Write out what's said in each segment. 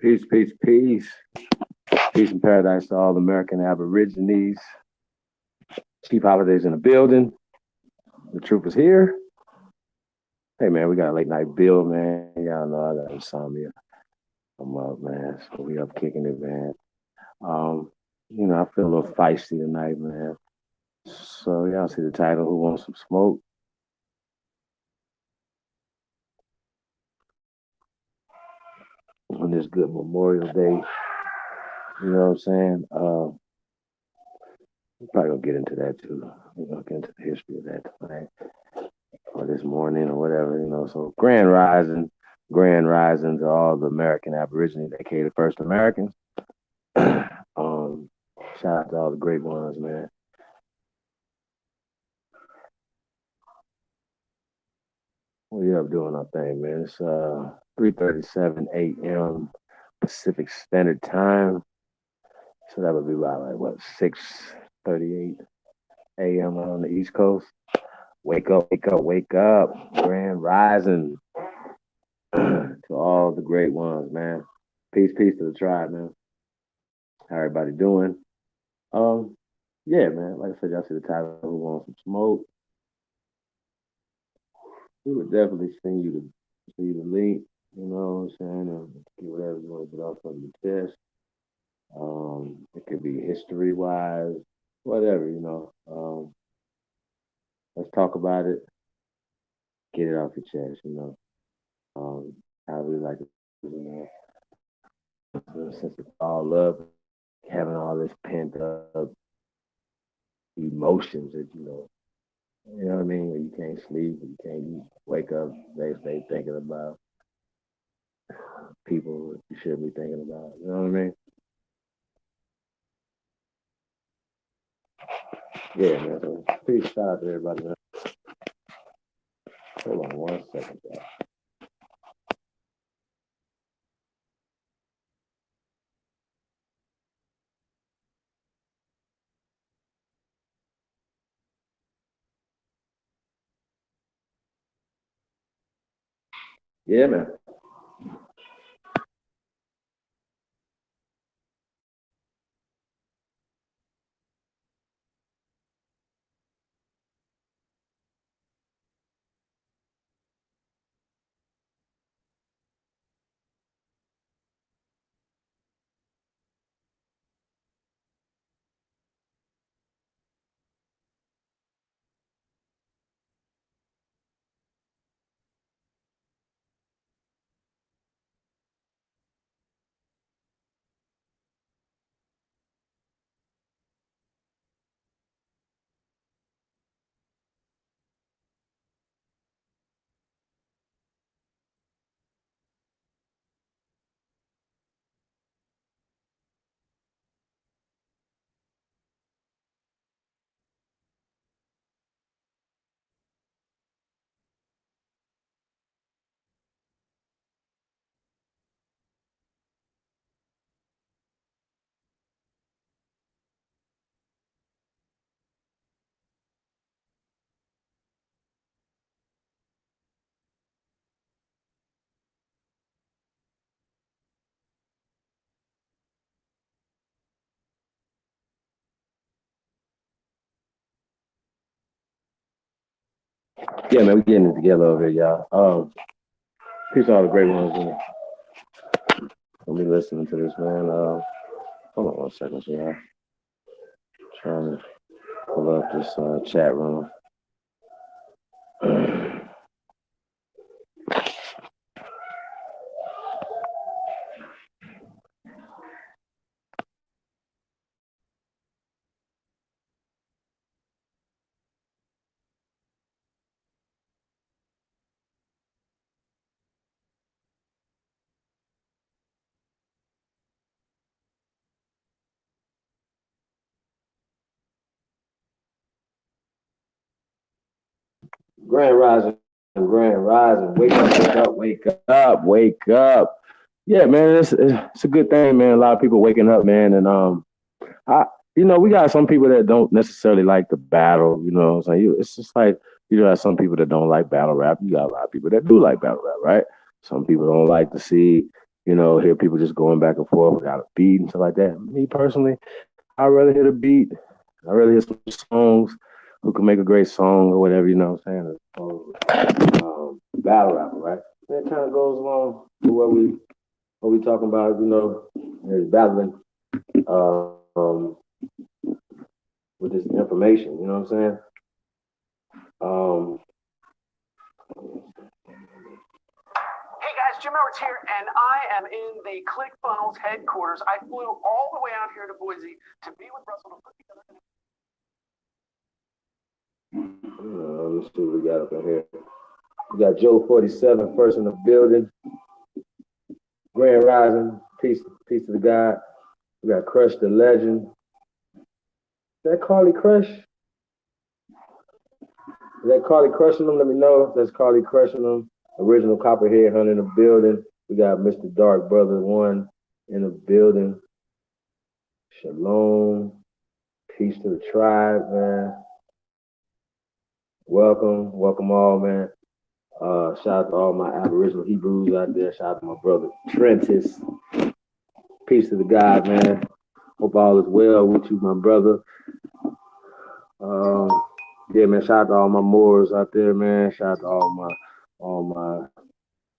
Peace, peace, peace. Peace and paradise to all American Aborigines. Chief Holidays in the building. The troop is here. Hey, man, we got a late night bill, man. Y'all know I got insomnia. I'm up, man. So we up kicking it, man. I feel a little feisty tonight, man. So y'all see the title, Who Wants Some Smoke? On this good Memorial Day. You know what I'm saying? We're probably gonna get into that too. We're gonna get into the history of that tonight or this morning or whatever, So grand rising to all the American Aborigines, aka the first Americans. Shout out to all the great ones, man. We up doing our thing, man. It's 3:37 a.m. Pacific Standard Time. So that would be about like what 6:38 a.m. on the East Coast. Wake up, wake up, wake up. Grand rising to all the great ones, man. Peace, peace to the tribe, man. How everybody doing? Yeah, man. Like I said, y'all see the title, Who Wants Some Smoke? We would definitely send you the link, you know what I'm saying, and get whatever you want to get off of your chest. It could be history wise, whatever. Let's talk about it, get it off your chest. I really like it, since it's all up, having all this pent up emotions that you know what I mean? You can't sleep, you can't wake up, they stay thinking about people you shouldn't be thinking about. You know what I mean? Yeah, man. So peace, shout out to everybody, man. Hold on 1 second, y'all. Yeah, man. Yeah, man, we getting it together over here, y'all. Peace to all the great ones, man. I'll be listening to this, man. Hold on 1 second, y'all. Trying to pull up this chat room. Grand rising, grand rising. Wake up, wake up, wake up, wake up. Yeah, man, it's a good thing, man. A lot of people waking up, man, and I we got some people that don't necessarily like the battle. You know what I'm saying? It's just like You have some people that don't like battle rap. You got a lot of people that do like battle rap, right? Some people don't like to see, hear people just going back and forth without a beat and stuff like that. Me personally, I'd rather hear the beat. I'd rather hear some songs who can make a great song or whatever, you know what I'm saying? Battle rapper, right? That kind of goes along with what we talking about, is battling with this information, you know what I'm saying? Hey guys, Jim Edwards here, and I am in the ClickFunnels headquarters. I flew all the way out here to Boise to be with Russell to put together. Let me see what we got up in here. We got Joe 47 first in the building. Grand Rising, peace to the God. We got Crush the Legend. Is that Carly Crush? Is that Carly crushing them? Let me know if that's Carly crushing them. Original Copperhead Hunter in the building. We got Mr. Dark Brother 1 in the building. Shalom. Peace to the tribe, man. Welcome all, man. Shout out to all my Aboriginal Hebrews out there. Shout out to my brother Trentis. Peace to the God, man. Hope all is well with you, my brother. Yeah, man. Shout out to all my Moors out there, man. Shout out to all my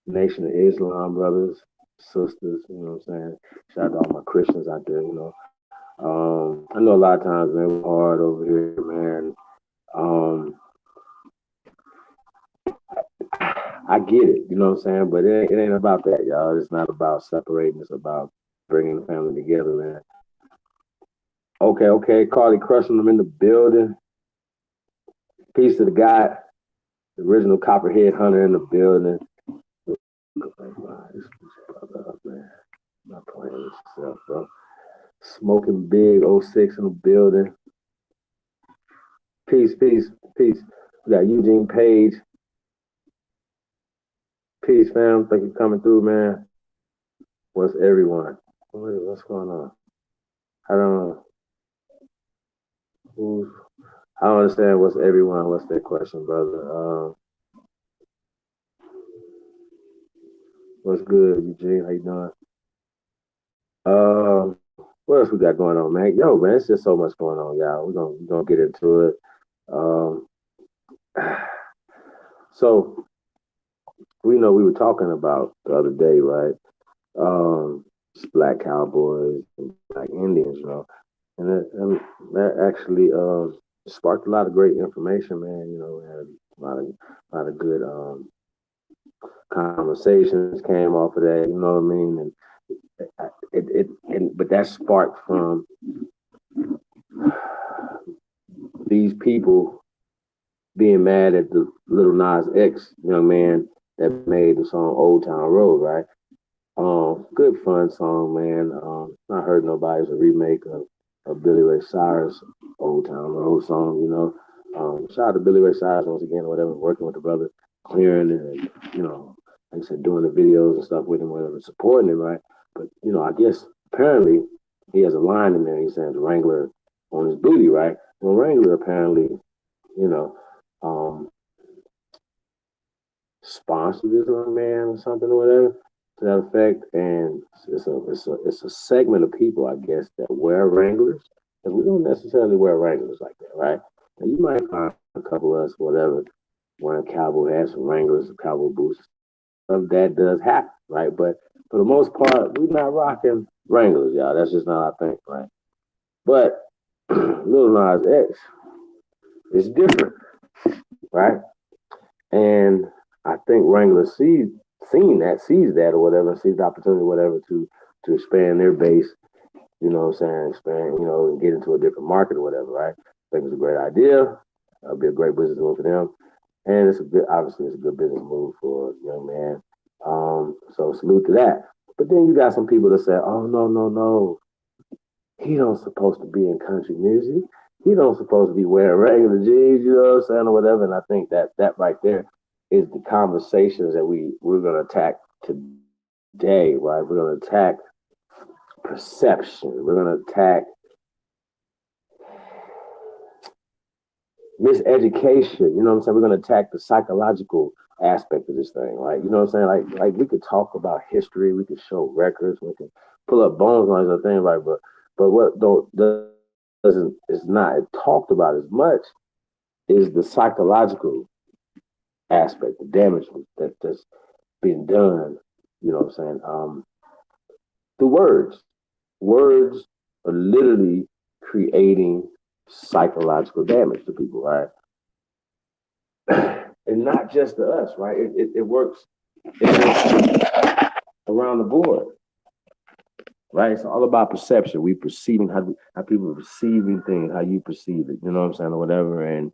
Nation of Islam brothers, sisters. You know what I'm saying? Shout out to all my Christians out there. I know a lot of times, man, we're hard over here, man. I get it, you know what I'm saying? But it ain't about that, y'all. It's not about separating. It's about bringing the family together, man. Okay. Carly crushing them in the building. Peace to the God. The original Copperhead Hunter in the building. Man. Not playing with yourself, bro. Smoking Big 06 in the building. Peace. We got Eugene Page. Peace, fam. Thank you for coming through, man. What's everyone? What's going on? I don't understand what's everyone. What's that question, brother? What's good, Eugene? How you doing? What else we got going on, man? Yo, man, it's just so much going on, y'all. We're gonna get into it. So we know we were talking about the other day, right? Black cowboys and black Indians, and that actually sparked a lot of great information, man. And a lot of good conversations came off of that. You know what I mean? And but that sparked from these people being mad at the Lil Nas X young man that made the song Old Town Road, right? Good fun song, man. Not hurt nobody. It's a remake of Billy Ray Cyrus' Old Town Road song, shout out to Billy Ray Cyrus once again, or whatever, working with the brother, clearing and, like I said, doing the videos and stuff with him, whatever, supporting him, right? But, I guess apparently he has a line in there. He says Wrangler on his booty, right? Well, Wrangler apparently, sponsored this young man or something or whatever to that effect. And it's a segment of people, I guess, that wear Wranglers. Because we don't necessarily wear Wranglers like that, right? Now, you might find a couple of us, whatever, wearing cowboy hats, some Wranglers, some cowboy boots. Some of that does happen, right? But for the most part, we're not rocking Wranglers, y'all. That's just not our thing, right? But Lil Nas X is different, right? And I think Wrangler sees that or whatever, sees the opportunity, whatever, to expand their base, you know what I'm saying, expand, and get into a different market or whatever, right? I think it's a great idea. It'll be a great business move for them. And obviously it's a good business move for a young man. So salute to that. But then you got some people that say, oh, no. He don't supposed to be in country music. He don't supposed to be wearing regular jeans, you know what I'm saying, or whatever. And I think that right there is the conversations that we're going to attack today, right? We're going to attack perception. We're going to attack miseducation. You know what I'm saying? We're gonna attack the psychological aspect of this thing, right? You know what I'm saying? Like we could talk about history, we could show records, we can pull up bones on these other things, right? But what don't doesn't is not talked about as much is the psychological aspect, the damage that's being done. You know what I'm saying? The words, words are literally creating psychological damage to people, right? And not just to us, right? It works around the board, right? It's all about perception. We perceiving how people are perceiving things, how you perceive it, you know what I'm saying, or whatever. And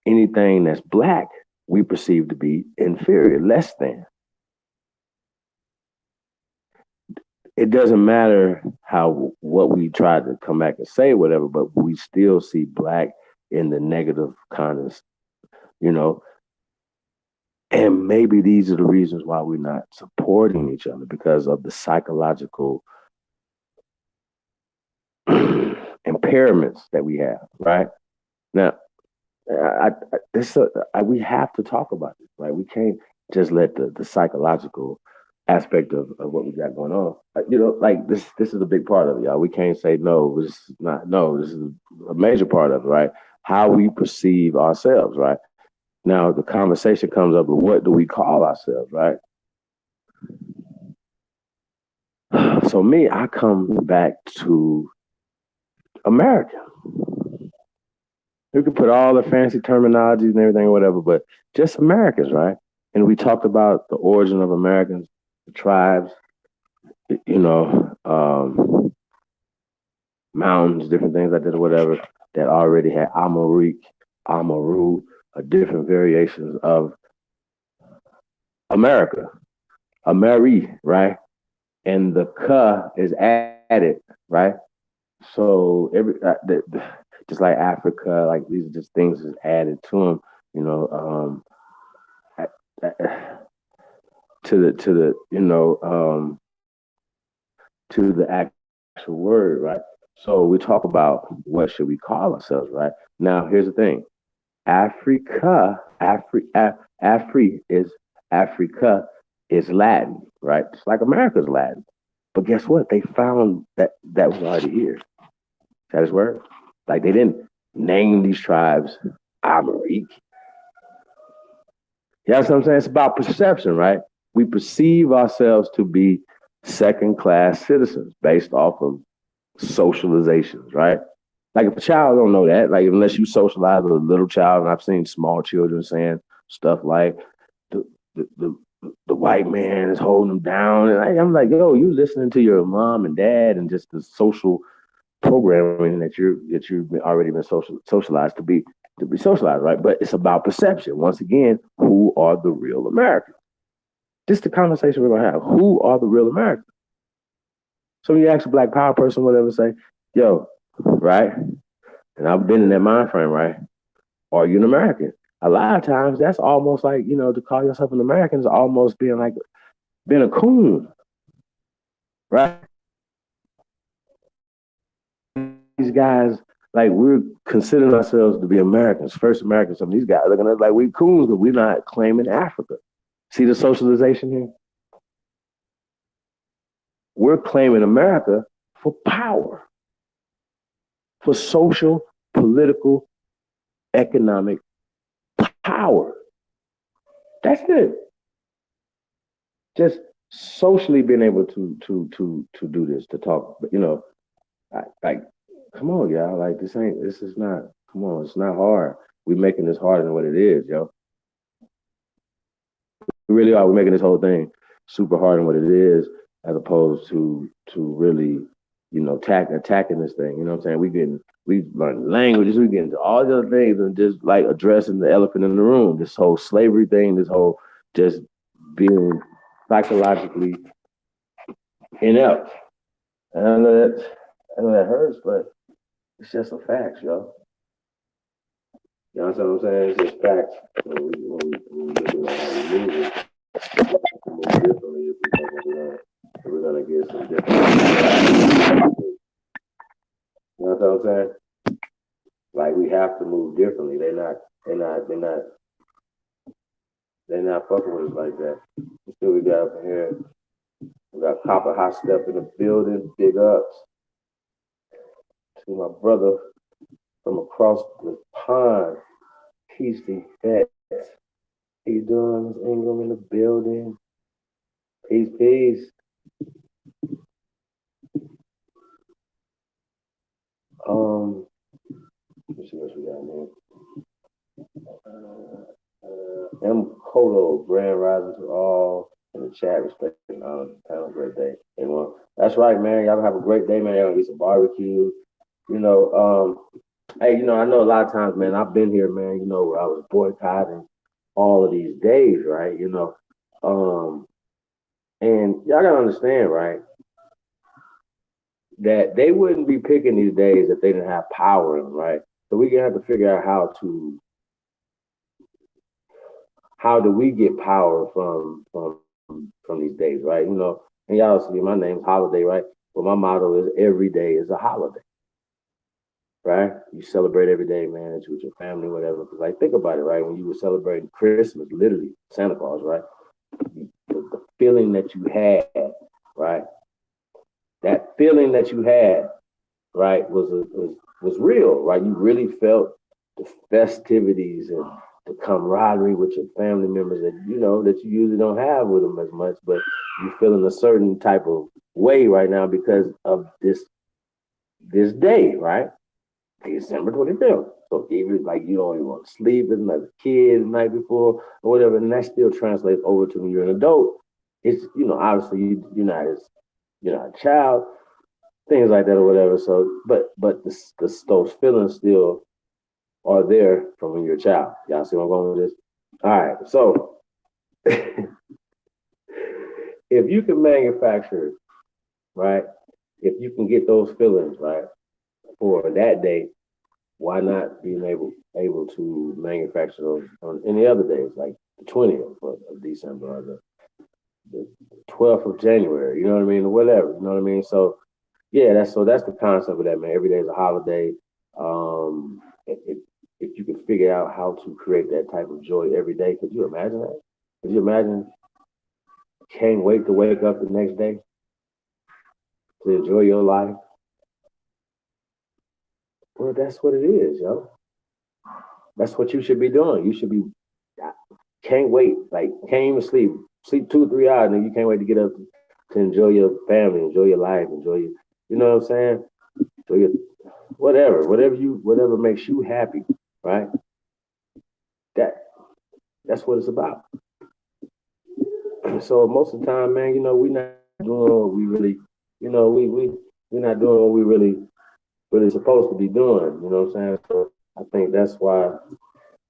anything that's black, we perceive to be inferior, less than. It doesn't matter what we try to come back and say, whatever, but we still see black in the negative kind of, you know. And maybe these are the reasons why we're not supporting each other, because of the psychological impairments that we have, right? Now, we have to talk about this, right? We can't just let the psychological aspect of what we got going on. You know, like this is a big part of it, y'all. We can't say no, this is not no, this is a major part of it, right? How we perceive ourselves, right? Now the conversation comes up with what do we call ourselves, right? So me, I come back to American. We could put all the fancy terminologies and everything, or whatever, but just Americans, right? And we talked about the origin of Americans, the tribes, you know, mountains, different things like that, or whatever, that already had Amarik, Amaru, different variations of America, Ameri, right? And the ka is added, right? So just like Africa, like these are just things that's added to them, you know, to the you know to the actual word, right? So we talk about what should we call ourselves, right? Now here's the thing: Africa is Latin, right? It's like America's Latin. But guess what? They found that was already here. That is word. Like they didn't name these tribes Amerique. You know what I'm saying? It's about perception, right? We perceive ourselves to be second class citizens based off of socializations, right? Like if a child don't know that, like unless you socialize with a little child, and I've seen small children saying stuff like the white man is holding them down, and I'm like, yo, you listening to your mom and dad and just the social programming that you've already been socialized to be socialized, right? But it's about perception. Once again, who are the real Americans? This is the conversation we're gonna have. Who are the real Americans? So you ask a Black Power person, whatever, say, yo, right? And I've been in that mind frame, right? Are you an American? A lot of times that's almost like, you know, to call yourself an American is almost being a coon, right? These guys, like we're considering ourselves to be Americans, first Americans. Some of these guys looking at us like we coons, but we're not claiming Africa. See the socialization here? We're claiming America for power, for social, political, economic power. That's it. Just socially being able to do this, to talk. But you know, like, come on, y'all. Like this is not. Come on, it's not hard. We're making this harder than what it is, yo. We really are. We're making this whole thing super hard than what it is, as opposed to really, you know, attacking this thing. You know what I'm saying? We learn languages, we get into all the other things, and just like addressing the elephant in the room. This whole slavery thing, this whole just being psychologically inept. And I know that hurts, but it's just a fact, yo. You know what I'm saying? It's just facts. When we look at how we move it, move differently if we're gonna get some different. You know what I'm saying? Like we have to move differently. They're not fucking with us like that. Still, we got up here. We got Copper Hot Step in the building. Big ups to my brother from across the pond. Peace to that. How you doing, Miss Ingram in the building? Peace, peace. Let's see what we got here. M. Kodo, Grand Rising to all in the chat, respect and honor. Have a great day. Everyone. That's right, man. Y'all have a great day, man. Y'all gonna eat some barbecue. Hey, I know a lot of times, man, I've been here, man, where I was boycotting all of these days, right? And y'all gotta understand, right, that they wouldn't be picking these days if they didn't have power in them, right? So we gonna have to figure out how do we get power from these days, right? And y'all see my name's Holiday, right? But my motto is every day is a holiday, right? You celebrate every day, man. It's with your family, whatever. Because like, think about it, right? When you were celebrating Christmas, literally Santa Claus, right? The feeling that you had, right? That feeling that you had, right, was real, right? You really felt the festivities and the camaraderie with your family members that that you usually don't have with them as much, but you feel in a certain type of way right now because of this day, right? December 25th. So even like you don't even want to sleep as a kid the night before or whatever, and that still translates over to when you're an adult. It's obviously you're not a child, things like that or whatever. So but those feelings still are there from when you're a child. Y'all see where I'm going with this? All right. So if you can manufacture, right, if you can get those feelings, right, for that day, why not being able to manufacture those on any other days, like the 20th of December or the 12th of January, you know what I mean, or whatever, you know what I mean? So yeah, that's the concept of that, man. Every day is a holiday. If you can figure out how to create that type of joy every day, could you imagine that? Could you imagine? Can't wait to wake up the next day to enjoy your life. Well, that's what it is, yo. That's what you should be doing. You should be can't wait, like can't even sleep. Sleep 2 or 3 hours, and you can't wait to get up to enjoy your family, enjoy your life, enjoy your, you know what I'm saying? Enjoy your whatever makes you happy, right? That's what it's about. So most of the time, man, we're not doing what we really, we're not doing what we really supposed to be doing. You know what I'm saying? So I think that's why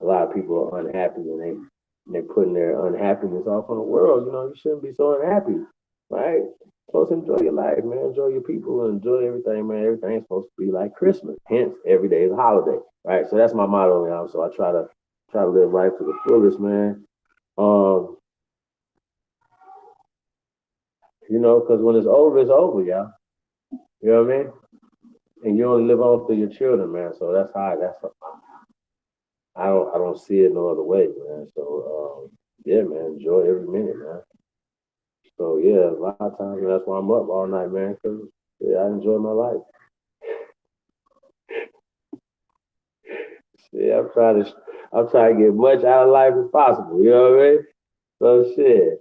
a lot of people are unhappy and they're putting their unhappiness off on the world. You shouldn't be so unhappy, right? Supposed to enjoy your life, man. Enjoy your people, enjoy everything, man. Everything's supposed to be like Christmas. Hence, every day is a holiday, right? So that's my motto now. So I try to live life to the fullest, man. Because when it's over, y'all. You know what I mean? And you only live on through your children, man. So I don't see it no other way, man. So yeah, man, enjoy every minute, man. So yeah, a lot of times that's why I'm up all night, man, because yeah, I enjoy my life. Yeah, I'm trying to get much out of life as possible. You know what I mean? So shit,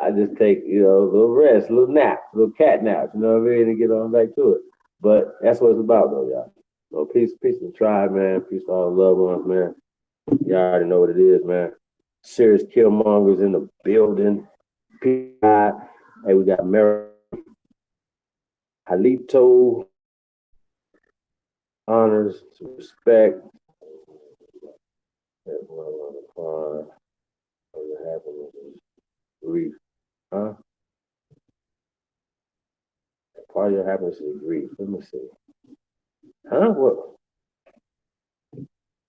I just take a little rest, a little nap, a little cat nap. You know what I mean? And get on back to it. But that's what it's about, though, y'all. So peace to the tribe, man. Peace to all the loved ones, man. Y'all already know what it is, man. Serious Killmongers in the building. Hey, we got Mary Halito. Honors, respect. Grief. Huh? Part of your happiness is grief. Let me see. Huh? What?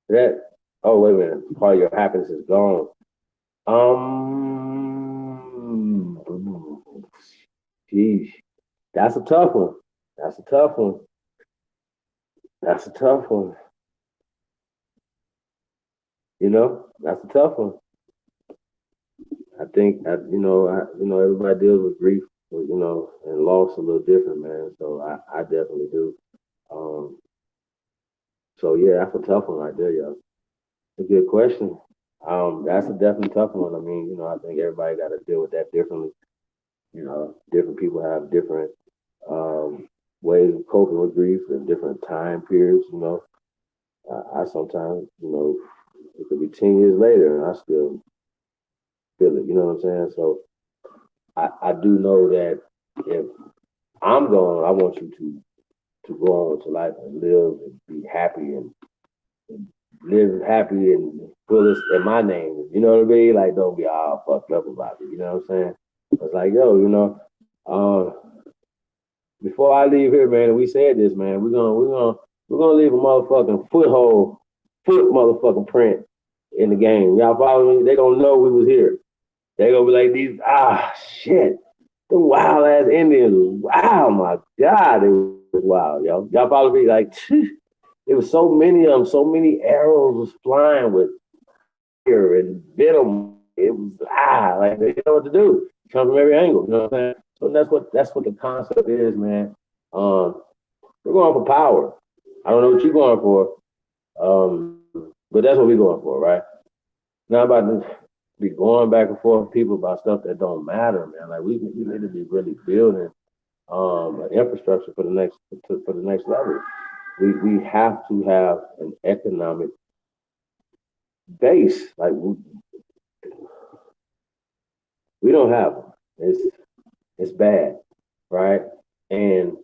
That? Oh, wait a minute. Part of your happiness is gone. Geez, that's a tough one. That's a tough one. That's a tough one. That's a tough one. I think everybody deals with grief, and loss a little different, man. So I definitely do. Um, so yeah, that's a tough one right there, yo. It's a good question. That's a definitely tough one. I mean, I think everybody got to deal with that differently. Different people have different um, ways of coping with grief and different time periods. I sometimes, it could be 10 years later and I still feel it. You know what I'm saying? So I do know that if I'm gone, I want you to go on to life and live and be happy and live happy and fullest in my name. You know what I mean? Like, don't be all fucked up about it. You know what I'm saying? It's like, yo, um, before I leave here, man, and we said this, man, we're gonna leave a motherfucking foot motherfucking print in the game. Y'all follow me? They gonna know we was here. They gonna be like these shit. The wild ass Indians. Wow, my God, it was wild, yo. Y'all follow me? Like there was so many of them, so many arrows was flying with fire and venom. It was like they know what to do. Come from every angle, you know what I'm saying? So that's what the concept is, man. We're going for power. I don't know what you're going for, but that's what we're going for, right? Not about to be going back and forth with people about stuff that don't matter, man. Like we need to be really building an infrastructure for the next level. We have to have an economic base. Like we don't have them. It's bad, right? And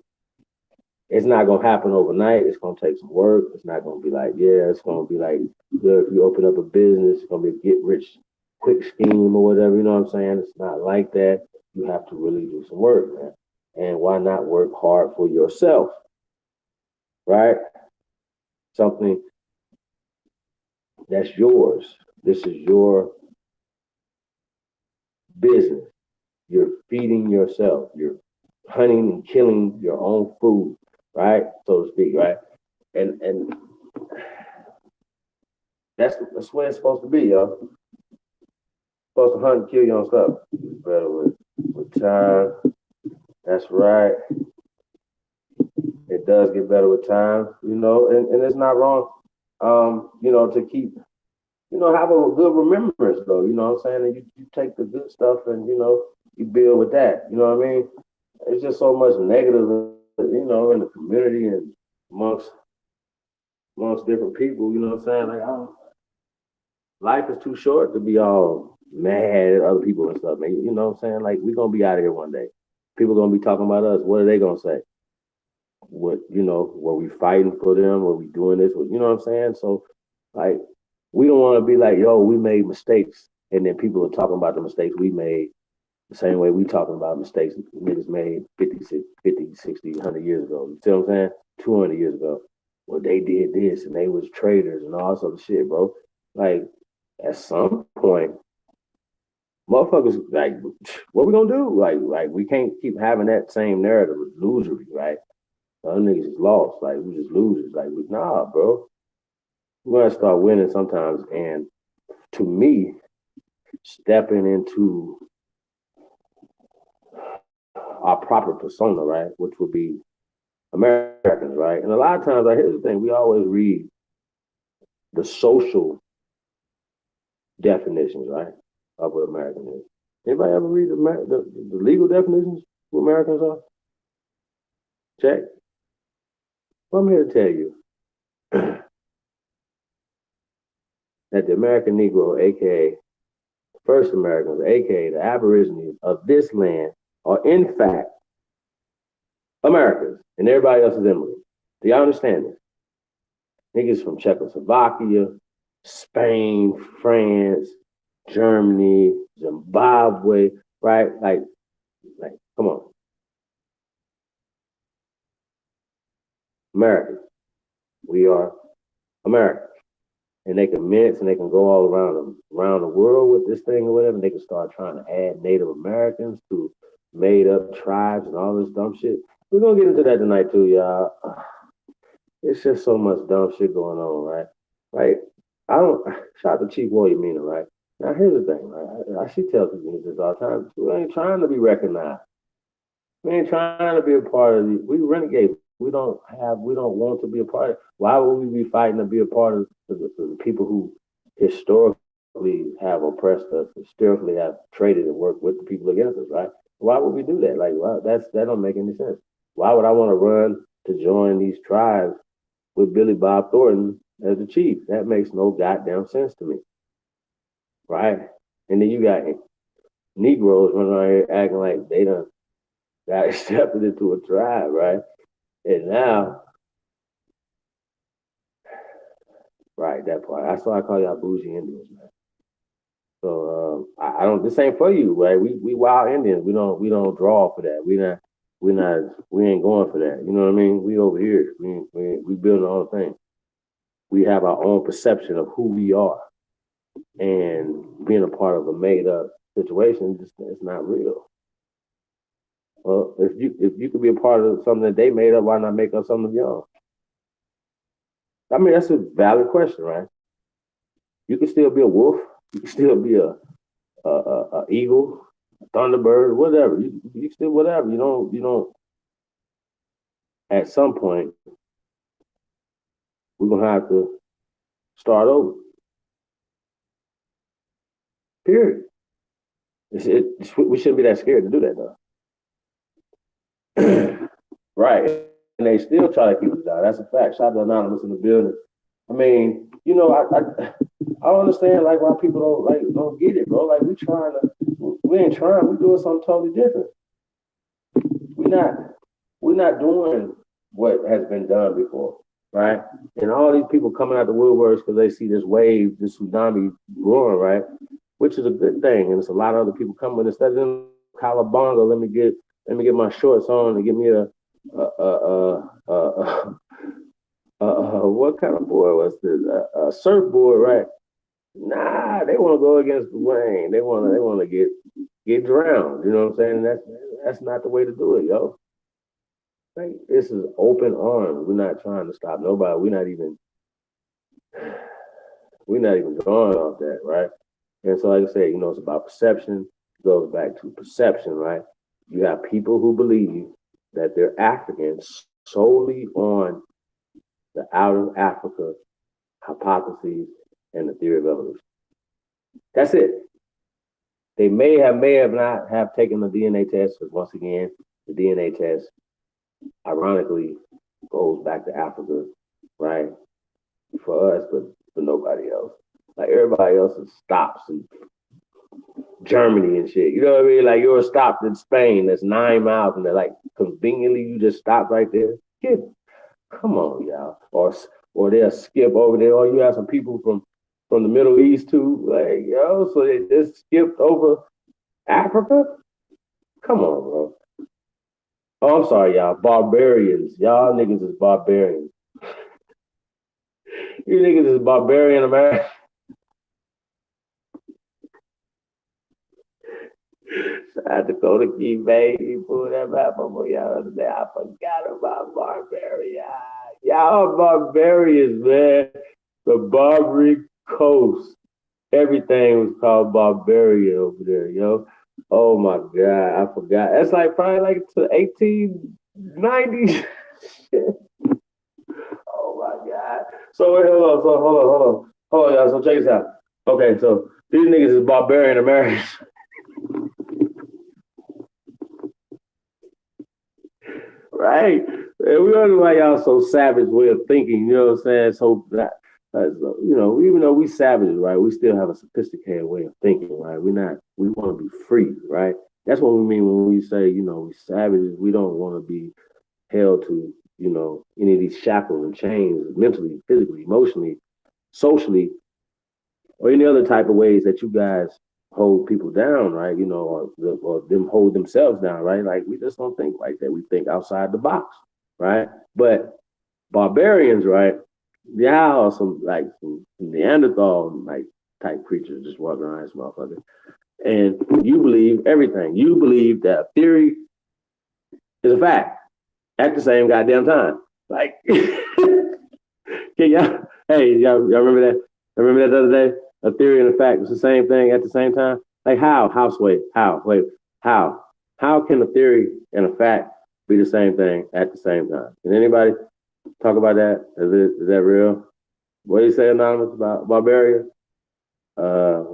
it's not gonna happen overnight. It's gonna take some work. It's not gonna be like, yeah, it's gonna be like good if you open up a business, it's gonna be a get rich quick scheme or whatever, you know what I'm saying? It's not like that. You have to really do some work, man. And why not work hard for yourself? Right? Something that's yours. This is your business. You're feeding yourself. You're hunting and killing your own food, right? So to speak, right? And that's where it's supposed to be, yo. Supposed to hunt and kill your own stuff. Better with time. That's right. It does get better with time, and it's not wrong, to keep, have a good remembrance though, you know what I'm saying? And you take the good stuff and, you build with that. You know what I mean? It's just so much negative, in the community and amongst different people, you know what I'm saying? Like life is too short to be all mad at other people and stuff, man. You know what I'm saying? Like we're gonna be out of here one day. People gonna be talking about us. What are they gonna say? What were we fighting for them? Were we doing this? You know what I'm saying? So like we don't want to be like, yo, we made mistakes, and then people are talking about the mistakes we made the same way we talking about mistakes niggas made 50, 60, 100 years ago. You see what I'm saying? 200 years ago. Well, they did this and they was traitors and all sort of shit, bro. Like at some point, motherfuckers like, what we gonna do? Like we can't keep having that same narrative of illusory, right? Other niggas is lost. Like we just losers. Like nah, bro. We're gonna start winning sometimes. And to me, stepping into our proper persona, right, which would be Americans, right? And a lot of times, here's the thing: we always read the social definitions, right, of what American is. Anybody ever read the legal definitions of what Americans are? Check. Well, I'm here to tell you that the American Negro, aka First Americans, aka the Aborigines of this land, are in fact Americans, and everybody else is Emily. Do y'all understand this? Niggas from Czechoslovakia, Spain, France, Germany, Zimbabwe, right? Like, come on. Americans. We are Americans. And they can mix and they can go all around the world with this thing or whatever. And they can start trying to add Native Americans to made up tribes and all this dumb shit. We're gonna get into that tonight too, y'all. It's just so much dumb shit going on, right? Right? I don't shout out to Chief Warrior Mina, right? Now here's the thing, right? She tells me this all the time. We ain't trying to be recognized. We ain't trying to be a part of the we renegade. We don't want to be a part of. Why would we be fighting to be a part of the people who historically have oppressed us, historically have traded and worked with the people against us, right? Why would we do that? Like, well, that don't make any sense. Why would I want to run to join these tribes with Billy Bob Thornton as the chief? That makes no goddamn sense to me, right? And then you got Negroes running around here acting like they done got accepted into a tribe, right? And now, right, that part. That's why I call y'all bougie Indians, man. So I don't. This ain't for you, right? We wild Indians. We don't draw for that. We ain't going for that. You know what I mean? We over here. We building our own thing. We have our own perception of who we are, and being a part of a made up situation, just it's not real. Well, if you could be a part of something that they made up, why not make up something of your own? I mean, that's a valid question, right? You can still be a wolf. You can still be a eagle, a thunderbird, whatever. You still whatever. You don't. At some point, we're gonna have to start over. Period. We shouldn't be that scared to do that though. Right. And they still try to keep us down. That's a fact. Shout out to Anonymous in the building. I mean, I understand like why people don't get it, bro. Like we ain't trying. We doing something totally different. We not we're not doing what has been done before, right? And all these people coming out the woodworks because they see this wave, this tsunami growing, right? Which is a good thing. And it's a lot of other people coming instead of them Calabonga. Let me get my shorts on and give me what kind of board was this? A surfboard, right? Nah, they want to go against the rain. They want to get drowned. You know what I'm saying? That's not the way to do it, yo. Like this is open arms. We're not trying to stop nobody. We're not even going off that, right? And so, like I said, it's about perception. It goes back to perception, right? You have people who believe that they're Africans solely on the out of Africa hypotheses and the theory of evolution. That's it. They may have not have taken the DNA test, because once again, the DNA test ironically goes back to Africa, right? For us, but for nobody else. Like everybody else is stops in Germany and shit. You know what I mean? Like you're stopped in Spain that's 9 miles and they're like conveniently you just stop right there. Kid, come on, y'all. Or they'll skip over there. Or you have some people from the Middle East too. Like, so they just skipped over Africa? Come on, bro. Oh, I'm sorry, y'all. Barbarians. Y'all niggas is barbarians. You niggas is barbarian America. I had to go to Key Bay. He pulled that map up on y'all the other day. I forgot about Barbaria. Y'all are barbarians, man. The Barbary Coast. Everything was called Barbaria over there, yo. Oh my God, I forgot. That's like probably like to 1890s. Oh my God. So wait, hold on, y'all. So check this out. Okay, so these niggas is barbarian Americans. Right. And we wonder why y'all so savage way of thinking, you know what I'm saying? Even though we savages, right, we still have a sophisticated way of thinking, right? We want to be free, right? That's what we mean when we say, we savages. We don't want to be held to, any of these shackles and chains mentally, physically, emotionally, socially, or any other type of ways that you guys hold people down, right? Or them hold themselves down, right? Like we just don't think like that. We think outside the box, right? But barbarians, right? Y'all are some Neanderthal like type creatures just walking around this motherfucker. And you believe everything. You believe that theory is a fact at the same goddamn time. Like, can y'all? Hey, y'all remember that? Remember that the other day? A theory and a fact is the same thing at the same time. Like how? Wait, how? Wait, how? How can a theory and a fact be the same thing at the same time? Can anybody talk about that? Is that real? What do you say, Anonymous, about Barbarian? What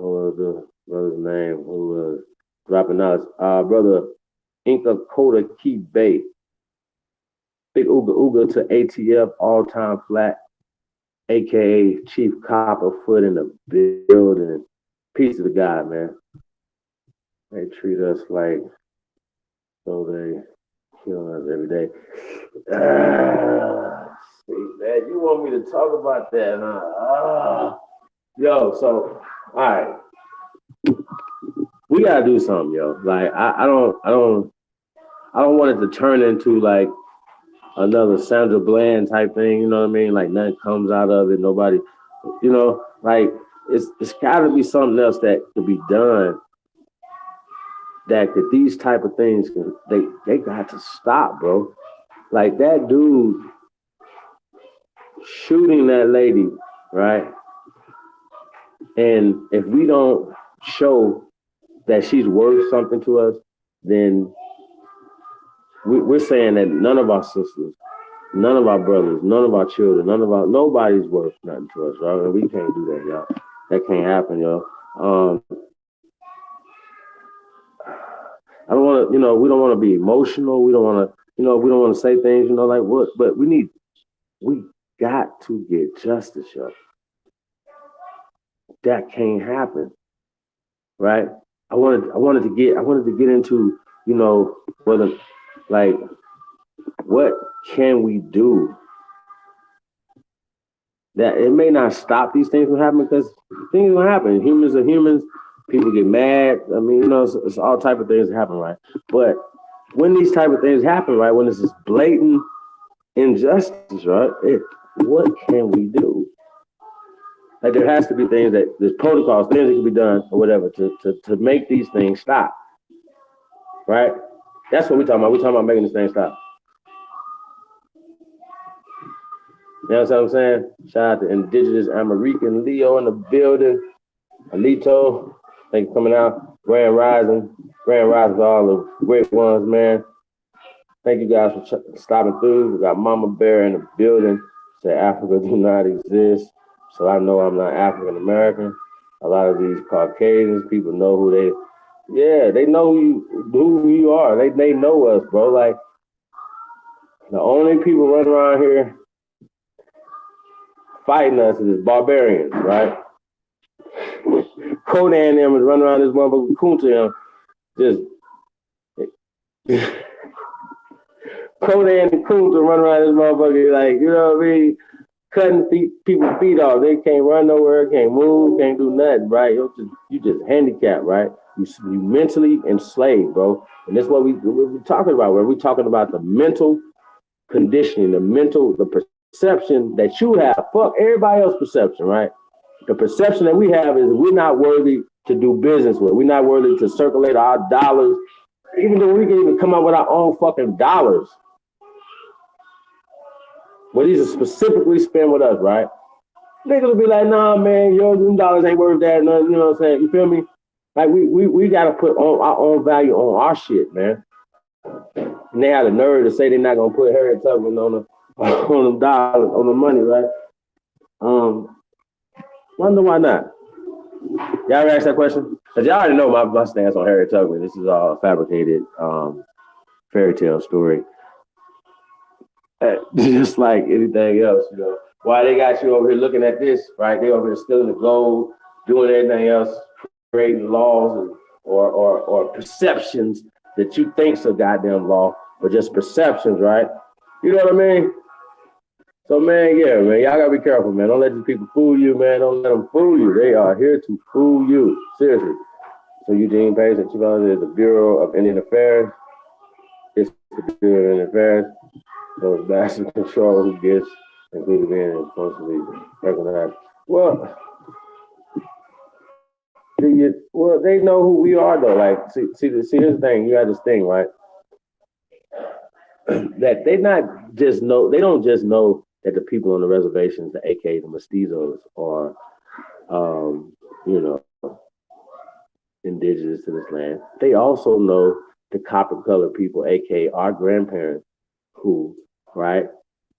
was his name? Who was dropping knowledge? Brother Inca Coda Key Bay. Big Ooga Ooga to ATF all time flat, aka Chief Copperfoot in the building. Peace to the God, man. They treat us like so they kill us every day. See, man, you want me to talk about that, huh? Yo, so all right. We gotta do something, yo. Like I don't want it to turn into like another Sandra Bland type thing, you know what I mean? Like nothing comes out of it, nobody, you know, like it's gotta be something else that could be done. That these type of things they got to stop, bro. Like that dude shooting that lady, right? And if we don't show that she's worth something to us, then we're saying that none of our sisters, none of our brothers, none of our children, nobody's worth nothing to us, right? And we can't do that, y'all. That can't happen, yo. I don't want to, we don't want to be emotional. We don't want to, we don't want to say things, like what, but we got to get justice, yo. That can't happen, right? I wanted to get into, whether, like, what can we do? That it may not stop these things from happening because things will happen. Humans are humans. People get mad. I mean, it's all type of things that happen, right? But when these type of things happen, right, when it's this blatant injustice, right, what can we do? Like there has to be things there's protocols, things that can be done or whatever to make these things stop, right? That's what we're talking about. We're talking about making this thing stop. You know what I'm saying? Shout out to Indigenous American Leo in the building. Alito, thank you for coming out. Grand Rising to all the great ones, man. Thank you guys for stopping through. We got Mama Bear in the building. Say Africa do not exist. So I know I'm not African American. A lot of these Caucasians, people know they know who you are. They know us, bro. Like the only people running around here fighting us is barbarians, right? Conan them is running around this motherfucker Kunta just Conan and Kunta running around this motherfucker like, you know what I mean? Cutting people's feet off. They can't run nowhere, can't move, can't do nothing, right? You just handicapped, right? You mentally enslaved, bro. And that's what we're talking about. We're talking about the mental conditioning, the perception that you have. Fuck everybody else's perception, right? The perception that we have is we're not worthy to do business with. We're not worthy to circulate our dollars, even though we can even come up with our own fucking dollars. But these are specifically spent with us, right? Niggas will be like, nah, man, them dollars ain't worth that. No, you know what I'm saying? You feel me? Like we gotta put on our own value on our shit, man. And they have the nerve to say they're not gonna put Harriet Tubman on them dollars, on the money, right? Wonder why not? Y'all ever ask that question? Because y'all already know my stance on Harriet Tubman. This is all a fabricated fairy tale story. Just like anything else, Why they got you over here looking at this, right? They over here stealing the gold, doing everything else, creating laws or perceptions that you think's a goddamn law, but just perceptions, right? You know what I mean? So, man, yeah, man, y'all gotta be careful, man. Don't let these people fool you, man. Don't let them fool you. They are here to fool you. Seriously. So, Eugene Page at the Bureau of Indian Affairs. It's the Bureau of Indian Affairs. Those bastards control who gets included in and constantly recognized. Well, they know who we are, though. Like, see, here's the thing. You have this thing, right? That they don't just know that the people on the reservations, the AKA the mestizos, are you know, indigenous to this land. They also know the copper colored people, aka our grandparents, who, right,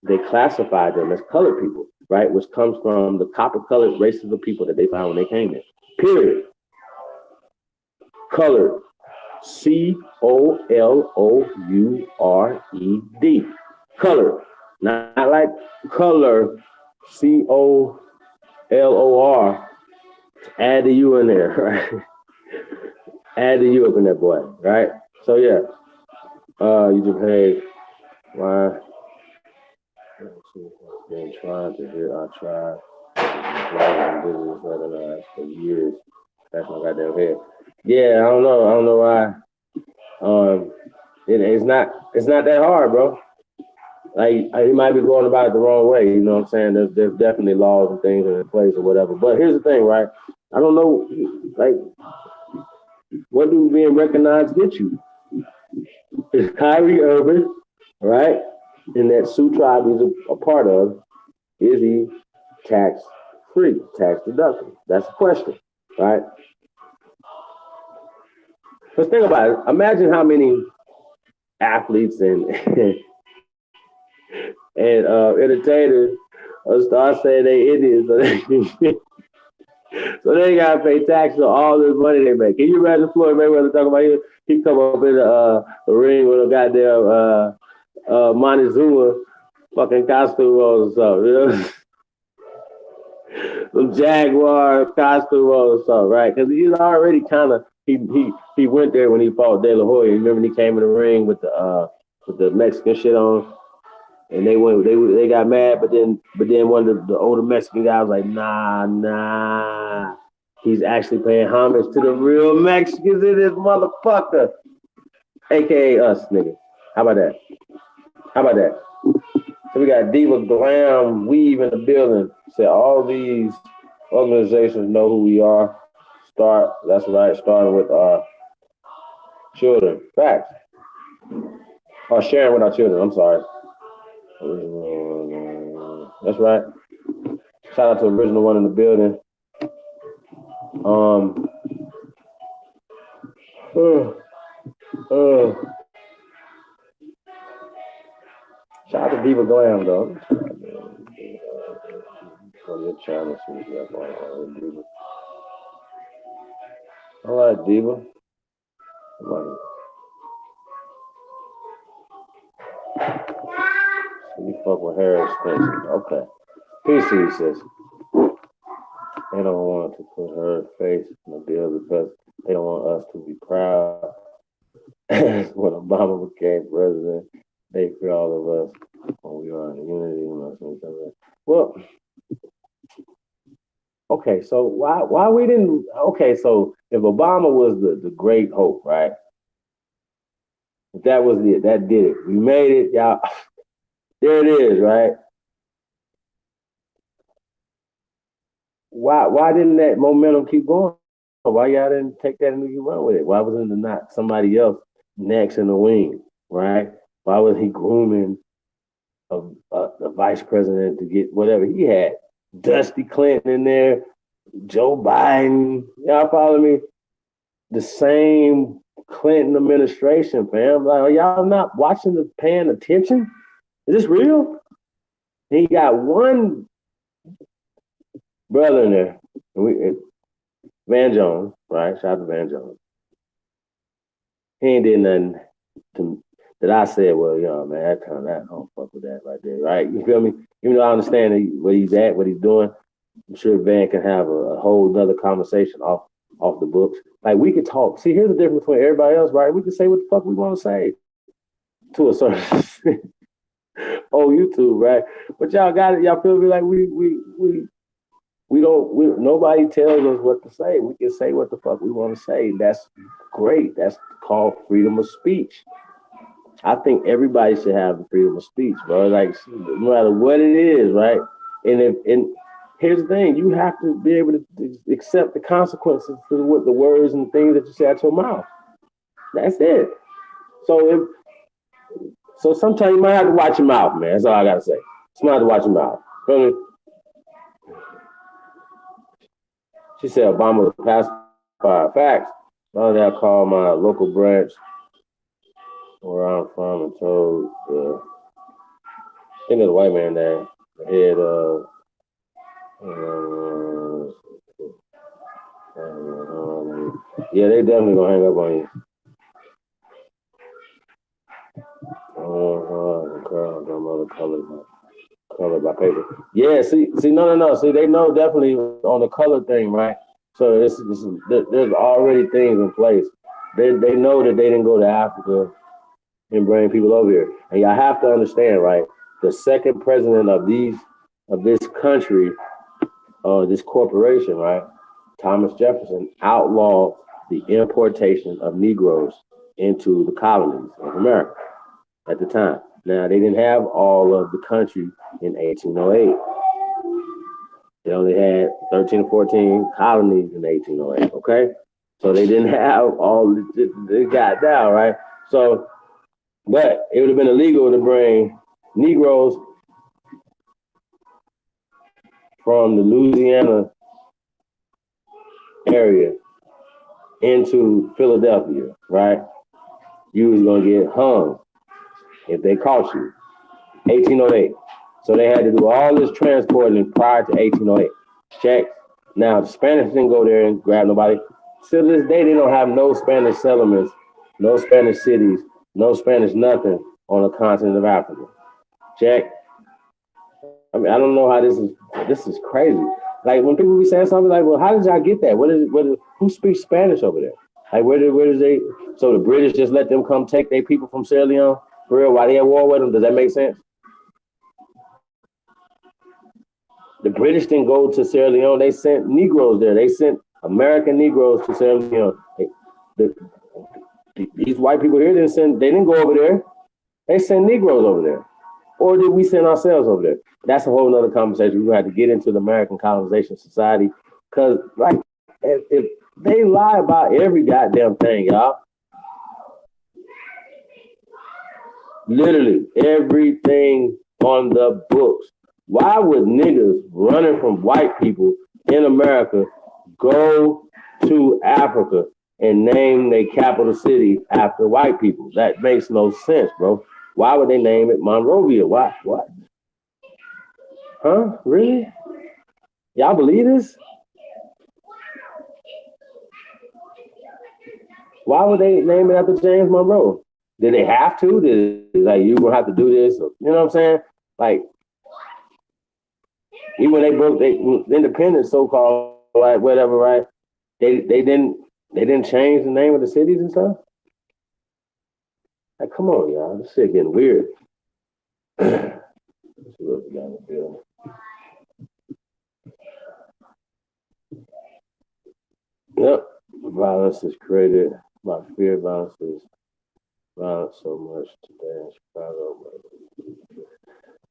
they classified them as colored people, right, which comes from the copper colored races of people that they found when they came in. Period. Colored. COLOURED. Colored. Not like color. COLOR. Add the U in there, right? Add the U up in that boy, right? So yeah, you just hey, why? Been trying to hear our tribe business recognized for years. That's my goddamn head. Yeah, I don't know. I don't know why. It's not that hard, bro. Like you might be going about it the wrong way. You know what I'm saying? There's definitely laws and things in place or whatever. But here's the thing, right? I don't know, like, what do being recognized get you? It's Kyrie Irving, right? And that Sioux tribe he's a part of, is he tax free, tax deductible? That's the question, right? Let's think about it. Imagine how many athletes and and entertainers start saying they Indians, so they gotta pay taxes on all this money they make. Can you imagine Floyd Mayweather talking about he come up in the ring with a goddamn Montezuma fucking costume on or something, you know? Some Jaguar costume on or something, right? Because he's already kind of he went there when he fought De La Hoya. You remember when he came in the ring with the Mexican shit on, and they got mad, but then one of the older Mexican guys was like, nah, he's actually paying homage to the real Mexicans in this motherfucker, aka us, nigga. How about that? So we got Diva Glam Weave in the building. Said all these organizations know who we are. That's right, starting with our children. Facts. Or sharing with our children, I'm sorry. That's right. Shout out to Original One in the building. Shout out to Diva Glam, though. All right, Diva. You fuck with Harris Spencer. Okay. PC says they don't want to put her face in the bill because they don't want us to be proud. When Obama became president, they for all of us when we are in unity. Well, okay, so why we didn't? Okay, so if Obama was the great hope, right? If that was it, that did it. We made it, y'all. There it is, right? Why didn't that momentum keep going? Why y'all didn't take that and you run with it? Why wasn't it not somebody else next in the wing, right? Why was he grooming the vice president to get whatever he had? Dusty Clinton in there, Joe Biden. Y'all follow me? The same Clinton administration, fam. Like, are y'all not watching the paying attention? Is this real? He got one brother in there. Van Jones, right? Shout out to Van Jones. He ain't did nothing that I said, well, man, I don't fuck with that right there, right? You feel me? Even though I understand where he's at, what he's doing, I'm sure Van can have a whole other conversation off the books. Like, we could talk. See, here's the difference between everybody else, right? We can say what the fuck we want to say to a certain on YouTube, right? But y'all got it. Y'all feel me? Like nobody tells us what to say. We can say what the fuck we want to say. That's great. That's called freedom of speech. I think everybody should have the freedom of speech, bro. Like, no matter what it is, right? And here's the thing: you have to be able to accept the consequences for what the words and things that you say out your mouth. That's it. So sometimes you might have to watch your mouth, man. That's all I gotta say. You might have to watch your mouth. Feel me? She said Obama was pacified. Facts. Now that I called my local branch where I'm from and told I think there's a white man there, the head of yeah, they definitely gonna hang up on you. Color by paper. Yeah, see, no. See, they know definitely on the color thing, right? So there's already things in place. They know that they didn't go to Africa and bring people over here, and y'all have to understand, right? The second president of this country, this corporation, right? Thomas Jefferson outlawed the importation of Negroes into the colonies of America at the time. Now, they didn't have all of the country in 1808. They only had 13 or 14 colonies in 1808, okay? So they didn't have all they got now, right? So, but it would have been illegal to bring Negroes from the Louisiana area into Philadelphia, right? You was gonna get hung if they caught you. 1808. So they had to do all this transporting prior to 1808. Check. Now the Spanish didn't go there and grab nobody. Still to this day, they don't have no Spanish settlements, no Spanish cities, no Spanish nothing on the continent of Africa. Check. I mean, I don't know how this is crazy. Like when people be saying something like, well, how did y'all get that? Who speaks Spanish over there? Like where does they so the British just let them come take their people from Sierra Leone for real while they at war with them? Does that make sense? The British didn't go to Sierra Leone. They sent Negroes there. They sent American Negroes to Sierra Leone. These white people here they didn't go over there. They sent Negroes over there. Or did we send ourselves over there? That's a whole nother conversation. We had to get into the American colonization society. Cause like if they lie about every goddamn thing, y'all. Literally everything on the books. Why would niggas running from white people in America go to Africa and name their capital city after white people? That makes no sense, bro. Why would they name it Monrovia? Why? What? Huh? Really? Y'all believe this? Why would they name it after James Monroe? Did they have to? Like you gonna have to do this? Or, you know what I'm saying? Like even when they broke their independence, so called, like whatever, right? They didn't change the name of the cities and stuff. Like, come on, y'all, this shit getting weird. Let's see what we got in the building. Yep, violence is created by fear. Violence is violence so much today in Chicago.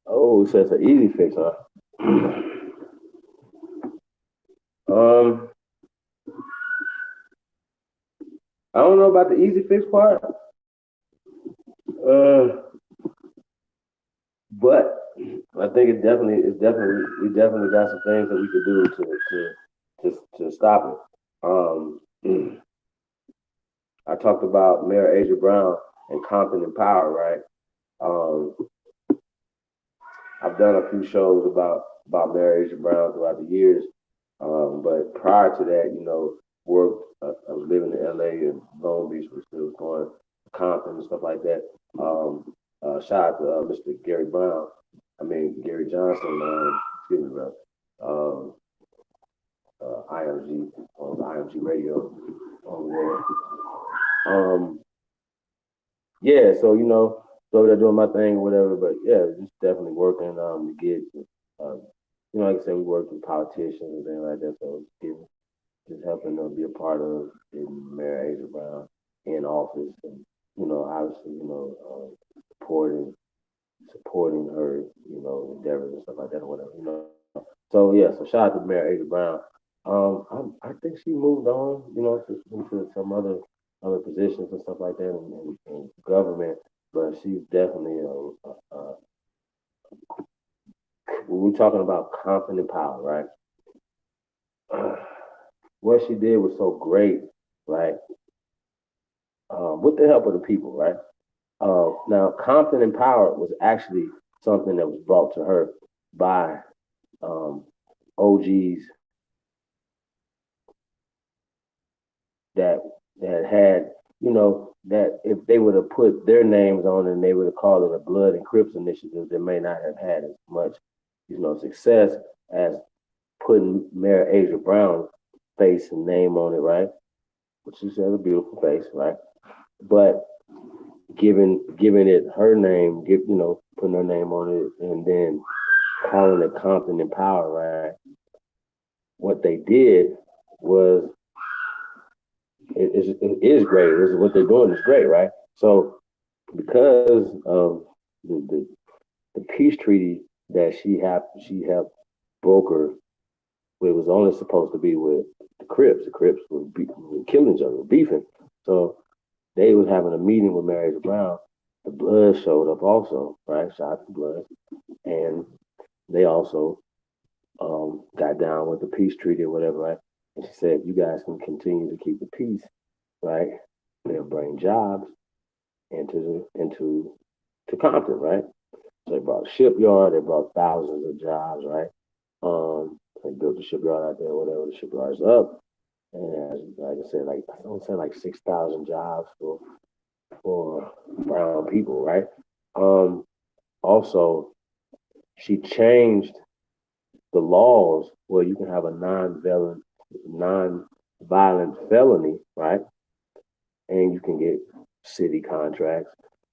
Oh, so it's an easy fix, huh? I don't know about the easy fix part. But I think we definitely got some things that we could do to stop it. I talked about Mayor Asia Brown and Compton Empower, right? I've done a few shows about Mayor Asia Brown throughout the years, but prior to that, worked. I was living in LA and Long Beach, was still going to Compton and stuff like that. Shout out to Mr. Gary Johnson, excuse me, bro. IMG on the IMG radio over there. Yeah, so so they're doing my thing or whatever, but yeah, just definitely working to get like I said, we work with politicians and things like that, so just helping them be a part of getting Mayor Asia Brown in office and obviously, supporting her, endeavors and stuff like that or whatever. So yeah, so shout out to Mayor Asia Brown. I think she moved on, into some other positions and stuff like that in government, but she's definitely when we're talking about confident power, right? what she did was so great, right? With the help of the people, right? Now, Compton Empowered was actually something that was brought to her by um, OGs that had, that if they would have put their names on it and they would have called it a Blood and Crips initiative, they may not have had as much, success as putting Mayor Asia Brown's face and name on it, right? Which she has a beautiful face, right? But giving it her name, putting her name on it, and then calling it Compton Empower, right? What they did was it is great. This is what they're doing is great, right? So because of the peace treaty that she helped broker, it was only supposed to be with the Crips. The Crips were killing each other, were beefing. So they was having a meeting with Mary Brown. The Bloods showed up also, right? Shout out to Bloods, and they also got down with the peace treaty or whatever, right? And she said, "You guys can continue to keep the peace, right? They'll bring jobs into to Compton, right? So they brought a shipyard, they brought thousands of jobs, right? They built the shipyard out there, whatever. The shipyard's up, and like I said, I don't say like 6,000 jobs for brown people, right? Um, Also, she changed the laws where you can have a non-violent felony, right? And you can get city contracts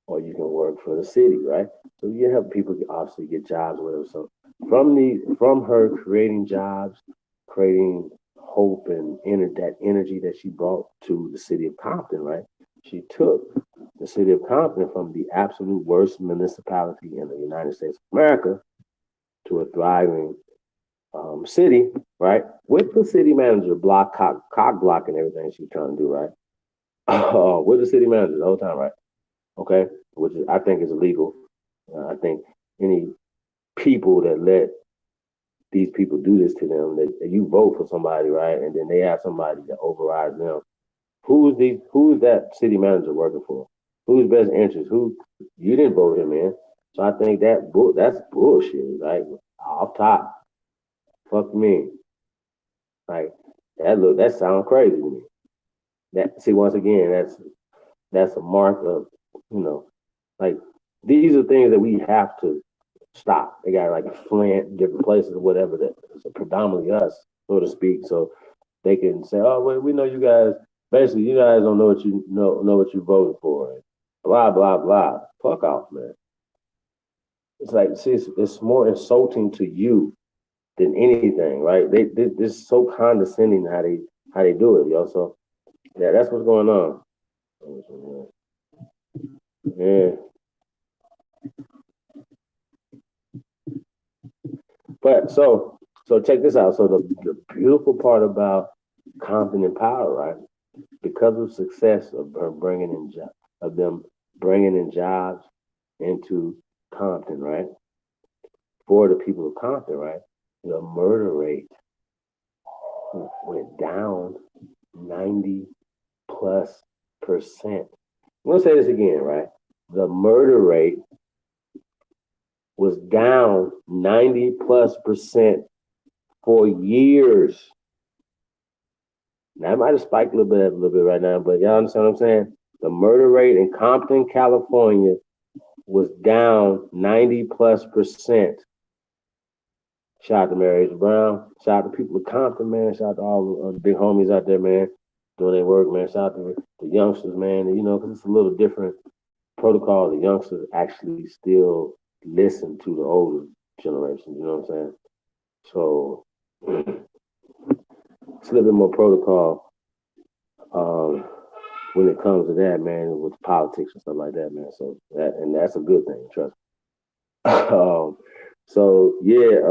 or you can work for the city, right? So you help people obviously get jobs, whatever. So from her creating jobs, creating hope and that energy that she brought to the city of Compton, right? She took the city of Compton from the absolute worst municipality in the United States of America to a thriving city, right? With the city manager cock blocking everything she's trying to do, right? With the city manager the whole time, right? Okay, which is, I think is illegal. I think any people that let these people do this to them, that you vote for somebody, right, and then they have somebody that overrides them. Who's that city manager working for? Whose best interest? Who you didn't vote him in? So I think that's bullshit. Like off top, fuck me. Like that sounds crazy to me. That see once again, that's a mark of, you know, like these are things that we have to stop. They got like a Flint, different places or whatever that is predominantly us, so to speak. So they can say, "Oh, well, we know you guys. Basically, you guys don't know what you voted for." And blah blah blah. Fuck off, man. It's like see, it's more insulting to you than anything, right? They're so condescending how they do it, yo. So yeah, that's what's going on. Yeah, but so check this out. So the beautiful part about Compton and Power, right? Because of success of her of them bringing in jobs into Compton, right? For the people of Compton, right? The murder rate went down 90 plus percent. I'm gonna say this again, right? The murder rate was down 90 plus percent for years. Now it might have spiked a little bit right now, but y'all understand what I'm saying? The murder rate in Compton, California was down 90 plus percent. Shout out to Mary H. Brown. Shout out to people of Compton, man. Shout out to all the big homies out there, man, doing their work, man. Shout out to the youngsters, man. You know, because it's a little different protocol. The youngsters actually still listen to the older generation. You know what I'm saying? So it's a little bit more protocol when it comes to that, man, with politics and stuff like that, man. So that's a good thing, trust me. So yeah,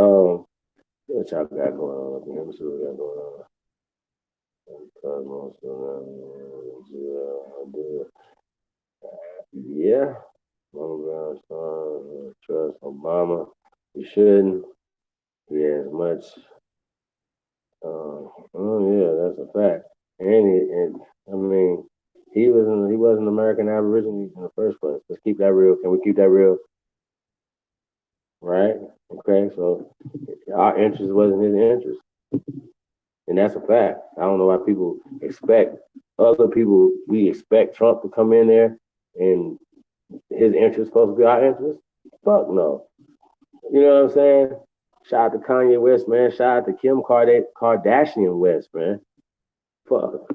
what y'all got going on up here? Let me see what we got going on. Yeah, trust Obama. You shouldn't. Yeah, as much Oh yeah, that's a fact. And I mean, he wasn't American Aborigine in the first place. Let's keep that real. Can we keep that real? Right? Okay, so our interest wasn't his interest, and that's a fact. I don't know why people expect other people. We expect Trump to come in there, and his interest supposed to be our interest. Fuck no. You know what I'm saying? Shout out to Kanye West, man. Shout out to Kim Kardashian West, man. Fuck.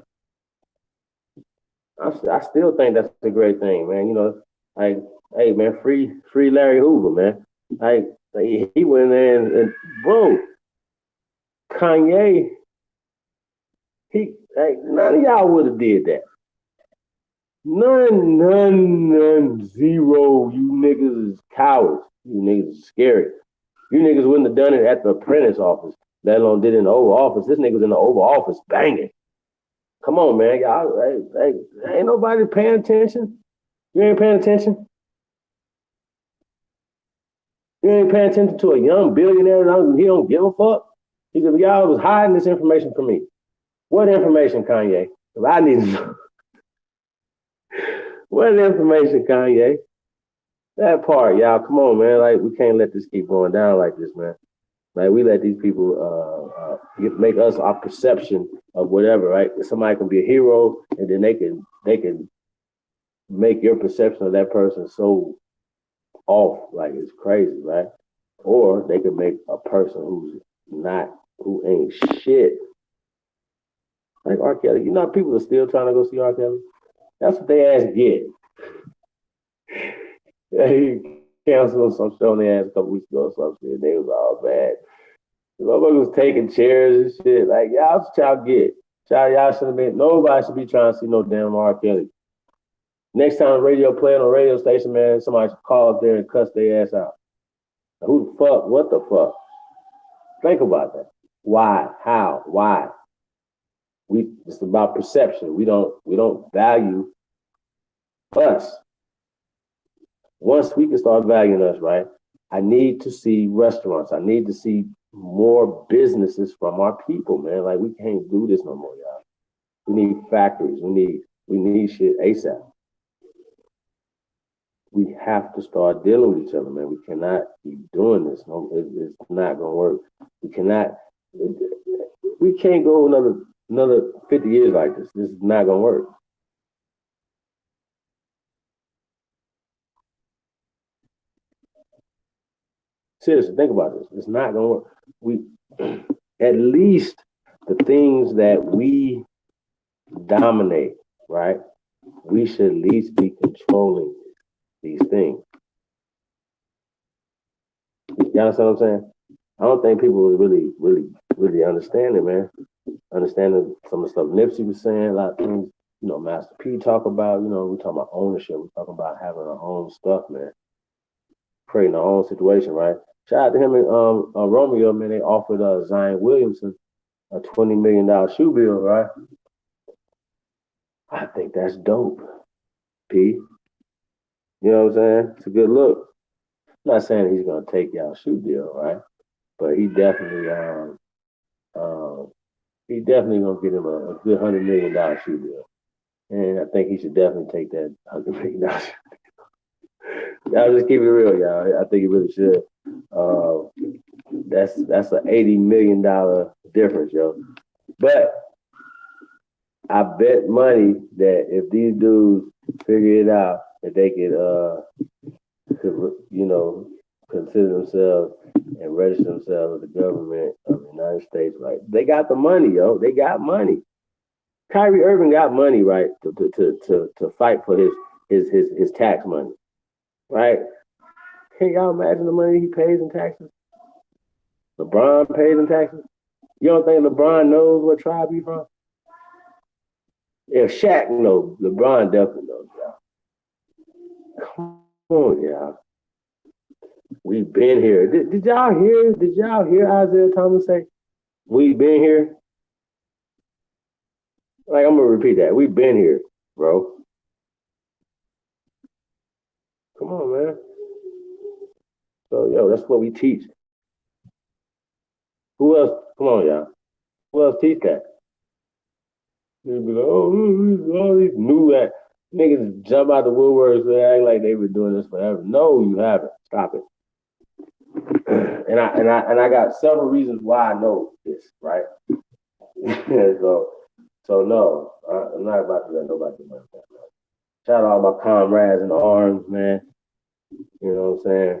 I still think that's a great thing, man. You know, like, hey, man, free Larry Hoover, man. Like he went in there and bro, Kanye, he like none of y'all would have did that. None, zero. You niggas is cowards. You niggas is scary. You niggas wouldn't have done it at the apprentice office, let alone did it in the Oval Office. This nigga was in the Oval Office banging. Come on, man. Y'all, ain't nobody paying attention. You ain't paying attention. You ain't paying attention to a young billionaire. He don't give a fuck. He said, y'all was hiding this information from me. What information, Kanye? If I need to know. What information, Kanye? That part, y'all. Come on, man. Like, we can't let this keep going down like this, man. Like, we let these people make us our perception of whatever, right? Somebody can be a hero, and then they can make your perception of that person so off, like it's crazy, right? Or they could make a person who ain't shit, like R. Kelly. You know, people are still trying to go see R. Kelly. That's what they ass get. He canceled some show on their ass a couple weeks ago or something. They was all bad. The motherfucker was taking chairs and shit. Like, y'all get. Y'all should have been. Nobody should be trying to see no damn R. Kelly. Next time the radio play on a radio station, man, somebody should call up there and cuss their ass out. Who the fuck? What the fuck? Think about that. Why? How? Why? It's about perception. We don't value us. Once we can start valuing us, right? I need to see restaurants. I need to see more businesses from our people, man. Like, we can't do this no more, y'all. We need factories. We need shit ASAP. We have to start dealing with each other, man. We cannot keep doing this. No, it's not gonna work. We cannot. We can't go another 50 years like this. This is not gonna work. Seriously, think about this. It's not gonna work. We at least the things that we dominate, right? We should at least be controlling these things. You understand what I'm saying? I don't think people really understand it, man. Understanding some of the stuff Nipsey was saying, a lot of things, you know, Master P talk about, you know, we talking about ownership, we talking about having our own stuff, man. Creating our own situation, right? Shout out to him and Romeo, man. They offered Zion Williamson a $20 million shoe deal, right? I think that's dope, P. You know what I'm saying? It's a good look. I'm not saying he's gonna take y'all shoe deal, right? But he definitely gonna get him a good $100 million shoe deal. And I think he should definitely take that $100 million. Y'all just keep it real, y'all. I think he really should. That's an $80 million difference, yo. But I bet money that if these dudes figure it out, that they could you know, consider themselves and register themselves with the government of the United States, right? They got the money, yo. They got money. Kyrie Irving got money, right, to fight for his tax money, right? Can y'all imagine the money he pays in taxes? LeBron pays in taxes. You don't think LeBron knows what tribe he's from? If Shaq knows, LeBron definitely knows, y'all. Come on, y'all. We've been here. Did y'all hear? Did y'all hear Isaiah Thomas say, "We've been here"? Like, I'm gonna repeat that. We've been here, bro. Come on, man. So, yo, that's what we teach. Who else? Come on, y'all. Who else teach that? They'd be like, oh, all these new niggas jump out the woodworks and act like they've been doing this forever. No, you haven't. Stop it. And I got several reasons why I know this, right? so no, I'm not about to let nobody do that. Shout out all my comrades in the arms, man. You know what I'm saying?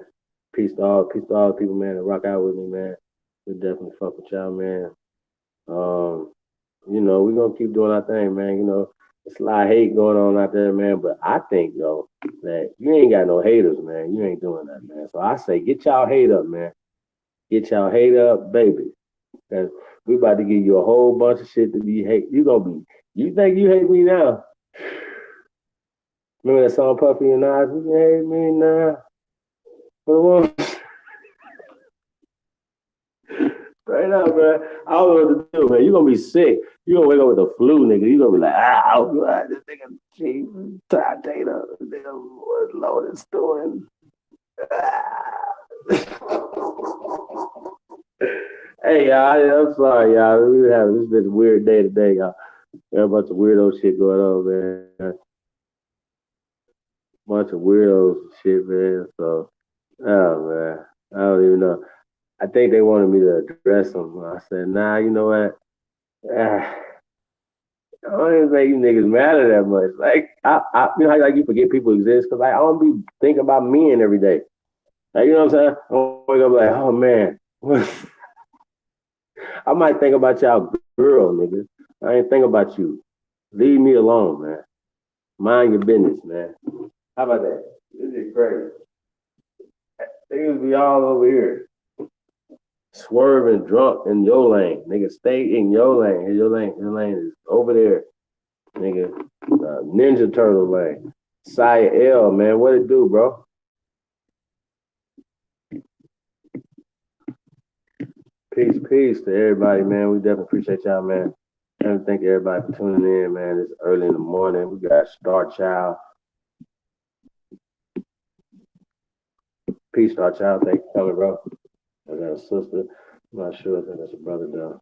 Peace to all the people, man, that rock out with me, man. We definitely fuck with y'all, man. We're gonna keep doing our thing, man. It's a lot of hate going on out there, man. But I think though that you ain't got no haters, man. You ain't doing that, man. So I say get y'all hate up, man. Get y'all hate up, baby. Cause we about to give you a whole bunch of shit to be hate. You think you hate me now? Remember that song Puffy and Nas? You hate me now. Straight up, man. I don't know what to do, man. You're gonna be sick. You're gonna wake up with the flu, nigga. You're gonna be like, this nigga, cheap, try data, nigga, what Lotus doing? Hey, y'all, I'm sorry, y'all. This been a weird day today, y'all. There's a bunch of weirdo shit going on, man. Bunch of weirdos shit, man. So, oh, man. I don't even know. I think they wanted me to address them. I said, nah, you know what? I don't even think you niggas matter that much. Like, you know how like you forget people exist? Because like, I don't be thinking about men every day. Like, you know what I'm saying? I don't wake up like, oh, man. I might think about y'all girl, nigga. I ain't think about you. Leave me alone, man. Mind your business, man. How about that? This is crazy. Niggas be all over here. Swerving drunk in your lane. Nigga, stay in your lane. Your lane is over there. Nigga, Ninja Turtle lane. Saya L, man. What it do, bro? Peace to everybody, man. We definitely appreciate y'all, man. And thank everybody for tuning in, man. It's early in the morning. We got Star Child. Peace, Star Child. Thank you for coming, bro. I got a sister. I'm not sure. I think that's a brother, though.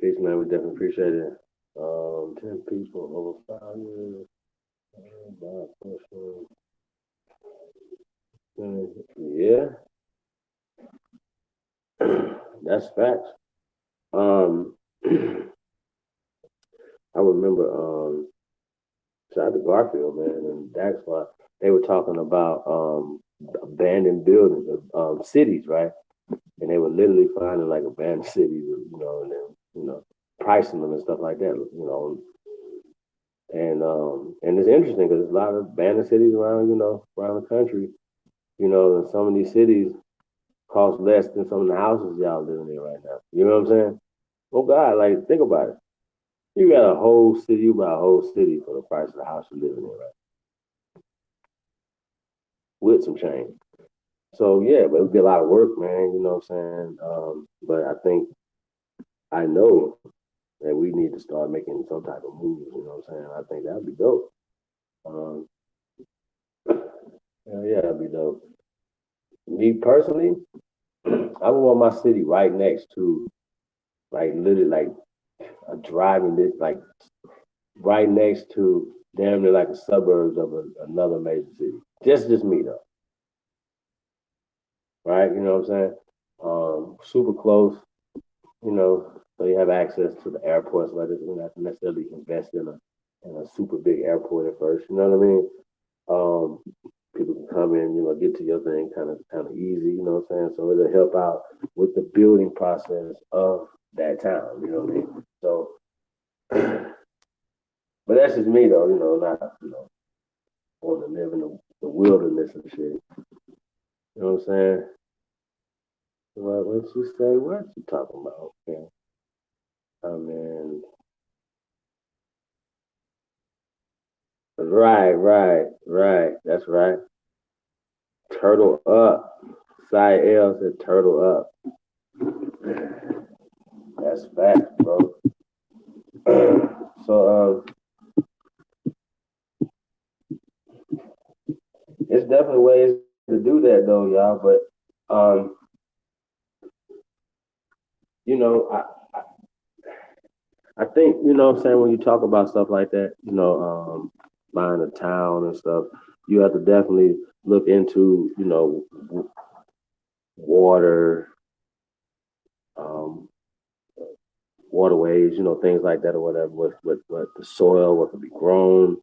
Peace, man. We definitely appreciate it. 10 people over 5 years. Yeah. That's facts. I remember shout out to Garfield, man, and that's why they were talking about abandoned buildings, cities, right? And they were literally finding like abandoned cities, and then pricing them and stuff like that, and it's interesting because there's a lot of abandoned cities around, around the country, and some of these cities cost less than some of the houses y'all living in right now. You know what I'm saying? Oh God, like think about it. You got a whole city, you buy a whole city for the price of the house you're living in, right? With some change. So yeah, but it'd be a lot of work, man. You know what I'm saying? But I know that we need to start making some type of moves. You know what I'm saying? I think that'd be dope. Yeah, that'd be dope. Me personally, I would want my city right next to, like, literally, like a driving this, like, right next to damn near like the suburbs of another major city. Just me though, right? You know what I'm saying? Super close. So you have access to the airports. Like this, you don't have to necessarily invest in a super big airport at first. You know what I mean? People can come in, get to your thing kind of easy. You know what I'm saying? So it'll help out with the building process of that town. You know what I mean? So, but that's just me though. Not want to live in the wilderness and shit. You know what I'm saying? What you say? What you talking about? Okay. I mean, right. That's right. Turtle up. Side L said turtle up. That's fact, bro. So it's definitely ways to do that though, y'all. But I think, what I'm saying, when you talk about stuff like that, buying a town and stuff, you have to definitely look into, water, um, waterways, things like that or whatever, what the soil, what could be grown,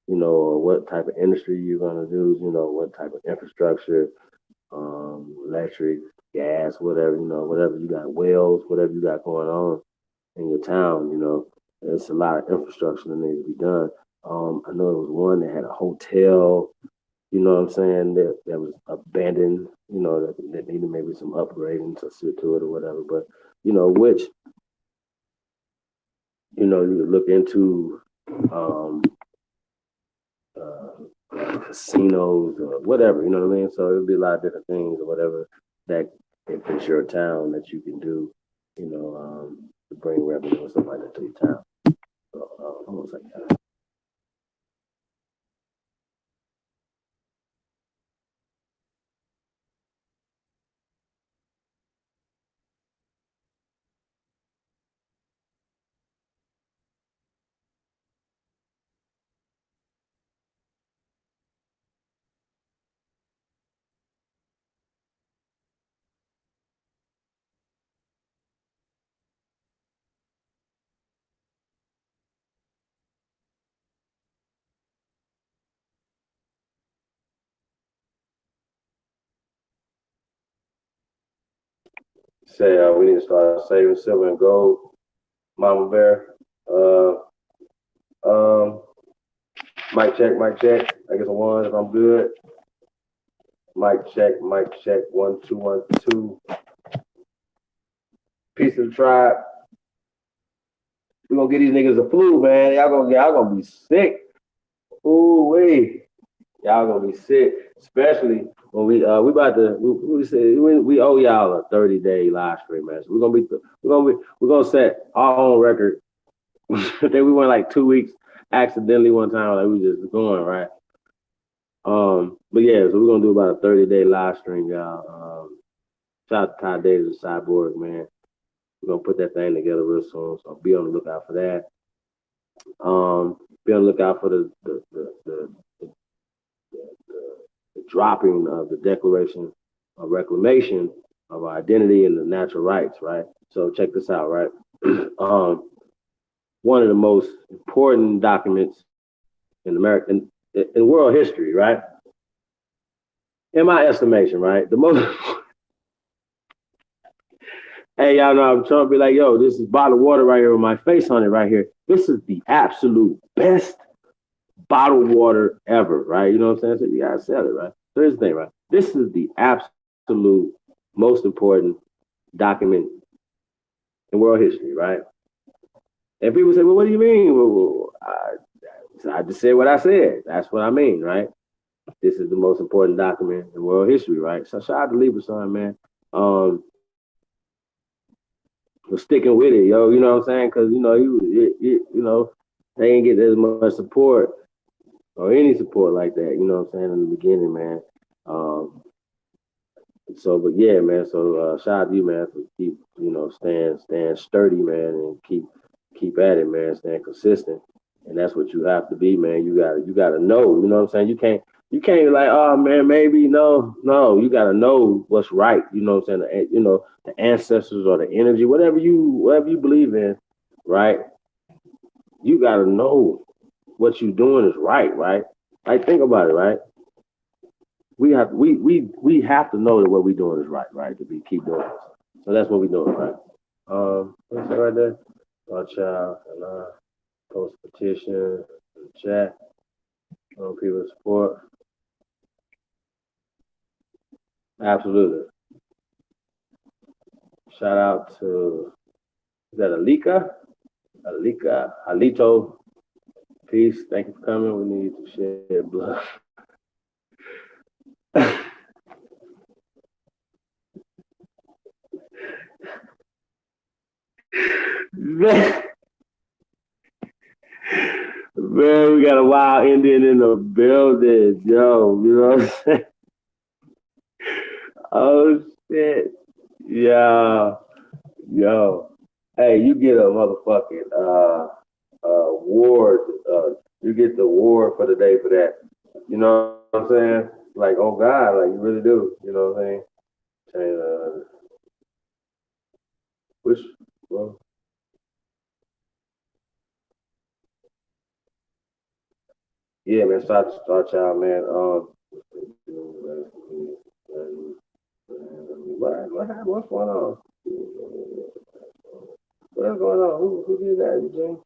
or what type of industry you're going to do, what type of infrastructure, electric, gas, whatever, whatever you got, wells, whatever you got going on in your town, there's a lot of infrastructure that needs to be done. I know there was one that had a hotel, what I'm saying, that was abandoned, that needed maybe some upgrading to it or whatever. But, which, you would look into casinos or whatever, you know what I mean? So it'd be a lot of different things or whatever that if it's your town that you can do, to bring revenue or something like that to your town. So almost like that. Say we need to start saving silver and gold, Mama Bear. Uh, um, mic check, mic check. I guess a one if I'm good. Mic check, 1 2 1 2. Peace of the tribe. We gonna get these niggas the flu, man. Y'all gonna be sick. Ooh wee. Y'all gonna be sick, especially when we about to we owe y'all a 30-day live stream, man. So we're gonna set our own record. Then we went like 2 weeks accidentally one time, like we just going right. But yeah, so we're gonna do about a 30-day live stream, y'all. Shout out to Ty Davis, Cyborg, man. We're gonna put that thing together real soon, so be on the lookout for that. Be on the lookout for the dropping of the Declaration of Reclamation of our identity and the natural rights, right? So check this out, right? One of the most important documents in American in world history, right? In my estimation, right? The most hey, y'all know I'm trying to be like, yo, this is bottled water right here with my face on it right here. This is the absolute best bottled water ever, right? You know what I'm saying? So you gotta sell it, right? So here's the thing, right? This is the absolute most important document in world history, right? And people say, well, what do you mean? Well, I just said what I said. That's what I mean, right? This is the most important document in world history, right? So shout out to Libra Son, man. For sticking with it, yo. You know what I'm saying? Because they ain't get as much support or any support like that. You know what I'm saying in the beginning, man. But yeah, man. So shout out to you, man, for keep staying sturdy, man, and keep at it, man. Staying consistent, and that's what you have to be, man. You gotta know. You know what I'm saying? You can't be like, oh man, maybe no. You gotta know what's right. You know what I'm saying? The ancestors or the energy, whatever you believe in, right? You gotta know what you're doing is right, right? Like think about it, right? We have to know that what we're doing is right, to keep doing this. So that's what we're doing, right? What's that right there? Watch out and post petition in the chat. People support. Absolutely. Shout out to is that Alika? Alito. Peace. Thank you for coming. We need to share blood. Man, we got a wild Indian in the building, yo. You know what I'm saying? Oh shit, yeah. Yo, hey, you get a motherfucking award. You get the award for the day for that. You know what I'm saying? Like, oh God, like you really do. You know what I'm saying? And, which, well, yeah, man, Star Child, man. What's going on? What's going on? Who did that, Eugene?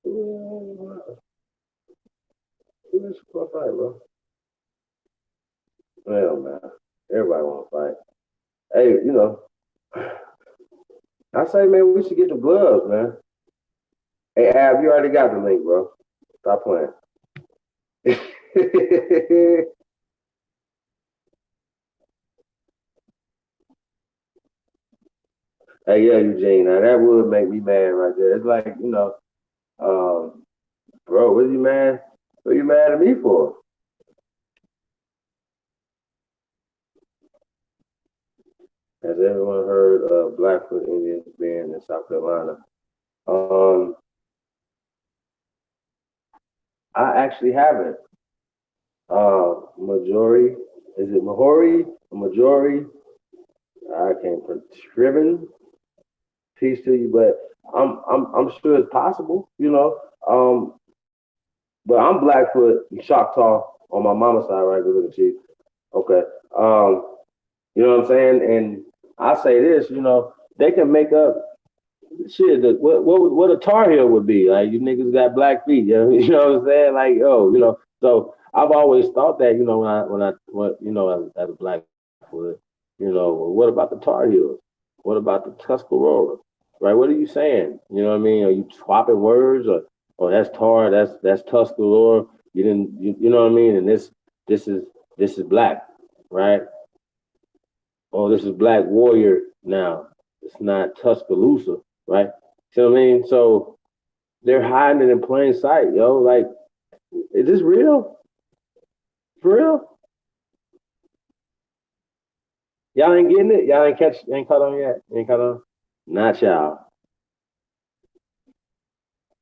Who is fight, bro? Hell, man. Everybody want to fight. Hey, you know, I say, man, we should get the gloves, man. Hey, Ab, you already got the link, bro. Stop playing. Hey, yeah, Eugene. Now that would make me mad right there. It's like, bro, what are you mad? What are you mad at me for? Has everyone heard of Blackfoot Indians being in South Carolina? Um, I actually haven't. Majority, is it Mahori? Majority? I can't put Scriven. Peace to you, but I'm sure it's possible, you know. But I'm Blackfoot, Choctaw on my mama's side, right? Good looking chief. Okay. You know what I'm saying? And I say this, you know, they can make up shit. What a Tar Heel would be like. You niggas got black feet, you know, you know what I'm saying? Like, yo, you know. So I've always thought that, you know, as a Blackfoot, you know, well, what about the Tar Heels? What about the Tuscarora? Right? What are you saying? You know what I mean? Are you swapping words or that's Tar, that's Tuscarora? You know what I mean? And this is black, right? Oh, this is Black Warrior now. It's not Tuscaloosa, right? See what I mean? So they're hiding it in plain sight, yo. Like, is this real? For real? Y'all ain't getting it? Y'all ain't caught on yet? Ain't caught on? Not y'all.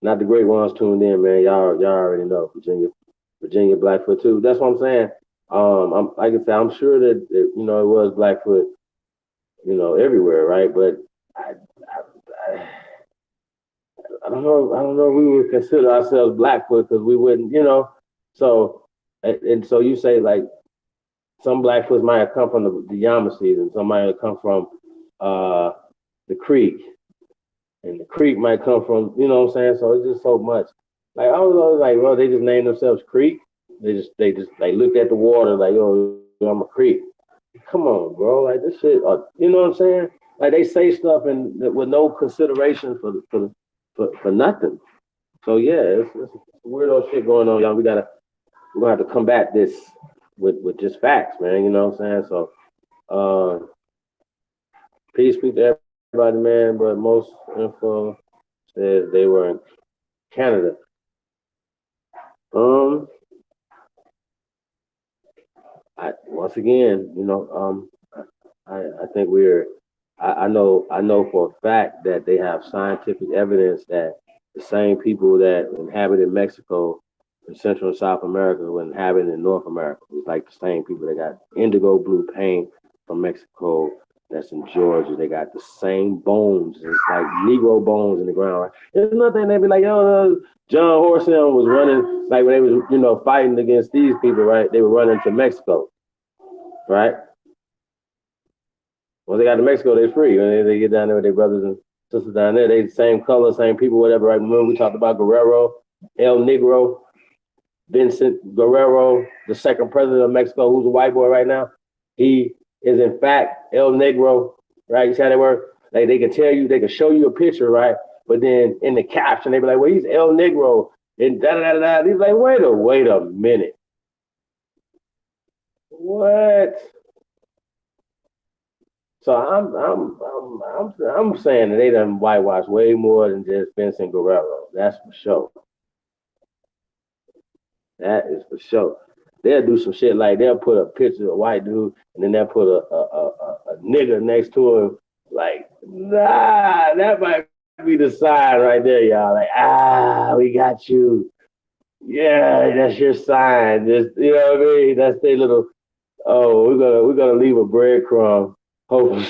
Not the great ones tuned in, man. Y'all already know. Virginia Blackfoot too. That's what I'm saying. I'm like I said, I'm sure that you know it was Blackfoot, you know, everywhere, right? But I I don't know if we would consider ourselves Blackfoot because we wouldn't, you know. So and so you say like some Blackfoots might have come from the Yamasees and some might have come from uh, the Creek, and the Creek might come from, you know what I'm saying? So it's just so much. Like I was always like, well, they just named themselves Creek. They just like looked at the water like, oh, I'm a Creek. Come on, bro. Like this shit, you know what I'm saying? Like they say stuff and with no consideration for nothing. So yeah, it's weirdo shit going on, y'all. We're gonna have to combat this with just facts, man. You know what I'm saying? So peace be to everybody, man. But most info says they were in Canada. Um, once again, you know, I think I know for a fact that they have scientific evidence that the same people that inhabited Mexico and Central and South America were inhabited in North America. It's like the same people that got indigo blue paint from Mexico that's in Georgia. They got the same bones. It's like Negro bones in the ground. Right? There's nothing they be like, yo, John Horson was running, like when they was, you know, fighting against these people, right? They were running to Mexico, right? Once they got to Mexico, they're free. When they get down there with their brothers and sisters down there, they the same color, same people, whatever. Right? Remember we talked about Guerrero, El Negro, Vincent Guerrero, the second president of Mexico, who's a white boy right now. He is in fact El Negro, right? You see how they were? Like they can tell you, they can show you a picture, right? But then in the caption, they be like, well, he's El Negro. And da da da da. He's like, wait a minute. What? So I'm saying that they done whitewash way more than just Vincent Guerrero. That's for sure. That is for sure. They'll do some shit like they'll put a picture of a white dude and then they'll put a nigga next to him. Like, nah, that might be the sign right there, y'all. Like, we got you. Yeah, that's your sign. Just you know what I mean? That's their little. Oh, we're gonna leave a breadcrumb. Hopefully,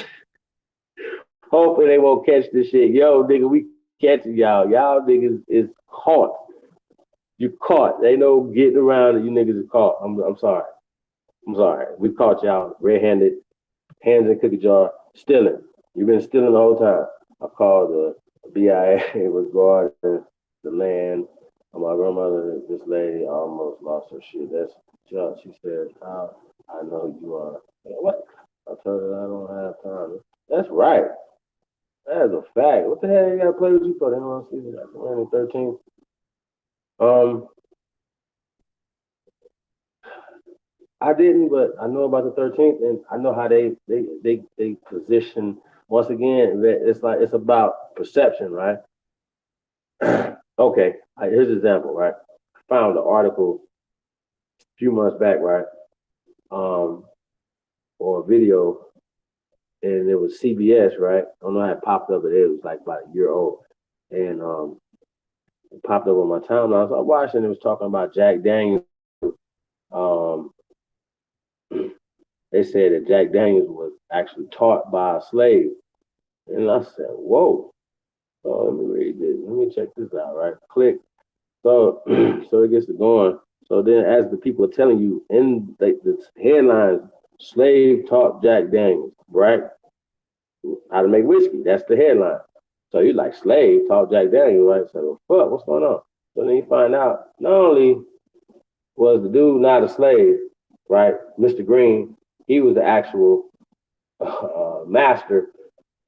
hopefully they won't catch this shit. Yo, nigga, we catching y'all. Y'all niggas is caught. You caught. They know getting around it. You niggas is caught. I'm sorry. I'm sorry. We caught y'all red-handed, hands in cookie jar, stealing. You've been stealing the whole time. I called the BIA regarding the land. My grandmother, this lady almost lost her shit. That's just, she said, I know you are. What? I told her I don't have time. That's right. That is a fact. What the hell you gotta play with you for? They don't want to see that. We're in the 13th. I didn't, but I know about the 13th, and I know how they position. Once again, it's like it's about perception, right? Okay, here's an example, right? I found an article a few months back, right? Or a video, and it was CBS, right? I don't know how it popped up, but it was like about a year old, and it popped up on my timeline. So I was watching. It was talking about Jack Daniels. Um, they said that Jack Daniels was actually taught by a slave. And I said, whoa. Oh, let me read this. Let me check this out, right? Click. So so it gets to going. So then as the people are telling you in the headlines, slave taught Jack Daniels, right? How to make whiskey. That's the headline. So you like slave taught Jack Daniels, right? So fuck, what's going on? So then you find out not only was the dude not a slave, right? Mr. Green, he was the actual master.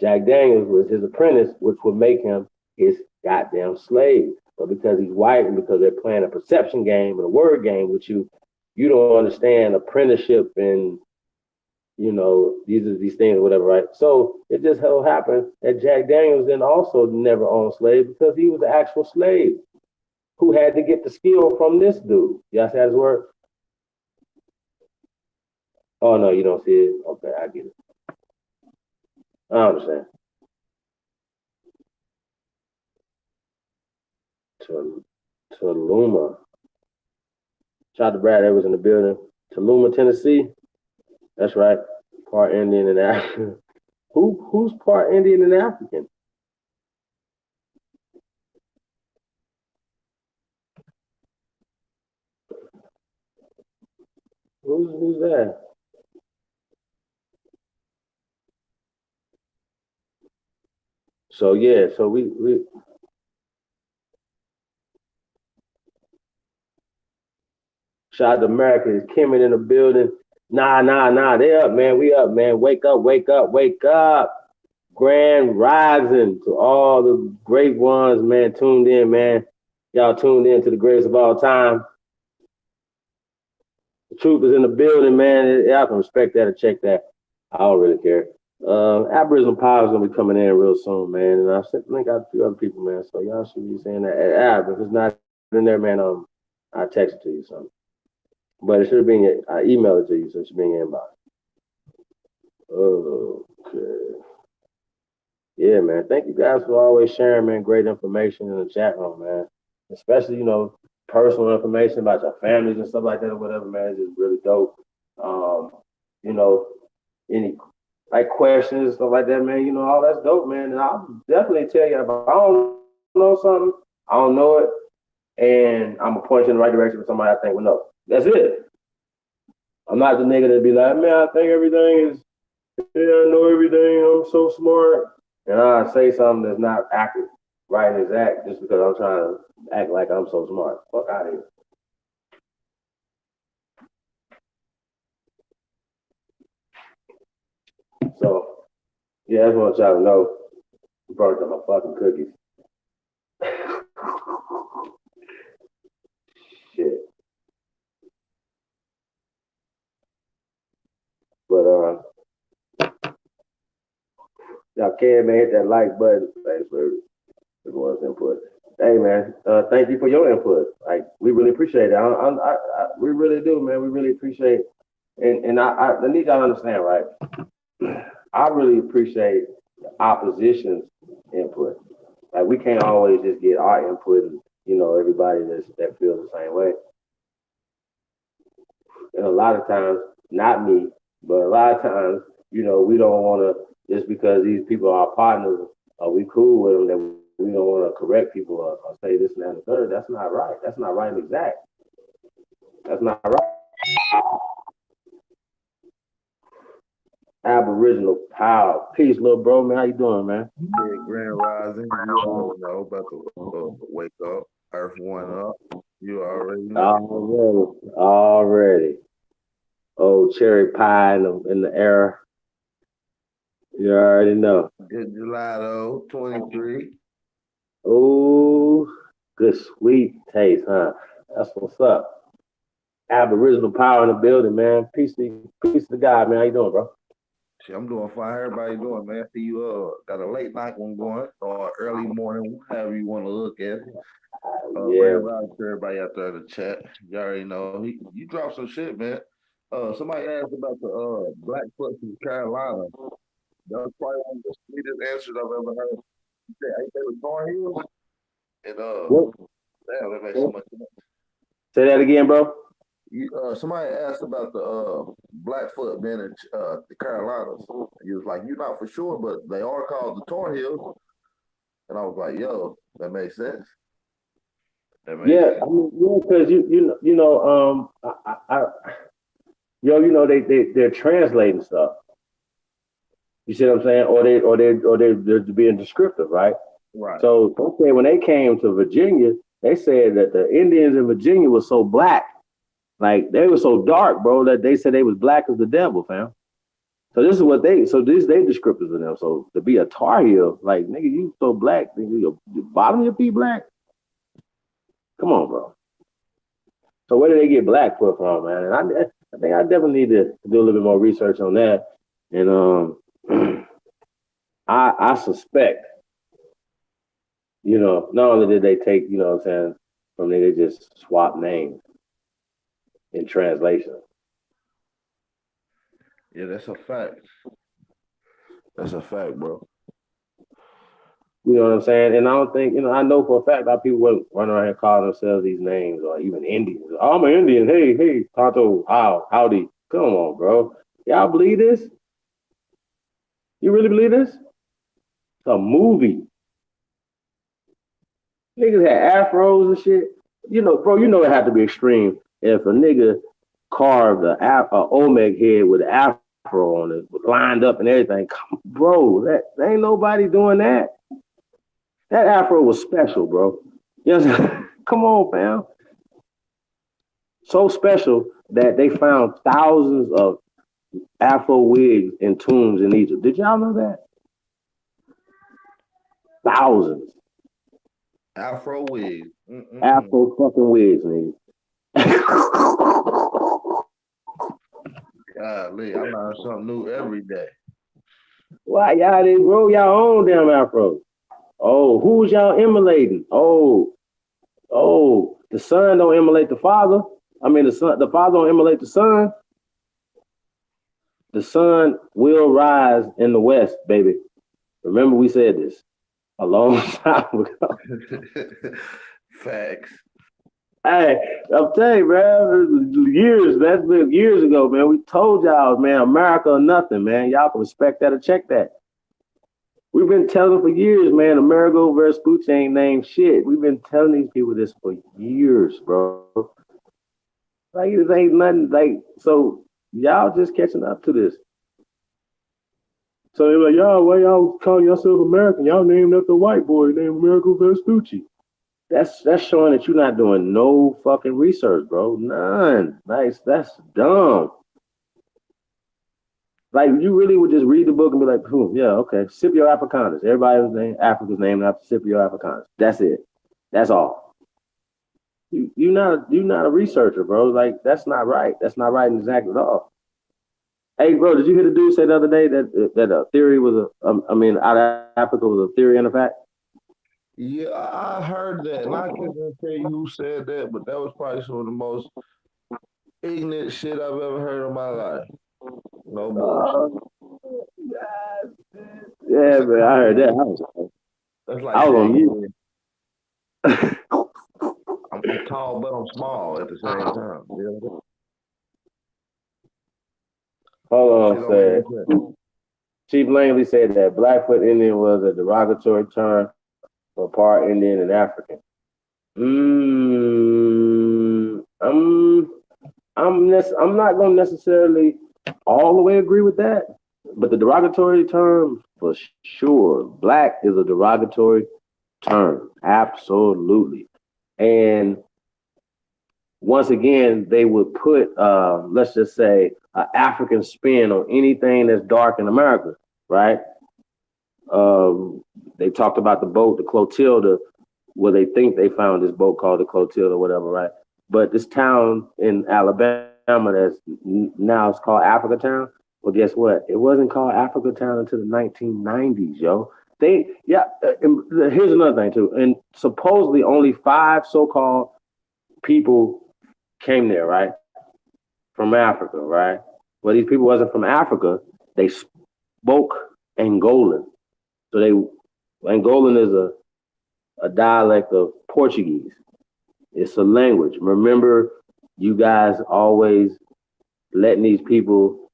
Jack Daniels was his apprentice, which would make him his goddamn slave. But because he's white and because they're playing a perception game and a word game with you, you don't understand apprenticeship and these things or whatever, right? So it just so happened that Jack Daniels then also never owned slaves because he was the actual slave who had to get the skill from this dude. Y'all see how this work? Oh no, you don't see it? Okay, I get it. I understand. Tallulah. Shout out to Brad Edwards in the building. Tallulah, Tennessee. That's right. Part Indian and African. Who's part Indian and African? Who's that? So yeah, so we shout out to America. Is Kimmin in the building? Nah. They up, man. We up, man. Wake up, wake up, wake up. Grand rising to all the great ones, man. Tuned in, man. Y'all tuned in to the greatest of all time. The truth is in the building, man. Y'all can respect that or check that. I don't really care. Aboriginal Power is gonna be coming in real soon, man. And I think got a few other people, man. So y'all should be saying that. If it's not in there, man, I text it to you something. But it should be I email it to you, so it should be in your inbox. Okay. Yeah, man. Thank you guys for always sharing, man. Great information in the chat room, man. Especially, personal information about your families and stuff like that or whatever, man. It's just really dope. You know, any like questions, stuff like that, man. All that's dope, man. And I'll definitely tell you if I don't know something, I don't know it, and I'm gonna point you in the right direction for somebody I think will know. That's it. I'm not the nigga that be like, man, I think everything is, I know everything. I'm so smart, and I say something that's not accurate, right and exact, just because I'm trying to act like I'm so smart. Fuck out of here. So, yeah, I just want y'all to know. I brought up my fucking cookies. Shit. But can, man, hit that like button. Thanks for everyone's input. Hey, man, thank you for your input. Like, we really appreciate it. We really do, man. We really appreciate it. And I need y'all to understand, right? I really appreciate the opposition's input. Like, we can't always just get our input and, everybody that feels the same way. And a lot of times, not me, but a lot of times, we don't want to, just because these people are our partners, or we cool with them, that we don't want to correct people or say this and that and the third. That's not right. That's not right and exact. That's not right. Aboriginal power. Peace, little bro, man. How you doing, man? Yeah, Grand Rising. You already know about to wake up. Earth One up. You already know. Already. Old cherry pie in the air. You already know. Good gelato, 23. Oh, good sweet taste, huh? That's what's up. Aboriginal power in the building, man. Peace to God, man. How you doing, bro? Shit, I'm doing fine. Everybody doing, man. See you got a late night one going or early morning, however you want to look at it. Yeah. Grand Rising to everybody out there in the chat. You already know. You dropped some shit, man. Somebody asked about the Blackfoot from Carolina. That was probably one of the sweetest answers I've ever heard. You said, ain't they with Tar Heels? And damn, that makes so much sense. Say that again, bro. Somebody asked about the Blackfoot being in the Carolinas. He was like, "You're not for sure, but they are called the Tar Heels." And I was like, "Yo, that makes sense." I mean, yeah, because they're translating stuff. You see what I'm saying? Or they're being descriptive, right? Right. So okay, when they came to Virginia, they said that the Indians in Virginia were so black. Like, they were so dark, bro, that they said they was black as the devil, fam. So this is what they descriptors of them. So to be a Tar Heel, like, nigga, you so black, nigga, your bottom of your feet black? Come on, bro. So where did they get Blackfoot from, man? And I think I definitely need to do a little bit more research on that. And I suspect, not only did they take, what I'm saying, from there, they just swap names in translation. Yeah, that's a fact. That's a fact, bro. You know what I'm saying? And I don't think, I know for a fact that people wouldn't run around here calling themselves these names, or even Indians. Oh, I'm an Indian. Hey, Tonto, howdy. Come on, bro. Y'all believe this? You really believe this? It's a movie. Niggas had afros and shit. Bro, it had to be extreme if a nigga carved a Olmec head with an afro on it, lined up and everything. Bro, that ain't nobody doing that. That afro was special, bro. You know what I'm saying? Come on, fam. So special that they found thousands of afro wigs in tombs in Egypt. Did y'all know that? Thousands. Afro wigs. Afro fucking wigs, nigga. Golly, I learn something new every day. Why y'all didn't grow y'all own damn afro? Oh, who's y'all emulating? Oh, the son don't emulate the father. I mean, the father don't emulate the son. The sun will rise in the west, baby. Remember, we said this a long time ago. Facts. Hey, I'm telling you, man, that's been years ago, man. We told y'all, man, America or nothing, man. Y'all can respect that or check that. We've been telling for years, man, Amerigo Vespucci ain't named shit. We've been telling these people this for years, bro. Like, it ain't nothing, like, so y'all just catching up to this. So they're like, y'all, why y'all calling yourself American? Y'all named after a white boy named Amerigo Vespucci. That's showing that you're not doing no fucking research, bro. None. Nice. That's dumb. Like, you really would just read the book and be like, yeah, okay. Scipio Africanus. Everybody's name, Africa's named after Scipio Africanus. That's it. That's all. You're not a researcher, bro. Like, that's not right. That's not right and exact at all. Hey, bro, did you hear the dude say the other day that a theory was I mean, out of Africa was a theory and a fact? Yeah, I heard that, and I couldn't tell you who said that, but that was probably some of the most ignorant shit I've ever heard in my life. No bullshit. Oh, That's yeah, a man, I heard that. compliment. That's like I was on saying mute. I'm tall, but I'm small at the same time. You know what Hold Shit on, don't make said no sense. Chief Langley said that Blackfoot Indian was a derogatory term for part Indian and African. Mm, I'm not gonna necessarily all the way agree with that, but the derogatory term for sure. Black is a derogatory term, absolutely. And once again, they would put, let's just say, an African spin on anything that's dark in America, right? Um, they talked about the boat, the Clotilda, where they think they found this boat called the Clotilda, or whatever, right? But this town in Alabama that's now it's called Africa Town. Well, guess what? It wasn't called Africa Town until the 1990s, yo. Here's another thing too. And supposedly only five so-called people came there, right? From Africa, right? Well, these people wasn't from Africa. They spoke Angolan. So Angolan is a dialect of Portuguese. It's a language. Remember, you guys always letting these people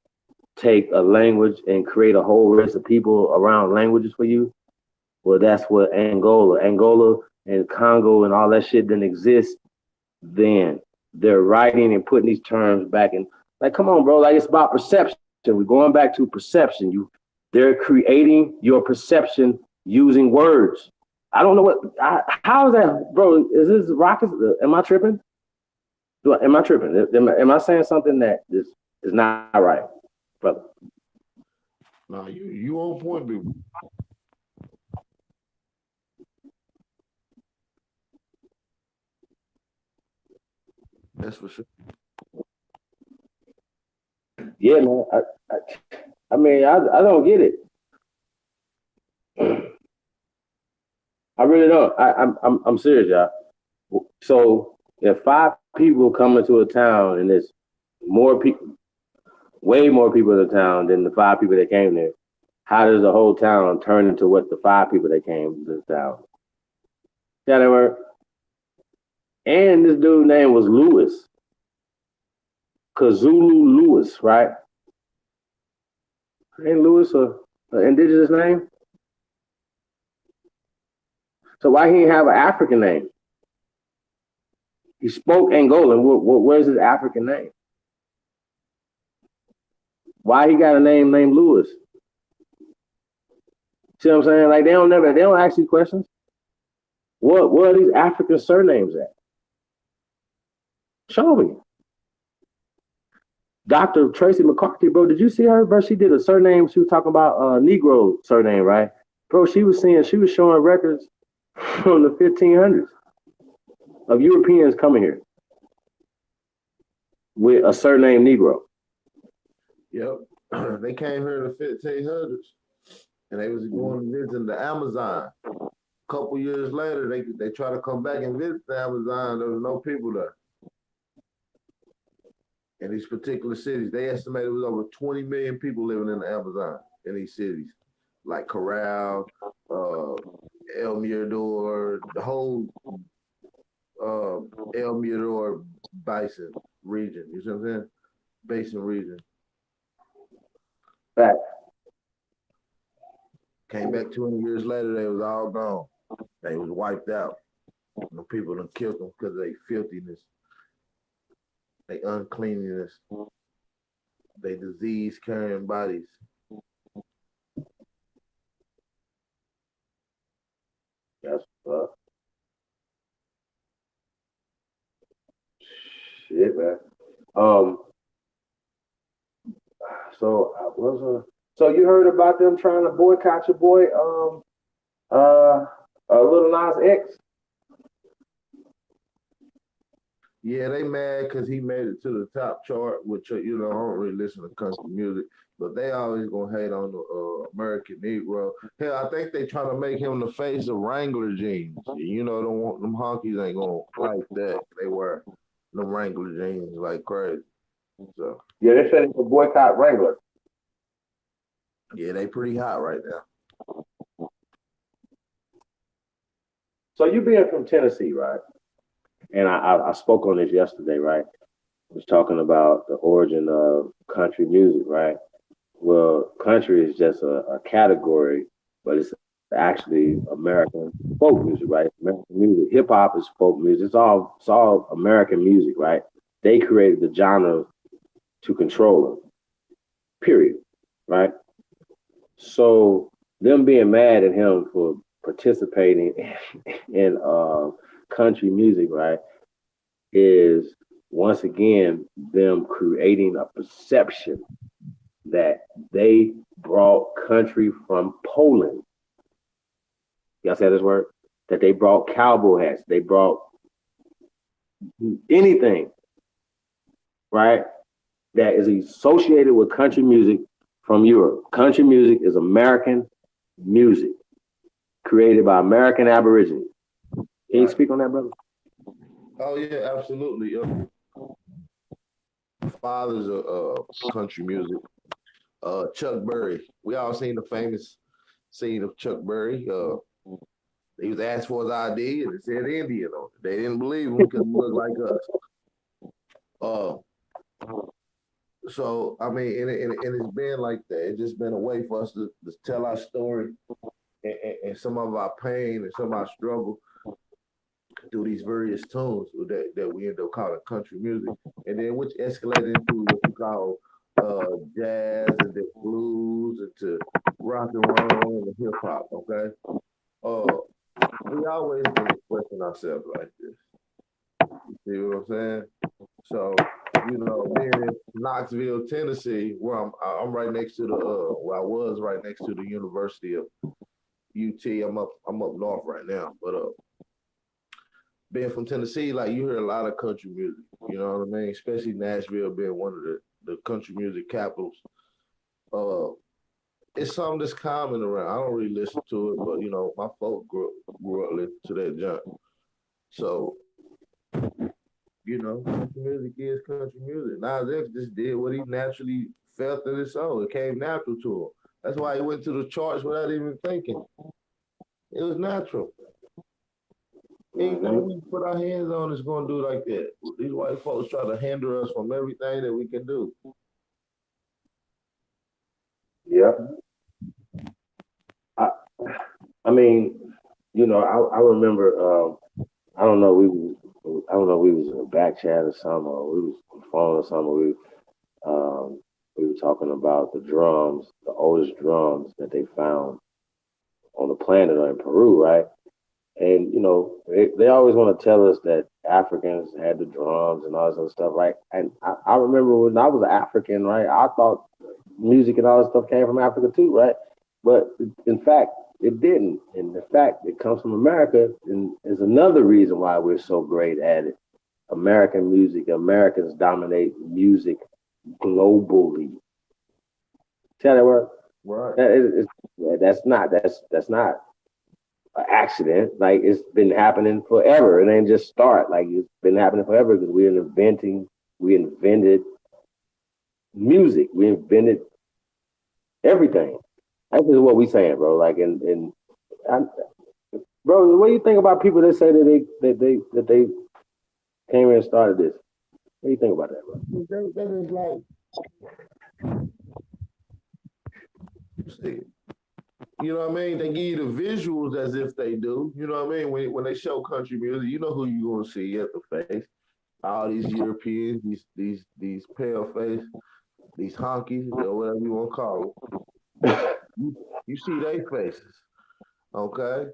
take a language and create a whole race of people around languages for you. Well, that's what Angola and Congo and all that shit didn't exist then. They're writing and putting these terms back in. Like, come on, bro. Like, it's about perception. We're going back to perception. They're creating your perception using words. I don't know how is that, bro? Is this rocket? Am I tripping? Am I tripping? Am I saying something that is not right, brother? No, you on point, baby. That's for sure. Yeah, man. I, I mean, I don't get it. I really don't. I'm serious, y'all. So if five people come into a town and there's more people, way more people in the town than the five people that came there, how does the whole town turn into what the five people that came to the town? Yeah, they were. And this dude name was Lewis, Kazulu Lewis, right? Ain't Lewis a indigenous name? So why he didn't have an African name? He spoke Angolan. Where's his African name? Why he got a name named Lewis? See what I'm saying? Like they don't ask these questions. What are these African surnames at? Show me. Dr. Tracy McCarthy, bro, did you see her, bro? She did a surname. She was talking about Negro surname, right? Bro, she was showing records from the 1500s of Europeans coming here with a surname Negro. Yep. They came here in the 1500s and they was going to visit the Amazon. A couple years later, they try to come back and visit the Amazon. There was no people there. In these particular cities, they estimated it was over 20 million people living in the Amazon in these cities, like Corral, El Mirador, the whole El Mirador Basin region. You see what I'm saying? Basin region. Fact. Came back 20 years later, they was all gone. They was wiped out. The people done killed them because of their filthiness, their uncleanliness, their disease carrying bodies. That's shit, man. So you heard about them trying to boycott your boy, Lil Nas X? Yeah, they mad because he made it to the top chart, which I don't really listen to country music, but they always gonna hate on the American Negro. Hell, I think they trying to make him the face of Wrangler jeans. Them honkies ain't gonna like that. They wear them Wrangler jeans like crazy. So Yeah, they said it's a boycott Wrangler. yeah, they pretty hot right now. So you being from Tennessee, right? And I spoke on this yesterday, right? I was talking about the origin of country music, right? Well, country is just a category, but it's actually American folk music, right? American music. Hip hop is folk music. It's all American music, right? They created the genre to control them. Period. Right? So them being mad at him for participating in country music, right, is once again them creating a perception that they brought country from Poland. Y'all say this word? That they brought cowboy hats, they brought anything, right? That is associated with country music from Europe. Country music is American music created by American Aborigines. Can you speak on that, brother? Oh yeah, absolutely. Fathers of country music. Chuck Berry. We all seen the famous scene of Chuck Berry. He was asked for his ID and it said Indian on it. They didn't believe him because he looked like us. Uh, so I mean, and it's been like that. It's just been a way for us to tell our story and some of our pain and some of our struggle through these various tunes that we end up calling country music, and then which escalated into what you call jazz and then blues and to rock and roll and hip hop. Okay, we always been expressing ourselves like this. You see what I'm saying? So being in Knoxville, Tennessee, where I'm right next to the where I was right next to the University of UT. I'm up north right now, but being from Tennessee, like you hear a lot of country music. You know what I mean? Especially Nashville being one of the country music capitals. Uh, it's something that's common around. I don't really listen to it, but my folk grew up listening to that junk. So country music is country music. Nas X just did what he naturally felt in his soul. It came natural to him. That's why he went to the charts without even thinking. It was natural. Anything we put our hands on is going to do like that. These white folks try to hinder us from everything that we can do. Yeah. I mean, I remember. I don't know. I don't know. We was in a back chat or something, or we was on the phone or something. We were talking about the drums, the oldest drums that they found on the planet or in Peru, right? And they always want to tell us that Africans had the drums and all this other stuff, right? And I remember when I was African, right? I thought music and all this stuff came from Africa too, right? But in fact, it didn't. And the fact it comes from America and is another reason why we're so great at it. American music, Americans dominate music globally. Tell that word. Right. That's not an accident. Like it's been happening forever. It ain't just start. Like it's been happening forever because we invented music. We invented everything. That's just what we saying, bro. Like bro, what do you think about people that say that they came in and started this? What do you think about that, bro? That is like, see, you know what I mean? They give you the visuals as if they do. You know what I mean? When they show country music, you know who you gonna see at the face. All these Europeans, these pale face, these honkies, or whatever you want to call them. You see their faces, okay?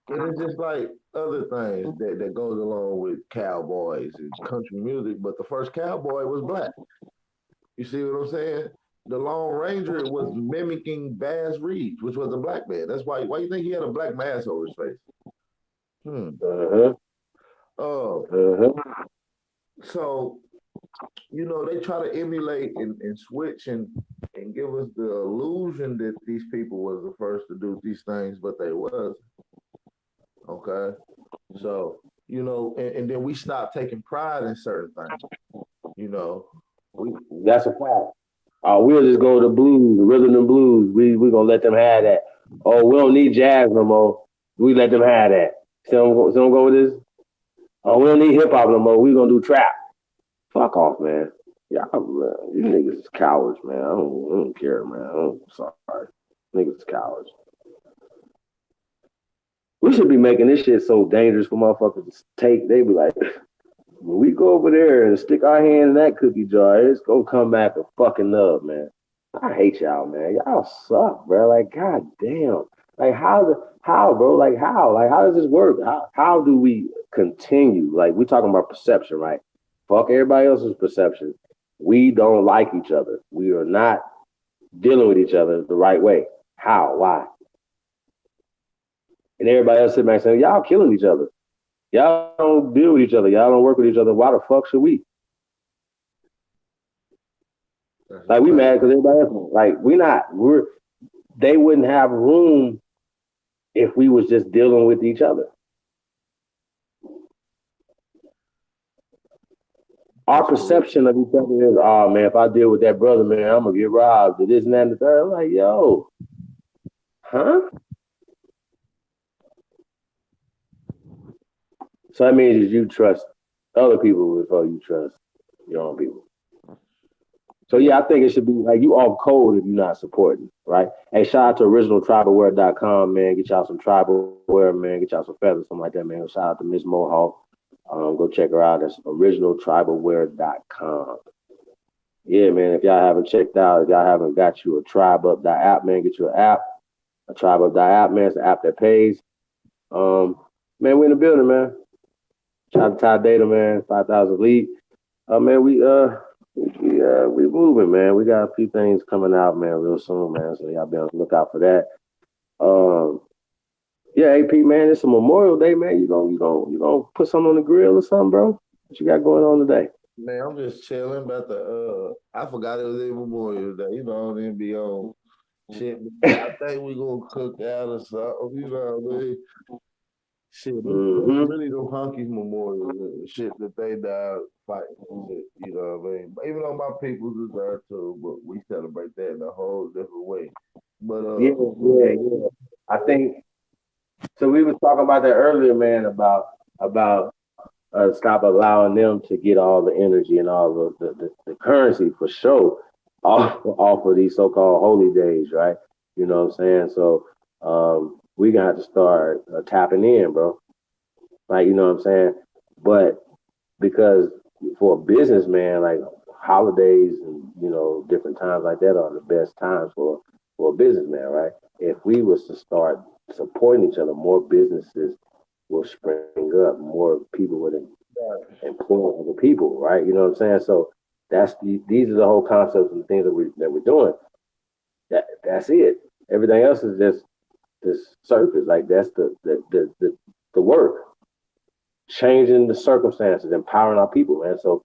And it's just like other things that goes along with cowboys and country music. But the first cowboy was black. You see what I'm saying? The Lone Ranger was mimicking Bass Reeves, which was a black man. That's why you think he had a black mask over his face? Uh-huh. Oh, Uh-huh. so they try to emulate and switch and give us the illusion that these people was the first to do these things, but they was. Okay. So, and then we stop taking pride in certain things. You know, we That's a fact. We'll just go to the blues, the rhythm and blues. We gonna let them have that. Oh, we don't need jazz no more. We let them have that. See, I'm going with this. Oh, we don't need hip hop no more. We gonna do trap. Fuck off, man. Yeah, man, you niggas is cowards, man. I don't care, man. I'm sorry, niggas is cowards. We should be making this shit so dangerous for motherfuckers to take. They be like, when we go over there and stick our hand in that cookie jar, it's gonna come back a fucking up, man. I hate y'all, man. Y'all suck, bro. Like, god damn. Like, bro? Like, how? Like, how does this work? How do we continue? Like, we talking about perception, right? Fuck everybody else's perception. We don't like each other. We are not dealing with each other the right way. How? Why? And everybody else sitting back saying, y'all killing each other. Y'all don't deal with each other. Y'all don't work with each other. Why the fuck should we? Like we mad because everybody else, like they wouldn't have room if we was just dealing with each other. Our perception of each other is, oh man, if I deal with that brother, man, I'm gonna get robbed. Or this and that and the third. I'm like, yo, huh? So that means you trust other people before you trust your own people. So yeah, I think it should be like you off code if you're not supporting, right? Hey, shout out to originaltribalwear.com, man. Get y'all some tribal wear, man. Get y'all some feathers, something like that, man. Shout out to Miss Mohawk. Go check her out. That's originaltribalwear.com. Yeah, man. If y'all haven't checked out, if y'all haven't got you a Tribe Up app, man, get you an app. A Tribe Up app, man. It's an app that pays. Man, we in the building, man. Shout out to Ty Data, man. 5,000 lead. Man, we moving, man. We got a few things coming out, man, real soon, man. So y'all be on the lookout for that. Yeah, AP, man, it's a Memorial Day, man. You gonna put something on the grill or something, bro? What you got going on today? Man, I'm just chilling about I forgot it was Memorial Day. I didn't be on shit. I think we gonna cook out or something. What I mean? Shit, really the Hunkies Memorial, the shit that they died fighting. Shit, what I mean? Even though my people deserve to, but we celebrate that in a whole different way. But yeah. I think so. We was talking about that earlier, man. About stop allowing them to get all the energy and all the currency for sure off of these so-called holy days, right? You know what I'm saying? So we got to start tapping in, bro. Like, you know what I'm saying? But because for a businessman, like holidays and different times like that are the best times for a businessman, right? If we was to start supporting each other, more businesses will spring up, more people would employ other people, right? You know what I'm saying? So these are the whole concepts and things that we're doing. That's it. Everything else is just this surface. Like that's the work. Changing the circumstances, empowering our people, man. So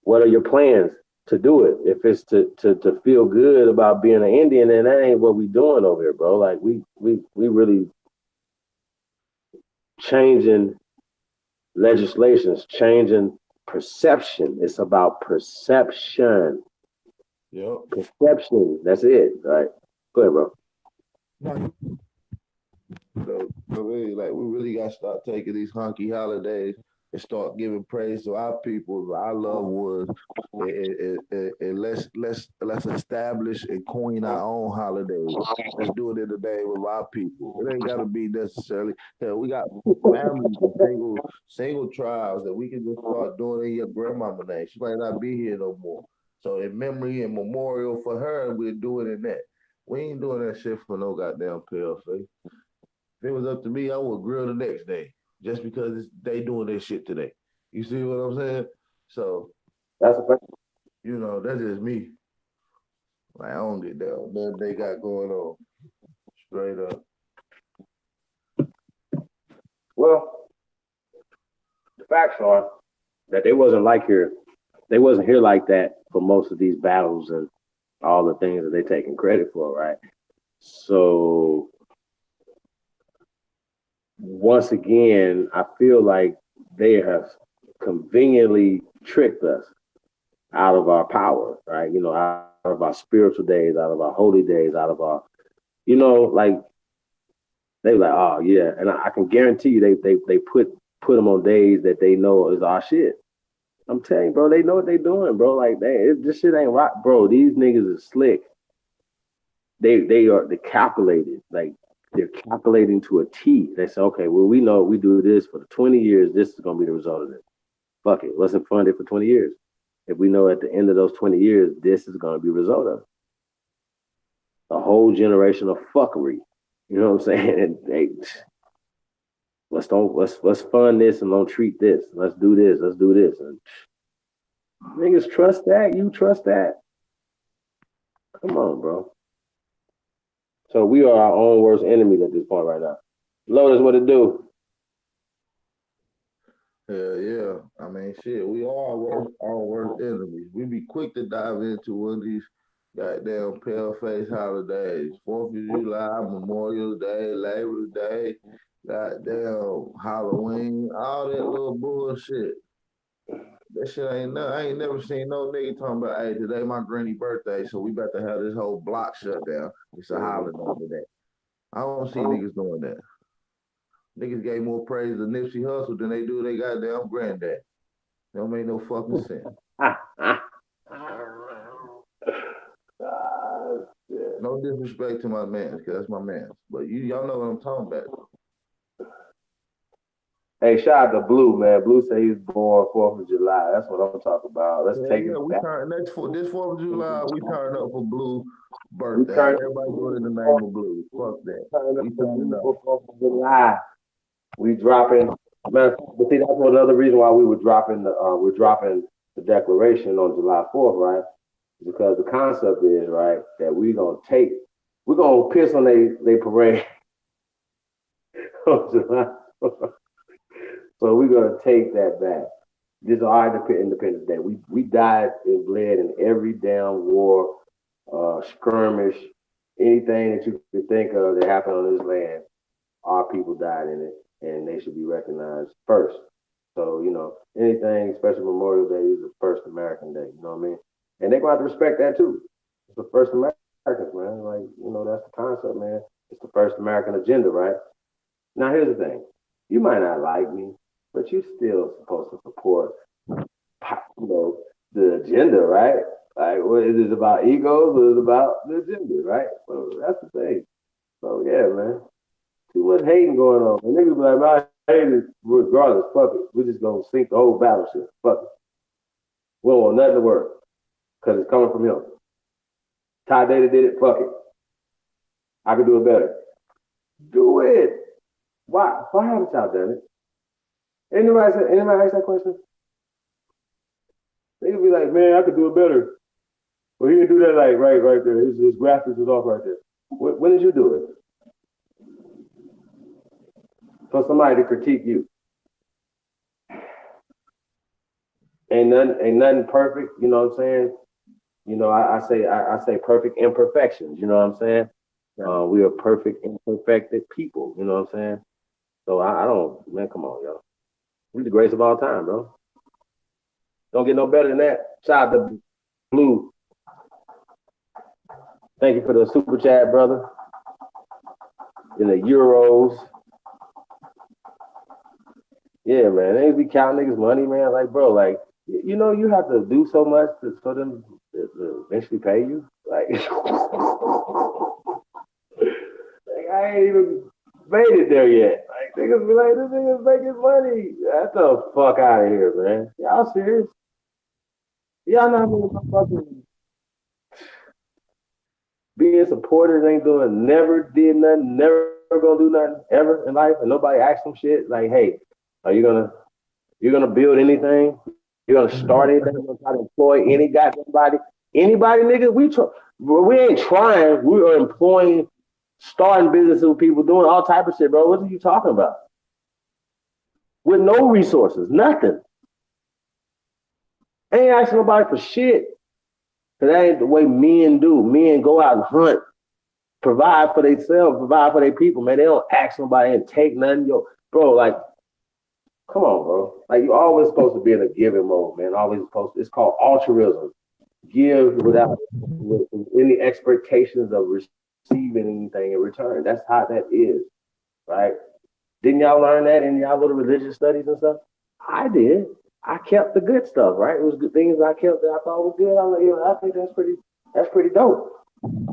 what are your plans to do it? If it's to feel good about being an Indian, then that ain't what we doing over here, bro. Like we really changing legislations, changing perception. It's about perception. Yep. Perception. That's it. All right. Go ahead, bro. Like we really got to start taking these hunky holidays and start giving praise to our people, our loved ones, and let's establish and coin our own holidays. Let's do it in the name of our people. It ain't got to be necessarily. Hell, we got families and single tribes that we can just start doing in your grandmama name. She might not be here no more. So in memory and memorial for her, we're doing it in that. We ain't doing that shit for no goddamn pill, see? If it was up to me, I would grill the next day just because they doing their shit today. You see what I'm saying? So that's a fact. That's just me. Like I don't get that. Nothing they got going on. Straight up. Well, facts are that they wasn't here like that for most of these battles and all the things that they taking credit for, right? So once again, I feel like they have conveniently tricked us out of our power, right? Out of our spiritual days, out of our holy days, out of our, like they were like, oh yeah, and I can guarantee you they put them on days that they know is our shit. I'm telling you, bro, they know what they doing, bro. Like this shit ain't right, bro. These niggas is slick. They calculated, like they're calculating to a T. They say, okay, well, we know if we do this for the 20 years, this is gonna be the result of it. Fuck it, wasn't funded for 20 years. If we know at the end of those 20 years, this is gonna be the result of it. A whole generation of fuckery. You know what I'm saying? And let's fund this and don't treat this. Let's do this. Let's do this. And niggas trust that. You trust that. Come on, bro. So we are our own worst enemies at this point right now. Lotus, what it do? Yeah. I mean, shit, we all our worst enemies. We be quick to dive into one of these goddamn pale face holidays. 4th of July, Memorial Day, Labor Day, goddamn Halloween, all that little bullshit. That shit ain't nothing. I ain't never seen no nigga talking about, hey, today my granny birthday, so we about to have this whole block shut down. It's a holiday today. I don't see niggas doing that. Niggas gave more praise to Nipsey Hussle than they do they goddamn granddad. Don't make no fucking sense. No disrespect to my man, because that's my man. But y'all know what I'm talking about. Hey, shout out to Blue, man. Blue say he was born 4th of July. That's what I'm talking about. Let's take it back. This 4th of July, we turn up for Blue birthday. Everybody go in the name of Blue. Fuck that. We turn up for 4th of July. We dropping, man. But see, that's one other reason why we're dropping the declaration on July 4th, right? Because the concept is, right, that we're gonna piss on they parade on July 4th. So we're gonna take that back. This is our Independence Day. We died and bled in every damn war, skirmish, anything that you could think of that happened on this land. Our people died in it, and they should be recognized first. So anything, especially Memorial Day, is the first American Day. You know what I mean? And they're gonna have to respect that too. It's the first Americans, man. Like that's the concept, man. It's the first American agenda, right? Now here's the thing: you might not like me, but you're still supposed to support, the agenda, right? Like, what is it about egos or is it about the agenda, right? So that's the thing. So yeah, man. Too much hating going on. And niggas be like, I hate it regardless. Fuck it. We're just gonna sink the whole battleship. Fuck it. We don't want nothing to work. Because it's coming from him. Ty Data did it, fuck it. I can do it better. Do it. Why haven't y'all done it? Anybody ask that question? They could be like, man, I could do it better. Well, he didn't do that like right there. His graphics was off right there. When did you do it? For somebody to critique you. Ain't nothing perfect, you know what I'm saying? I say perfect imperfections, you know what I'm saying? We are perfect imperfected people, you know what I'm saying? So I don't, man, come on, yo. We the greatest of all time, bro. Don't get no better than that. Shout out to Blue. Thank you for the super chat, brother. In the euros. Yeah, man. They be counting niggas' money, man. Like, bro, like, you have to do so much for them to eventually pay you. Like, I ain't even made it there yet. Like, niggas be like, this nigga's making money. Get the fuck out of here, man. Y'all serious? Y'all not even fucking being supporters ain't doing, never did nothing, never gonna do nothing ever in life, and nobody asked them shit. Like, hey, are you gonna build anything? You're gonna start anything? You're gonna try to employ any goddamn body? Anybody, nigga? We ain't trying. We are employing, starting businesses with people doing all type of shit, bro. What are you talking about? with no resources, nothing. Ain't asking nobody for shit. Cause that ain't the way men do. Men go out and hunt, provide for themselves, provide for their people, man. They don't ask nobody and take nothing. Yo, bro, like, come on, bro. Like you always supposed to be in a giving mode, man. Always supposed to, it's called altruism. Give without with any expectations of receiving anything in return. That's how that is, right? Didn't y'all learn that in y'all little religious studies and stuff? I did. I kept the good stuff, right? It was good things I kept that I thought was good. I'm like, I think that's pretty dope. You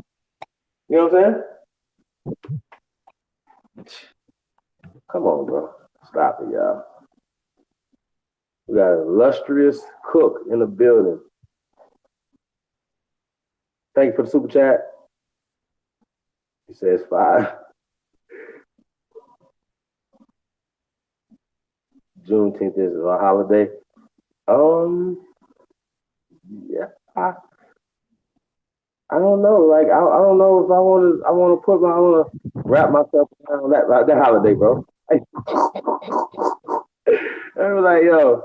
know what I'm saying? Come on, bro. Stop it, y'all. We got an illustrious cook in the building. Thank you for the super chat. He says 5. Juneteenth is a holiday. Yeah. I don't know. Like I don't know if I want to wrap myself around that holiday, bro. I was like, yo,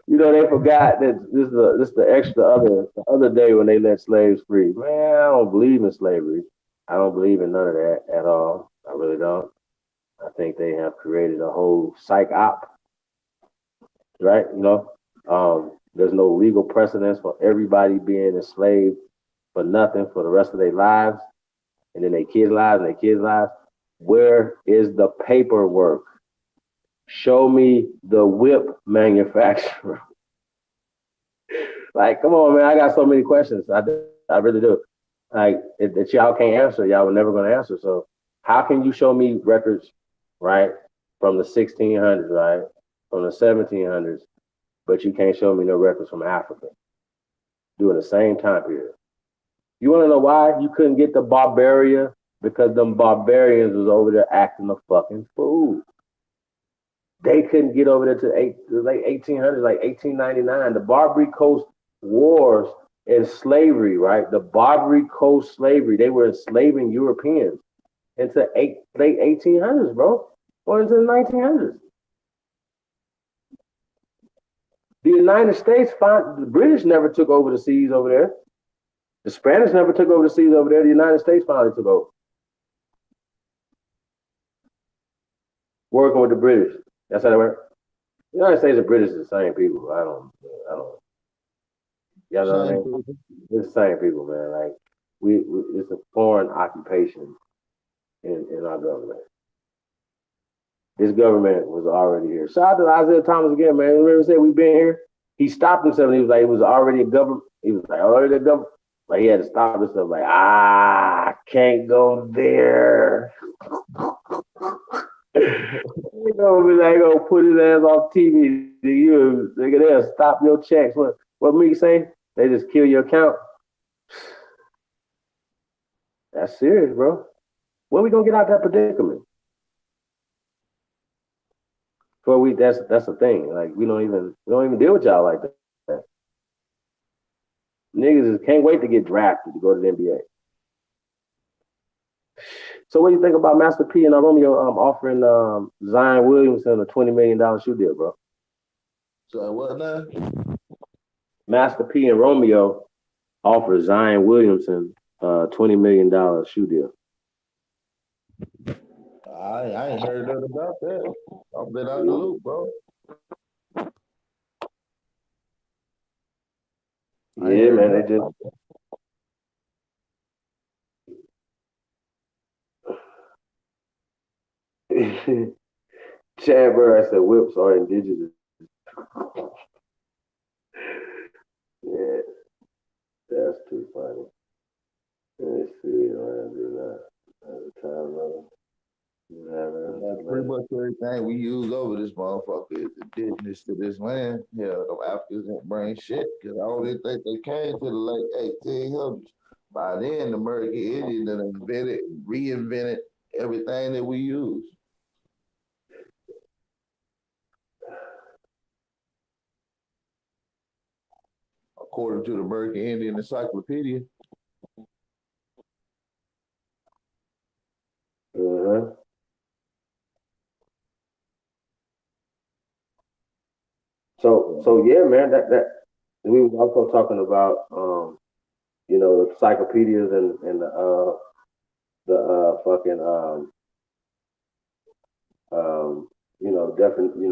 they forgot that this the other day when they let slaves free. Man, I don't believe in slavery. I don't believe in none of that at all. I really don't. I think they have created a whole psych op, right? There's no legal precedence for everybody being enslaved for nothing for the rest of their lives, and then their kids' lives and their kids' lives. Where is the paperwork? Show me the whip manufacturer. Like, come on, man. I got so many questions. I really do. Like, that y'all can't answer. Y'all were never going to answer. So how can you show me records, right, from the 1600s, right, from the 1700s, but you can't show me no records from Africa during the same time period? You want to know why you couldn't get the Barbaria? Because them barbarians was over there acting a fucking fool. They couldn't get over there to the late 1800s, like 1899. The Barbary Coast Wars and slavery, right? The Barbary Coast slavery. They were enslaving Europeans into late 1800s, bro. Or into the 1900s. The United States, the British never took over the seas over there. The Spanish never took over the seas over there. The United States finally took over. Working with the British. That's how they work. The United States and British are the same people. I don't. You know what I mean? It's the same people, man. Like it's a foreign occupation in our government. This government was already here. Shout out to Isaiah Thomas again, man. Remember said we've been here. He stopped himself and he was like, it was already a government. He was like, already a government. Like he had to stop himself. Like, I can't go there. He gonna put his ass off TV. They'll stop your checks. What me say? They just kill your account. That's serious, bro. When we gonna get out that predicament? That's the thing. Like we don't even deal with y'all like that. Niggas can't wait to get drafted to go to the NBA. So what do you think about Master P and Romeo offering Zion Williamson a $20 million shoe deal, bro? So what now? Master P and Romeo offer Zion Williamson a $20 million shoe deal. I ain't heard nothing about that. I've been out the loop, bro. Yeah, man, they just. Chad Burr, I said whips are indigenous. Yeah, that's too funny. Let me see. That's pretty much everything we use over this motherfucker is indigenous to this land. Yeah, the Africans didn't bring shit because I don't even think they came to the late 1800s. By then, the American Indian done reinvented everything that we use. According to the American Indian Encyclopedia. So yeah, man. That we was also talking about the encyclopedias and the fucking definitely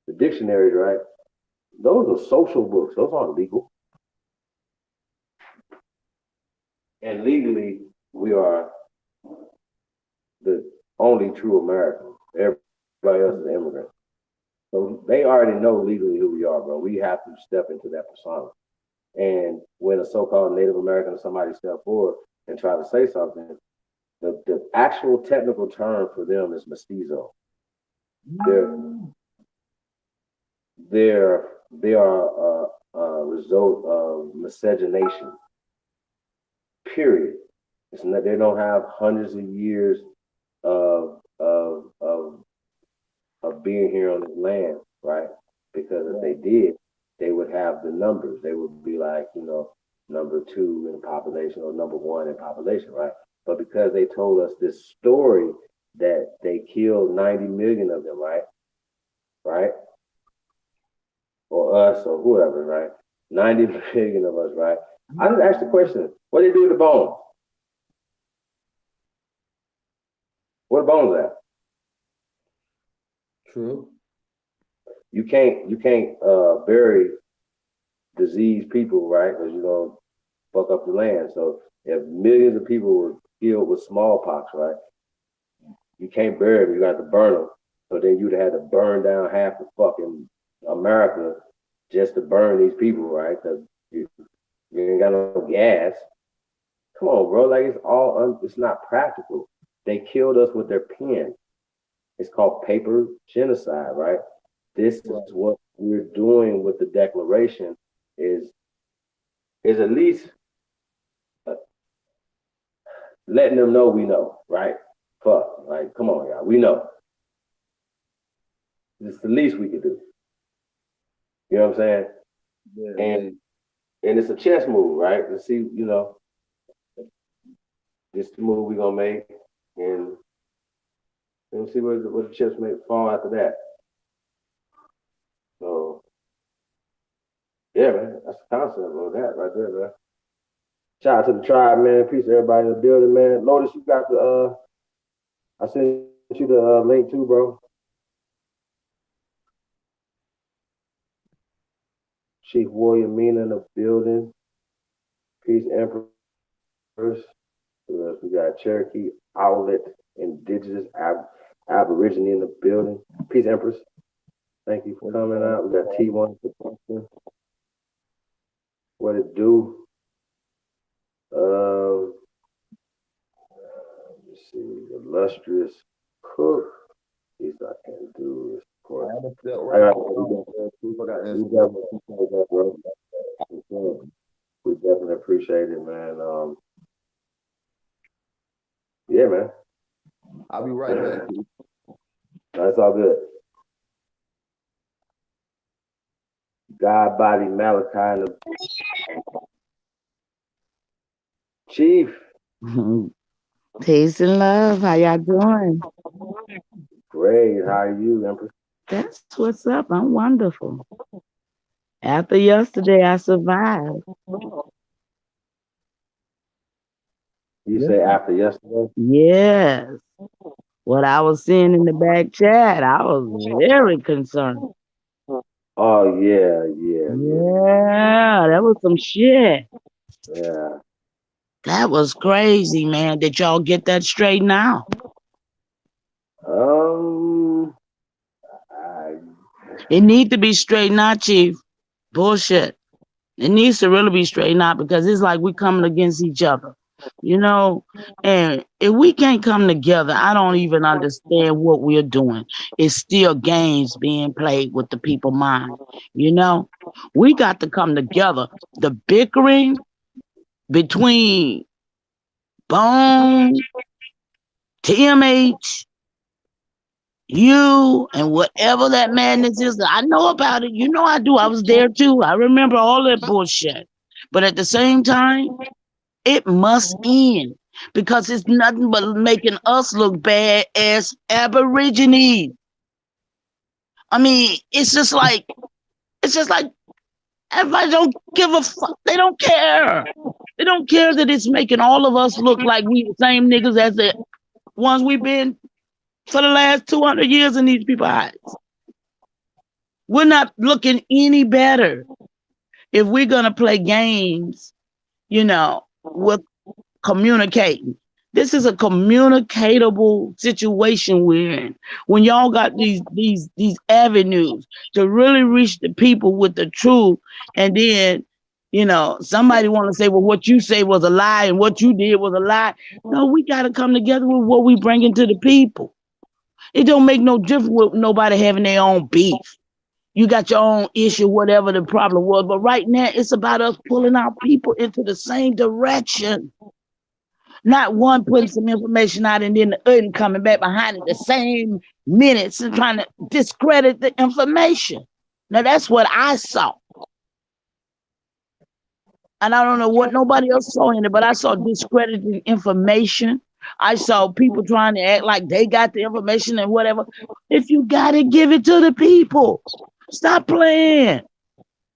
the dictionaries, right? Those are social books. Those aren't legal. And legally, we are the only true American. Everybody else is immigrant. So they already know legally who we are, bro. We have to step into that persona. And when a so-called Native American or somebody step forward and try to say something, the actual technical term for them is mestizo. They're they are a result of miscegenation. Period. It's not, they don't have hundreds of years of being here on the land, right? Because if they did, they would have the numbers. They would be like, number 2 in population or number 1 in population, right? But because they told us this story that they killed 90 million of them, right? Right? Or us or whoever, right? 90 million of us, right? I just asked the question, what do they do with the bones? Where the bones at? True. You can't bury diseased people, right? Because you're gonna fuck up the land. So if millions of people were killed with smallpox, right? You can't bury them. You got to burn them. So then you'd have to burn down half the fucking America just to burn these people, right? Because you ain't got no gas. Come on, bro. Like it's not practical. They killed us with their pen. It's called paper genocide, right? This is what we're doing with the declaration is at least letting them know we know, right? Fuck, like, come on, y'all, we know. It's the least we could do. You know what I'm saying? Yeah, and it's a chess move, right? To see, this the move we're gonna make, and we'll see what the chips may fall after that. So yeah, man, that's the concept of that right there, man. Shout out to the tribe, man. Peace to everybody in the building, man. Lotus, you got the I sent you the link too, bro. Chief Warrior Mina in the building. Peace, Empress. We got Cherokee Owlet, Indigenous Aborigine in the building. Peace, Empress. Thank you for coming out. We got T1 for what it do. Let's see, illustrious cook. These I can't do this. Of course. We definitely appreciate it, man. Yeah, man. I'll be right back. That's all good. God Body Malachi and the Chief. Peace and love. How y'all doing? Great. How are you, Empress? That's what's up. I'm wonderful. After yesterday, I survived. You say after yesterday? Yes. What I was seeing in the back chat, I was very concerned. Oh yeah. Yeah, that was some shit. Yeah. That was crazy, man. Did y'all get that straightened out? It need to be straightened out, Chief. Bullshit. It needs to really be straightened out because it's like we coming against each other, and if we can't come together, I don't even understand what we're doing. It's still games being played with the people's mind. We got to come together. The bickering between Bone, TMH, you, and whatever that madness is, I know about it. I do. I was there too. I remember all that bullshit. But at the same time, it must end because it's nothing but making us look bad as Aborigines. I mean, it's just like everybody don't give a fuck. They don't care. They don't care that it's making all of us look like we the same niggas as the ones we've been for the last 200 years in these people's eyes. We're not looking any better if we're gonna play games, with communicating. This is a communicatable situation we're in. When y'all got these avenues to really reach the people with the truth, and then somebody want to say, well, what you say was a lie and what you did was a lie. No, we got to come together with what we bring to the people. It don't make no difference with nobody having their own beef. You got your own issue, whatever the problem was. But right now, it's about us pulling our people into the same direction. Not one putting some information out and then the other coming back behind it the same minutes and trying to discredit the information. Now, that's what I saw. And I don't know what nobody else saw in it, but I saw discrediting information. I saw people trying to act like they got the information and whatever. If you got it, give it to the people. Stop playing.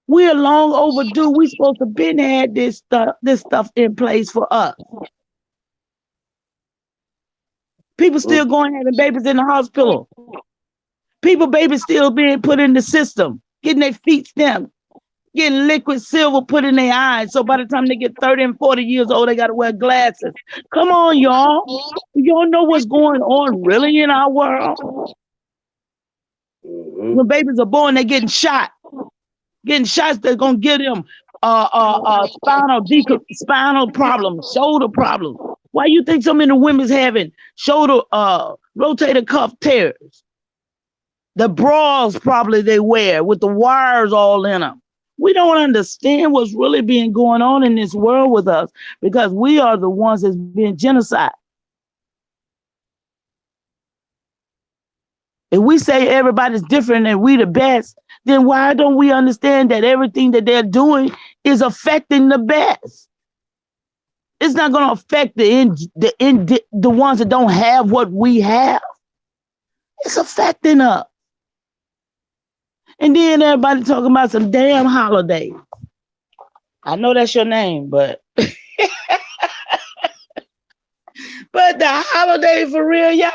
We're long overdue. We're supposed to been had this stuff in place for us. People still going having babies in the hospital. People babies still being put in the system, getting their feet stamped, getting liquid silver put in their eyes. So by the time they get 30 and 40 years old, they got to wear glasses. Come on, y'all. Y'all know what's going on really in our world. When babies are born, they're getting shot. Getting shots that's going to give them spinal problems, shoulder problems. Why you think so many women's having shoulder rotator cuff tears? The bras probably they wear with the wires all in them. We don't understand what's really being going on in this world with us because we are the ones that's being genocided. If we say everybody's different and we the best, then why don't we understand that everything that they're doing is affecting the best? It's not going to affect the ones that don't have what we have. It's affecting us. And then everybody talking about some damn holiday. I know that's your name, but but the holiday for real, y'all.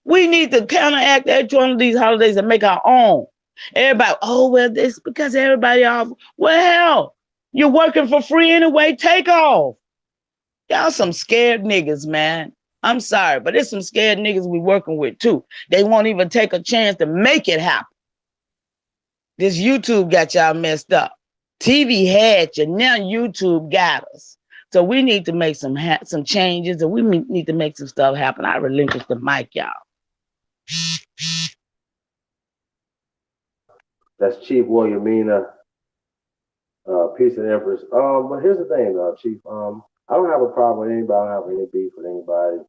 We need to counteract every one of these holidays and make our own. Everybody, oh, well, it's because everybody off. Well, hell, you're working for free anyway. Take off. Y'all some scared niggas, man. I'm sorry, but there's some scared niggas we working with too. They won't even take a chance to make it happen. This YouTube got y'all messed up. TV had you. Now YouTube got us. So we need to make some changes and we need to make some stuff happen. I relinquish the mic, y'all. That's Chief Williamina, Peace and Empress. But here's the thing, Chief. I don't have a problem with anybody. I don't have any beef with anybody.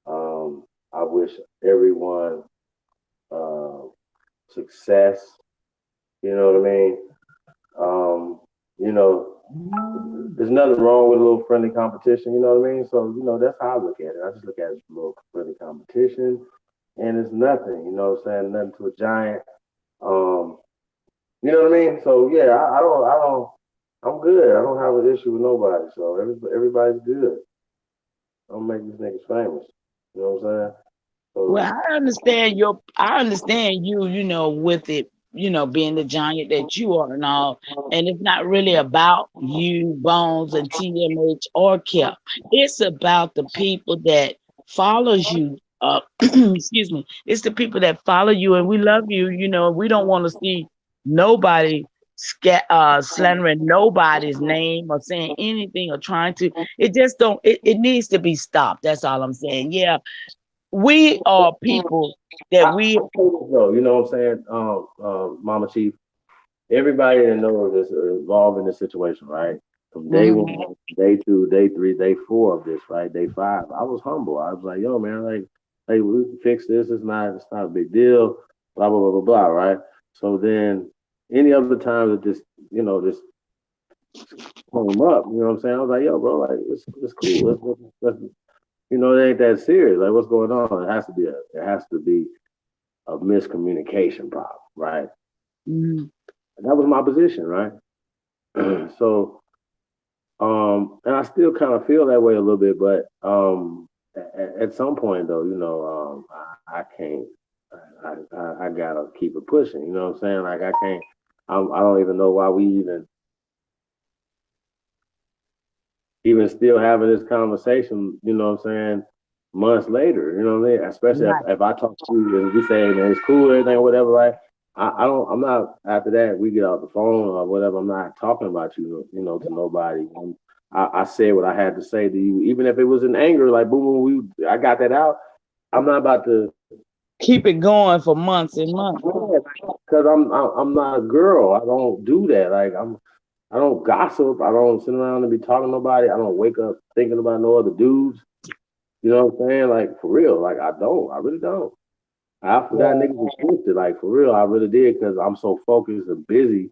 I wish everyone success. You know what I mean? There's nothing wrong with a little friendly competition. You know what I mean? So that's how I look at it. I just look at it as a little friendly competition, and it's nothing. You know what I'm saying? Nothing to a giant. You know what I mean? So yeah, I'm good. I don't have an issue with nobody. So everybody's good. Don't make these niggas famous. You know what I'm saying? So, well, I understand you, with it, being the giant that you are and all. And it's not really about you, Bones, and TMH or Kip. It's about the people that follows you. Excuse me. It's the people that follow you, and we love you. We don't want to see nobody slandering nobody's name or saying anything or trying to. It just don't. It needs to be stopped. That's all I'm saying. Yeah, we are people that we. You know what I'm saying, Mama Chief. Everybody that knows is involved in this situation, right? From day one, day 2, day 3, day 4 of this, right? Day 5. I was humble. I was like, yo, man, like we can fix this. It's not a big deal. Blah blah blah blah blah, right? So then, any other time that this came up, you know what I'm saying? I was like, yo, bro, like it's cool. Let's it ain't that serious. Like, what's going on? It has to be a miscommunication problem, right? Mhm. And that was my position, right? So, and I still kind of feel that way a little bit, but at some point though, I can't. I gotta keep it pushing. You know what I'm saying? Like I can't. I don't even know why we even still having this conversation. You know what I'm saying? Months later, you know what I mean? Especially Right. if I talk to you and we say, hey, man, it's cool, everything, whatever, right? I don't. I'm not. After that, we get off the phone or whatever. I'm not talking about you, to nobody. I said what I had to say to you, even if it was in anger. Like boom, boom, I got that out. I'm not about to Keep it going for months and months. because I'm not a girl. I don't do that. I don't gossip. I don't sit around and be talking to nobody. I don't wake up thinking about no other dudes. You know what I'm saying? Like for real. Like I don't. I really don't. I forgot Yeah. niggas existed. Like for real, I really did because I'm so focused and busy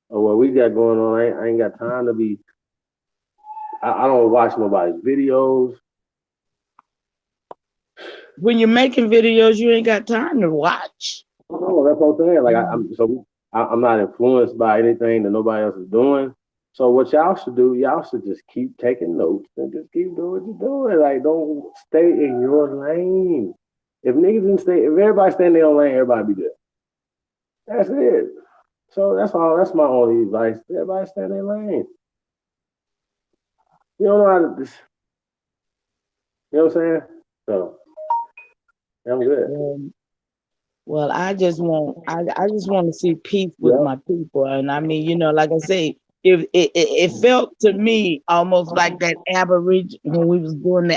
on what we got going on. I ain't got time to be. I don't watch nobody's videos. When you're making videos, you ain't got time to watch. No, that's what I'm saying. Like Mhm. I'm not influenced by anything that nobody else is doing. So what y'all should do, y'all should just keep taking notes and just keep doing what you're doing. Like don't stay in your lane. If everybody stay in their own lane, everybody be good. That's it. So that's all. That's my only advice. Everybody stay in their lane. You don't know how to. You know what I'm saying? So I'm good. Well, I just want to see peace with Yeah. my people. And I mean, like I say, it felt to me almost like that average when we was doing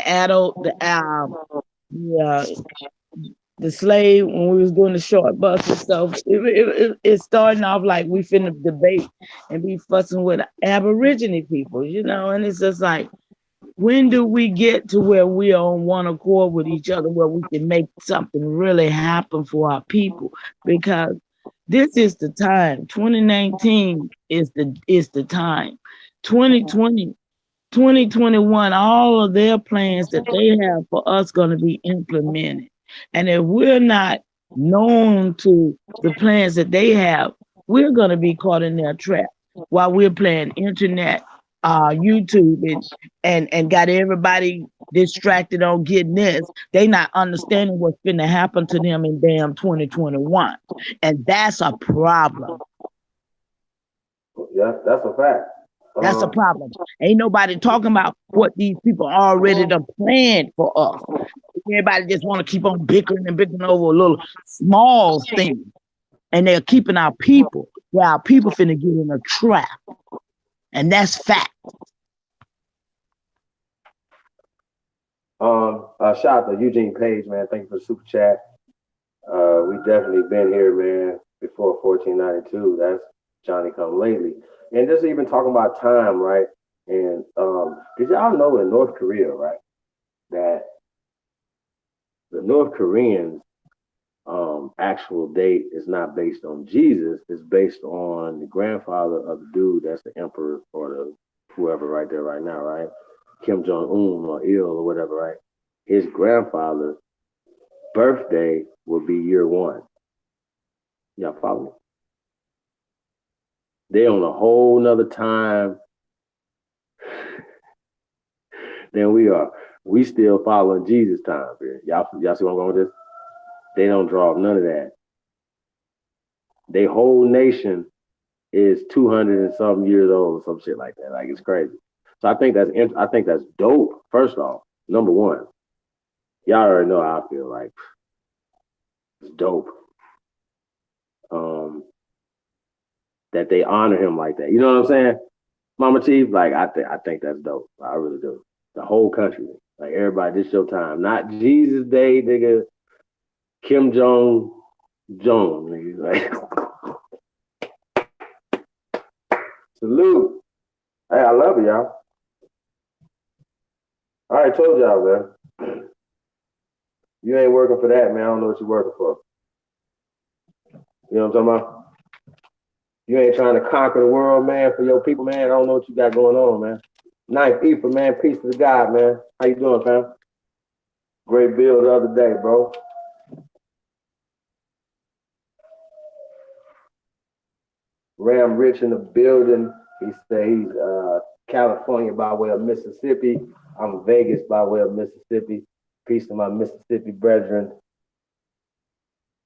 the slave when we was doing the short bus and stuff. It's starting off like we finna debate and be fussing with Aborigine people, and it's just like, when do we get to where we are on one accord with each other, where we can make something really happen for our people? Because this is the time. 2019 is the time. 2020, 2021, all of their plans that they have for us going to be implemented. And if we're not known to the plans that they have, we're going to be caught in their trap while we're playing internet, YouTube, and got everybody distracted on getting this. They not understanding what's going to happen to them in damn 2021. And that's a problem. Yeah, that's a fact. That's a problem. Ain't nobody talking about what these people already done planned for us. Everybody just want to keep on bickering and bickering over a little small thing. And they're keeping our people where our people finna get in a trap. And that's fact. Shout out to Eugene Page, man. Thank you for the super chat. We definitely been here, man, before 1492. That's Johnny come lately. And just even talking about time, right? And did y'all know in North Korea, right, that the North Koreans actual date is not based on Jesus, it's based on the grandfather of the dude that's the emperor or the whoever right there right now, right? Kim Jong-un or Il or whatever, right? His grandfather's birthday will be year one. Y'all follow me? They on a whole nother time than we are. We still following Jesus time here. Y'all see where I'm going with this? They don't draw none of that. Their whole nation is 200 and some years old or some shit like that. Like it's crazy. So I think that's dope. First off, number one, y'all already know how I feel. Like it's dope. That they honor him like that. You know what I'm saying? Mama Chief, like I think that's dope. I really do. The whole country, like everybody, this your time. Not Jesus Day, nigga. Kim Jong, nigga. Like salute. Hey, I love y'all. I already told y'all, man. You ain't working for that, man. I don't know what you're working for. You know what I'm talking about? You ain't trying to conquer the world, man, for your people, man. I don't know what you got going on, man. Ninth Ether, man. Peace to the God, man. How you doing, fam? Great bill the other day, bro. Ram Rich in the building. He said he's California by way of Mississippi. I'm Vegas by way of Mississippi. Peace to my Mississippi brethren.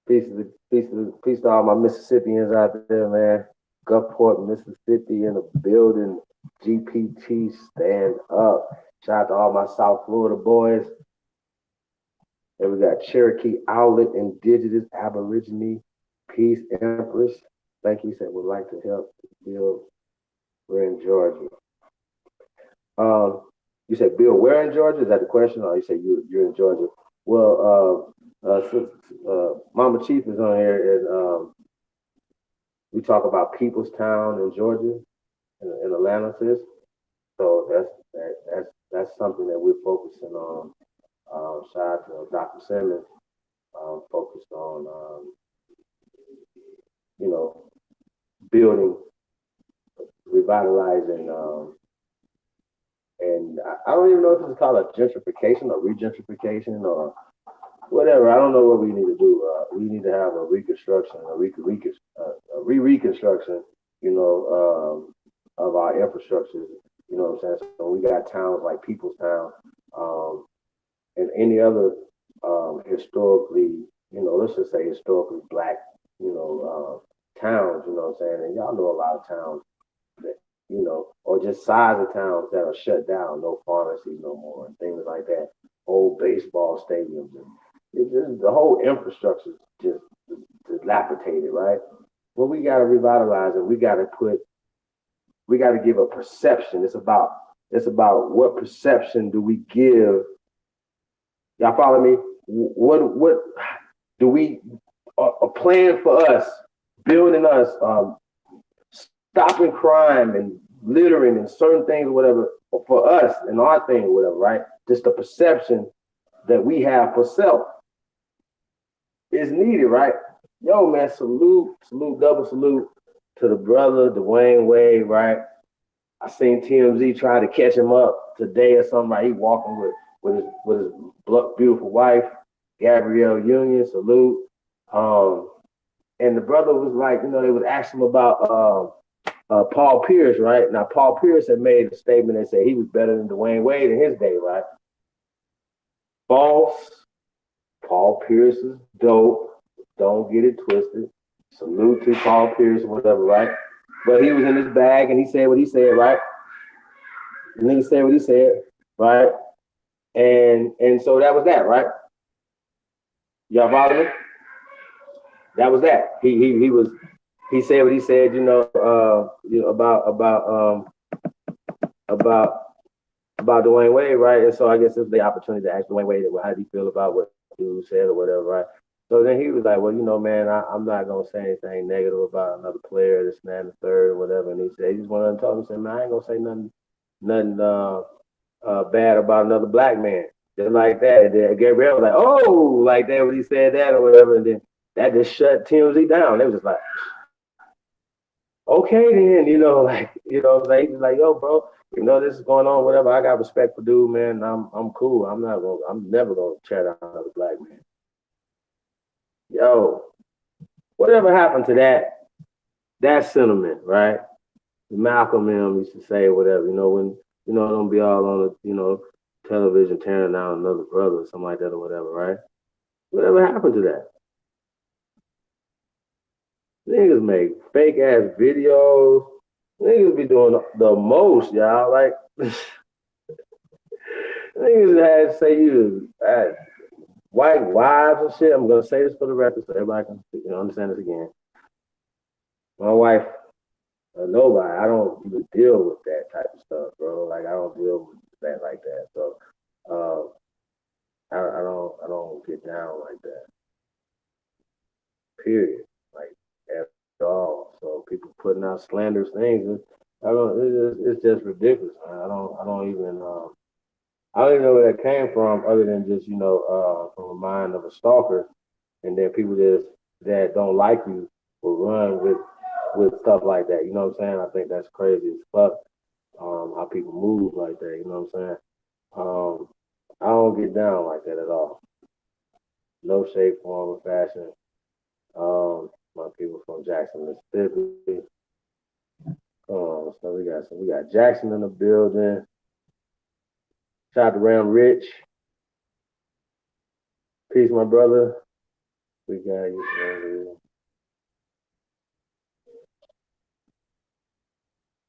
Peace to all my Mississippians out there, man. Gulfport, Mississippi in the building. GPT, stand up. Shout out to all my South Florida boys. And we got Cherokee Outlet, Indigenous, Aborigine, Peace, Empress. Thank you. Said would like to help build. We're in Georgia. You said Bill, where in Georgia? Is that the question? Or you say you're in Georgia? Well, Mama Chief is on here, and we talk about Peoplestown in Georgia, in Atlanta, sis. So that's something that we're focusing on. Shout out to Dr. Simmons, focused on building, revitalizing, and I don't even know if it's called a gentrification or regentrification or whatever. I don't know what we need to do. We need to have a reconstruction, a reconstruction, of our infrastructures. You know what I'm saying? So we got towns like Peoplestown, and any other historically, let's just say historically black, towns. You know what I'm saying? And y'all know a lot of towns that, or just size of towns that are shut down, no pharmacies no more, and things like that. Old baseball stadiums, and it's just the whole infrastructure is just dilapidated, right? Well, we got to revitalize it. We got to give a perception. It's about what perception do we give. Y'all follow me? What do we a plan for us, building us, stopping crime and littering and certain things or whatever for us and our thing or whatever, right? Just the perception that we have for self is needed, right? Yo, man, salute, double salute to the brother, Dwayne Wade, right? I seen TMZ try to catch him up today or something, right? He walking with his beautiful wife, Gabrielle Union, salute. And the brother was like, they was asking him about Paul Pierce, right? Now, Paul Pierce had made a statement and said he was better than Dwayne Wade in his day, right? False. Paul Pierce is dope. Don't get it twisted. Salute to Paul Pierce or whatever, right? But he was in his bag and he said what he said, right? And he said what he said, right? And so that was that, right? Y'all follow me? That was that. He said what he said, about Dwayne Wade, right? And so I guess it's the opportunity to ask Dwayne Wade, well, how do you feel about what you said or whatever, right? So then he was like, well, man, I'm not gonna say anything negative about another player, this, and that, and the third, or whatever. And he said, he just wanted to talk. He said, man, I ain't gonna say nothing bad about another black man. Just like that. And then Gabrielle was like, oh, like that when he said that or whatever. And then that just shut TMZ down. They was just like, okay, then, like, he's like, yo, bro, this is going on, whatever. I got respect for dude, man. I'm cool. I'm never gonna tear down another black man. Yo, whatever happened to that sentiment, right? Malcolm M used to say whatever, when don't be all on the, television tearing down another brother or something like that or whatever, right? Whatever happened to that? Niggas make fake ass videos. Niggas be doing the most, y'all. Like, niggas had to say you white wives and shit. I'm gonna say this for the record so everybody can understand this again. My wife, nobody. I don't even deal with that type of stuff, bro. Like, I don't deal with that like that. So, I don't get down like that. Period. Like, at all. So people putting out slanderous things. It's just ridiculous, man. I don't even know where that came from, other than just from the mind of a stalker, and then people that don't like you will run with stuff like that. You know what I'm saying? I think that's crazy as fuck. How people move like that. You know what I'm saying? I don't get down like that at all. No shape, form, or fashion. My people from Jackson, Mississippi. Oh, so we got Jackson in the building. Shout out to Ram Rich. Peace, my brother. We got you.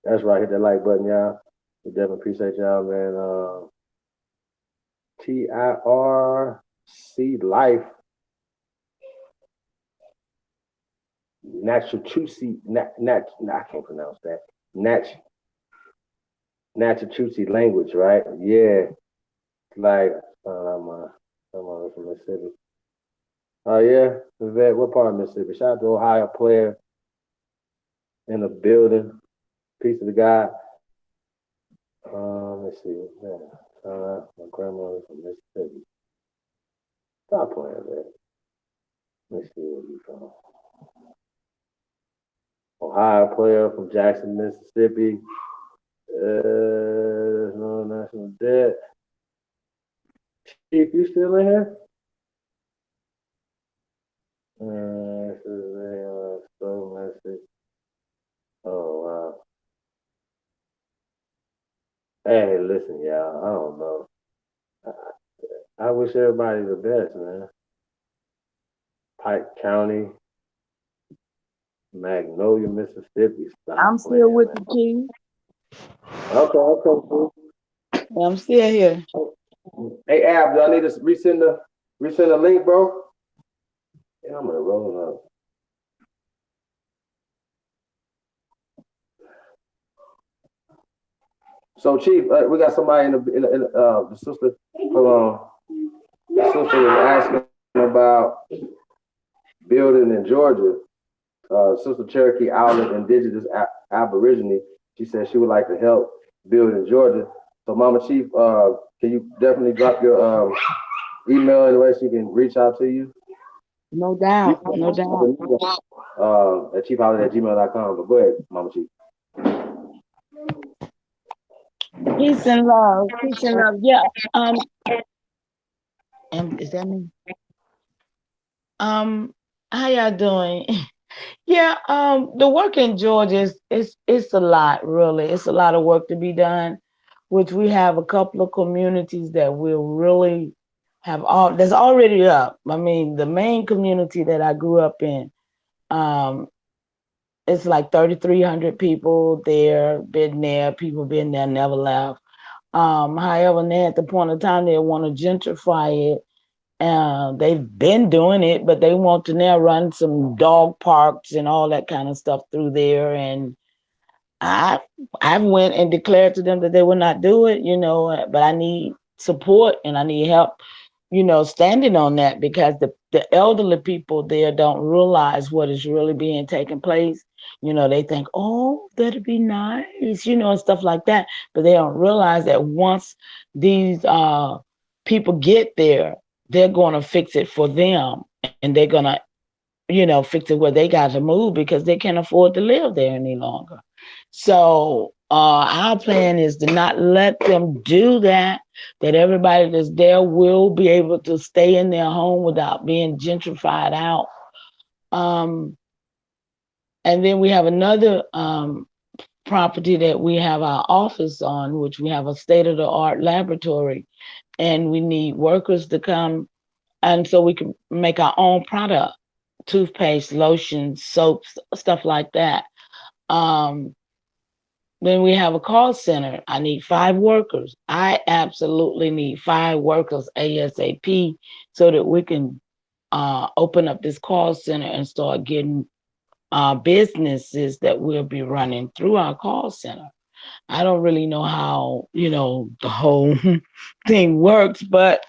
That's right. Hit that like button, y'all. We definitely appreciate y'all, man. TIRC Life. Natural Chusi, I can't pronounce that. Natural Chusi language, right? Yeah. Like, I'm from Mississippi. Oh, yeah? What part of Mississippi? Shout out to Ohio player in the building. Peace to the God. Let's see. Yeah. My grandmother's from Mississippi. Stop playing that. Let me see where you from. Ohio player from Jackson, Mississippi. No national debt. Chief, you still in here? This is a so message. Oh wow. Hey, listen, y'all. I don't know. I wish everybody the best, man. Pike County, Magnolia, Mississippi. Stop I'm playing, still with man. you, Okay, cool. King. I'm still here. Hey, Ab, do I need to resend the link, bro? Yeah, I'm gonna roll up. So, Chief, we got somebody in the sister. Hold on. The sister was asking about building in Georgia. Sister Cherokee Outlet Indigenous Aborigine. She said she would like to help build in Georgia. So, Mama Chief, can you definitely drop your email in the way she can reach out to you? No doubt. No doubt. At chiefholiday@gmail.com. But go ahead, Mama Chief. Peace and love. Peace and love. Yeah. Is that me? How y'all doing? Yeah, the work in Georgia is it's a lot, really. It's a lot of work to be done, which we have a couple of communities that will really have all that's already up. I mean, the main community that I grew up in, it's like 3,300 people there, been there, people been there, never left. However, now at the point of time they want to gentrify it. They've been doing it, but they want to now run some dog parks and all that kind of stuff through there. And I went and declared to them that they would not do it, but I need support and I need help, standing on that because the elderly people there don't realize what is really being taken place. They think, oh, that'd be nice, and stuff like that. But they don't realize that once these people get there, they're going to fix it for them and they're going to, fix it where they got to move because they can't afford to live there any longer. So our plan is to not let them do that, that everybody that's there will be able to stay in their home without being gentrified out. And then we have another property that we have our office on, which we have a state-of-the-art laboratory, and we need workers to come, and so we can make our own product, toothpaste, lotion, soaps, stuff like that. Then we have a call center. I need 5 workers. I absolutely need 5 workers ASAP so that we can open up this call center and start getting businesses that we'll be running through our call center. I don't really know how, the whole thing works, but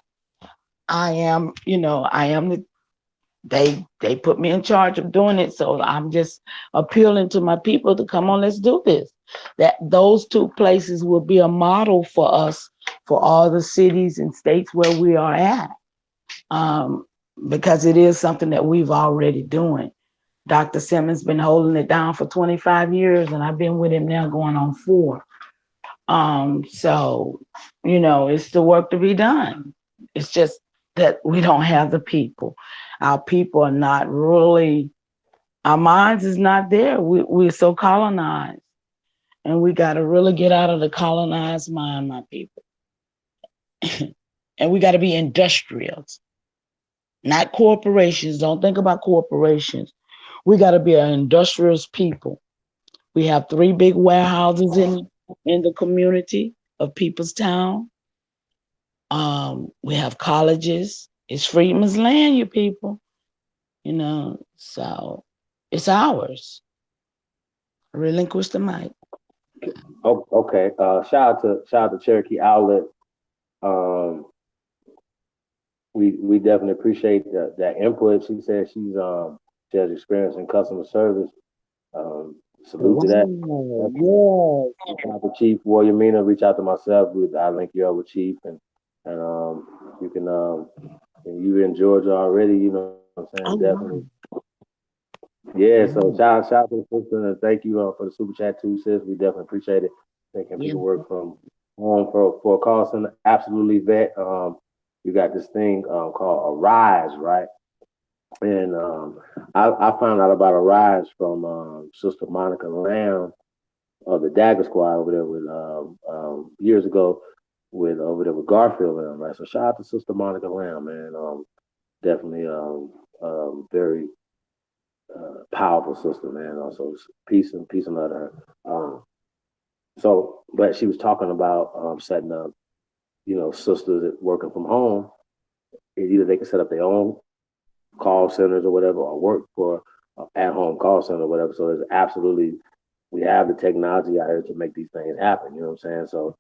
I am they put me in charge of doing it. So I'm just appealing to my people to come on, let's do this. That those 2 places will be a model for us, for all the cities and states where we are at. Because it is something that we've already doing. Dr. Simmons been holding it down for 25 years and I've been with him now going on 4. So, it's the work to be done. It's just that we don't have the people. Our people are not really, our minds is not there. We're so colonized. And we got to really get out of the colonized mind, my people. And we got to be industrials, not corporations. Don't think about corporations. We got to be an industrious people. We have 3 big warehouses in the community of People's Town. We have colleges. It's Freedman's land, you people. You know, so it's ours. Relinquish the mic. Oh, okay. Shout out to Cherokee Outlet. We definitely appreciate that input. She said she has experience in customer service. Salute to that. Yes. Reach out to Chief Warrior Mina. Reach out to myself. I'll link you up with Chief, and you can and you in Georgia already. You know what I'm saying? Definitely. Yeah. So shout out to the sister, and thank you for the super chat too, sis. We definitely appreciate it. Thinking people work from home for a call center. Absolutely, vet. You got this thing called Arise, right? And I found out about Arise from Sister Monica Lamb of the Dagger Squad over there with years ago over there with Garfield and right. So shout out to Sister Monica Lamb, man. Definitely very powerful sister, man. Also peace and love to her. But she was talking about setting up, sisters working from home. Either they can set up their own call centers or whatever, or work for at-home call center or whatever. So there's absolutely, we have the technology out here to make these things happen. You know what I'm saying? So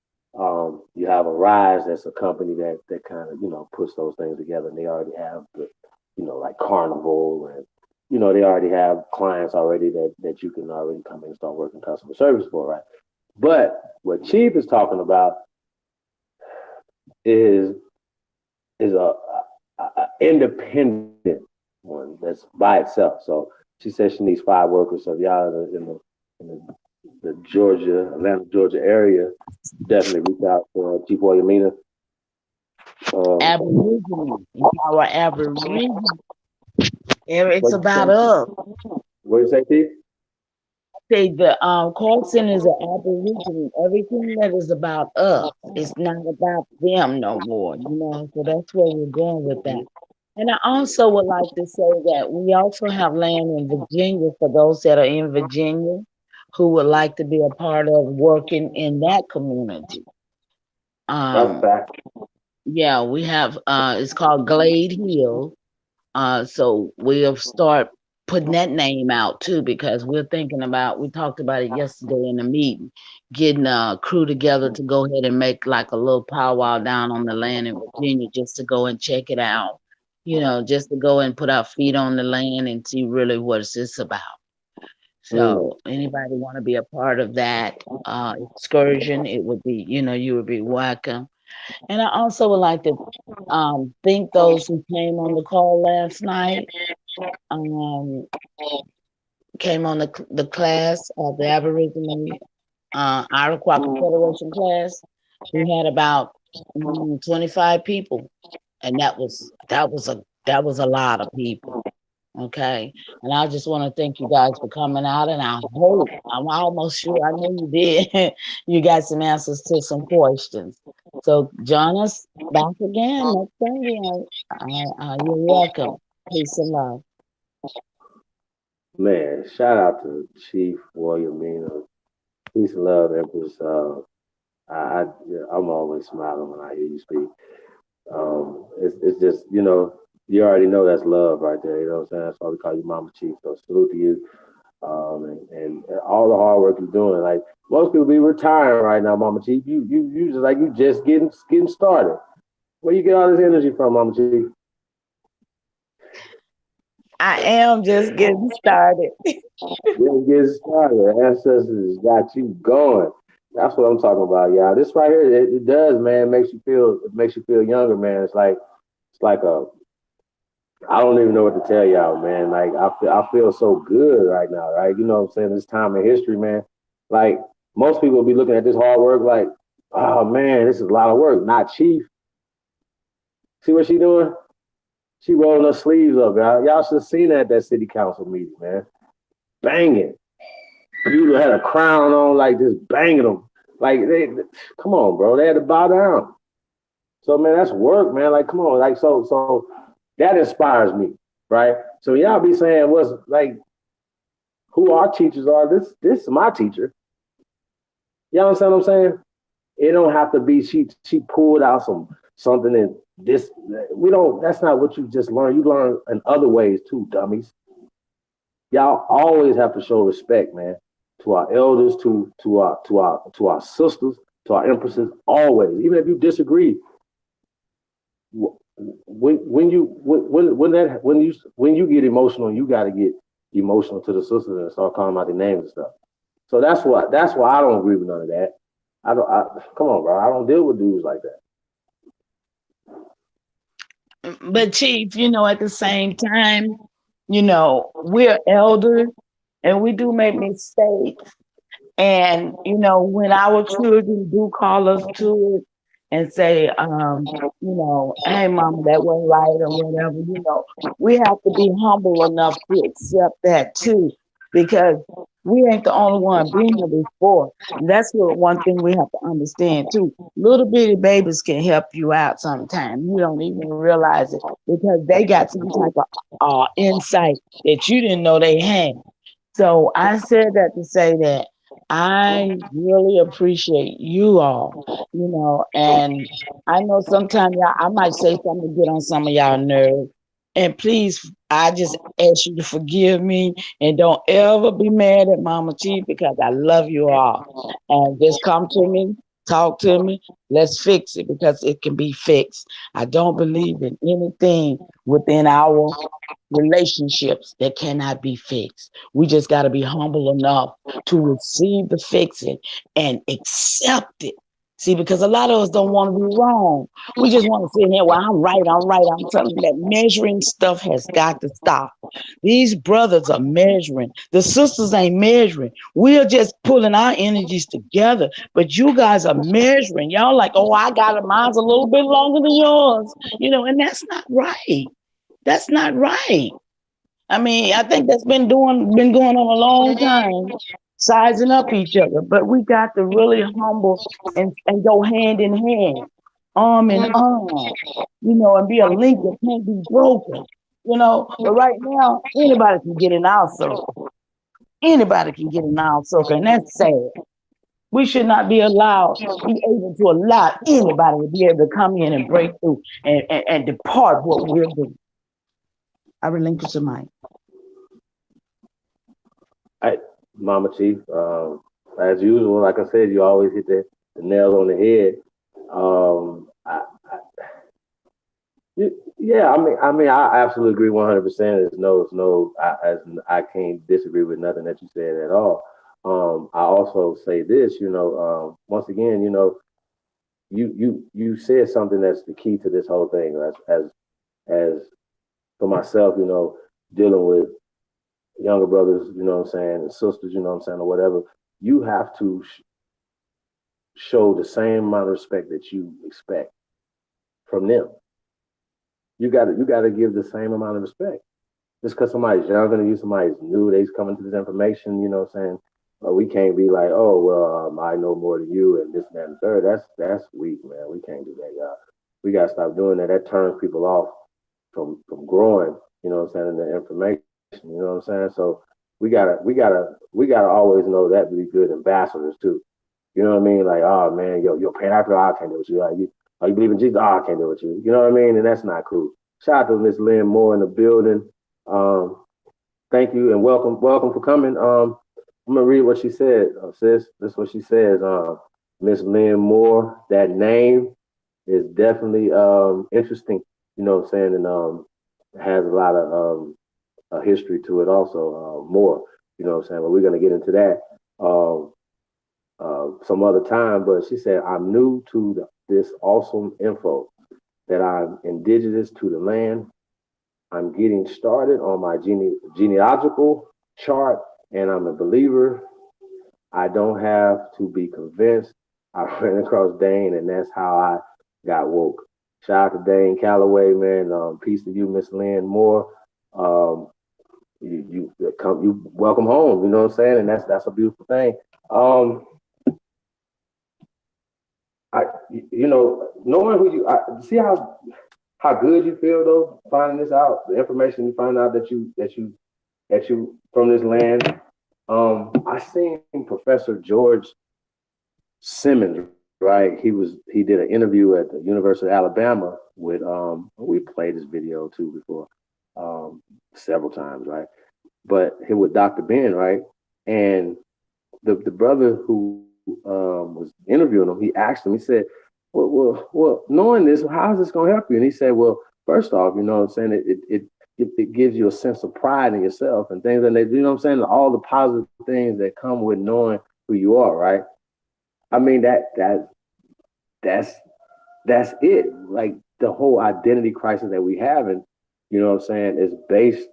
you have Arise, that's a company that kind of, puts those things together, and they already have the, like Carnival, and they already have clients already that you can already come in and start working customer service for, right? But what Chief is talking about is a independent one that's by itself. So she says she needs 5 workers. So if y'all in the Atlanta, Georgia area, definitely reach out to Chief Williamina. Aboriginal, our Aboriginal. It's about us. What do you say, Chief? Say the call centers are Aboriginal. Everything that is about us, it's not about them no more. So that's where we're going with that. And I also would like to say that we also have land in Virginia for those that are in Virginia who would like to be a part of working in that community. That's fact. Yeah, we have it's called Glade Hill. So we'll start putting that name out too, because we talked about it yesterday in the meeting, getting a crew together to go ahead and make like a little powwow down on the land in Virginia just to go and check it out, just to go and put our feet on the land and see really what it's about. So anybody want to be a part of that excursion, it would be, you would be welcome. And I also would like to thank those who came on the call last night. Came on the class of the Aboriginal Iroquois Confederation class. We had about 25 people, and that was a lot of people. Okay, and I just want to thank you guys for coming out, and I'm almost sure, I know you did. You got some answers to some questions. So join us back again next Sunday. You're welcome. Peace and love. Man, shout out to Chief Williamina. Peace and love, Empress. I'm always smiling when I hear you speak. It's just, you already know that's love right there. You know what I'm saying? That's why we call you Mama Chief. So salute to you. And all the hard work you're doing. Like most people be retiring right now, Mama Chief. You just like you just getting started. Where you get all this energy from, Mama Chief? I am just getting started. Just getting started. Ancestors got you going. That's what I'm talking about, y'all. This right here, it does, man. It makes you feel younger, man. It's like I don't even know what to tell y'all, man. Like I feel so good right now, right? You know what I'm saying? This time in history, man. Like most people will be looking at this hard work like, oh man, this is a lot of work. Not Chief. See what she doing? She rolling her sleeves up, y'all. Y'all should have seen that at that city council meeting, man. Banging. you had a crown on, like just banging them. Like come on, bro. They had to bow down. So man, that's work, man. Like, come on, like so that inspires me, right? So y'all be saying what's like who our teachers are. This is my teacher. Y'all understand what I'm saying? It don't have to be she pulled out something and this we don't. That's not what you just learn. You learn in other ways too, dummies. Y'all always have to show respect, man, to our elders, to our sisters, to our empresses. Always, even if you disagree, when you get emotional, you got to get emotional to the sisters and start calling out their names and stuff. So that's why I don't agree with none of that. Come on, bro. I don't deal with dudes like that. But Chief, at the same time, we're elders and we do make mistakes. And when our children do call us to it and say, hey mama, that wasn't right or whatever, we have to be humble enough to accept that too, because we ain't the only one been here before. And that's what one thing we have to understand too. Little bitty babies can help you out sometimes. You don't even realize it because they got some type of insight that you didn't know they had. So I said that to say that I really appreciate you all, and I know sometimes I might say something to get on some of y'all nerves. And please, I just ask you to forgive me and don't ever be mad at Mama Chief because I love you all. And just come to me, talk to me, let's fix it because it can be fixed. I don't believe in anything within our relationships that cannot be fixed. We just got to be humble enough to receive the fixing and accept it. See, because a lot of us don't want to be wrong. We just want to sit here, well, I'm right. I'm telling you that measuring stuff has got to stop. These brothers are measuring. The sisters ain't measuring. We're just pulling our energies together. But you guys are measuring. Y'all like, oh, I got it. Mine's a little bit longer than yours. And that's not right. That's not right. I mean, I think that's been going on a long time, sizing up each other. But we got to really humble and go hand in hand, arm in arm, and be a link that can't be broken. But right now, anybody can get in our circle. Anybody can get in our circle, and that's sad. We should not be able to allow anybody to be able to come in and break through and depart what we're doing. I relinquish the mic. Hey, Mama Chief, as usual, like I said, you always hit the nail on the head. I absolutely agree 100%. There's no, I can't disagree with nothing that you said at all. I also say this, once again, you said something that's the key to this whole thing. As for myself, dealing with younger brothers, and sisters, or whatever, you have to show the same amount of respect that you expect from them. You got to give the same amount of respect. Just because somebody's younger than you, somebody's new, they's coming to this information, we can't be like, oh, well, I know more than you and this, and that, and third. That's weak, man. We can't do that, y'all. We got to stop doing that. That turns people off from growing, in the information, So we gotta always know that we be good ambassadors too. You know what I mean? Like, oh man, yo, Pan Africa, I can't do with you. Like, you believe in Jesus? Oh, I can't do with you. You know what I mean? And that's not cool. Shout out to Miss Lynn Moore in the building. Thank you and welcome for coming. I'm gonna read what she said, sis. This is what she says. Miss Lynn Moore. That name is definitely interesting. You know what I'm saying? And has a lot of history to it also, more, what I'm saying? But we're going to get into that some other time. But she said, I'm new to this awesome info that I'm indigenous to the land. I'm getting started on my genealogical chart, and I'm a believer. I don't have to be convinced. I ran across Dane, and that's how I got woke. Shout out to Dane Calloway, man. Peace to you, Miss Lynn Moore. you come, you welcome home. You know what I'm saying? And that's a beautiful thing. Um, I you know, knowing who you see how good you feel though, finding this out, the information you find out that you from this land. I seen Professor George Simmons, right? He did an interview at the University of Alabama with we played this video too before, several times, right? But here with Dr. Ben, right? And the brother who was interviewing him, he asked him, he said, well, knowing this, how is this going to help you? And he said, well, first off, you know what I'm saying? It gives you a sense of pride in yourself and things, and you know what I'm saying? All the positive things that come with knowing who you are, right? I mean, that's that's it. Like the whole identity crisis that we have, and you know what I'm saying, is based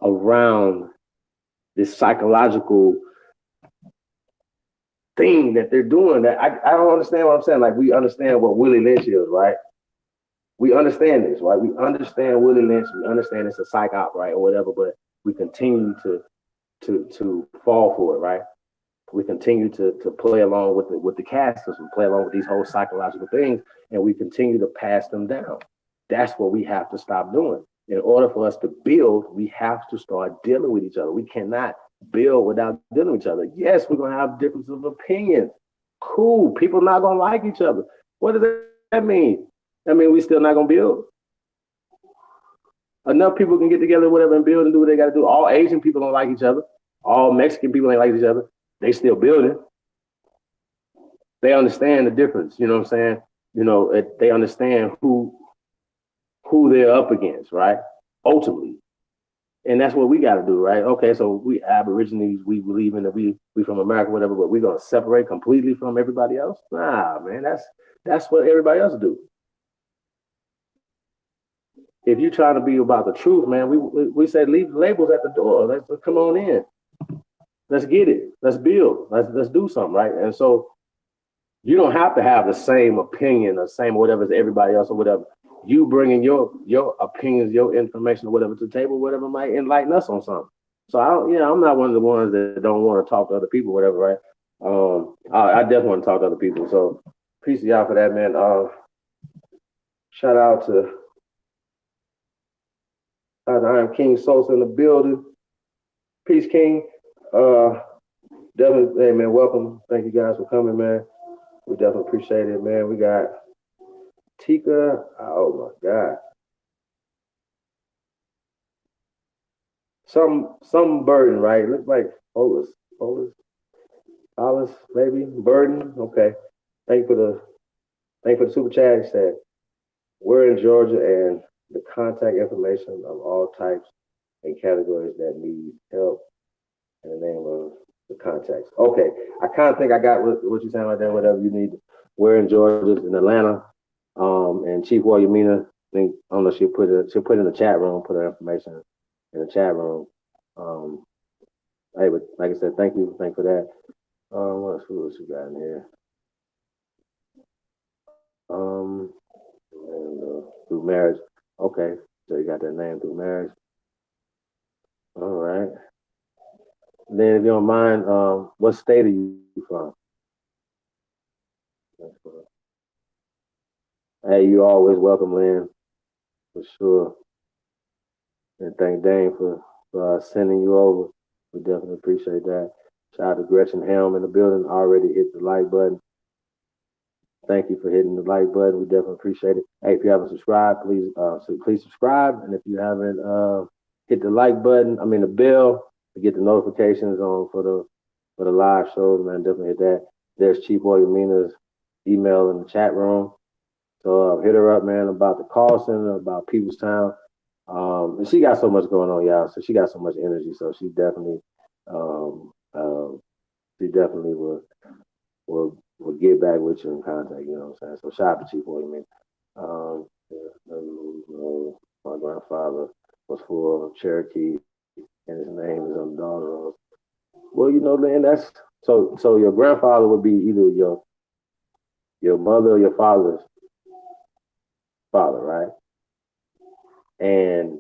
around this psychological thing that they're doing that I don't understand what I'm saying. Like we understand what Willie Lynch is, right? We understand this, right? We understand Willie Lynch. We understand it's a psych op, right, or whatever. But we continue to fall for it, right? We continue to play along with the cast system, play along with these whole psychological things, and we continue to pass them down. That's what we have to stop doing. In order for us to build, we have to start dealing with each other. We cannot build without dealing with each other. Yes, we're gonna have differences of opinion. Cool. People not gonna like each other. What does that mean? I mean, we still not gonna build. Enough people can get together, whatever, and build and do what they got to do. All Asian people don't like each other. All Mexican people ain't like each other. They still building. They understand the difference. You know what I'm saying? You know, they understand who they're up against, right? Ultimately. And that's what we got to do, right? Okay, so we Aborigines, we believe in that we from America, whatever, but we're gonna separate completely from everybody else? Nah, man, that's what everybody else do. If you're trying to be about the truth, man, we said leave the labels at the door. Let's come on in. Let's get it. Let's build. Let's do something, right? And so you don't have to have the same opinion or same whatever as everybody else or whatever. You bringing your opinions, your information or whatever to the table, whatever might enlighten us on something. So I'm not one of the ones that don't want to talk to other people, whatever, right? I definitely want to talk to other people. So peace to y'all for that, man. Shout out to I am King Sosa in the building. Peace, King. Definitely, hey man, welcome. Thank you guys for coming, man. We definitely appreciate it, man. We got Tika. Oh my God. Some burden, right? Looks like Hollis, maybe burden. Okay. Thank you for the super chat. He said, we're in Georgia and the contact information of all types and categories that need help in the name of the contacts. Okay. I kind of think I got what you're saying right there, whatever you need. We're in Georgia, in Atlanta. And Chief Warrior Mina, I don't know, she'll put it in the chat room, put her information in the chat room. Hey, but like I said, thank you for that. What else we got in here? Through marriage. Okay, so you got that name through marriage. All right. Then, if you don't mind, what state are you from? Hey, you always welcome, Lynn, for sure. And thank Dane for sending you over. We definitely appreciate that. Shout out to Gretchen Helm in the building. Already hit the like button. Thank you for hitting the like button. We definitely appreciate it. Hey, if you haven't subscribed, please subscribe. And if you haven't hit the like button, the bell to get the notifications on for the live shows, man, definitely hit that. There's Chief Warrior Mina's email in the chat room. So hit her up, man, about the call center, about People's Town. And she got so much going on, y'all. So she got so much energy. So she definitely will get back with you in contact, you know what I'm saying? So shout out to Chief Warrior Mina. My grandfather was full of Cherokee, and his name is on the daughter of. Well, Lynn, that's so your grandfather would be either your mother or your father's father, right? And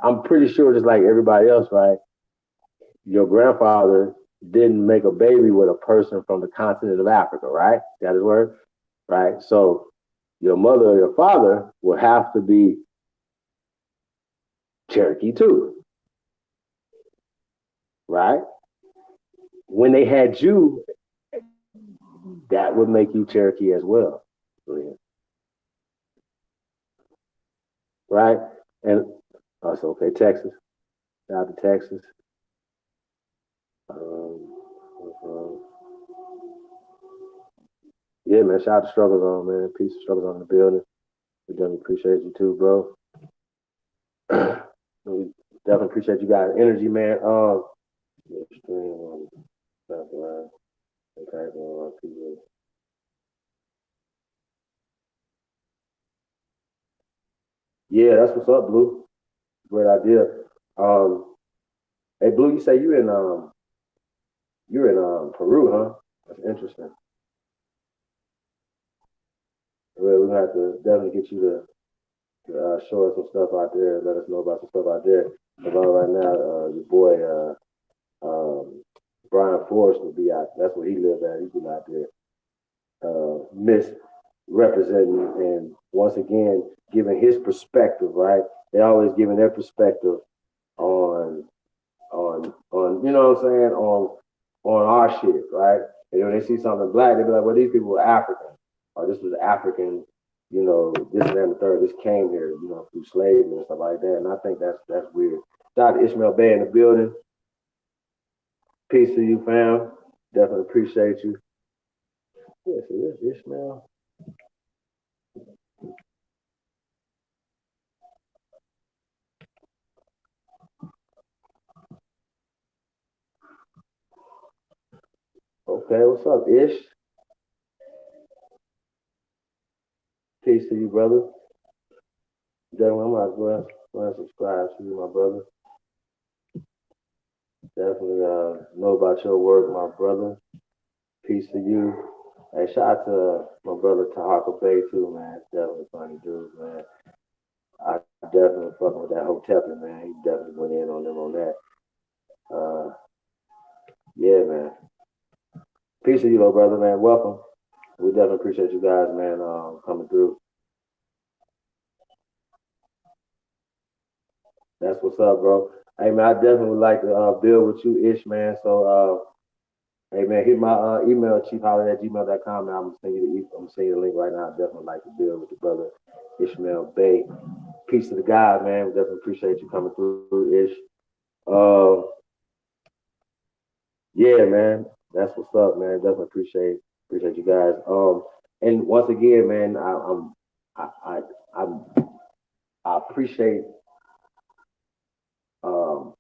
I'm pretty sure just like everybody else, right? Your grandfather didn't make a baby with a person from the continent of Africa, right? That is word, right? So your mother or your father will have to be Cherokee too, right? When they had you, that would make you Cherokee as well, right? And also, okay, Texas. Shout out to Texas. Um, um, yeah, man. Shout out to Struggles on, man. Peace of Struggles on in the building. We definitely appreciate you too, bro. We definitely appreciate you guys' energy, man. Yeah, that's what's up, Blue. Great idea. Um, hey, Blue, you say you're in Peru, huh? That's interesting. Well, we're gonna have to definitely get you to show us some stuff out there. Let us know about some stuff out there. Because right now, your boy Brian Forrest will be out. That's where he lives at. He's been out there misrepresenting and once again giving his perspective. Right? They always giving their perspective on you know what I'm saying on our shit, right? And when they see something black, they be like, "Well, these people were African, or this was African, you know, this and that and the third. This came here, you know, through slavery and stuff like that." And I think that's weird. Shout out to Ishmael Bay in the building. Peace to you, fam. Definitely appreciate you. Yes, it is Ishmael. Okay, what's up, Ish? Peace to you, brother. Definitely, I'm going to subscribe to you, my brother. Definitely know about your work, my brother. Peace to you. Hey, shout out to my brother Tahaka Bay too, man. Definitely funny dude, man. I definitely fucking with that Hotepi, man. He definitely went in on them on that. Uh, yeah, man. Peace to you, little brother, man. Welcome. We definitely appreciate you guys, man, coming through. That's what's up, bro. Hey, man, I definitely would like to build with you, Ish, man. So, hey, man, hit my email, chiefholiday@gmail.com, man. I'm gonna send you the link right now. I definitely like to build with your brother, Ishmael Bay. Peace to the God, man. We definitely appreciate you coming through, Ish. Uh, yeah, man. That's what's up, man. Definitely appreciate you guys. And once again, man, I I I, I appreciate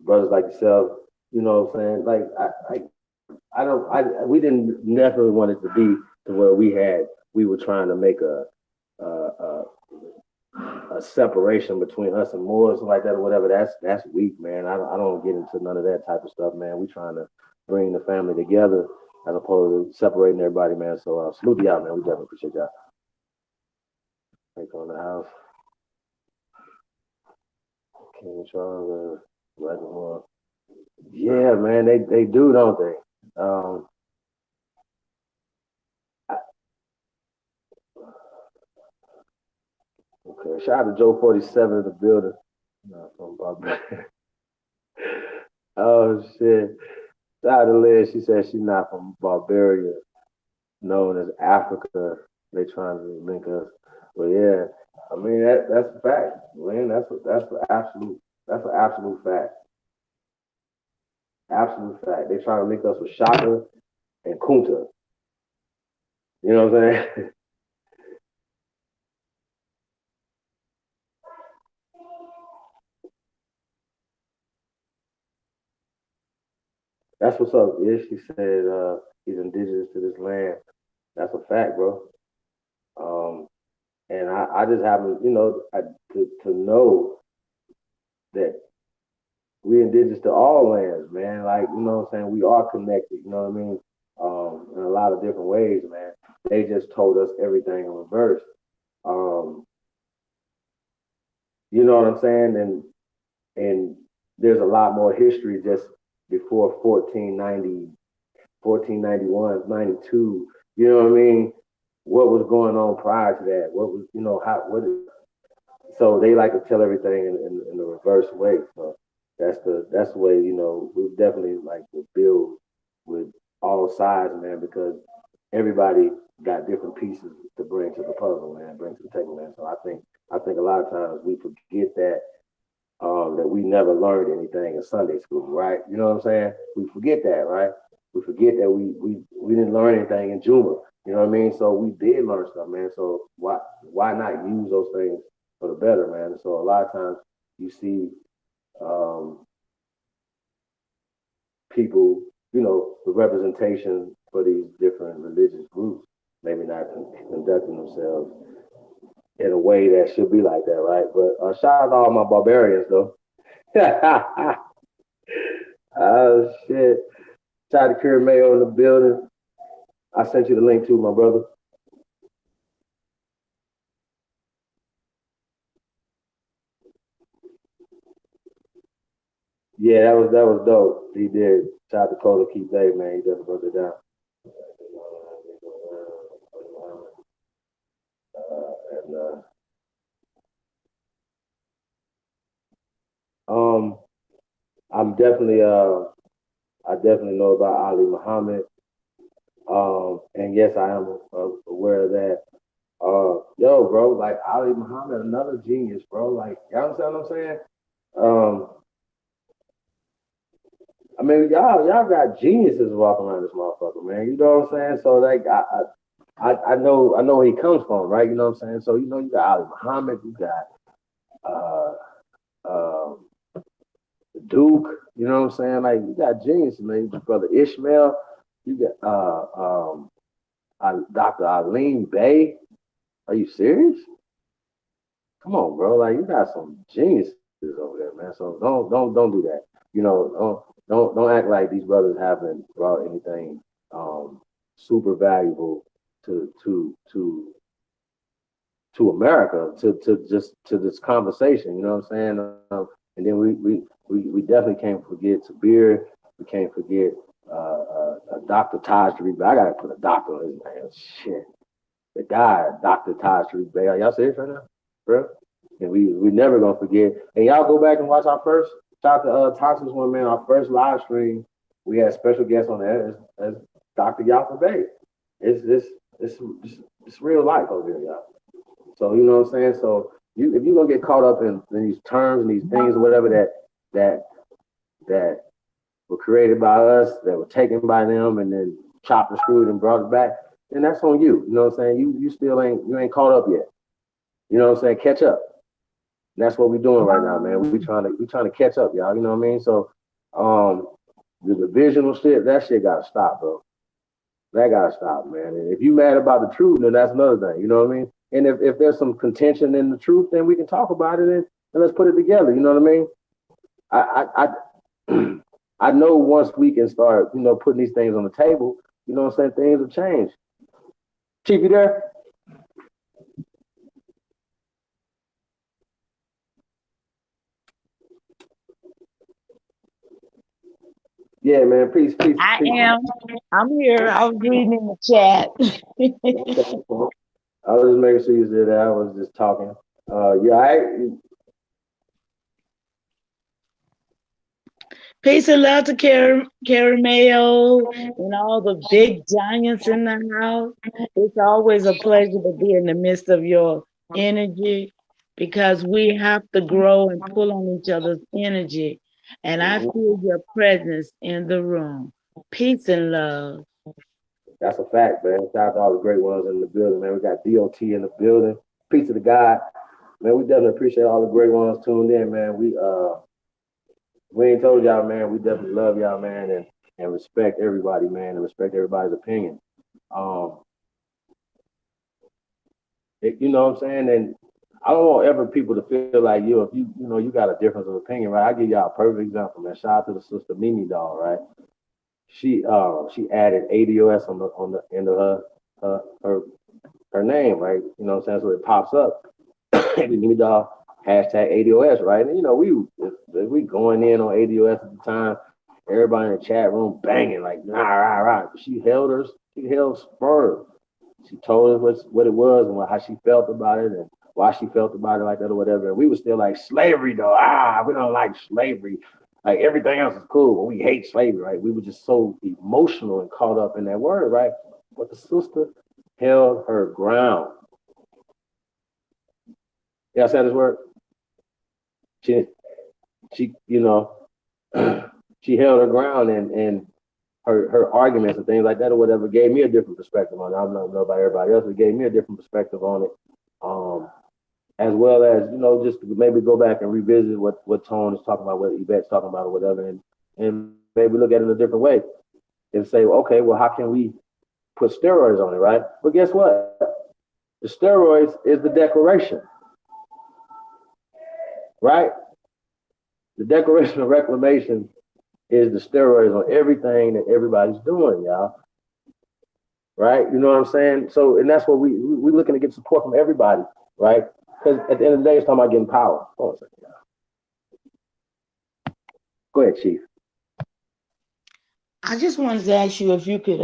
brothers like yourself. You know what I'm saying? Like I don't we didn't necessarily want it to be to where we were trying to make a, a a separation between us and Moors like that or whatever. That's weak, man. I don't get into none of that type of stuff, man. We trying to bring the family together as opposed to separating everybody, man. So salute y'all, man. We definitely appreciate y'all. Take on the house. King Charles, Reservoir. Yeah, man, they do, don't they? Okay, shout out to Joe 47 in the building. No, from oh shit. Shout out to Liz. She said she's not from Barbaria, known as Africa. They trying to link us. But yeah, I mean that's a fact, man. That's an absolute fact. Absolute fact. They trying to link us with Shaka and Kunta. You know what I'm saying? That's what's up. Yeah, she said he's indigenous to this land. That's a fact, bro. Um, and I just happen, you know, to know that we indigenous to all lands, man. Like, you know what I'm saying? We are connected, you know what I mean? In a lot of different ways, man. They just told us everything in reverse. Um, You know what I'm saying? And there's a lot more history just before 1490, 1491, 92. You know what I mean? What was going on prior to that? What was, how, what, so they like to tell everything in the reverse way. So that's the way, we definitely like to build with all sides, man, because everybody got different pieces to bring to the puzzle, man, bring to the table, man. So I think a lot of times we forget that we never learned anything in Sunday school, right? You know what I'm saying? We forget that, right? We forget that we didn't learn anything in Juma. You know what I mean? So we did learn stuff, man. So why not use those things for the better, man? So a lot of times you see um, people, the representation for these different religious groups, maybe not conducting themselves in a way that should be like that, right? But shout out to all my barbarians, though. Oh shit! Shout out to Kerry Mayo in the building. I sent you the link too, my brother. Yeah, that was dope. He did. Shout out to Cola Keith Day, man. He just broke it down. And I'm definitely I definitely know about Ali Muhammad. And yes, I am aware of that. Yo, bro, like Ali Muhammad, another genius, bro. Like, you understand what I'm saying? Um, I mean, y'all got geniuses walking around this motherfucker, man. You know what I'm saying? So like, I know where he comes from, right? You know what I'm saying? So you got Ali Muhammad, you got uh, um, Duke. You know what I'm saying? Like, you got geniuses, man. You got brother Ishmael. You got Dr. Eileen Bay. Are you serious? Come on, bro. Like, you got some geniuses over there, man. So don't do that. Don't act like these brothers haven't brought anything super valuable to America, to this conversation. You know what I'm saying? And then we definitely can't forget Sabir. We can't forget Dr. Taj Tariq. I gotta put a doctor on his name. Shit, the guy, Dr. Taj Tariq Bey. Are y'all serious right now, bro? And we never gonna forget. And y'all go back and watch our first. Shout out to Toxic One, man. Our first live stream, we had special guests on there as Dr. Yafa Bey. It's real life over here, y'all. So you know what I'm saying. So if you're gonna get caught up in these terms and these things or whatever that that were created by us, that were taken by them, and then chopped and screwed and brought it back, then that's on you. You know what I'm saying. You still ain't caught up yet. You know what I'm saying. Catch up. And that's what we're doing right now, man. We trying to catch up, y'all. You know what I mean. So the divisional shit, that shit gotta stop, bro. That gotta stop, man. And if you mad about the truth, then that's another thing. You know what I mean? And if there's some contention in the truth, then we can talk about it and let's put it together. You know what I mean? I I know once we can start, putting these things on the table, you know what I'm saying, things will change. Chief, you there? Yeah, man. Peace, peace, I peace. am. I'm here. I was reading in the chat. I was just making sure you said that. I was just talking. Yeah, Peace and love to Carrie Mayo and all the big giants in the house. It's always a pleasure to be in the midst of your energy because we have to grow and pull on each other's energy. And I feel your presence in the room. Peace and love. that's a fact, man. Shout out to all the great ones in the building, man. We got DOT in the building. Peace to the God. Man, we definitely appreciate all the great ones tuned in, man. We ain't told y'all, man. We definitely love y'all, man, and respect everybody, man, and respect everybody's opinion. Um, you know what I'm saying? And I don't want ever people to feel like if you got a difference of opinion, right? I give y'all a perfect example, man. Shout out to the sister Mimi doll, right? She added ADOS on the end of her name, right? You know what I'm saying? So it pops up. Mimi doll hashtag ADOS, right? And, you know, we going in on ADOS at the time. Everybody in the chat room banging like, nah, rah, rah. She held Spur. She told us what it was and how she felt about it and why she felt about it like that or whatever. And we were still like, slavery though. We don't like slavery. Like everything else is cool, but we hate slavery, right? We were just so emotional and caught up in that word, right? But the sister held her ground. Yeah, I said this word. She, you know, she held her ground and her arguments and things like that or whatever gave me a different perspective on it. I don't know about everybody else, but it gave me a different perspective on it. As well as, you know, just maybe go back and revisit what Tone is talking about, what Yvette's talking about or whatever, and maybe look at it in a different way and say, okay, well, how can we put steroids on it, right? But guess what? The steroids is the declaration, right? The Declaration of Reclamation is the steroids on everything that everybody's doing, y'all. Right? You know what I'm saying? So, and that's what we're looking to get support from everybody, right? Because at the end of the day, it's talking about getting power. Hold on a second, y'all. Go ahead, Chief. I just wanted to ask you if you could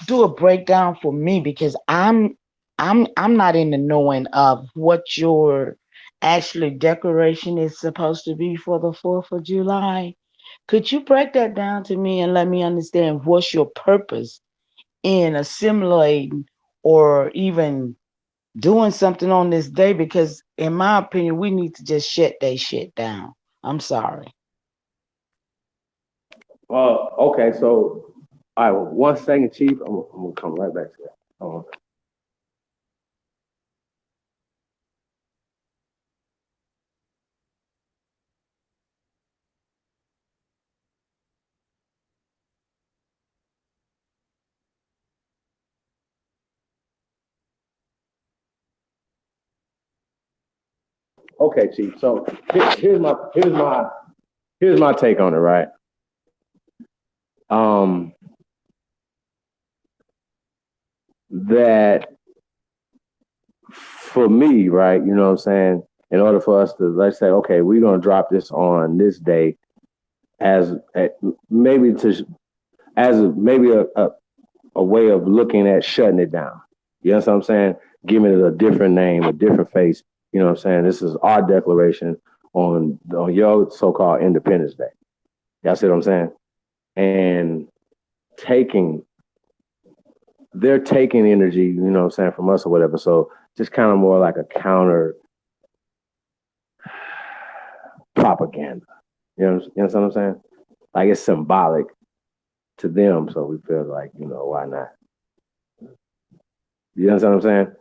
do a breakdown for me, because I'm not in the knowing of what your actually declaration is supposed to be for the 4th of July. Could you break that down to me and let me understand what's your purpose in assimilating or even doing something on this day? Because in my opinion, we need to just shut that shit down. I'm sorry. Okay, so all right, well, 1 second, Chief. I'm gonna come right back to that. Okay, Chief. So here's my take on it, right? That for me, right, you know what I'm saying, in order for us to, let's say, okay, we're gonna drop this on this day as maybe a way of looking at shutting it down. You know what I'm saying? Giving it a different name, a different face. You know what I'm saying? This is our declaration on your so-called Independence Day. That's what I'm saying? And they're taking energy, you know what I'm saying, from us or whatever. So just kind of more like a counter propaganda. You know what I'm saying? Like it's symbolic to them, so we feel like, you know, why not? You know what I'm saying?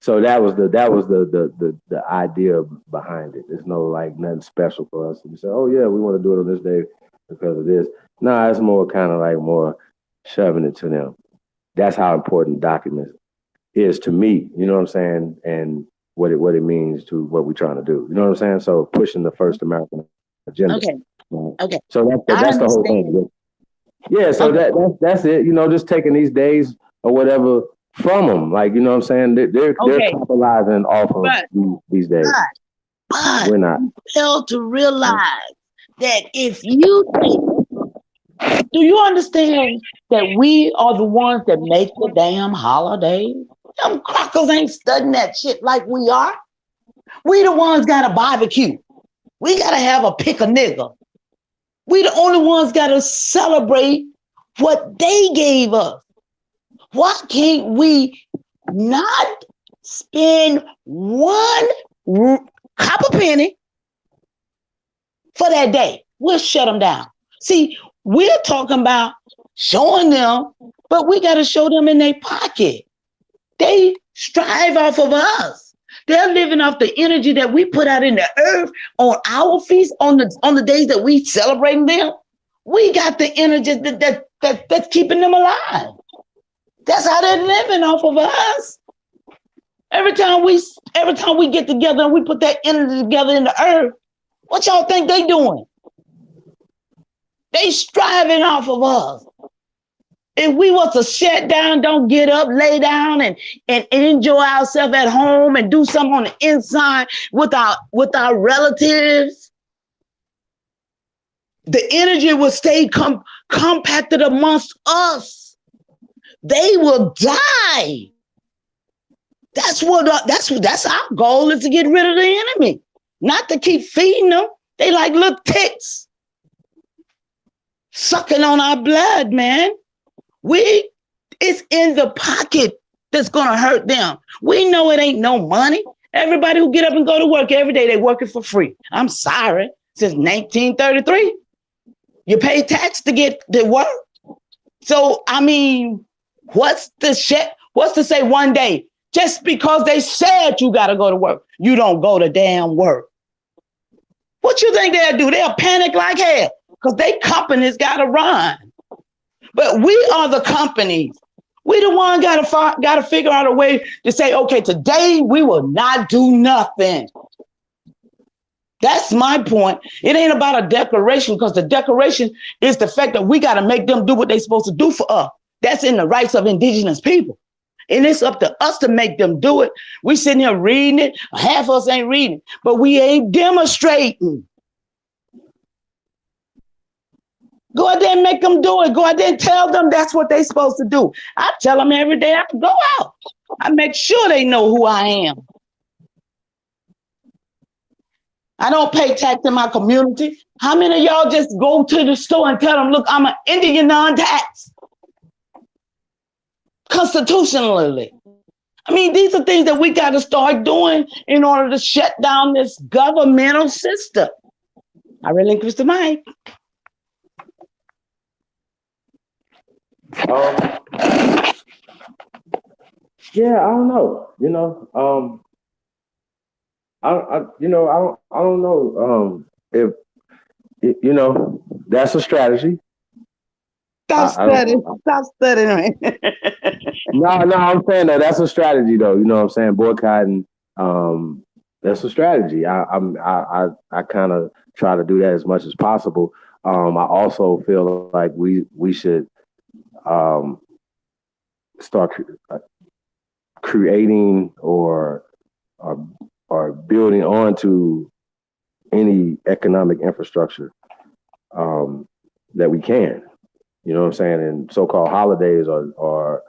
So that was the idea behind it. There's no like nothing special for us to say, oh yeah, we want to do it on this day because of this. Nah, it's more kind of like more shoving it to them. That's how important documents is to me. You know what I'm saying? And what it means to what we're trying to do. You know what I'm saying? So pushing the first American agenda. Okay. Okay. So that's the whole thing. Yeah. So that's it. You know, just taking these days or whatever from them. Like, you know what I'm saying? They're capitalizing off of these days. But we're not. Fail to realize that if you do you understand that we are the ones that make the damn holiday? Them crackers ain't studying that shit like we are. We the ones got a barbecue. We gotta have a pick a nigga. We the only ones gotta celebrate what they gave us. Why can't we not spend one copper penny for that day? We'll shut them down. See, we're talking about showing them, but we got to show them in their pocket. They strive off of us. They're living off the energy that we put out in the earth on our feast, on the days that we celebrating them. We got the energy that's keeping them alive. That's how they're living off of us. Every time we get together and we put that energy together in the earth, what y'all think they doing? They striving off of us. If we was to shut down, don't get up, lay down, and enjoy ourselves at home and do something on the inside with our relatives, the energy will stay compacted amongst us. They will die. That's our goal, is to get rid of the enemy, not to keep feeding them. They like little ticks sucking on our blood, man. It's in the pocket that's gonna hurt them. We know it ain't no money. Everybody who get up and go to work every day, they working for free. I'm sorry. Since 1933, you pay tax to get to work. So I mean, what's to say one day, just because they said you gotta go to work, you don't go to damn work? What you think they'll do? They'll panic like hell because they companies gotta run. But we are the companies. We the one gotta figure out a way to say, okay, today we will not do nothing. That's my point. It ain't about a declaration, because the declaration is the fact that we gotta make them do what they're supposed to do for us. That's in the rights of indigenous people. And it's up to us to make them do it. We sitting here reading it. Half of us ain't reading, but we ain't demonstrating. Go out there and make them do it. Go out there and tell them that's what they're supposed to do. I tell them every day I go out. I make sure they know who I am. I don't pay tax in my community. How many of y'all just go to the store and tell them, look, I'm an Indian non-tax? Constitutionally. I mean, these are things that we got to start doing in order to shut down this governmental system. I relinquish the mic. Yeah, I don't know. I don't know if that's a strategy. Stop studying. No, I'm saying that's a strategy though. You know what I'm saying? Boycotting, that's a strategy. I kind of try to do that as much as possible. I also feel like we should start creating or building onto any economic infrastructure that we can. You know what I'm saying? And so-called holidays or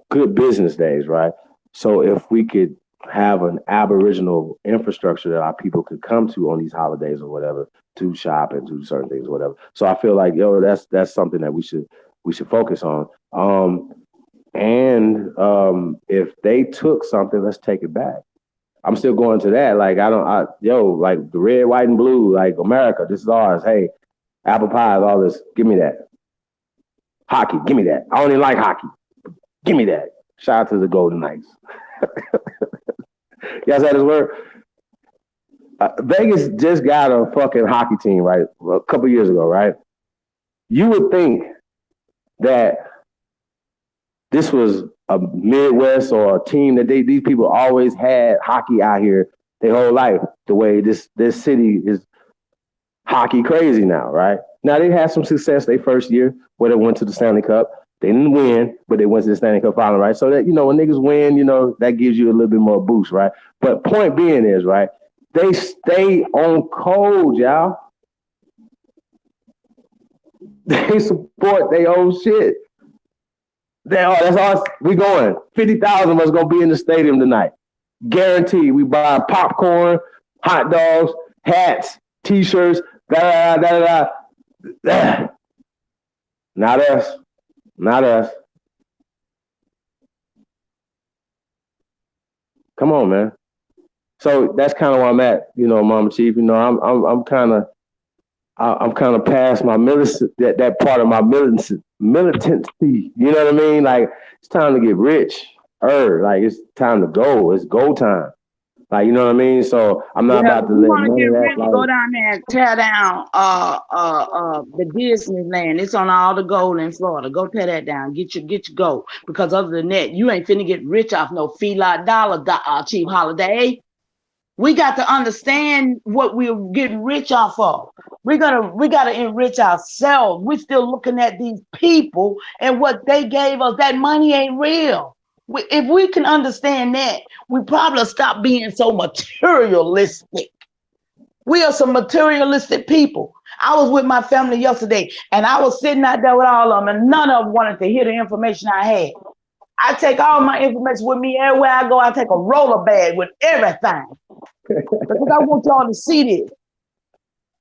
good business days, right? So if we could have an Aboriginal infrastructure that our people could come to on these holidays or whatever, to shop and do certain things or whatever. So I feel like, that's something that we should focus on. If they took something, let's take it back. I'm still going to that. Like, like the red, white, and blue, like America, this is ours. Hey, apple pies, all this. Give me that. Hockey, give me that. I don't even like hockey. Give me that. Shout out to the Golden Knights. You guys had his word? Vegas just got a fucking hockey team, right? A couple years ago, right? You would think that this was a Midwest or a team that these people always had hockey out here their whole life, the way this city is hockey crazy now, right? Now, they had some success their first year where they went to the Stanley Cup. They didn't win, but they went to the Stanley Cup final, right? So that, when niggas win, that gives you a little bit more boost, right? But point being is, right, they stay on code, y'all. They support their own shit. That's all. We going. 50,000 of us gonna be in the stadium tonight. Guaranteed. We buy popcorn, hot dogs, hats, t-shirts, da da da da. Not us. Not us. Come on, man. So that's kind of where I'm at, Mama Chief. I'm kind of past my that part of my militancy. You know what I mean? Like, it's time to get rich. Like, it's time to go. It's go time. Like, you know what I mean? So I'm not about to let none of that. Like, go down there and tear down the Disneyland. It's on all the gold in Florida. Go tear that down. Get your gold. Because other than that, you ain't finna get rich off no feedlot dollar, Chief Holiday. We got to understand what we're getting rich off of. We gotta enrich ourselves. We're still looking at these people and what they gave us. That money ain't real. If we can understand that, we probably stop being so materialistic. We are some materialistic people. I was with my family yesterday, and I was sitting out there with all of them, and none of them wanted to hear the information I had. I take all my information with me everywhere I go. I take a roller bag with everything. Because I want y'all to see this.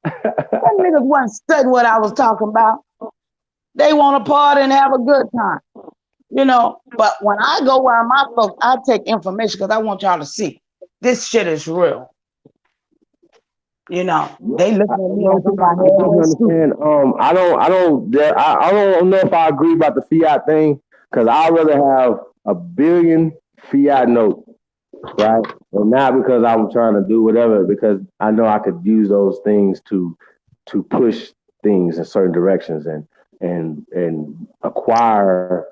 Them niggas wasn't studying what I was talking about. They want to party and have a good time. You know, but when I go where my folks, I take information because I want y'all to see. This shit is real. You know, they looking at me like I understand. I don't know if I agree about the fiat thing, because I'd rather have a billion fiat notes, right? And not because I'm trying to do whatever, because I know I could use those things to push things in certain directions and acquire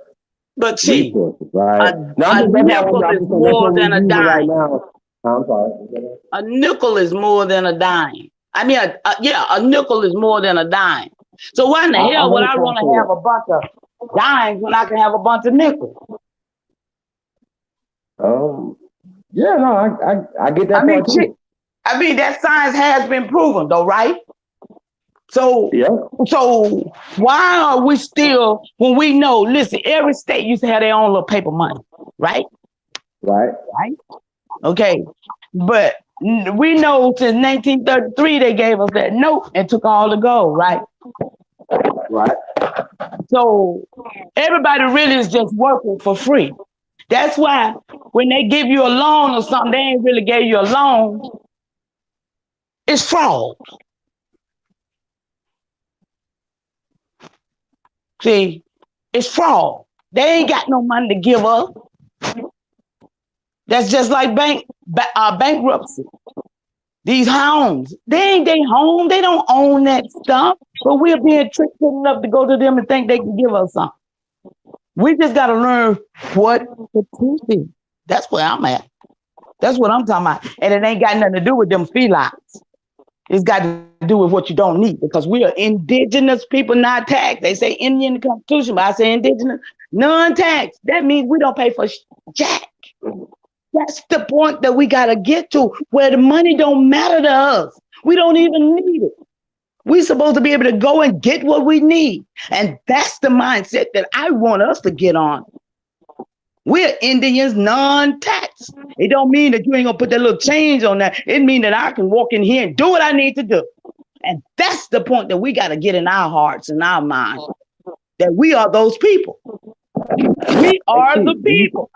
but see, resources, right? a nickel is more than a dime. Right now. I'm sorry. A nickel is more than a dime. I mean, a nickel is more than a dime. So why in the hell would I want to have a bunch of dimes when I can have a bunch of nickels? Yeah, no, I get that part too. I mean, that science has been proven, though, right? So, yeah. So why are we still, when we know, listen, every state used to have their own little paper money, right? Right. Okay, but we know since 1933 they gave us that note and took all the gold, right? Right. So everybody really is just working for free. That's why when they give you a loan or something, they ain't really gave you a loan. It's fraud. See, it's fraud. They ain't got no money to give us. That's just like bankruptcy. These homes, they ain't their home. They don't own that stuff. But we're being tricked enough to go to them and think they can give us something. We just got to learn what the truth is. That's where I'm at. That's what I'm talking about. And it ain't got nothing to do with them felines. It's got to do with what you don't need, because we are indigenous people, not taxed. They say Indian in the Constitution, but I say indigenous, non-taxed. That means we don't pay for jack. That's the point that we got to get to, where the money don't matter to us. We don't even need it. We're supposed to be able to go and get what we need. And that's the mindset that I want us to get on. We're Indians, non-tax. It don't mean that you ain't gonna put that little change on that. It means that I can walk in here and do what I need to do. And that's the point that we got to get in our hearts and our minds, that we are those people. We are the people.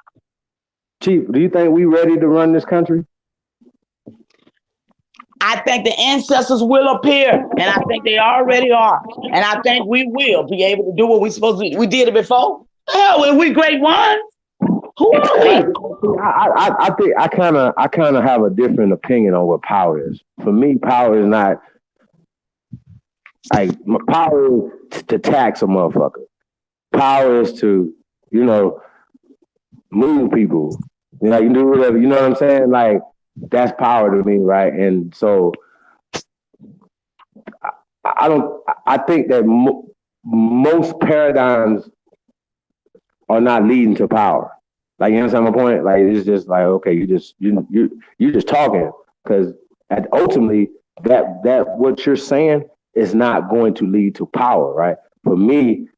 Chief, do you think we ready to run this country? I think the ancestors will appear, and I think they already are. And I think we will be able to do what we're supposed to do. We did it before. Hell, when we great ones. Who are we? I think I kind of have a different opinion on what power is. For me, power is not like power is to tax a motherfucker. Power is to, move people. You can do whatever. You know what I'm saying? Like, that's power to me, right? And so I think that most paradigms are not leading to power. Like, you understand my point? Like, it's just like, okay, you just talking, because ultimately that what you're saying is not going to lead to power, right? For me,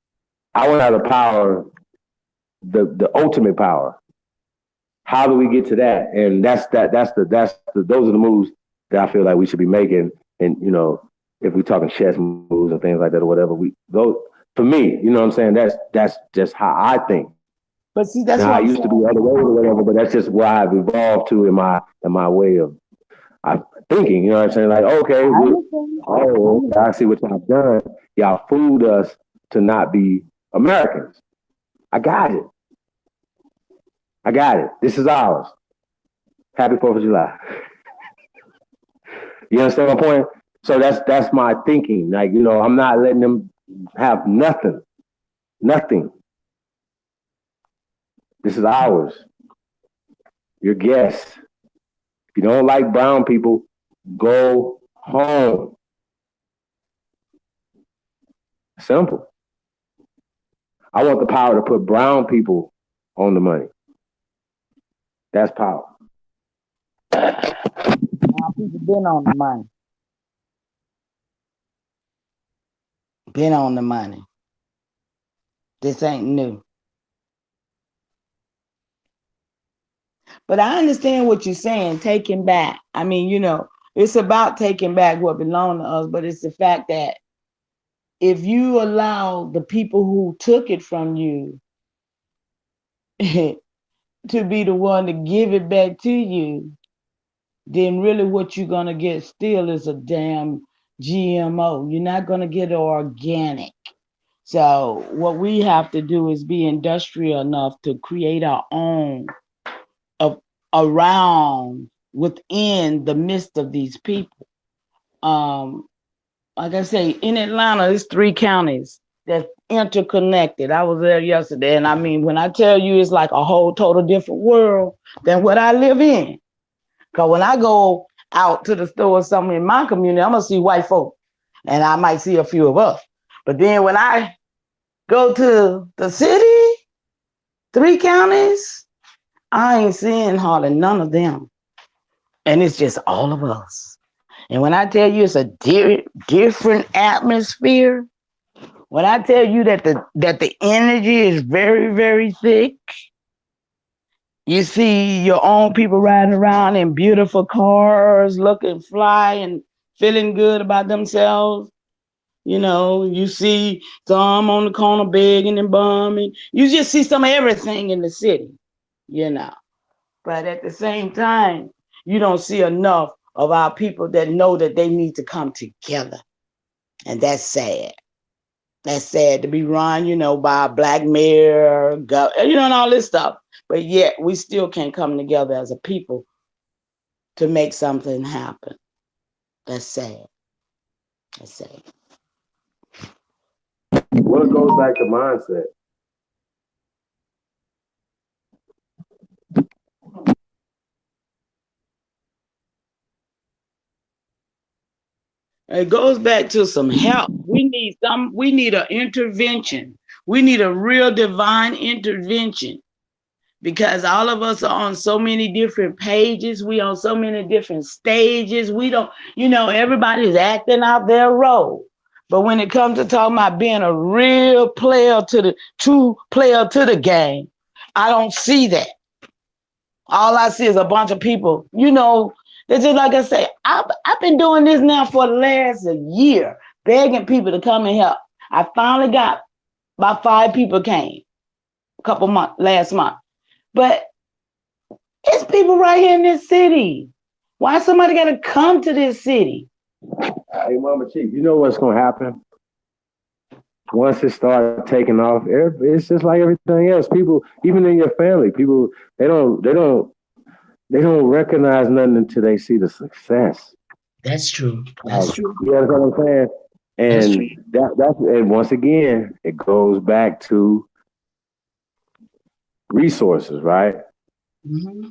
I want to have the power, the ultimate power. How do we get to that? And those are the moves that I feel like we should be making. And if we're talking chess moves and things like that or whatever, we go. For me, you know what I'm saying? That's just how I think. But see, that's now, I used to be other ways or whatever, but that's just where I've evolved to in my way of thinking. You know what I'm saying? Like, okay, I see what y'all done. Y'all fooled us to not be Americans. I got it. This is ours. Happy 4th of July. You understand my point? So that's my thinking. Like, I'm not letting them have nothing. Nothing. This is ours. Your guests. you don't like brown people, go home. Simple. I want the power to put brown people on the money. That's power. Now, people been on the money. Been on the money. This ain't new. But I understand what you're saying, taking back. I mean, you know, it's about taking back what belonged to us, but it's the fact that if you allow the people who took it from you to be the one to give it back to you, then really what you're going to get still is a damn GMO. You're not going to get organic. So what we have to do is be industrial enough to create our own of around within the midst of these people. Like I say, in Atlanta, there's 3 counties that's interconnected. I was there yesterday, and I mean, when I tell you it's like a whole total different world than what I live in. Because when I go out to the store or something in my community, I'm going to see white folk, and I might see a few of us. But then when I go to the city, 3 counties, I ain't seeing hardly none of them. And it's just all of us. And when I tell you it's a different atmosphere, when I tell you that the energy is very, very thick, you see your own people riding around in beautiful cars, looking fly and feeling good about themselves. You know, you see some on the corner begging and bumming. You just see some of everything in the city, you know. But at the same time, you don't see enough of our people that know that they need to come together. And that's sad. That's sad to be run, you know, by a black mayor, you know, and all this stuff. But yet we still can't come together as a people to make something happen. That's sad. That's sad. Well, it goes back to mindset. It goes back to some help. We need an intervention. We need a real divine intervention because all of us are on so many different pages. We on so many different stages. We don't, you know, everybody's acting out their role. But when it comes to talking about being a real player to the true player to the game, I don't see that. All I see is a bunch of people, you know, it's just like I say, I've been doing this now for the last year, begging people to come and help. I finally got about 5 people came last month. But it's people right here in this city. Why somebody got to come to this city? Hey, Mama Chief, you know what's going to happen? Once it starts taking off, it's just like everything else. People, even in your family, people, they don't recognize nothing until they see the success. That's true. That's true. You know what I'm saying? And that's and once again, it goes back to resources, right? Mm-hmm.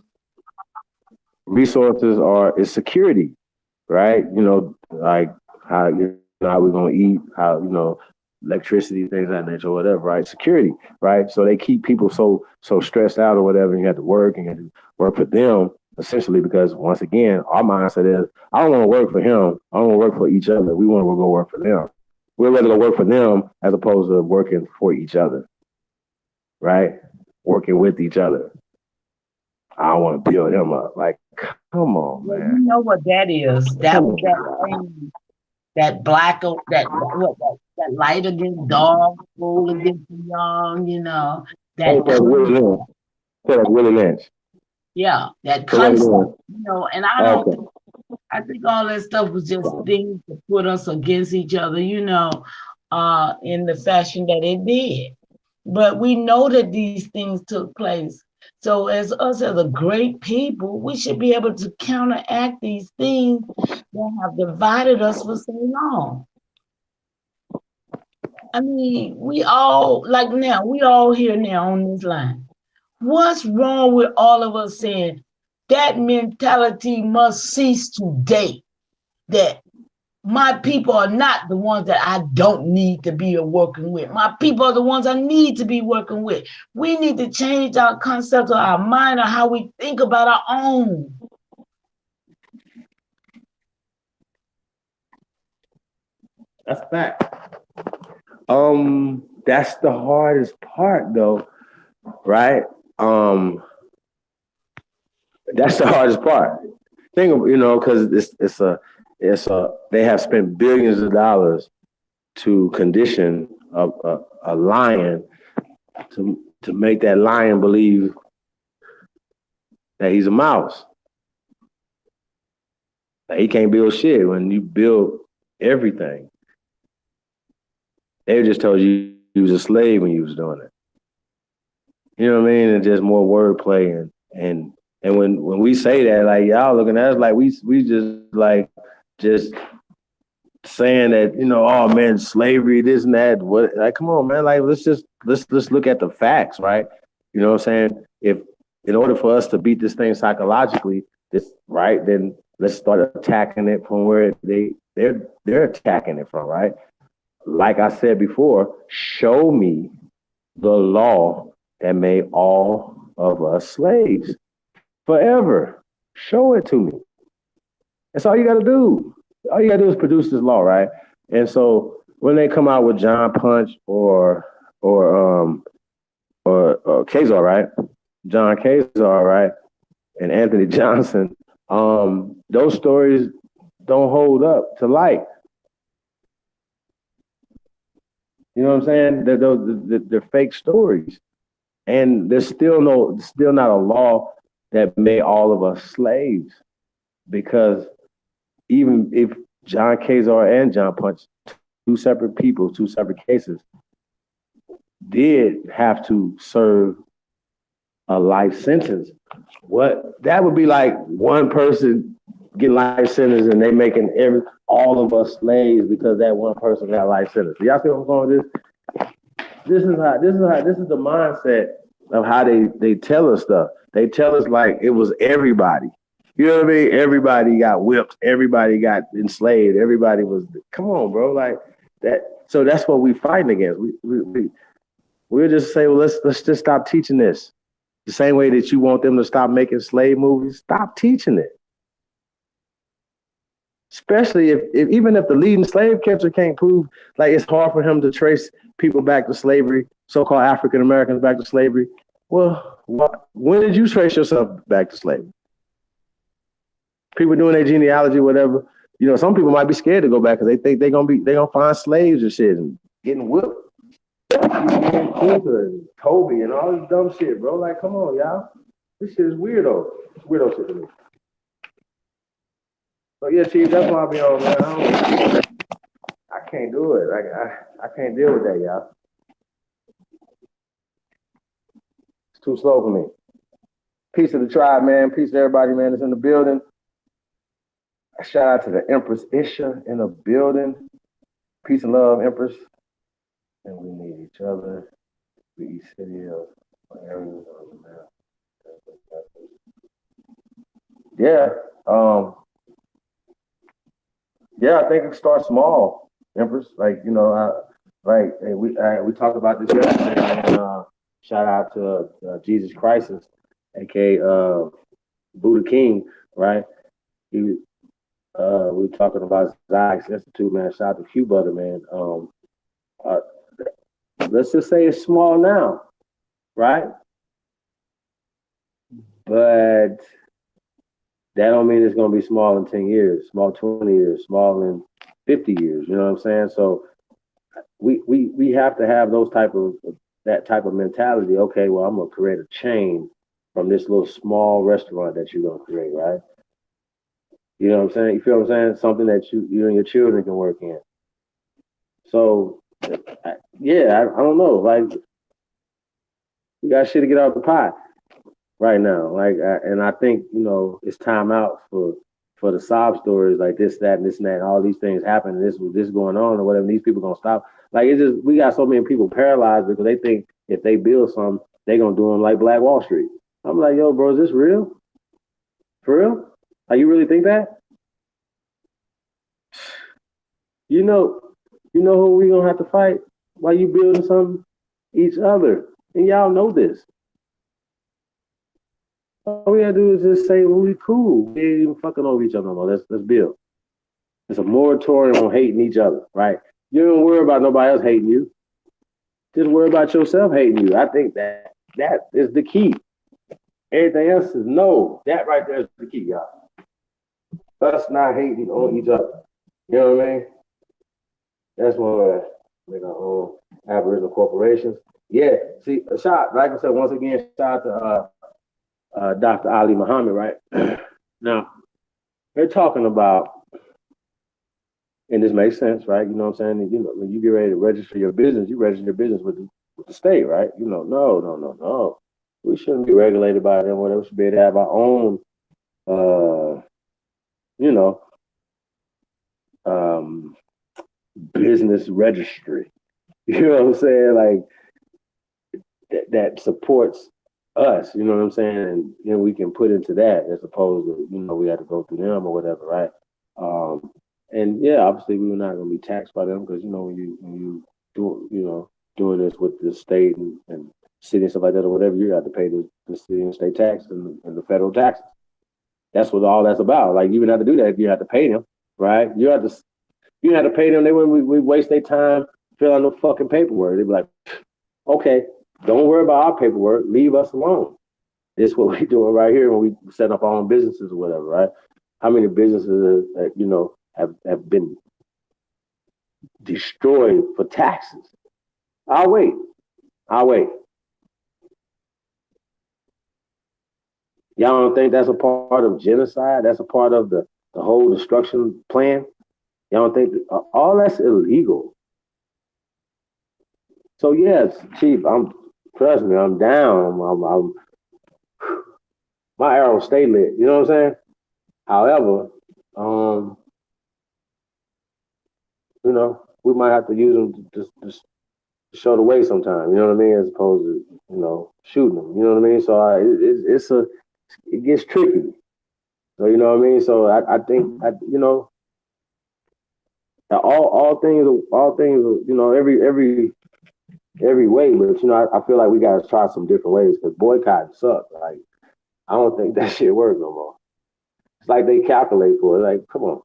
Resources is security, right? You know, like how we're gonna eat, how, you know, electricity, things like that nature, or whatever, right? Security, right? So they keep people so stressed out or whatever, and you have to work and you have to work for them, essentially, because once again, our mindset is, I don't want to work for him. I don't want to work for each other. We want to go work for them. We're ready to work for them as opposed to working for each other, right? Working with each other. I want to build him up. Like, come on, man. You know what that is? That was that thing, that light against dark, fool against the young, you know. That's Willie Lynch. Yeah, that concept, you know, and I think all that stuff was just things to put us against each other, you know, in the fashion that it did. But we know that these things took place. So as us as a great people, we should be able to counteract these things that have divided us for so long. I mean, we all here now on this line. What's wrong with all of us saying, That mentality must cease today. That my people are not the ones that I don't need to be working with. My people are the ones I need to be working with. We need to change our concept of our mind or how we think about our own. That's a fact. That's the hardest part though, right? That's the hardest part. Think of, because they have spent billions of dollars to condition a lion to make that lion believe that he's a mouse. Like, he can't build shit when you build everything. They just told you was a slave when you was doing it. You know what I mean? And just more wordplay and when we say that, like, y'all looking at us like we just saying that, oh man, slavery, this and that. What? Like, come on, man. Like, let's look at the facts, right? You know what I'm saying? If in order for us to beat this thing psychologically, then let's start attacking it from where they're attacking it from, right? Like I said before, show me the law that made all of us slaves forever. Show it to me. That's all you got to do. All you got to do is produce this law, right? And so when they come out with John Punch or Kazar, right? John Kazar, right? And Anthony Johnson, those stories don't hold up to light. You know what I'm saying? They're fake stories. And there's still not a law that made all of us slaves. Because even if John Kazar and John Punch, two separate people, two separate cases, did have to serve a life sentence, that would be like one person getting life sentence and they making all of us slaves because that one person got life sentence. Y'all see what I'm going with this? This is the mindset of how they tell us stuff. They tell us like it was everybody. You know what I mean? Everybody got whipped. Everybody got enslaved. Everybody was. Come on, bro. Like that. So that's what we fighting against. We'll just say, well, let's just stop teaching this. The same way that you want them to stop making slave movies, stop teaching it. Especially if even if the leading slave catcher can't prove, like, it's hard for him to trace people back to slavery, so-called African Americans back to slavery. Well, when did you trace yourself back to slavery? People doing their genealogy, whatever. Some people might be scared to go back because they think they're gonna find slaves and shit and getting whipped. And Kobe and all this dumb shit, bro. Like, come on, y'all. This shit is weirdo. It's weirdo shit to me. So yeah, Chief, that's why I be on, man. I can't do it. I can't deal with that, y'all. It's too slow for me. Peace to the tribe, man. Peace to everybody, man, that's in the building. A shout out to the Empress Isha in the building. Peace and love, Empress. And we need each other. We eat city of areas of the map. Yeah. Yeah, I think it starts small, Empress. Like, we talked about this yesterday. And, shout out to Jesus Crisis, aka Buddha King, right? We were talking about Zyx Institute, man. Shout out to Q Butter, man. Let's just say it's small now, right? But that don't mean it's going to be small in 10 years, small 20 years, small in 50 years. You know what I'm saying? So we have to have that type of mentality. Okay, well, I'm going to create a chain from this little small restaurant that you're going to create, right? You know what I'm saying? You feel what I'm saying? Something that you and your children can work in. So, yeah, I don't know. Like, we got shit to get out the pot right now. Like, and I think, it's time out for the sob stories like this, that, and this and that, and all these things happen, and this going on or whatever. These people gonna stop. Like, it's just, we got so many people paralyzed because they think if they build something, they gonna do them like Black Wall Street. I'm like, yo, bro, is this real? For real? Like, you really think that? You know, you know who we gonna have to fight while you building something? Each other. And y'all know this. All we gotta do is just say, well, we cool. We ain't even fucking over each other no more. Let's build. It's a moratorium on hating each other, right? You don't worry about nobody else hating you. Just worry about yourself hating you. I think that is the key. Everything else is no. That right there is the key, y'all. Us not hating on each other. You know what I mean? That's one way make our own Aboriginal corporations. Yeah. See, a shot, like I said, once again, shout out to Dr. Ali Muhammad, right? Now, they're talking about, and this makes sense, right? You know what I'm saying? You know, when you get ready to register your business, you register your business with the state, right? You know, no. We shouldn't be regulated by them. Whatever, we should be able to have our own, you know, business registry. You know what I'm saying? Like that supports us. You know what I'm saying? And then we can put into that as opposed to, you know, we had to go through them or whatever, right? And yeah, obviously we were not going to be taxed by them because, you know, when you do, you know, doing this with the state and city and stuff like that or whatever, you got to pay the city and state tax and the federal taxes. That's what all that's about. Like, you even have to do that. You have to pay them, right? You have to pay them. They wouldn't we waste their time filling out no fucking paperwork. They'd be like, okay, don't worry about our paperwork. Leave us alone. This is what we're doing right here when we set up our own businesses or whatever, right? How many businesses that, you know, have been destroyed for taxes? I'll wait. Y'all don't think that's a part of genocide? That's a part of the whole destruction plan? Y'all don't think all that's illegal? So yes, Chief, trust me, I'm down. I'm my arrow stay lit. You know what I'm saying? However, you know, we might have to use them to show the way sometime. You know what I mean? As opposed to, you know, shooting them. You know what I mean? So it gets tricky. So you know what I mean? So I think you know, all things, you know, every way, but you know, I feel like we gotta try some different ways because boycott sucks. Like, I don't think that shit works no more. It's like they calculate for it. Like, come on.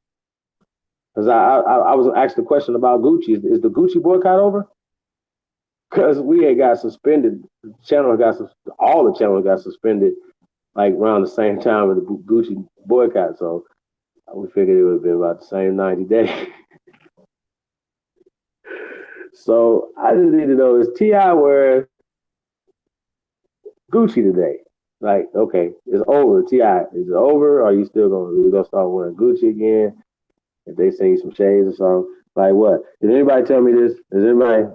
Because I was asked the question about Gucci. Is the Gucci boycott over? Because we had got suspended. All the channels got suspended like around the same time of the Gucci boycott. So we figured it would have been about the same 90 days. So I just need to know, is T.I. wearing Gucci today? Like, okay, it's over. T.I., is it over? Or are you still gonna start wearing Gucci again? If they sing some shades or something, like what? Did anybody tell me this? Is anybody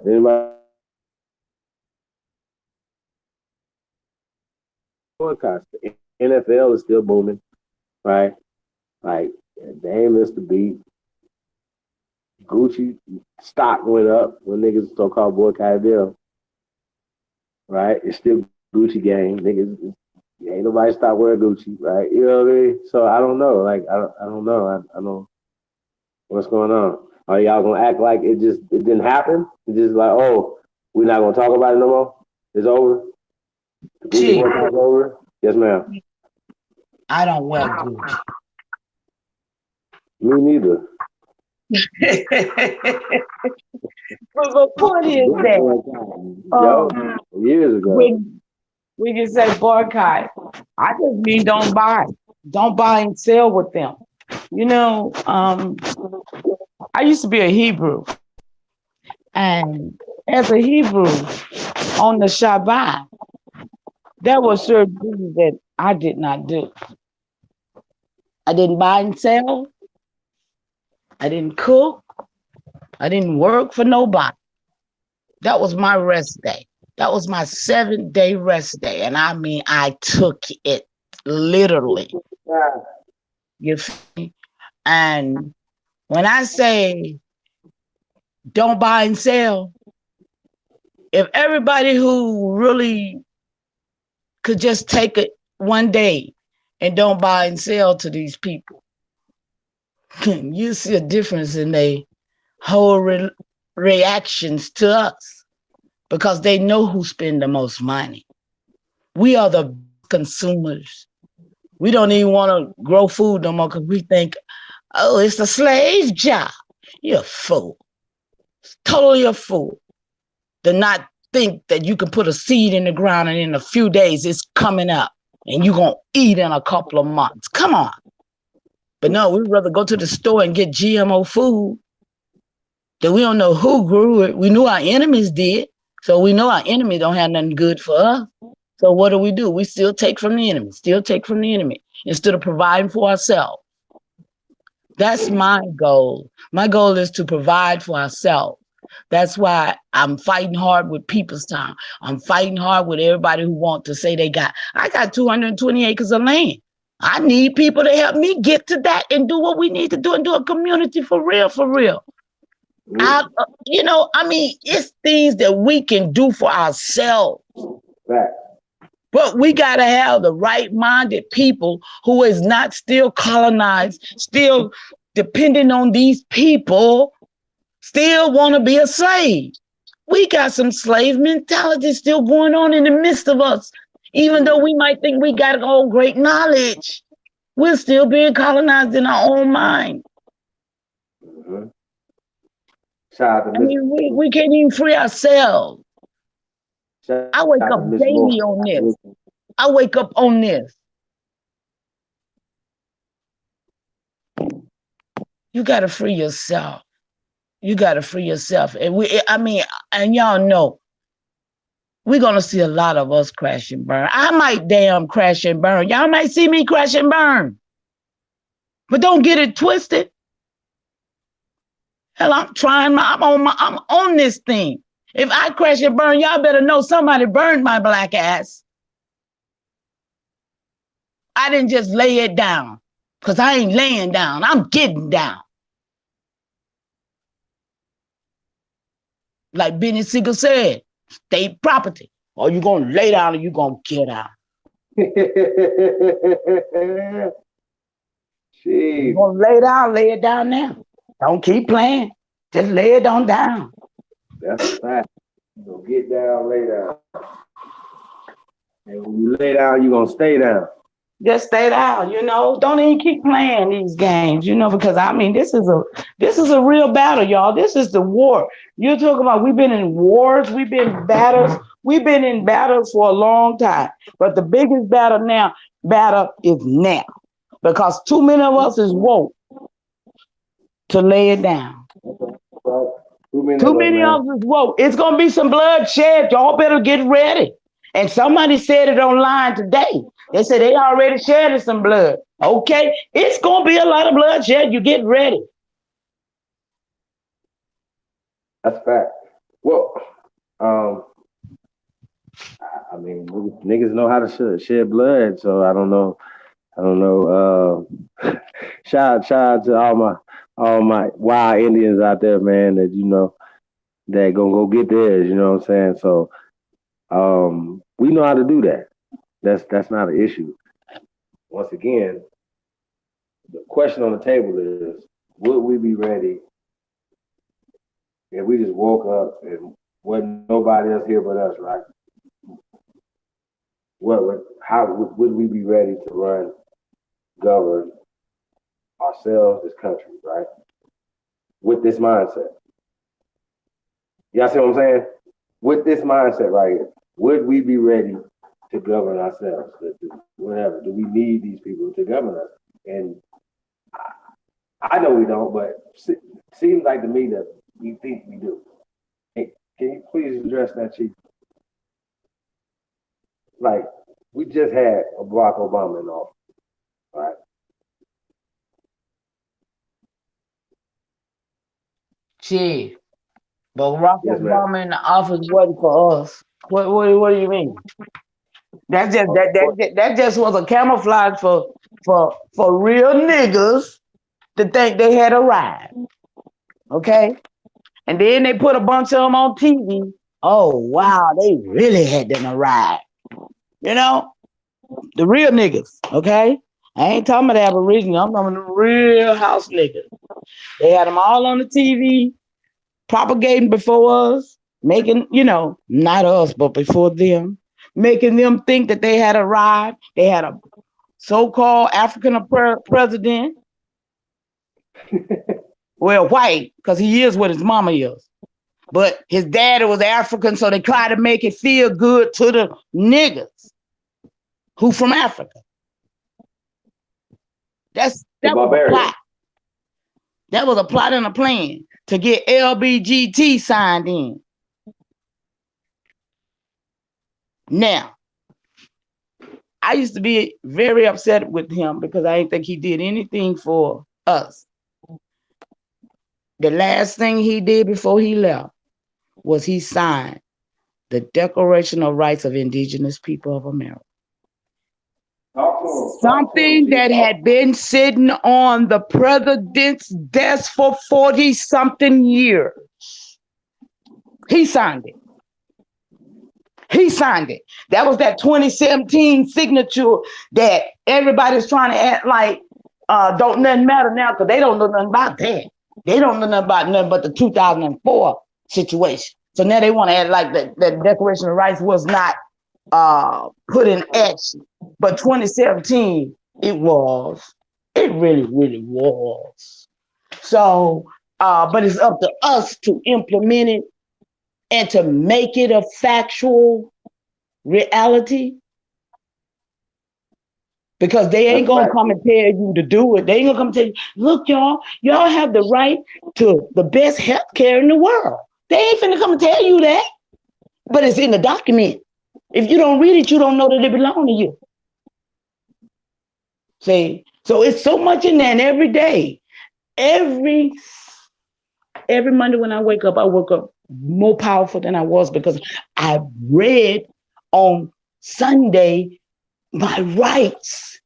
boycotts? The NFL is still booming, right? Like, they ain't missed the beat. Gucci stock went up when niggas so-called boycotted them, right? It's still Gucci gang. Niggas, ain't nobody stop wearing Gucci, right? You know what I mean? So I don't know. Like, I don't know. I don't. What's going on? Are y'all gonna act like it didn't happen? It's just like, oh, we're not gonna talk about it no more. It's over. The Gucci boycott's over. Yes, ma'am. I don't wear Gucci. Me neither. But the point is that years ago, when we can say boycott, I just mean don't buy and sell with them. You know, I used to be a Hebrew, and as a Hebrew on the Shabbat, there were certain things that I did not do. I didn't buy and sell. I didn't cook. I didn't work for nobody. That was my rest day. That was my 7-day rest day. And I mean, I took it literally. You feel me? And when I say don't buy and sell, if everybody who really could just take it one day and don't buy and sell to these people, you see a difference in their whole reactions to us because they know who spend the most money. We are the consumers. We don't even want to grow food no more because we think, oh, it's a slave job. You're a fool. Totally a fool. To not think that you can put a seed in the ground and in a few days it's coming up and you're going to eat in a couple of months. Come on. But no, we'd rather go to the store and get GMO food that we don't know who grew it. We knew our enemies did. So we know our enemy don't have nothing good for us. So what do? We still take from the enemy, instead of providing for ourselves. That's my goal. My goal is to provide for ourselves. That's why I'm fighting hard with People's Town. I'm fighting hard with everybody who want to say I got 220 acres of land. I need people to help me get to that and do what we need to do and do a community for real, for real. It's things that we can do for ourselves. Right. But we got to have the right-minded people who is not still colonized, still depending on these people, still want to be a slave. We got some slave mentality still going on in the midst of us. Even though we might think we got all great knowledge, we're still being colonized in our own mind. Mm-hmm. We can't even free ourselves. I wake up daily on this. I wake up on this. You got to free yourself. You got to free yourself. And y'all know, we're going to see a lot of us crash and burn. I might damn crash and burn. Y'all might see me crash and burn. But don't get it twisted. Hell, I'm on this thing. If I crash and burn, y'all better know somebody burned my black ass. I didn't just lay it down, because I ain't laying down. I'm getting down. Like Benny Siegel said, state property. Or you going to lay down or you going to get out. You going to lay it down now. Don't keep playing. Just lay it on down. That's a fact. You're going to get down, lay down. And when you lay down, you're going to stay down. Just stay down, Don't even keep playing these games, because this is a real battle, y'all. This is the war. You're talking about we've been in wars, we've been in battles for a long time. But the biggest battle is now. Because too many of us is woke to lay it down. Too many of us is woke. It's gonna be some bloodshed. Y'all better get ready. And somebody said it online today. They said they already shedded some blood. Okay, it's gonna be a lot of bloodshed. You get ready. That's fact. Well, niggas know how to shed blood, so I don't know. Shout out to all my wild Indians out there, man. That that gonna go get theirs. You know what I'm saying? So, we know how to do that. That's not an issue. Once again, the question on the table is, would we be ready if we just woke up and wasn't nobody else here but us, right? How would we be ready to govern ourselves, this country, right? With this mindset. Y'all see what I'm saying? With this mindset right here, would we be ready to govern ourselves? Whatever. Do we need these people to govern us? And I know we don't, but it seems like to me that we think we do. Hey, can you please address that, Chief? Like, we just had Barack Obama in office, right? Chief, Barack Obama in the office wasn't for us. What do you mean? That just was a camouflage for real niggas to think they had arrived. Okay? And then they put a bunch of them on TV. Oh, wow, they really had them arrived. The real niggas, okay? I ain't talking about the Aboriginal. I'm talking about the real house niggas. They had them all on the TV, propagating before us, making, not us, but before them, making them think that they had arrived. They had a so-called African president. Well, white, because he is what his mama is. But his daddy was African, so they try to make it feel good to the niggas who from Africa. That was a plot. That was a plot and a plan to get LBGT signed in. Now, I used to be very upset with him because I didn't think he did anything for us. The last thing he did before he left was he signed the Declaration of Rights of Indigenous People of America. Something that had been sitting on the president's desk for 40-something years. He signed it. He signed it. That was that 2017 signature that everybody's trying to act like don't nothing matter now because they don't know nothing about that. They don't know nothing about nothing but the 2004 situation. So now they want to act like the Declaration of Rights was not put in action. But 2017, it was. It really, really was. So, but it's up to us to implement it and to make it a factual reality. Because they ain't gonna come and tell you to do it. They ain't gonna come and tell you, look, y'all have the right to the best health care in the world. They ain't finna come and tell you that. But it's in the document. If you don't read it, you don't know that it belongs to you. See? So it's so much in there, and every day, every Monday when I wake up more powerful than I was because I read on Sunday my rights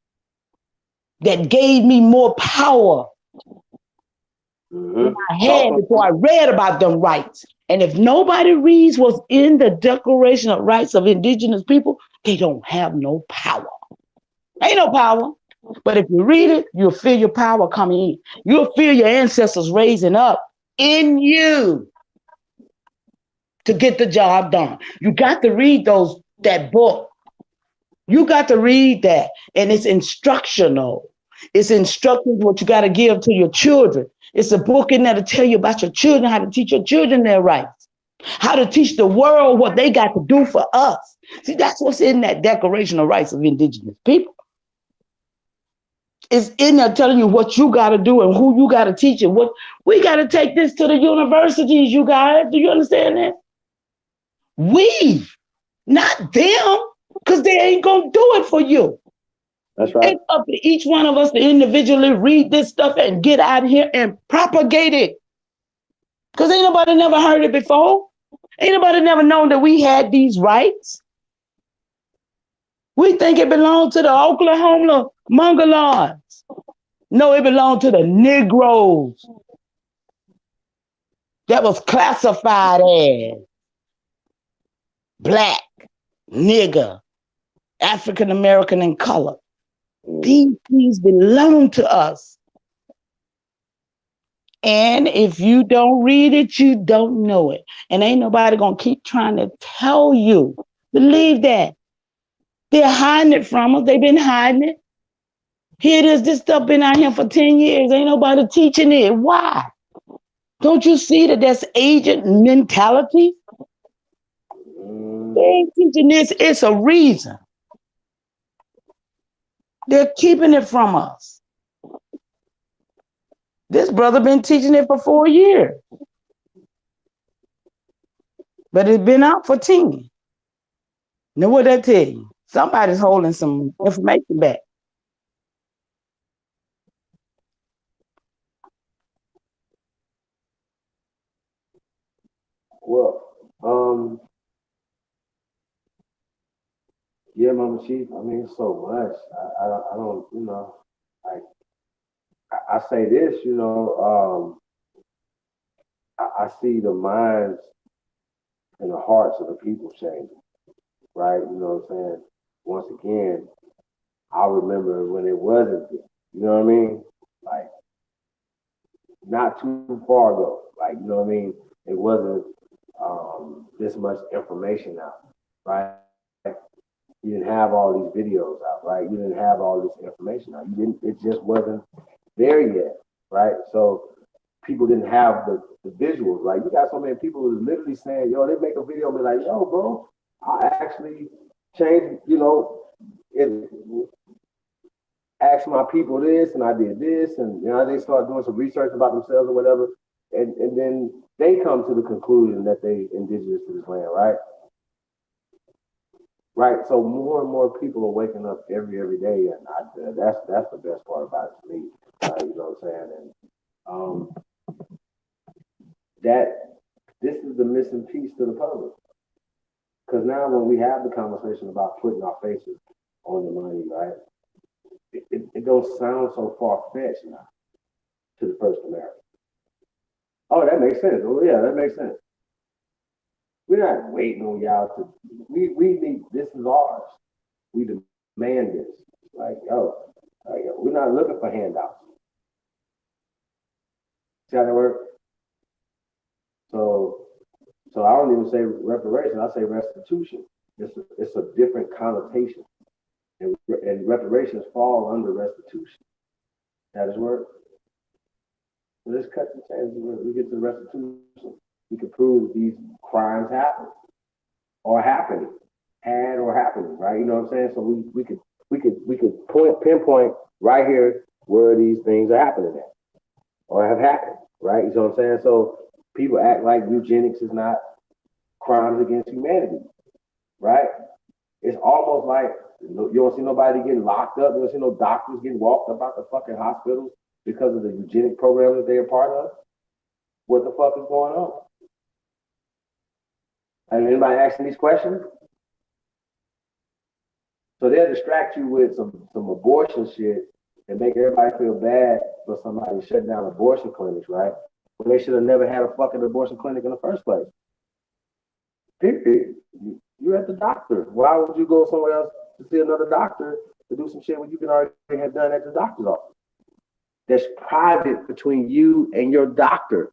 that gave me more power than I had before I read about them rights. And if nobody reads what's in the Declaration of Rights of Indigenous People, they don't have no power. Ain't no power. But if you read it, you'll feel your power coming in. You'll feel your ancestors raising up in you to get the job done. You got to read that book. You got to read that. And it's instructional. It's instructions what you got to give to your children. It's a book in there to tell you about your children, how to teach your children their rights, how to teach the world what they got to do for us. See, that's what's in that Declaration of Rights of Indigenous People. It's in there telling you what you got to do and who you got to teach and what we got to take this to the universities, you guys. Do you understand that? We, not them, because they ain't going to do it for you. That's right. It's up to each one of us to individually read this stuff and get out here and propagate it. Because ain't nobody never heard it before. Ain't nobody never known that we had these rights. We think it belonged to the Oklahoma Mongoloids. No, it belonged to the Negroes that was classified as black, nigger, African American, and color. These things belong to us. And if you don't read it, you don't know it. And ain't nobody gonna keep trying to tell you. Believe that. They're hiding it from us. They've been hiding it. Here it is, this stuff been out here for 10 years. Ain't nobody teaching it. Why? Don't you see that that's agent mentality? They ain't teaching this. It's a reason. They're keeping it from us. This brother been teaching it for 4 years. But it's been out for 10. Now what that tell you? Somebody's holding some information back. Well, yeah, Mama Chief. I mean, it's so much. I don't, I say this, I see the minds and the hearts of the people changing, right? You know what I'm saying? Once again, I remember when it wasn't there. You know what I mean? Like, not too far ago. Like, you know what I mean? It wasn't this much information out, right? You didn't have all these videos out, right? You didn't have all this information out. You didn't. It just wasn't there yet, right? So people didn't have the visuals. Like, you got so many people who are literally saying, "Yo," they make a video and be like, "Yo, bro, I actually changed. You know, it." Asked my people this and I did this, and they start doing some research about themselves or whatever, and then they come to the conclusion that they indigenous to this land, right? Right. So more and more people are waking up every day, and that's the best part about it to me. You know what I'm saying? And that this is the missing piece to the puzzle, because now when we have the conversation about putting our faces on the money, right? It don't sound so far-fetched now to the first American. Oh, that makes sense. Oh, yeah, that makes sense. We're not waiting on y'all to, we need, this is ours. We demand this. Like, we're not looking for handouts. See how that works? So I don't even say reparation, I say restitution. It's a different connotation. And reparations fall under restitution. That is work. So let's cut the chance. We get to the restitution. We can prove that these crimes happen, or happening, had or happening, right? You know what I'm saying? So we could pinpoint right here where these things are happening at, or have happened, right? You know what I'm saying? So people act like eugenics is not crimes against humanity, right? It's almost like you don't see nobody getting locked up. You don't see no doctors getting walked up out the fucking hospitals because of the eugenic program that they're a part of. What the fuck is going on? And anybody asking these questions? So they'll distract you with some abortion shit and make everybody feel bad for somebody shutting down abortion clinics, right? When they should have never had a fucking abortion clinic in the first place. Period. You're at the doctor. Why would you go somewhere else to see another doctor to do some shit when you can already have done at the doctor's office? That's private between you and your doctor.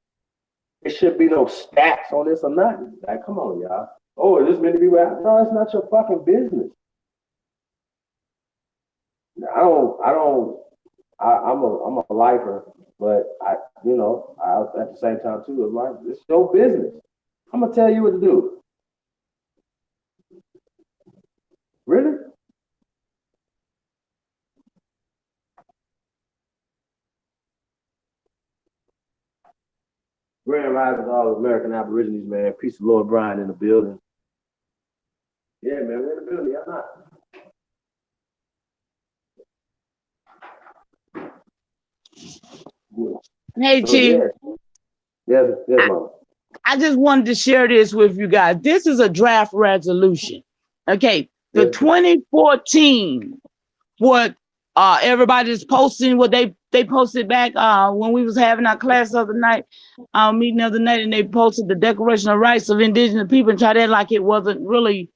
There should be no stats on this or nothing. Like, come on, y'all. Oh, is this meant to be right? No, it's not your fucking business. I'm a lifer, but at the same time too, it's your business. I'm gonna tell you what to do. Really? Grand Rising to all American Aborigines, man. Peace of Lord Brian in the building. Yeah, man, we're in the building. I'm not. Hey, Chief. Yes, Mama. I just wanted to share this with you guys. This is a draft resolution. Okay. The 2014, what everybody's posting, what they posted back when we was having our class the other night, meeting the other night, and they posted the Declaration of Rights of Indigenous People and tried to act like it wasn't really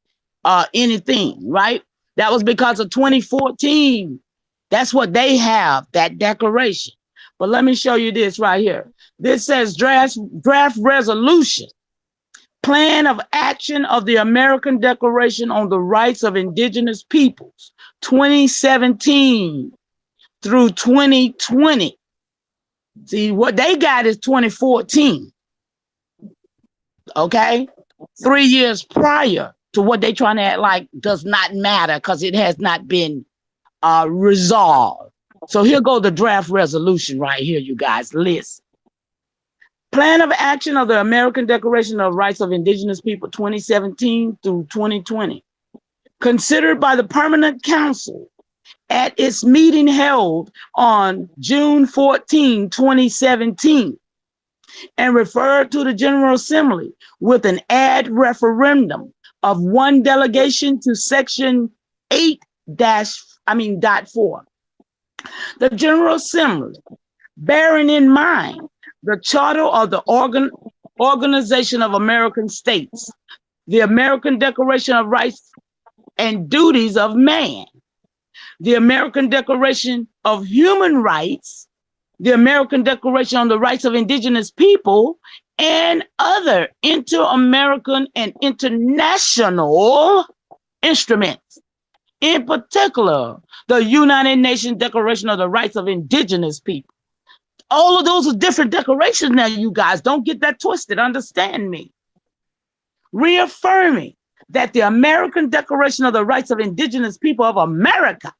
anything, right? That was because of 2014. That's what they have, that declaration. But let me show you this right here. This says draft resolution. Plan of Action of the American Declaration on the Rights of Indigenous Peoples, 2017 through 2020. See, what they got is 2014. Okay? 3 years prior to what they trying to act like does not matter because it has not been resolved. So here go the draft resolution right here, you guys. Listen. Plan of Action of the American Declaration of Rights of Indigenous People 2017 through 2020. Considered by the Permanent Council at its meeting held on June 14, 2017, and referred to the General Assembly with an ad referendum of one delegation to Section 8-4. The General Assembly, bearing in mind the Charter of the Organization of American States, the American Declaration of Rights and Duties of Man, the American Declaration of Human Rights, the American Declaration on the Rights of Indigenous People, and other inter-American and international instruments. In particular, the United Nations Declaration of the Rights of Indigenous People. All of those are different declarations now, you guys. Don't get that twisted. Understand me. Reaffirming that the American Declaration of the Rights of Indigenous People of America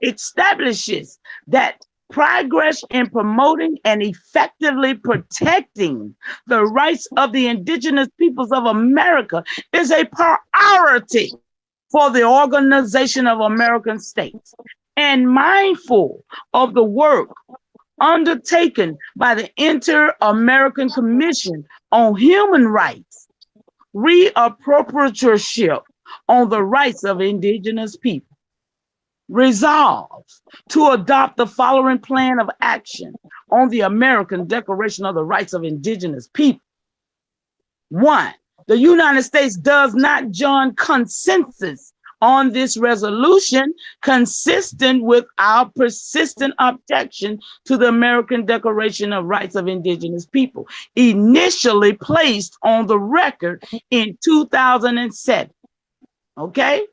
establishes that progress in promoting and effectively protecting the rights of the indigenous peoples of America is a priority for the Organization of American States, and mindful of the work undertaken by the Inter-American Commission on Human Rights, reappropriatorship on the rights of indigenous people. Resolves to adopt the following plan of action on the American Declaration of the Rights of Indigenous People. 1, the United States does not join consensus on this resolution, consistent with our persistent objection to the American Declaration of Rights of Indigenous People, initially placed on the record in 2007. Okay?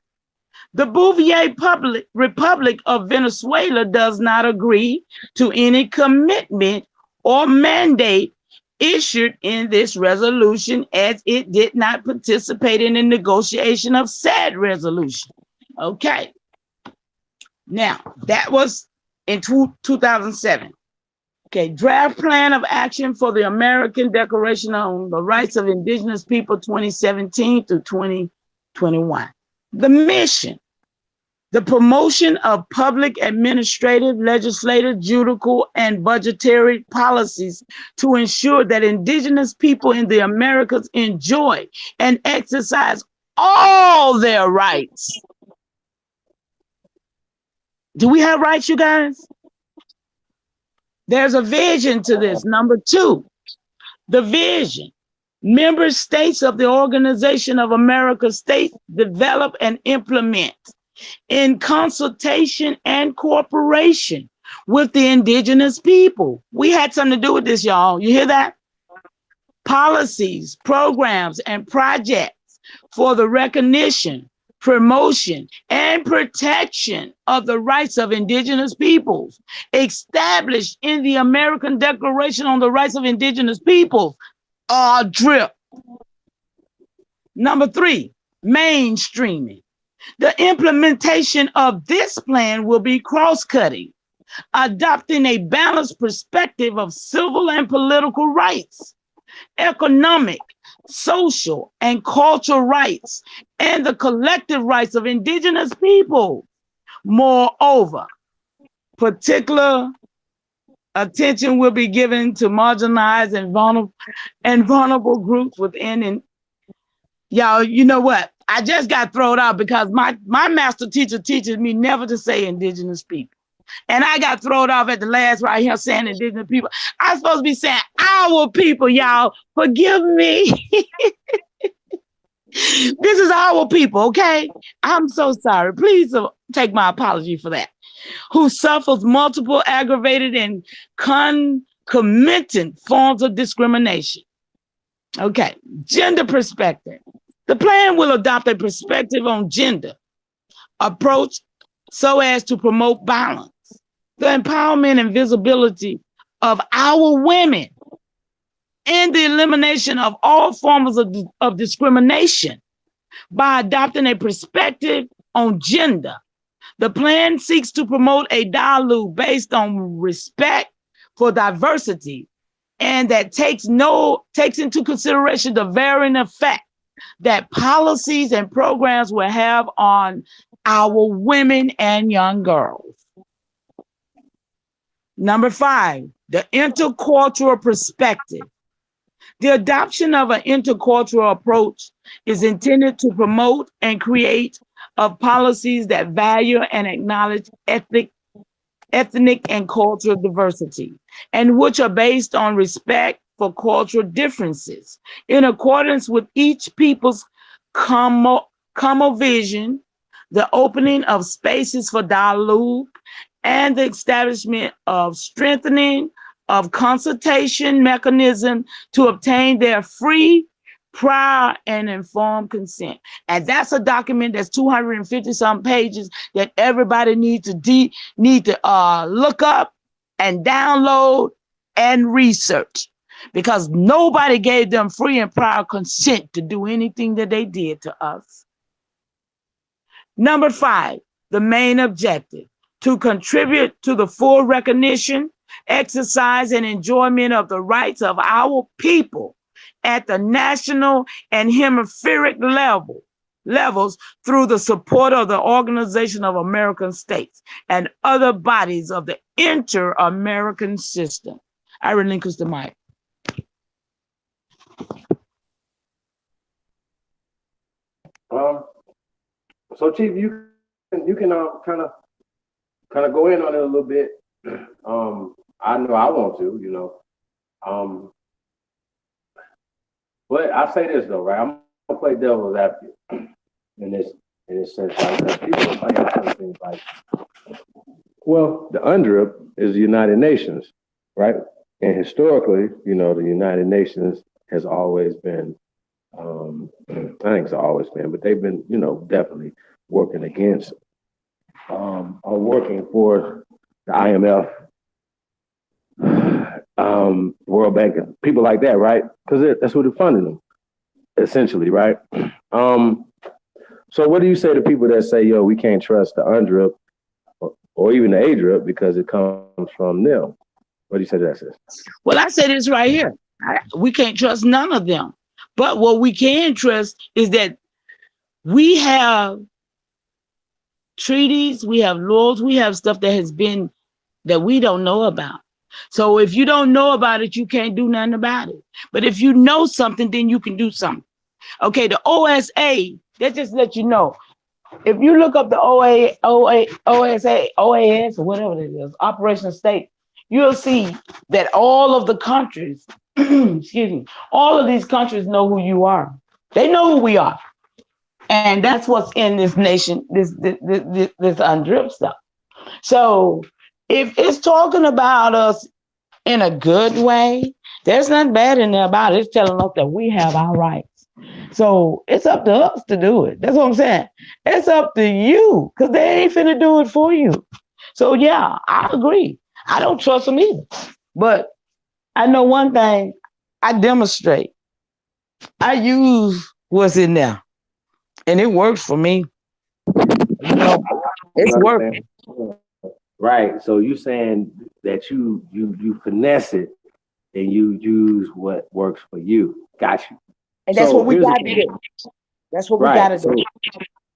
The Bolivarian Republic of Venezuela does not agree to any commitment or mandate issued in this resolution, as it did not participate in the negotiation of said resolution. Okay. Now, that was in 2007. Okay, draft plan of action for the American Declaration on the Rights of Indigenous People 2017 through 2021. The mission: the promotion of public administrative, legislative, judicial, and budgetary policies to ensure that indigenous people in the Americas enjoy and exercise all their rights. Do we have rights, you guys? There's a vision to this. Number 2, the vision: member states of the Organization of American States develop and implement, in consultation and cooperation with the indigenous people. We had something to do with this, y'all. You hear that? Policies, programs, and projects for the recognition, promotion, and protection of the rights of indigenous peoples established in the American Declaration on the Rights of Indigenous Peoples are DRIP. Number 3, mainstreaming. The implementation of this plan will be cross-cutting, adopting a balanced perspective of civil and political rights, economic, social, and cultural rights, and the collective rights of indigenous people. Moreover, particular attention will be given to marginalized and vulnerable groups within. And y'all, you know what? I just got thrown out because my master teacher teaches me never to say indigenous people. And I got thrown off at the last right here saying indigenous people. I'm supposed to be saying our people, y'all. Forgive me. This is our people, okay? I'm so sorry. Please take my apology for that. Who suffers multiple aggravated and concomitant forms of discrimination. Okay, gender perspective. The plan will adopt a perspective on gender approach so as to promote balance, the empowerment and visibility of our women, and the elimination of all forms of discrimination by adopting a perspective on gender. The plan seeks to promote a dialogue based on respect for diversity and that takes into consideration the varying effect that policies and programs will have on our women and young girls. Number 5, the intercultural perspective. The adoption of an intercultural approach is intended to promote and create policies that value and acknowledge ethnic and cultural diversity, and which are based on respect for cultural differences, in accordance with each people's common vision, the opening of spaces for dialogue, and the establishment of strengthening of consultation mechanism to obtain their free, prior, and informed consent. And that's a document that's 250 some pages that everybody needs to look up and download and research, because nobody gave them free and prior consent to do anything that they did to us. Number 5, the main objective: to contribute to the full recognition, exercise, and enjoyment of the rights of our people at the national and hemispheric levels through the support of the Organization of American States and other bodies of the inter-American system. I relinquish the mic. So Chief, you can kind of go in on it a little bit. I know I want to, you know. But I'll say this though, right? I'm gonna play devil's advocate in this sense, like, because people are saying certain things like, well, the UNDRIP is the United Nations, right? And historically, you know, the United Nations has always been, I think it's always been, but they've been, you know, definitely working against, or working for the IMF, World Bank, and people like that, right? Because that's what they're funding them, essentially, right? So what do you say to people that say, yo, we can't trust the UNDRIP or even the ADRIP because it comes from them? What do you say to that, sis? Well, I say this right here. We can't trust none of them. But what we can trust is that we have treaties, we have laws, we have stuff that has been, that we don't know about. So if you don't know about it, you can't do nothing about it. But if you know something, then you can do something. Okay, the OSA, that just let you know. If you look up the OSA, OAS, or whatever it is, Operation State, you'll see that all of the countries, excuse me, all of these countries know who you are. They know who we are. And that's what's in this nation, this UNDRIP stuff. So if it's talking about us in a good way, there's nothing bad in there about it. It's telling us that we have our rights. So it's up to us to do it. That's what I'm saying. It's up to you, because they ain't finna do it for you. So yeah, I agree. I don't trust them either. But I know one thing, I demonstrate. I use what's in there. And it works for me. You know, it's working. Right. So you saying that you finesse it and you use what works for you. Got you. And that's what we got to do. That's what we got to do.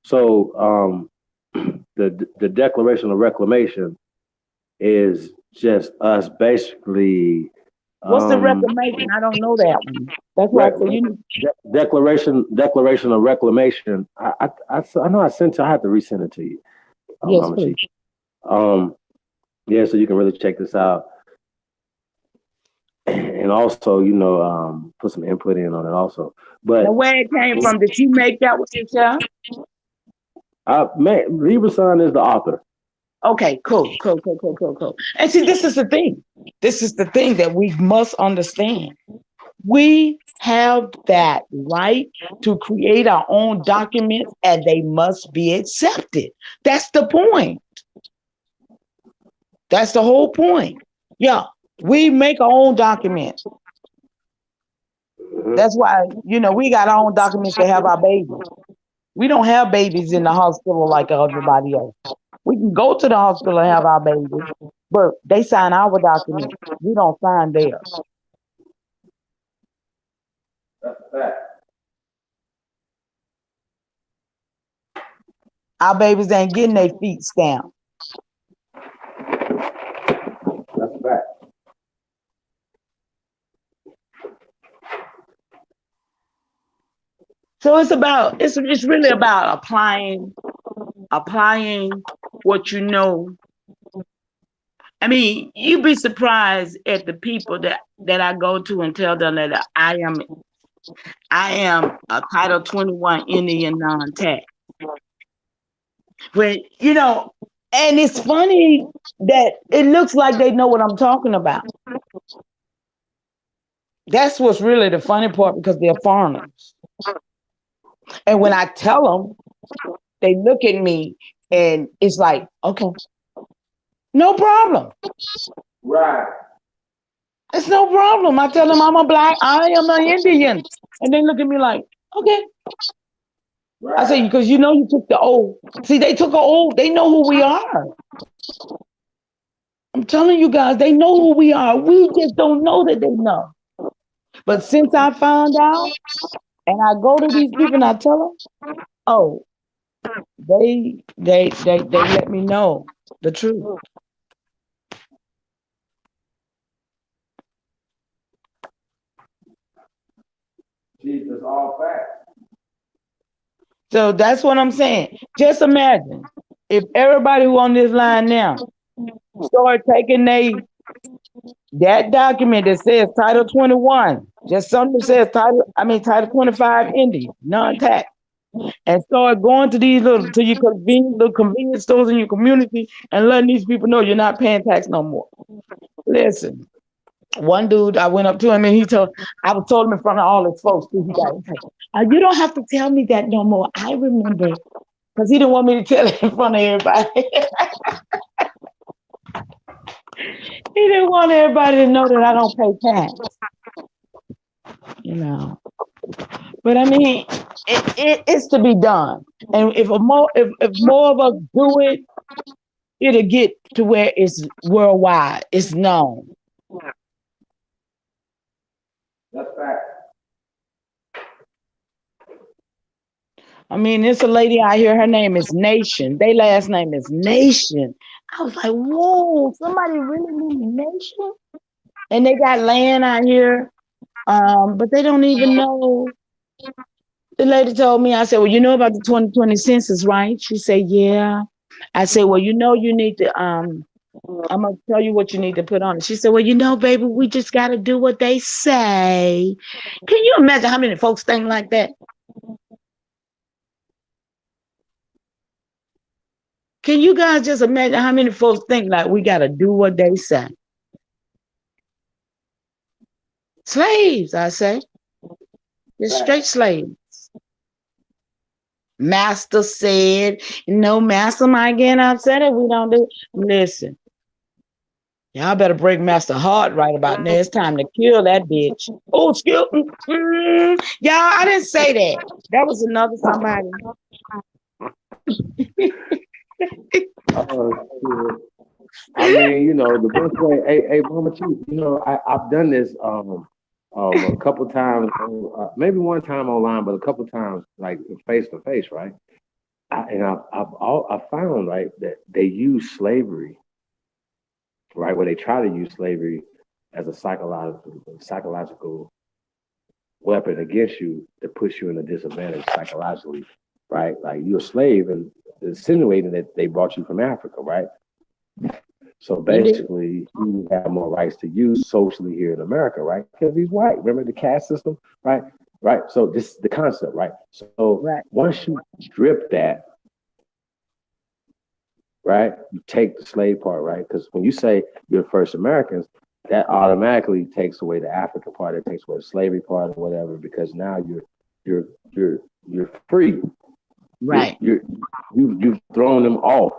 So the Declaration of Reclamation is just us basically. What's the reclamation? I don't know that one. That's right. So you Declaration of Reclamation. I know I sent it. I have to resend it to you. Yes, please. Yeah, so you can really check this out. And also, you know, put some input in on it also. But the way it came from, did you make that with yourself? Lieberson is the author. Okay, cool. And see, this is the thing. This is the thing that we must understand. We have that right to create our own documents, and they must be accepted. That's the point. That's the whole point. Yeah, we make our own documents. That's why, you know, we got our own documents to have our babies. We don't have babies in the hospital like everybody else. We can go to the hospital and have our babies, but they sign our documents. We don't sign theirs. That's a fact. Our babies ain't getting their feet stamped. That's a fact. So it's really about applying what you know. I mean, you'd be surprised at the people that I go to and tell them that I am a Title 21 Indian non-tax. When, you know, and it's funny that it looks like they know what I'm talking about. That's what's really the funny part because they're foreigners. And when I tell them, they look at me and it's like, okay, no problem. Right. It's no problem. I tell them I am an Indian. And they look at me like, okay. I say, because you know you took the oath. See, they took an oath. They know who we are. I'm telling you guys, they know who we are. We just don't know that they know. But since I found out, and I go to these people and I tell them, oh, they let me know the truth. Jesus, all facts. So that's what I'm saying. Just imagine if everybody who on this line now start taking that document that says Title 21, just something that says Title 25 Indian, non-tax, and start going to these little convenience stores in your community and letting these people know you're not paying tax no more. Listen, one dude, I went up to him and I was told him in front of all his folks, too, he got you don't have to tell me that no more. I remember, because he didn't want me to tell it in front of everybody. He didn't want everybody to know that I don't pay tax. You know. But I mean, it's to be done. And if more of us do it, it'll get to where it's worldwide. It's known. That's fact. I mean, there's a lady out here, her name is Nation. Their last name is Nation. I was like, whoa, somebody really named Nation? And they got land out here, but they don't even know. The lady told me, I said, well, you know about the 2020 census, right? She said, yeah. I said, well, you know, you need to, I'm going to tell you what you need to put on it. She said, well, you know, baby, we just got to do what they say. Can you imagine how many folks think like that? Can you guys just imagine how many folks think like we got to do what they say? Slaves, I say. Just straight slaves. Master said, Master might get upset if we don't do. Listen, y'all better break Master heart right about now. It's time to kill that bitch. Oh, excuse me. Y'all, I didn't say that. That was another somebody. Oh, shit. I mean, you know, the best way, hey, Mama Chief, you know, I've done this a couple times, maybe one time online, but a couple times like face to face, right? I found right that they use slavery, right? Where they try to use slavery as a psychological weapon against you to push you in a disadvantage psychologically, right? Like you're a slave and insinuating that they brought you from Africa, right? So basically, you have more rights to use socially here in America, right? Because he's white. Remember the caste system, right? Right. So this is the concept, right? So once you strip that, right, you take the slave part, right? Because when you say you're the first Americans, that automatically takes away the African part. It takes away the slavery part or whatever, because now you're free, right? You've thrown them off.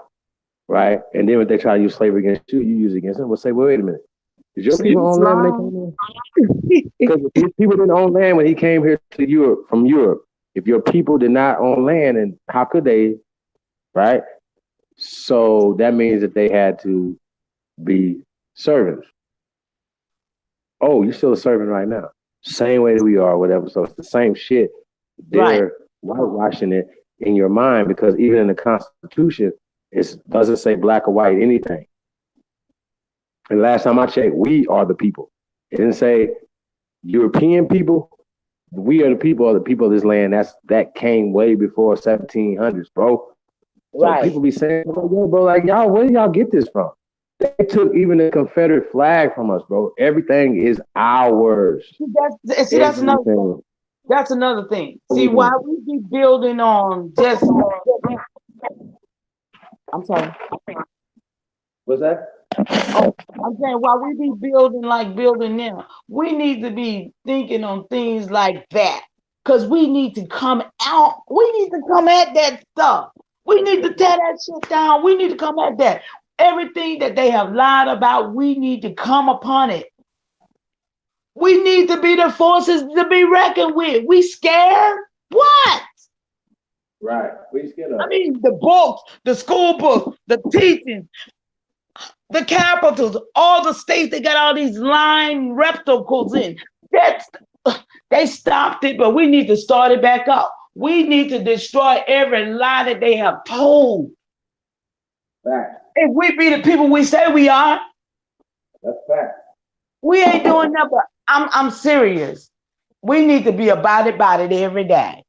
Right, and then when they try to use slavery against you, you use it against them. We'll say, well, wait a minute, did your people own land when they came in? Because if people didn't own land when he came here to Europe from Europe, if your people did not own land, and how could they? Right, so that means that they had to be servants. Oh, you're still a servant right now, same way that we are, whatever. So it's the same shit. They're whitewashing it in your mind because even in the Constitution. It doesn't say black or white anything. And last time I checked, we are the people. It didn't say European people. We are the people of this land. That came way before 1700s, bro. So people be saying, yo, bro, like y'all, where did y'all get this from? They took even the Confederate flag from us, bro. Everything is ours. That's another thing. See, why we be building on just I'm sorry. What's that? Oh, I'm saying while we be building like building now, we need to be thinking on things like that. Cause we need to come out, we need to come at that stuff. We need to tear that shit down. We need to come at that. Everything that they have lied about, we need to come upon it. We need to be the forces to be reckoned with. We scared? What? Right. We scared I of. mean, the books, the school books, the teaching, the capitals, all the states, they got all these lying reptiles in. That's they stopped it, but we need to start it back up. We need to destroy every lie that they have told. Fact. If we be the people we say we are, That's fact. we ain't doing nothing. I'm serious. We need to be about it every day.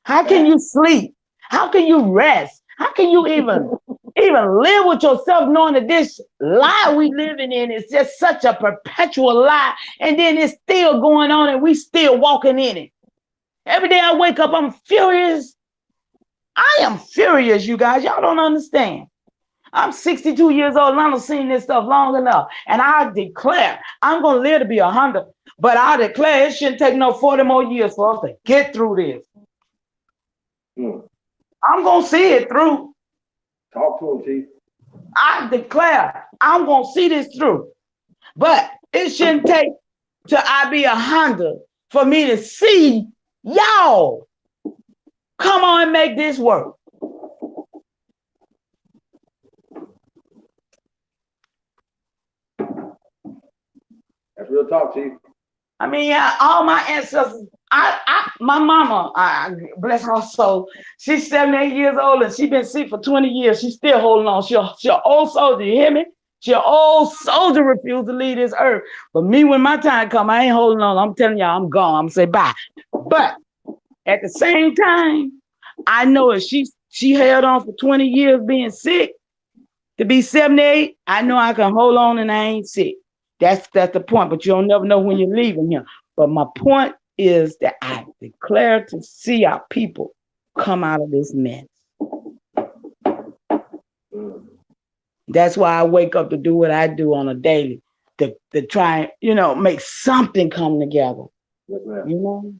How can you sleep? How can you rest? How can you even live with yourself knowing that this lie we living in is just such a perpetual lie, and then it's still going on and we still walking in it? Every day I wake up, I'm furious. I am furious, you guys. Y'all don't understand. I'm 62 years old and I've seen this stuff long enough. And I declare I'm going to live to be 100. But I declare it shouldn't take no 40 more years for us to get through this. I'm going to see it through. Talk to him, Chief. I declare I'm going to see this through. But it shouldn't take till I be 100 for me to see y'all come on and make this work. That's real talk, Chief. I mean, all my ancestors, my mama, bless her soul, she's 78 years old and she's been sick for 20 years. She's still holding on. She's an old soldier, you hear me? She's an old soldier, refused to leave this earth. But me, when my time come, I ain't holding on. I'm telling y'all, I'm gone. I'm gonna say bye. But at the same time, I know if she held on for 20 years being sick, to be 78, I know I can hold on and I ain't sick. That's the point, but you don't never know when you're leaving here. But my point is that I declare to see our people come out of this mess. That's why I wake up to do what I do on a daily, to try, make something come together. Yes, ma'am. You know?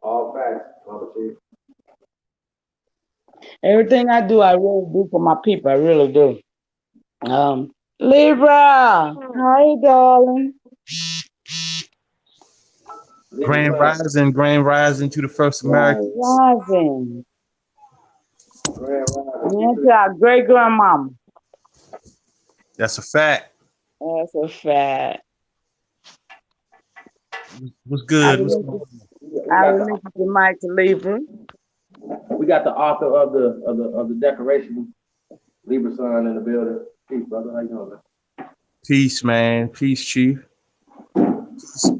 All facts, Mama Chief. Everything I do, I really do for my people. I really do. Libra, hi, darling. Grand rising to the first Americans. Rising. Grand rising. And to our great grandmama. That's a fact. That's a fact. What's good? I release the mic to Libra. We got the author of the Declaration, Libra Son, in the building. Peace, brother. How you doing, man? Peace, man. Peace, Chief.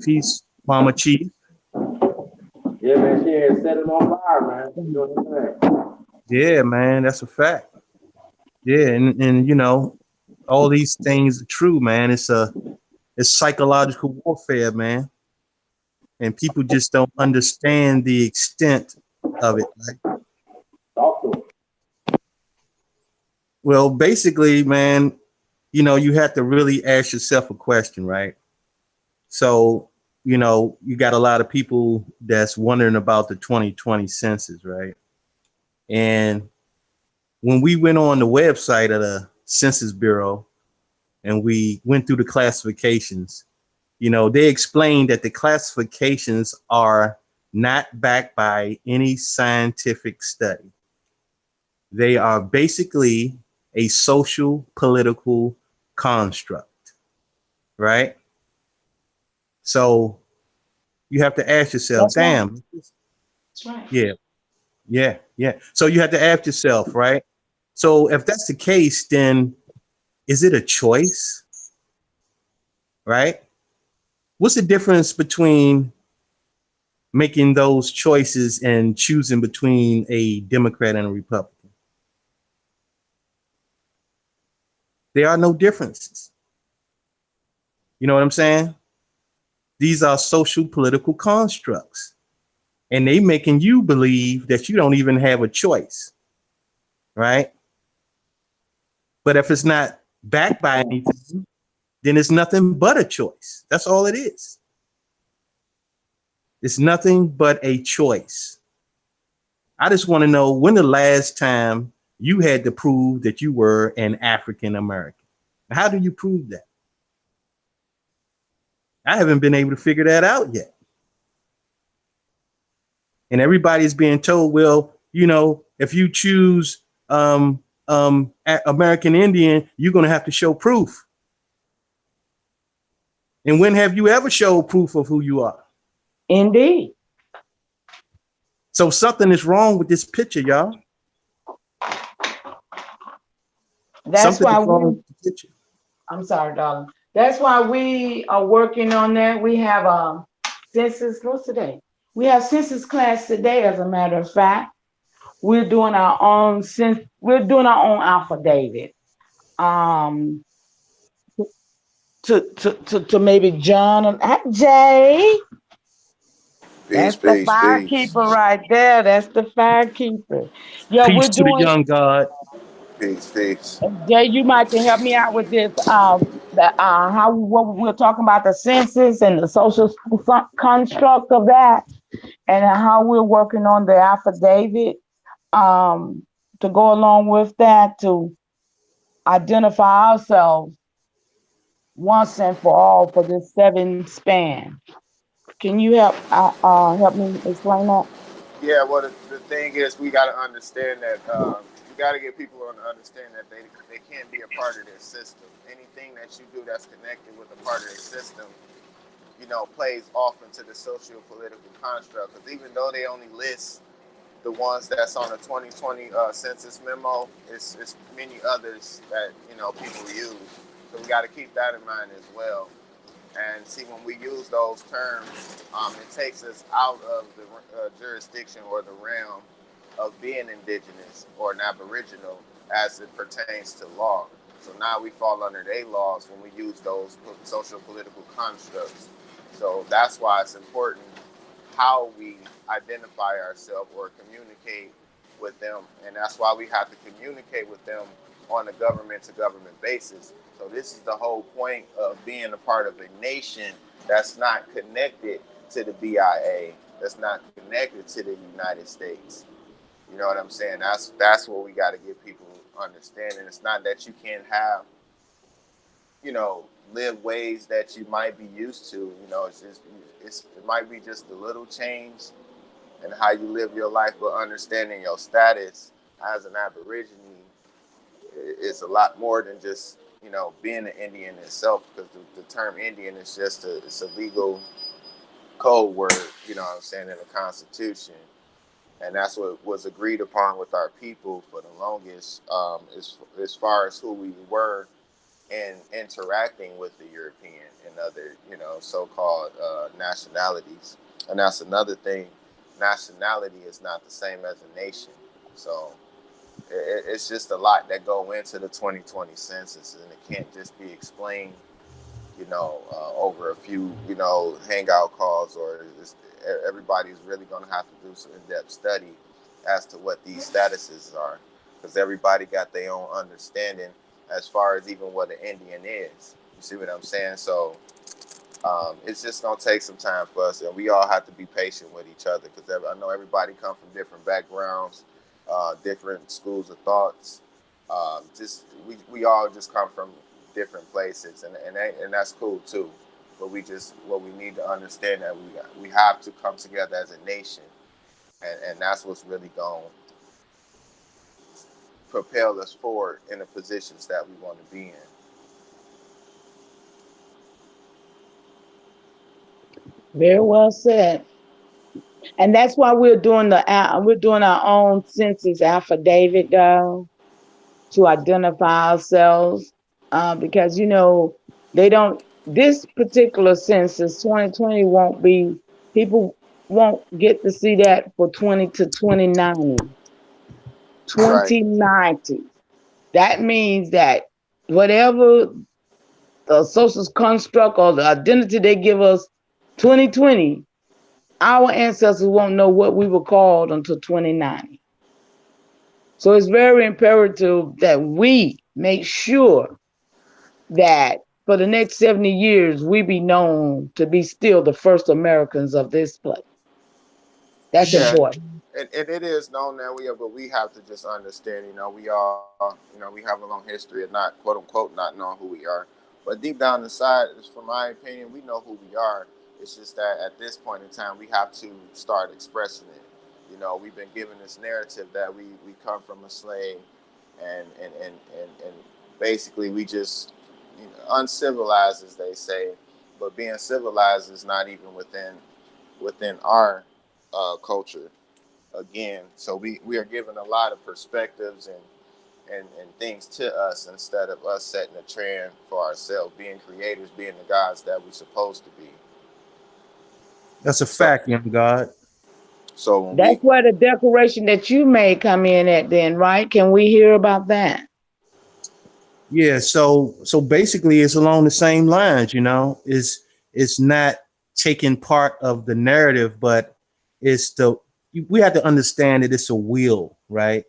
Peace, Mama Chief. Yeah, man. She ain't set it on fire, man. She's doing her thing. Yeah, man. That's a fact. Yeah, and all these things are true, man. It's psychological warfare, man. And people just don't understand the extent of it. Right? Talk to him. Well, basically, man, you have to really ask yourself a question, right? So, you got a lot of people that's wondering about the 2020 census, right? And when we went on the website of the Census Bureau and we went through the classifications, they explained that the classifications are not backed by any scientific study. They are basically a social political construct, right? So you have to ask yourself, damn. That's right. Yeah. So you have to ask yourself, right? So if that's the case, then is it a choice, right? What's the difference between making those choices and choosing between a Democrat and a Republican? There are no differences. You know what I'm saying? These are social political constructs. and they making you believe that you don't even have a choice, right? But if it's not backed by anything, then it's nothing but a choice. That's all it is. It's nothing but a choice. I just want to know when the last time you had to prove that you were an African American. How do you prove that? I haven't been able to figure that out yet. And everybody's being told, well, you know, if you choose American Indian, you're going to have to show proof. And when have you ever showed proof of who you are? Indeed. So something is wrong with this picture, y'all. That's Something why is wrong with the picture. I'm sorry, darling. That's why we are working on that. We have a census. What's today? We have census class today. As a matter of fact, we're doing our own affidavit. To maybe John and Jay. Peace, That's the peace, peace. firekeeper right there. That's the firekeeper. Yeah, we're Peace to the doing. young God. Peace, peace. Jay, you might can help me out with this. What we're talking about the census and the social construct of that, and how we're working on the affidavit to go along with that to identify ourselves once and for all for this 7 span. Can you help me explain that? Yeah, well, the thing is, we got to understand that we got to get people to understand that they can't be a part of this system. Anything that you do that's connected with a part of the system, you know, plays off into the socio-political construct. Because even though they only list the ones that's on the 2020 census memo, it's many others that, you know, people use. So we got to keep that in mind as well. And see, when we use those terms, it takes us out of the jurisdiction or the realm of being indigenous or an aboriginal as it pertains to law. So now we fall under their laws when we use those social political constructs. So that's why it's important how we identify ourselves or communicate with them. And that's why we have to communicate with them on a government to government basis. So this is the whole point of being a part of a nation that's not connected to the BIA, that's not connected to the United States. You know what I'm saying? That's what we got to give people understanding. It's not that you can't have, you know, live ways that you might be used to. You know, it might be just a little change in how you live your life, but understanding your status as an Aborigine is a lot more than just, you know, being an Indian itself, because the term Indian is just it's a legal code word, you know what I'm saying, in the Constitution. And that's what was agreed upon with our people for the longest, as far as who we were in interacting with the European and other, you know, so-called nationalities. And that's another thing. Nationality is not the same as a nation. So it's just a lot that go into the 2020 census, and it can't just be explained, you know, over a few, you know, hangout calls, or everybody's really going to have to do some in-depth study as to what these statuses are, because everybody got their own understanding as far as even what an Indian is. You see what I'm saying? So it's just going to take some time for us, and we all have to be patient with each other, because I know everybody comes from different backgrounds, different schools of thoughts. We all just come from different places, and that's cool too. But what we need to understand that we have to come together as a nation, and that's what's really going to propel us forward in the positions that we want to be in. Very well said. And that's why we're doing our own census affidavit, to identify ourselves, because, you know, this particular census 2020 people won't get to see that for 20 to 2090. Right. 2090. That means that whatever the social construct or the identity they give us 2020, our ancestors won't know what we were called until 2090. So it's very imperative that we make sure that for the next 70 years, we be known to be still the first Americans of this place. That's Yeah, important. and it is known that we are, but we have to just understand, we all, we have a long history of not, quote unquote, not knowing who we are. But deep down inside, from my opinion, we know who we are. It's just that at this point in time, we have to start expressing it. We've been given this narrative that we come from a slave, and basically we just, uncivilized, as they say. But being civilized is not even within our culture again. So we are given a lot of perspectives and things to us instead of us setting a trend for ourselves, being creators, being the gods that we're supposed to be. That's a So fact, young God. so when That's we where the declaration that you made come in at then, right? Can we hear about that? Yeah, so basically it's along the same lines, it's not taking part of the narrative, but it's the we have to understand that it's a wheel, right?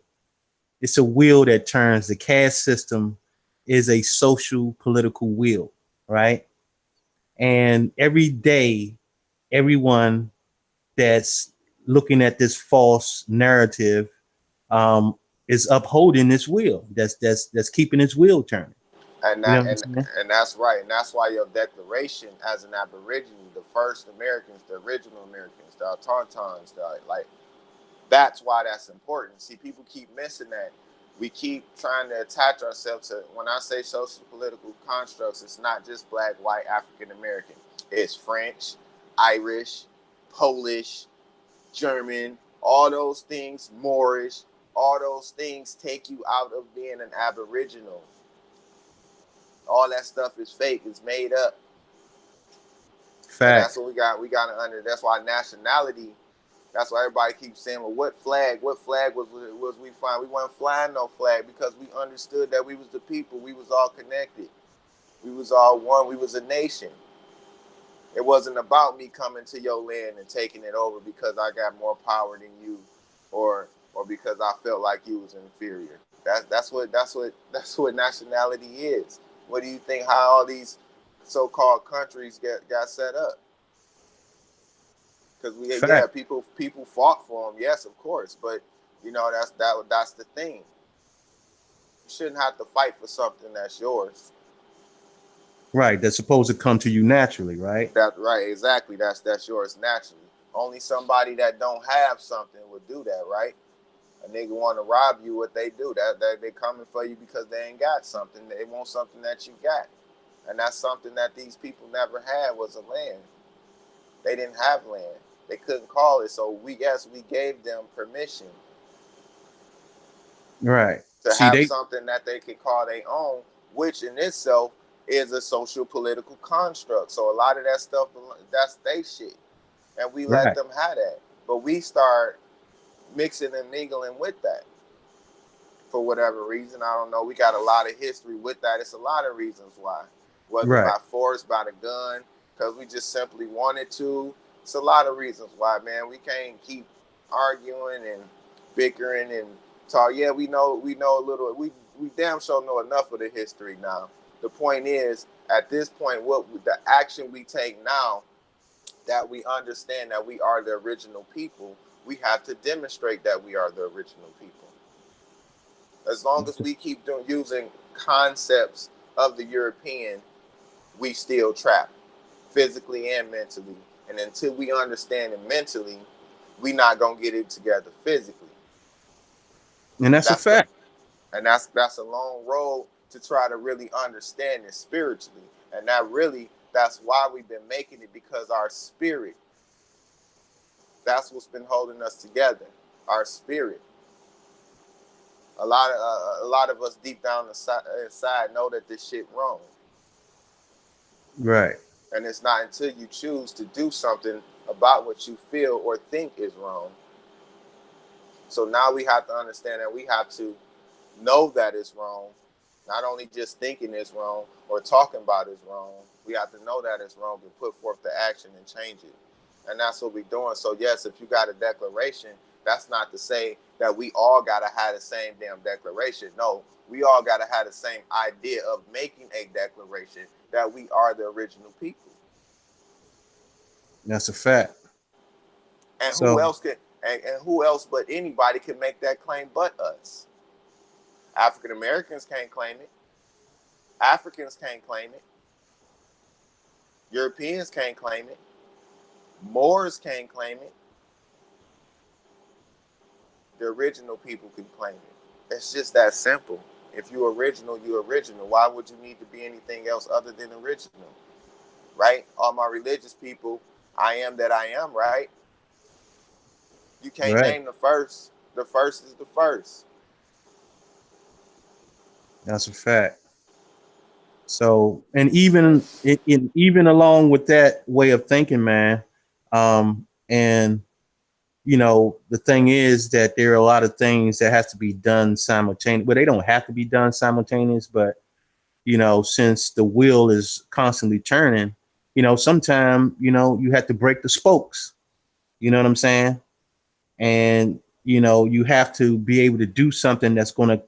It's a wheel that turns. The caste system is a social political wheel, right? And every day, everyone that's looking at this false narrative um, is upholding this wheel. That's keeping its wheel turning. and You know that what I'm and saying? and that's right, and that's why your declaration as an Aborigine, the first Americans, the original Americans, the Autochtons, that's why that's important. See, people keep missing that. We keep trying to attach ourselves to, when I say social political constructs, it's not just black, white, African American. It's French, Irish, Polish, German, all those things, Moorish, all those things take you out of being an Aboriginal. All that stuff is fake, it's made up. And that's Fact. what we got to under. That's why nationality. That's why everybody keeps saying, "Well, what flag? What flag was we flying? We weren't flying no flag because we understood that we was the people. We was all connected. We was all one. We was a nation. It wasn't about me coming to your land and taking it over because I got more power than you, or because I felt like you was inferior. That's what nationality is. What do you think? How all these so-called countries got set up? Because Fact. people fought for them, yes, of course, but that's the thing. You shouldn't have to fight for something that's yours. Right. That's supposed to come to you naturally, right? That right, exactly. That's yours naturally. Only somebody that don't have something would do that, right? A nigga want to rob you, what they do? That they coming for you because they ain't got something. They want something that you got, and that's something that these people never had was a land. They didn't have land. They couldn't call it. So we gave them permission Right. to See, have they something that they could call their own, which in itself is a social political construct. So a lot of that stuff, that's they shit, and we let right. them have that. But we start mixing and mingling with that for whatever reason. I don't know. We got a lot of history with that. It's a lot of reasons why, whether Right. by force, by the gun, because we just simply wanted to. It's a lot of reasons why, man. We can't keep arguing and bickering and talk. Yeah, we know a little. We damn sure know enough of the history now. The point is, at this point, what the action we take now, that we understand that we are the original people, we have to demonstrate that we are the original people. As long as we keep using concepts of the European, we still trapped physically and mentally. And until we understand it mentally, we not gonna get it together physically. And that's a That's the fact. and that's a long road to try to really understand it spiritually. And that's why we've been making it, because our spirit, that's what's been holding us together. Our spirit. A lot of us deep down inside know that this shit wrong. Right. And it's not until you choose to do something about what you feel or think is wrong. So now we have to understand that we have to know that it's wrong. Not only just thinking it's wrong or talking about it's wrong, we have to know that it's wrong and put forth the action and change it. And that's what we're doing. So yes, if you got a declaration, that's not to say that we all gotta have the same damn declaration. No, we all gotta have the same idea of making a declaration that we are the original people. That's a fact. And So who else can and who else but anybody can make that claim but us? African Americans can't claim it. Africans can't claim it. Europeans can't claim it. Moors can't claim it. The original people can claim it. It's just that simple. If you're original, you're original. Why would you need to be anything else other than original? Right? All my religious people, I am that I am, right? You can't right. name the first. The first is the first. That's a fact. So, and even along with that way of thinking, man, and you know, the thing is that there are a lot of things that has to be done simultaneously. Well, they don't have to be done simultaneous, but you know, since the wheel is constantly turning, you know, sometimes, you know, you have to break the spokes. You know what I'm saying? And you know, you have to be able to do something that's going to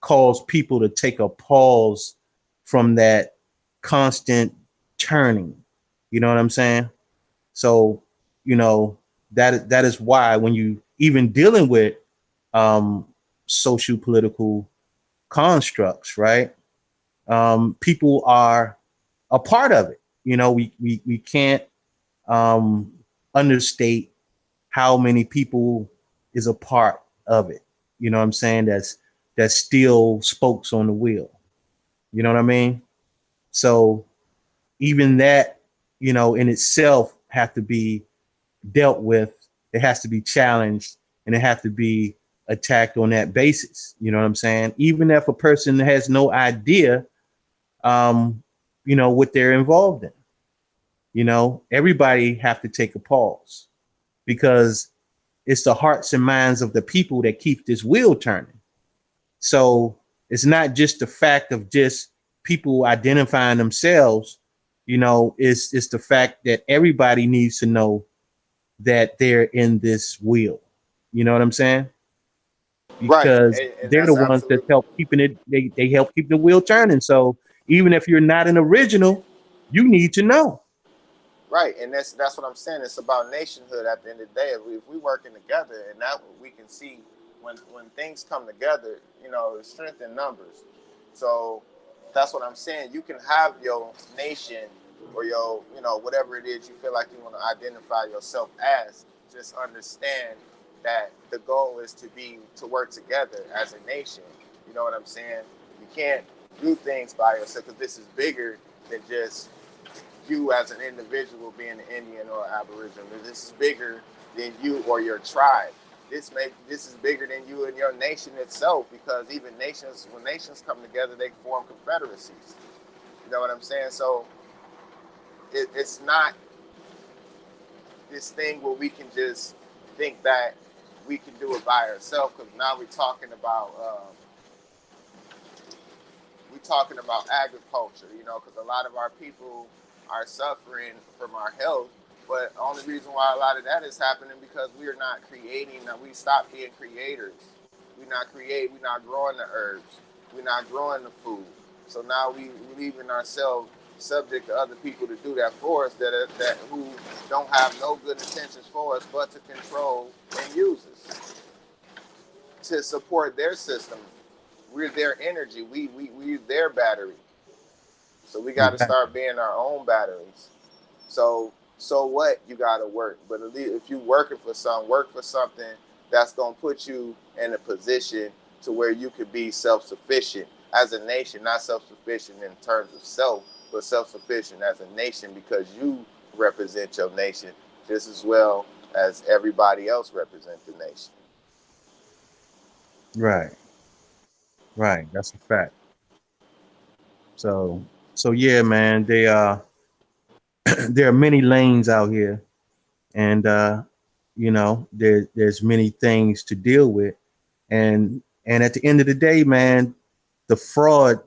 cause people to take a pause from that constant turning. You know what I'm saying? So, you know, that is why when you even dealing with social political constructs, right? People are a part of it. You know, we can't um, understate how many people is a part of it. You know what I'm saying? That's still spokes on the wheel. You know what I mean? So even that, you know, in itself have to be dealt with. It has to be challenged and it has to be attacked on that basis. You know what I'm saying? Even if a person has no idea, you know, what they're involved in, you know, everybody have to take a pause because it's the hearts and minds of the people that keep this wheel turning. So it's not just the fact of just people identifying themselves, you know, it's the fact that everybody needs to know that they're in this wheel. You know what I'm saying? Right. Because And they're the that's ones that absolutely help keeping it, they help keep the wheel turning. So even if you're not an original, you need to know. right. And that's what I'm saying. It's about nationhood at the end of the day. If we working together and that we can see when things come together, you know, strength in numbers. So that's what I'm saying. You can have your nation or your, you know, whatever it is you feel like you want to identify yourself as. Just understand that the goal is to work together as a nation. You know what I'm saying? You can't do things by yourself because this is bigger than just you as an individual being an Indian or Aboriginal. This is bigger than you or your tribe. This is bigger than you and your nation itself because even nations, when nations come together, they form confederacies. You know what I'm saying? So it's not this thing where we can just think that we can do it by ourselves because now we're talking about agriculture, you know, because a lot of our people are suffering from our health. But the only reason why a lot of that is happening because we're not creating, we stopped being creators. We're not growing the herbs. We're not growing the food. So now we leaving ourselves subject to other people to do that for us that who don't have no good intentions for us but to control and use us to support their system. We're their energy. We're their battery. So we got to start being our own batteries. So what? You got to work. But at least if you working for something, work for something that's gonna put you in a position to where you could be self-sufficient as a nation, not self-sufficient in terms of self, but self-sufficient as a nation because you represent your nation just as well as everybody else represents the nation. Right. Right. That's a fact. So, so yeah, man, there are many lanes out here and, you know, there's many things to deal with. And at the end of the day, man, the fraud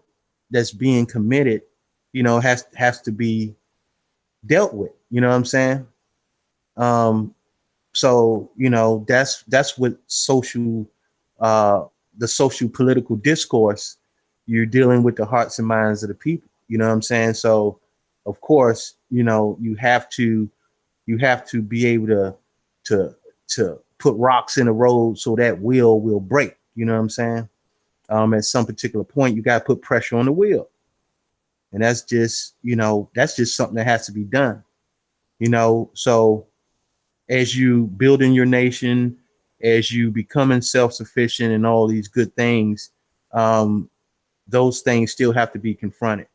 that's being committed, you know, has to be dealt with. You know what I'm saying? So, you know, that's what the social political discourse, you're dealing with the hearts and minds of the people. You know what I'm saying? So, of course, you know, you have to be able to to put rocks in the road so that wheel will break. You know what I'm saying? At some particular point, you got to put pressure on the wheel, and that's just, you know, that's just something that has to be done. You know, so as you building your nation, as you becoming self-sufficient and all these good things, um, those things still have to be confronted.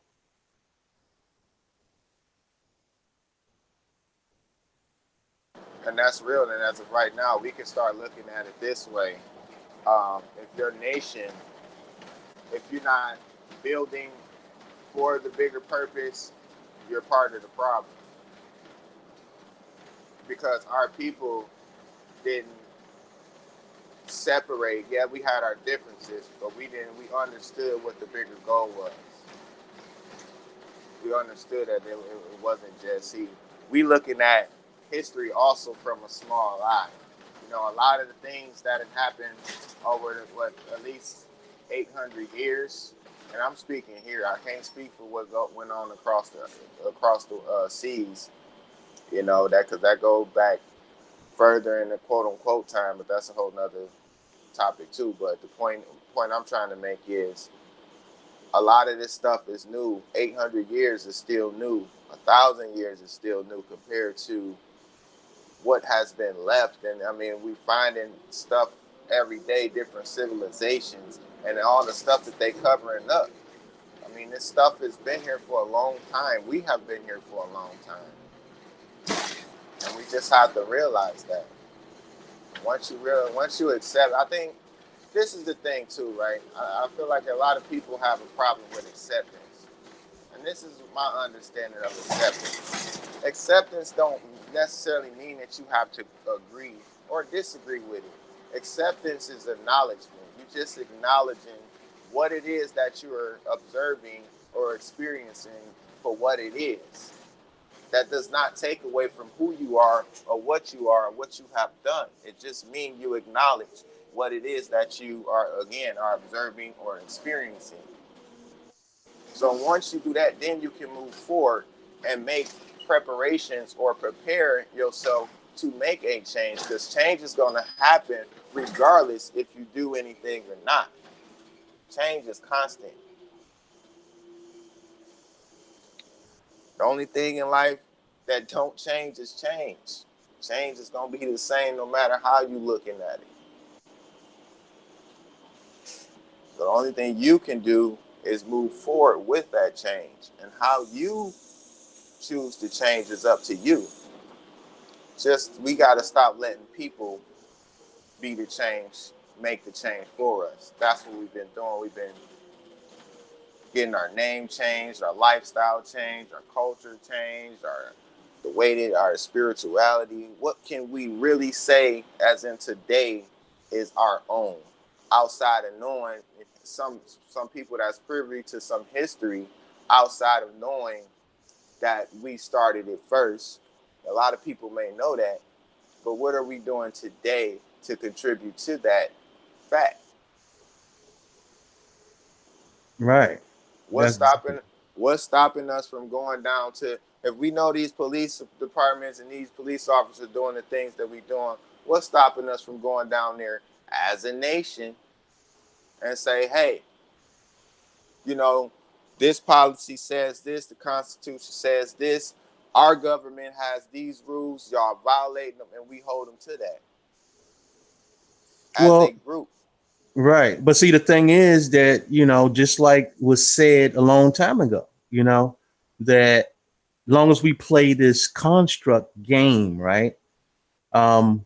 And that's real. And as of right now, we can start looking at it this way. If your nation, if you're not building for the bigger purpose, you're part of the problem. Because our people didn't separate. Yeah, we had our differences, but we understood what the bigger goal was. We understood that it wasn't just, see, we looking at history also from a small eye. You know, a lot of the things that have happened over at least 800 years, and I'm speaking here. I can't speak for what went on across the seas. You know, because that goes back further in the quote unquote time, but that's a whole nother topic too. But the point I'm trying to make is, a lot of this stuff is new. 800 years is still new. 1,000 years is still new compared to what has been left. And I mean, we finding stuff every day, different civilizations, and all the stuff that they covering up. I mean, this stuff has been here for a long time. We have been here for a long time, and we just have to realize that. Once you accept, I think this is the thing too, right? I feel like a lot of people have a problem with acceptance, and this is my understanding of acceptance. Acceptance don't necessarily mean that you have to agree or disagree with it. Acceptance is acknowledgement. You're just acknowledging what it is that you are observing or experiencing for what it is. That does not take away from who you are or what you have done. It just means you acknowledge what it is that you are observing or experiencing. So once you do that, then you can move forward and make preparations or prepare yourself to make a change, because change is going to happen regardless if you do anything or not. Change is constant. The only thing in life that don't change is change. Change is going to be the same no matter how you looking at it. The only thing you can do is move forward with that change. And how you choose to change is up to you. We got to stop letting people be the change, make the change for us. That's what we've been doing. We've been getting our name changed, our lifestyle changed, our culture changed, the way that our spirituality. What can we really say, as in today, is our own, outside of knowing some people that's privy to some history, outside of knowing that we started it first. A lot of people may know that, but what are we doing today to contribute to that fact? Right. What's stopping us from going down to, if we know these police departments and these police officers doing the things that we're doing, what's stopping us from going down there as a nation and say, hey, you know, this policy says this, the Constitution says this, our government has these rules, y'all violating them, and we hold them to that as a group. Right. But see, the thing is that, you know, just like was said a long time ago, you know, that long as we play this construct game, right? No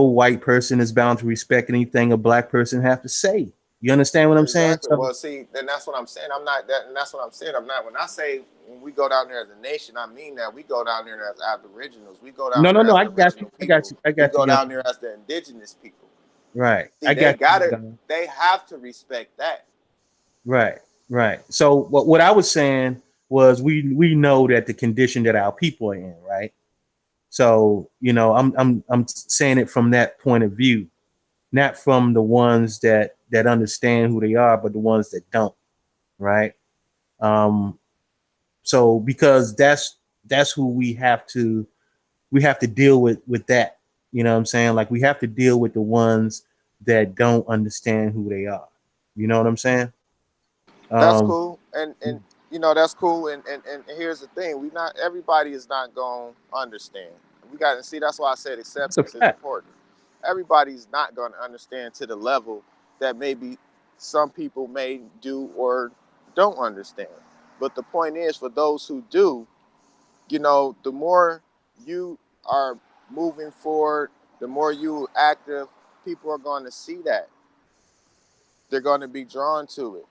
white person is bound to respect anything a black person have to say. You understand what I'm saying? Exactly. Well, see, then that's what I'm saying. I'm not that, and that's what I'm saying. I'm not. When I say when we go down there as a nation, I mean that we go down there as Aboriginals. We go down there as I the got original you. people. I got we you. go down there as the indigenous people. Right. See, they have to respect that. Right. Right. So what I was saying was we know that the condition that our people are in, right? So, you know, I'm saying it from that point of view, not from the ones that understand who they are, but the ones that don't, right? Um, so because that's who we have to deal with that. You know what I'm saying? Like we have to deal with the ones that don't understand who they are. You know what I'm saying? That's Um, cool, and you know that's cool. And here's the thing: we not everybody is not gonna understand. We got to see. That's why I said that's a acceptance is fact. important. Everybody's not gonna understand to the level that maybe some people may do or don't understand. But the point is, for those who do, you know, the more you are moving forward, the more you active, people are going to see that. They're going to be drawn to it.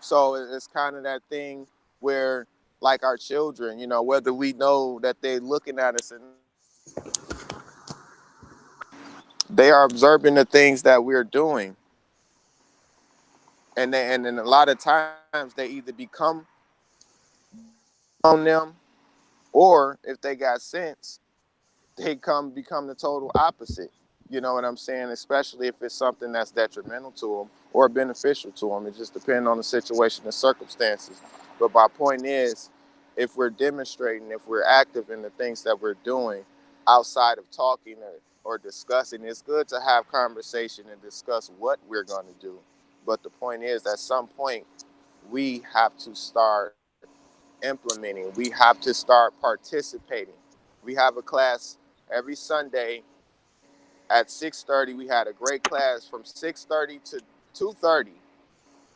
So it's kind of that thing where, like our children, you know, whether we know that they're looking at us and they are observing the things that we're doing, and then a lot of times they either become on them, or if they got sense, they become the total opposite. You know what I'm saying? Especially if it's something that's detrimental to them or beneficial to them. It just depends on the situation and circumstances. But my point is, if we're demonstrating, if we're active in the things that we're doing outside of talking or discussing, it's good to have conversation and discuss what we're going to do. But the point is, at some point, we have to start implementing. We have to start participating. We have a class every Sunday at 6:30. We had a great class from 6:30 to 2:30,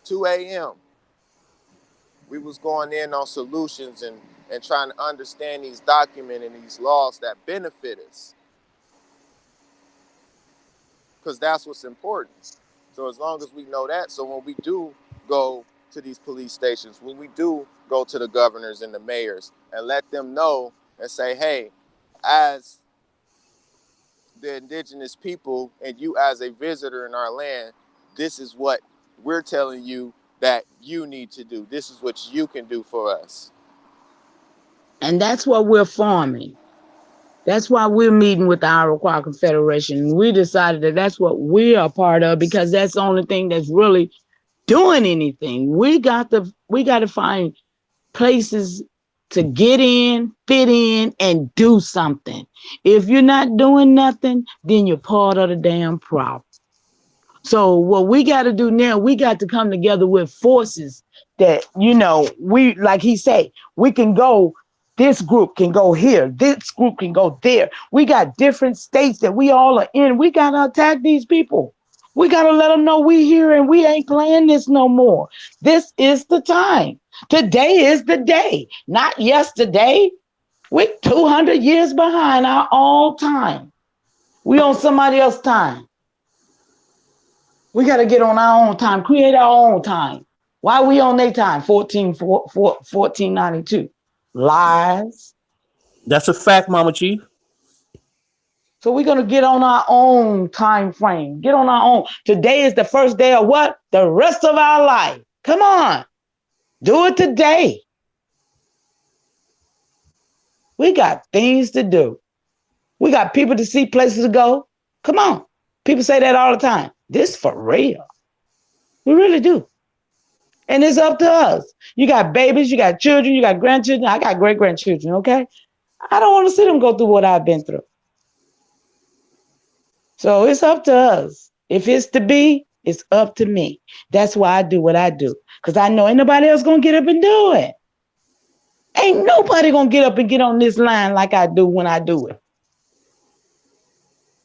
2 a.m. We was going in on solutions and trying to understand these documents and these laws that benefit us, because that's what's important. So as long as we know that, so when we do go to these police stations, when we do go to the governors and the mayors and let them know and say, hey, as the indigenous people and you as a visitor in our land, this is what we're telling you that you need to do. This is what you can do for us. And that's what we're forming. That's why we're meeting with the Iroquois Confederation. We decided that that's what we're a part of, because that's the only thing that's really doing anything. We got to find places to get in, fit in, and do something. If you're not doing nothing, then you're part of the damn problem. So what we got to do now, we got to come together with forces that, you know, we, like he said, we can go, this group can go here, this group can go there. We got different states that we all are in. We got to attack these people. We got to let them know we here and we ain't playing this no more. This is the time. Today is the day, not yesterday. We're 200 years behind our own time. We on somebody else's time. We got to get on our own time, create our own time. Why we on their time? 1492. Lies. That's a fact, Mama Chief. So we're going to get on our own time frame. Get on our own. Today is the first day of what? The rest of our life. Come on. Do it today. We got things to do. We got people to see, places to go. Come on. People say that all the time. This for real. We really do. And it's up to us. You got babies, you got children, you got grandchildren. I got great-grandchildren, okay? I don't want to see them go through what I've been through. So it's up to us. If it's to be, it's up to me. That's why I do what I do. Because I know ain't nobody else going to get up and do it. Ain't nobody going to get up and get on this line like I do when I do it.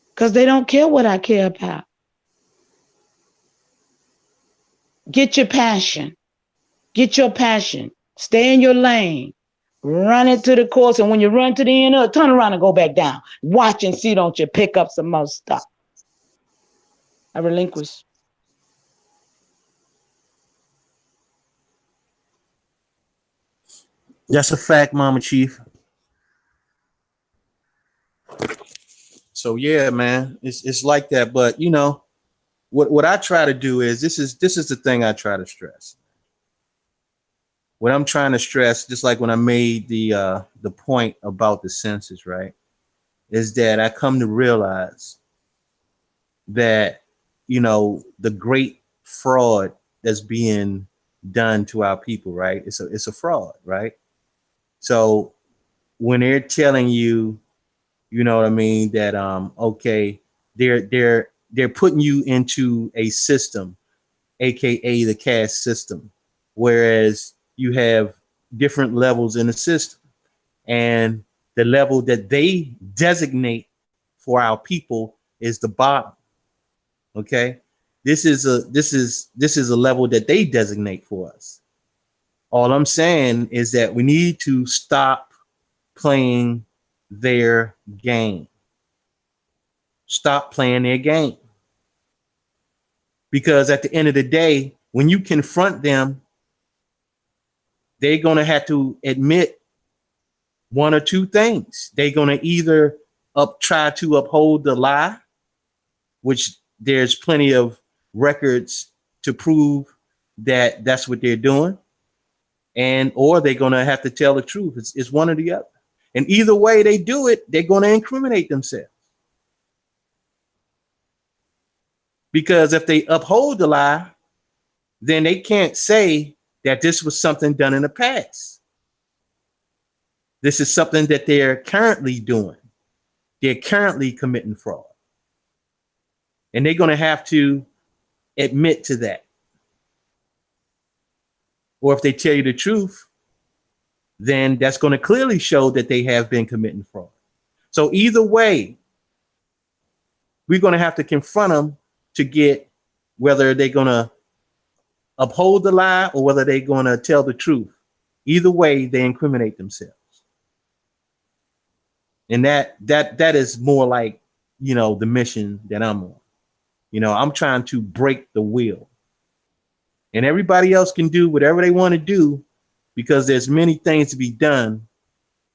Because they don't care what I care about. Get your passion. Get your passion. Stay in your lane. Run it to the course. And when you run to the end of it, turn around and go back down. Watch and see, don't you pick up some more stuff. I relinquish. That's a fact, Mama Chief. So yeah, man, it's like that. But you know, what I try to do is this is the thing I try to stress. what I'm trying to stress, just like when I made the point about the census, right, is that I come to realize that, you know, the great fraud that's being done to our people, right? It's a fraud, right? So when they're telling you, you know what I mean, that okay, they're putting you into a system, aka the caste system, whereas you have different levels in the system, and the level that they designate for our people is the bottom. Okay, this is a level that they designate for us. All I'm saying is that we need to stop playing their game. Stop playing their game. Because at the end of the day, when you confront them, they're going to have to admit one or two things. They're going to either try to uphold the lie, which there's plenty of records to prove that that's what they're doing, and or they're going to have to tell the truth. It's one or the other. And either way they do it, they're going to incriminate themselves. Because if they uphold the lie, then they can't say that this was something done in the past. This is something that they're currently doing. They're currently committing fraud. And they're going to have to admit to that. Or if they tell you the truth, then that's going to clearly show that they have been committing fraud. So either way, we're going to have to confront them to get whether they're going to uphold the lie or whether they're going to tell the truth. Either way, they incriminate themselves. And that is more like, you know, the mission that I'm on. You know, I'm trying to break the wheel. And everybody else can do whatever they want to do because there's many things to be done.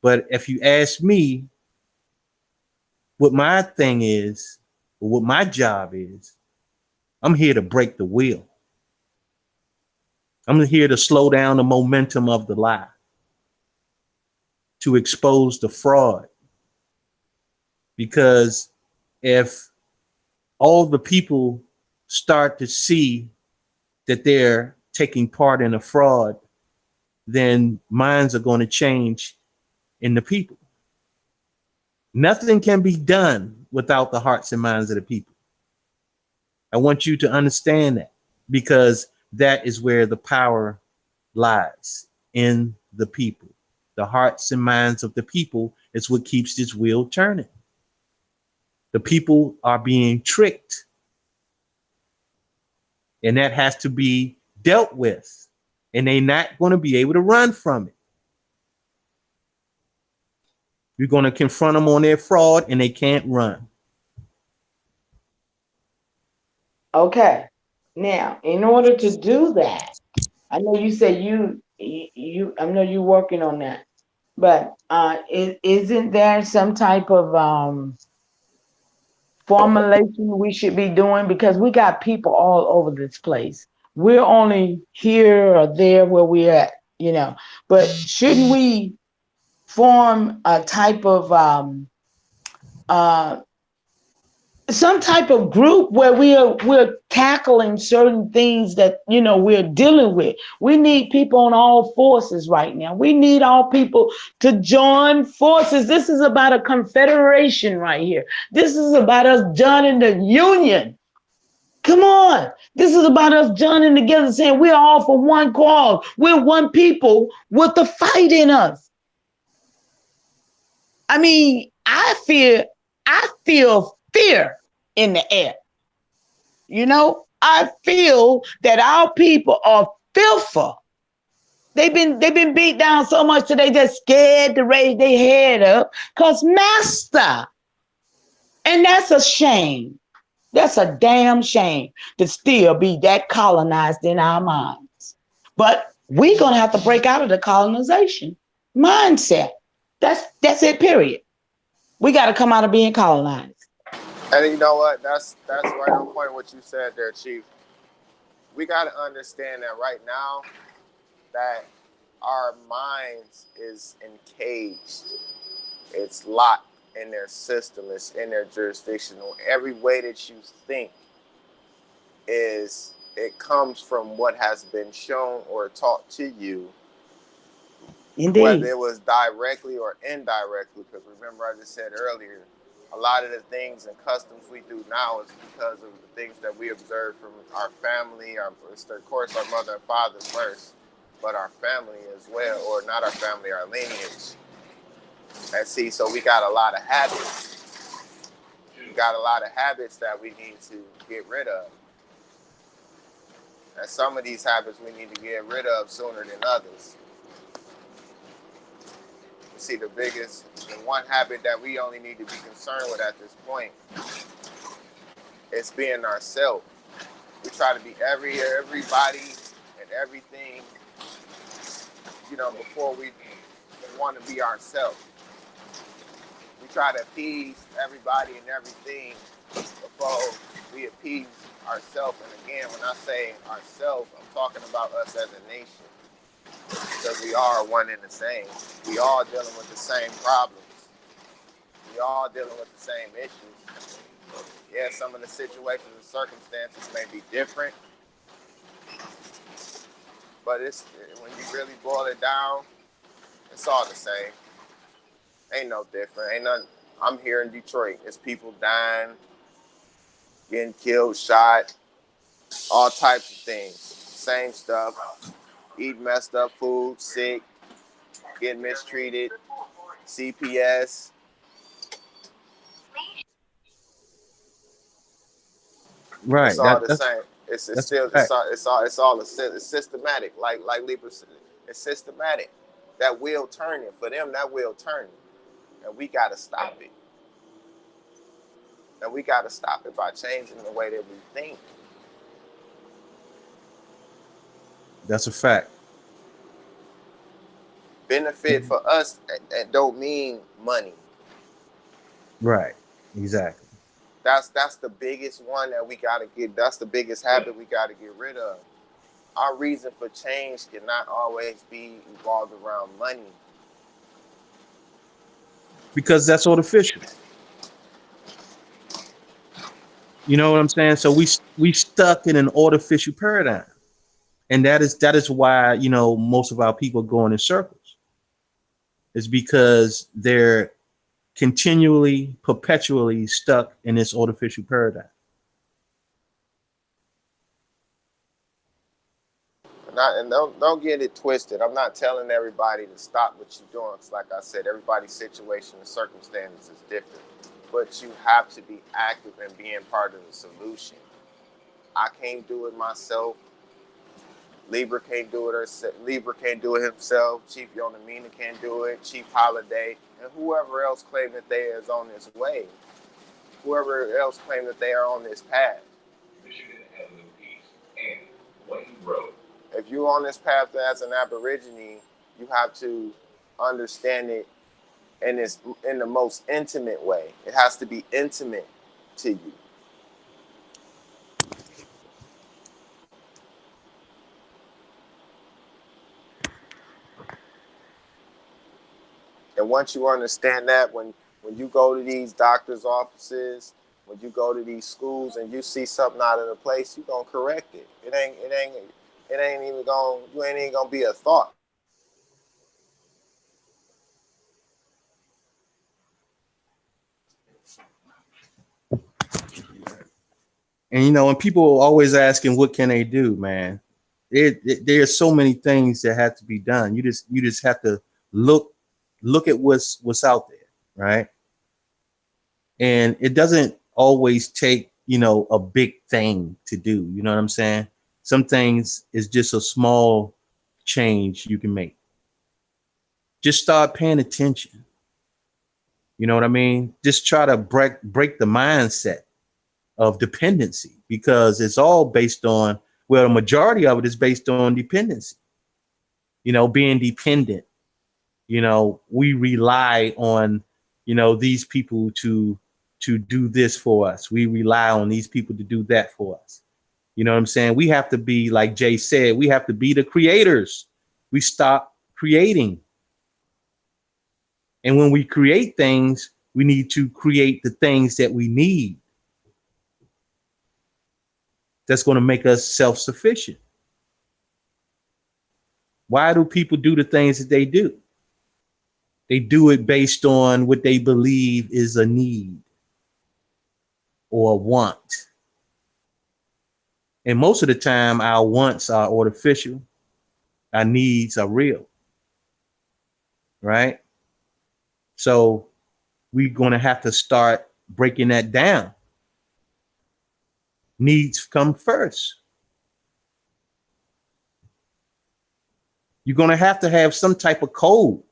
But if you ask me what my thing is, or what my job is, I'm here to break the wheel. I'm here to slow down the momentum of the lie, to expose the fraud. Because if all the people start to see that they're taking part in a fraud, then minds are going to change in the people. Nothing can be done without the hearts and minds of the people. I want you to understand that, because that is where the power lies, in the people. The hearts and minds of the people is what keeps this wheel turning. The people are being tricked, and that has to be dealt with, and they're not going to be able to run from it. You're going to confront them on their fraud, and they can't run. Okay. Now, in order to do that, I know you said you I know you're working on that, but isn't there some type of formulation we should be doing? Because we got people all over this place. We're only here or there where we're at, you know. But shouldn't we form a type of uh, some type of group where we're tackling certain things that, you know, we're dealing with? We need people on all forces right now. We need all people to join forces. This is about a confederation right here. This is about us joining the union. Come on. This is about us joining together, saying we're all for one cause. We're one people with the fight in us. I mean, I feel fear in the air. You know, I feel that our people are fearful. They've been beat down so much that they just scared to raise their head up, because master. And that's a shame. That's a damn shame to still be that colonized in our minds. But we're gonna have to break out of the colonization mindset. That's it, period. We got to come out of being colonized. And you know what? That's right on point what you said there, Chief. We got to understand that right now, that our minds is encaged. It's locked in their system. It's in their jurisdiction. Every way that you think it comes from what has been shown or taught to you. Indeed. Whether it was directly or indirectly, because remember I just said earlier, a lot of the things and customs we do now is because of the things that we observed from our family, of course our mother and father first, but our family as well, or not our family, our lineage. And see, so we got a lot of habits. We got a lot of habits that we need to get rid of. And some of these habits we need to get rid of sooner than others. See, the one habit that we only need to be concerned with at this point is being ourselves. We try to be everybody and everything, before we want to be ourselves. We try to appease everybody and everything before we appease ourselves. And again, when I say ourselves, I'm talking about us as a nation. Because we are one and the same. We all dealing with the same problems. We all dealing with the same issues. Yeah, some of the situations and circumstances may be different. But when you really boil it down, it's all the same. Ain't no different. Ain't nothing. I'm here in Detroit. It's people dying, getting killed, shot, all types of things. Same stuff. Eat messed up food, sick, get mistreated, CPS. Right. It's all the same. It's systematic. Like Libra said, it's systematic. That wheel turning for them. That wheel turning, and we gotta stop it. And we gotta stop it by changing the way that we think. That's a fact. Benefit for us and don't mean money. Right. Exactly. That's the biggest one that we gotta get. That's the biggest habit we gotta get rid of. Our reason for change cannot always be involved around money. Because that's artificial. You know what I'm saying? So we stuck in an artificial paradigm. And that is why, most of our people go in circles. It's because they're continually, perpetually stuck in this artificial paradigm. And don't get it twisted. I'm not telling everybody to stop what you're doing. Because like I said, everybody's situation and circumstances is different. But you have to be active in being part of the solution. I can't do it myself. Libra can't do it himself. Chief Yonamina can't do it. Chief Holiday, and whoever else claim that they is on this way. Whoever else claim that they are on this path. If you're on this path as an Aborigine, you have to understand it in the most intimate way. It has to be intimate to you. And once you understand that, when you go to these doctors' offices, when you go to these schools and you see something out of the place, you're gonna correct it. You ain't even gonna be a thought. And when people are always asking, what can they do, man? There are so many things that have to be done. You just have to look at what's out there, right? And it doesn't always take, a big thing to do. You know what I'm saying? Some things is just a small change you can make. Just start paying attention. You know what I mean? Just try to break the mindset of dependency, because it's all based on, the majority of it is based on dependency. Being dependent. We rely on, these people to do this for us. We rely on these people to do that for us. You know what I'm saying? We have to be, like Jay said, we have to be the creators. We stop creating. And when we create things, we need to create the things that we need. That's going to make us self-sufficient. Why do people do the things that they do? They do it based on what they believe is a need or a want. And most of the time, our wants are artificial. Our needs are real, right? So we're going to have to start breaking that down. Needs come first. You're going to have some type of code,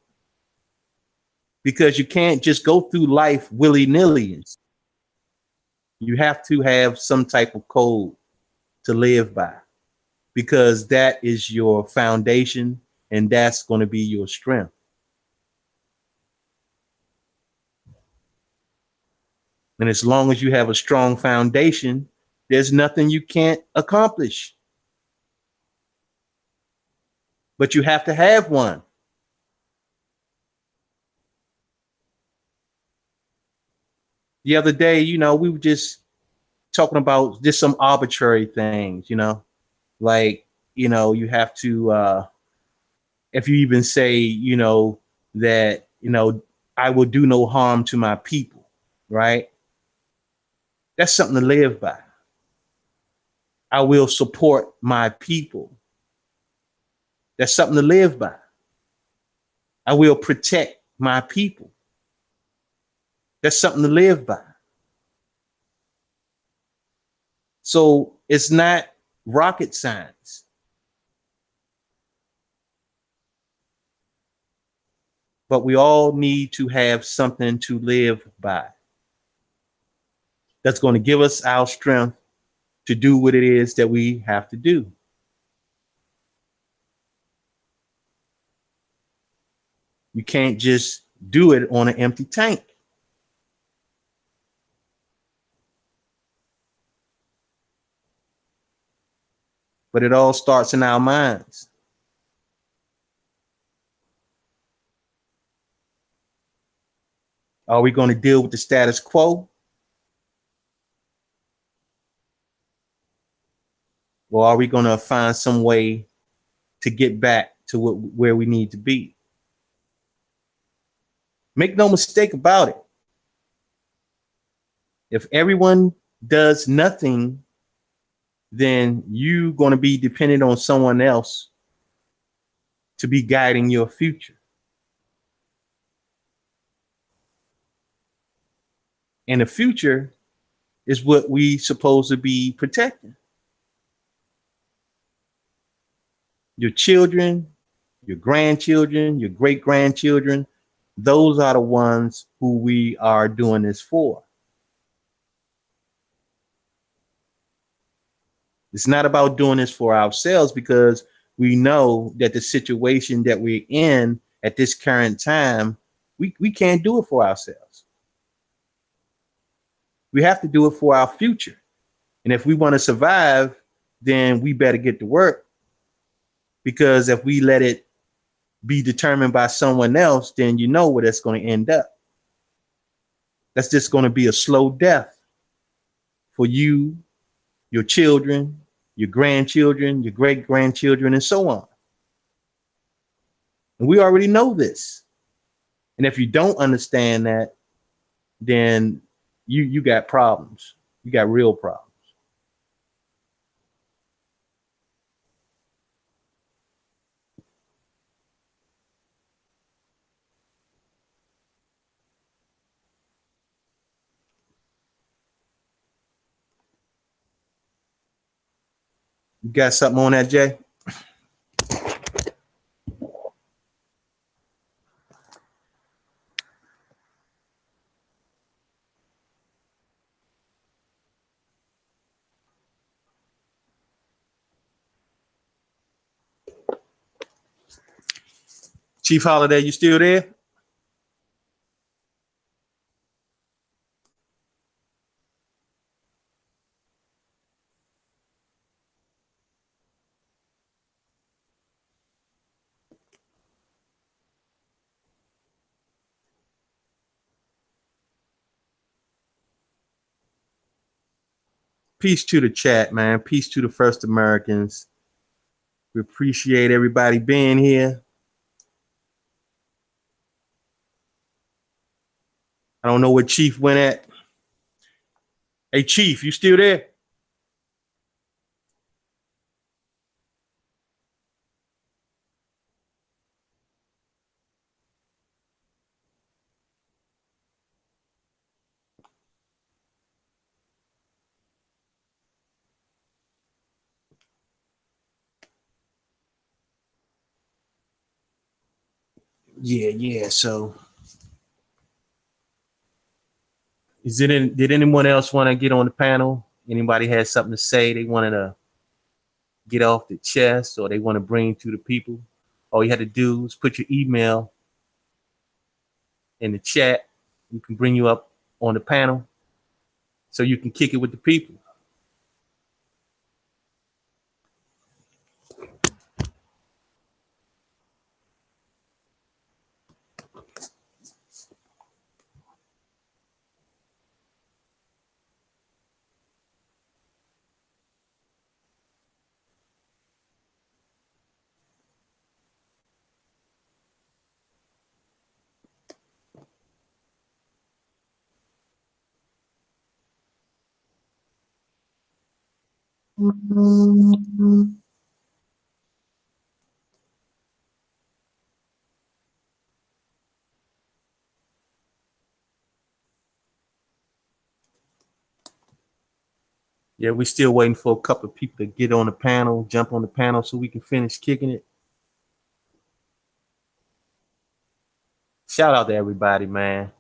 because you can't just go through life willy-nilly. You have to have some type of code to live by, because that is your foundation and that's going to be your strength. And as long as you have a strong foundation, there's nothing you can't accomplish. But you have to have one. The other day, we were just talking about just some arbitrary things, like, you have to, if you even say, that, I will do no harm to my people, right? That's something to live by. I will support my people. That's something to live by. I will protect my people. That's something to live by. So it's not rocket science. But we all need to have something to live by. That's going to give us our strength to do what it is that we have to do. You can't just do it on an empty tank. But it all starts in our minds. Are we going to deal with the status quo? Or are we going to find some way to get back to where we need to be? Make no mistake about it. If everyone does nothing, then you're going to be dependent on someone else to be guiding your future. And the future is what we supposed to be protecting. Your children, your grandchildren, your great-grandchildren, those are the ones who we are doing this for. It's not about doing this for ourselves, because we know that the situation that we're in at this current time, we can't do it for ourselves. We have to do it for our future. And if we want to survive, then we better get to work, because if we let it be determined by someone else, then you know where that's going to end up. That's just going to be a slow death for you, your children, your grandchildren, your great-grandchildren, and so on. And we already know this. And if you don't understand that, then you got problems. You got real problems. You got something on that, Jay? Chief Holiday, you still there? Peace to the chat, man. Peace to the First Americans. We appreciate everybody being here. I don't know where Chief went at. Hey, Chief, you still there? Yeah. So, did anyone else want to get on the panel? Anybody had something to say they wanted to get off the chest or they want to bring to the people? All you had to do is put your email in the chat. We can bring you up on the panel so you can kick it with the people. Yeah, we're still waiting for a couple of people to get on the panel, jump on the panel so we can finish kicking it. Shout out to everybody, man.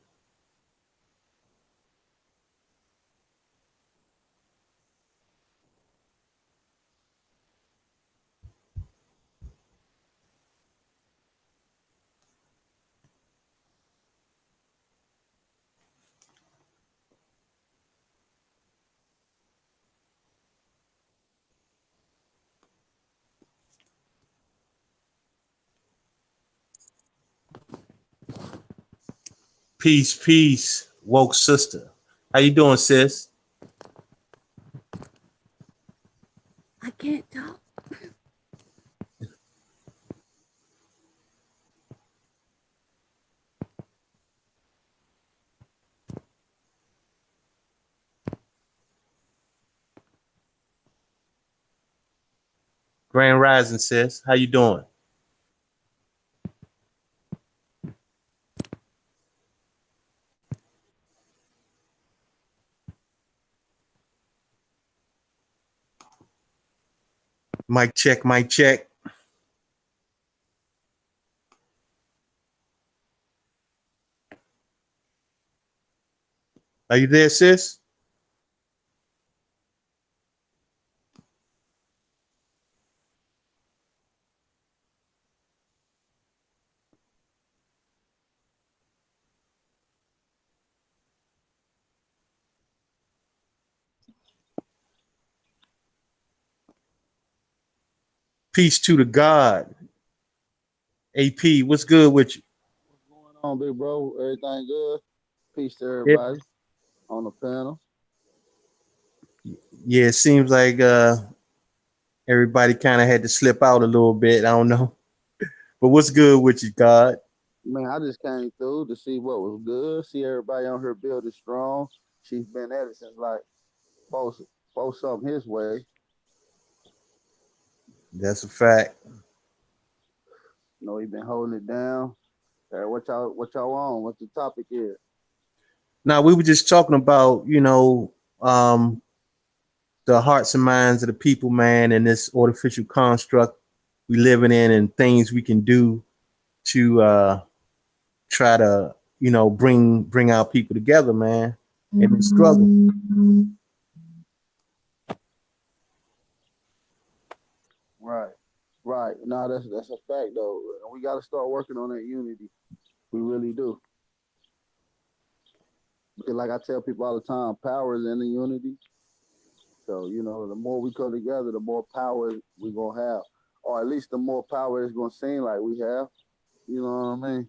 Peace, woke sister. How you doing, sis? I can't talk. Grand Rising, sis. How you doing? Mic check, mic check. Are you there, sis? Peace to the God. AP, what's good with you? What's going on, big bro? Everything good? Peace to Yeah, everybody on the panel. yeah, it seems like everybody kind of had to slip out a little bit. I don't know. But what's good with you, God? Man, I just came through to see what was good. See everybody on here building strong. She's been at it since like four something his way. That's a fact. You know, he been holding it down. What y'all on? What the topic is? Now, we were just talking about, the hearts and minds of the people, man, and this artificial construct we living in and things we can do to try to, bring our people together, man, in the struggle. Right. No, that's a fact though. We got to start working on that unity. We really do. Because like I tell people all the time, power is in the unity. So, the more we come together, the more power we're going to have. Or at least the more power it's going to seem like we have. You know what I mean?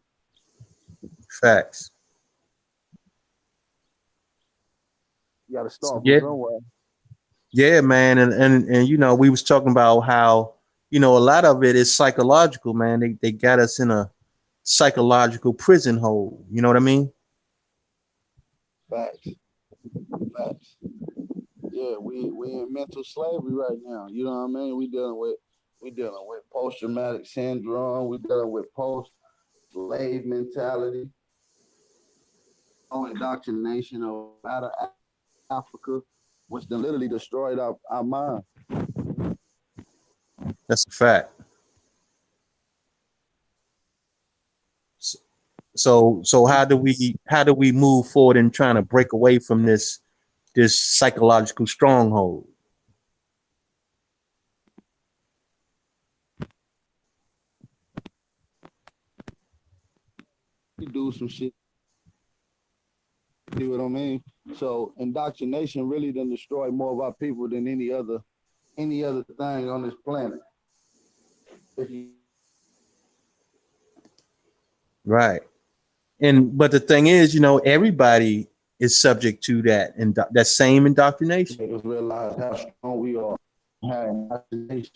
Facts. You got to So, start from yeah, somewhere. Yeah, man, and you know, we was talking about how, you know, a lot of it is psychological, man. They got us in a psychological prison hole. You know what I mean? Facts. Facts. Yeah, we in mental slavery right now. You know what I mean? We dealing with post traumatic syndrome. We dealing with post slave mentality. Indoctrination out of Africa, which then literally destroyed our mind. That's a fact. So how do we move forward in trying to break away from this psychological stronghold? We do some shit. See what I mean? So indoctrination really done destroyed more of our people than any other thing on this planet. If you Right. But the thing is, you know, everybody is subject to that same indoctrination. realize how strong we are, how indoctrination.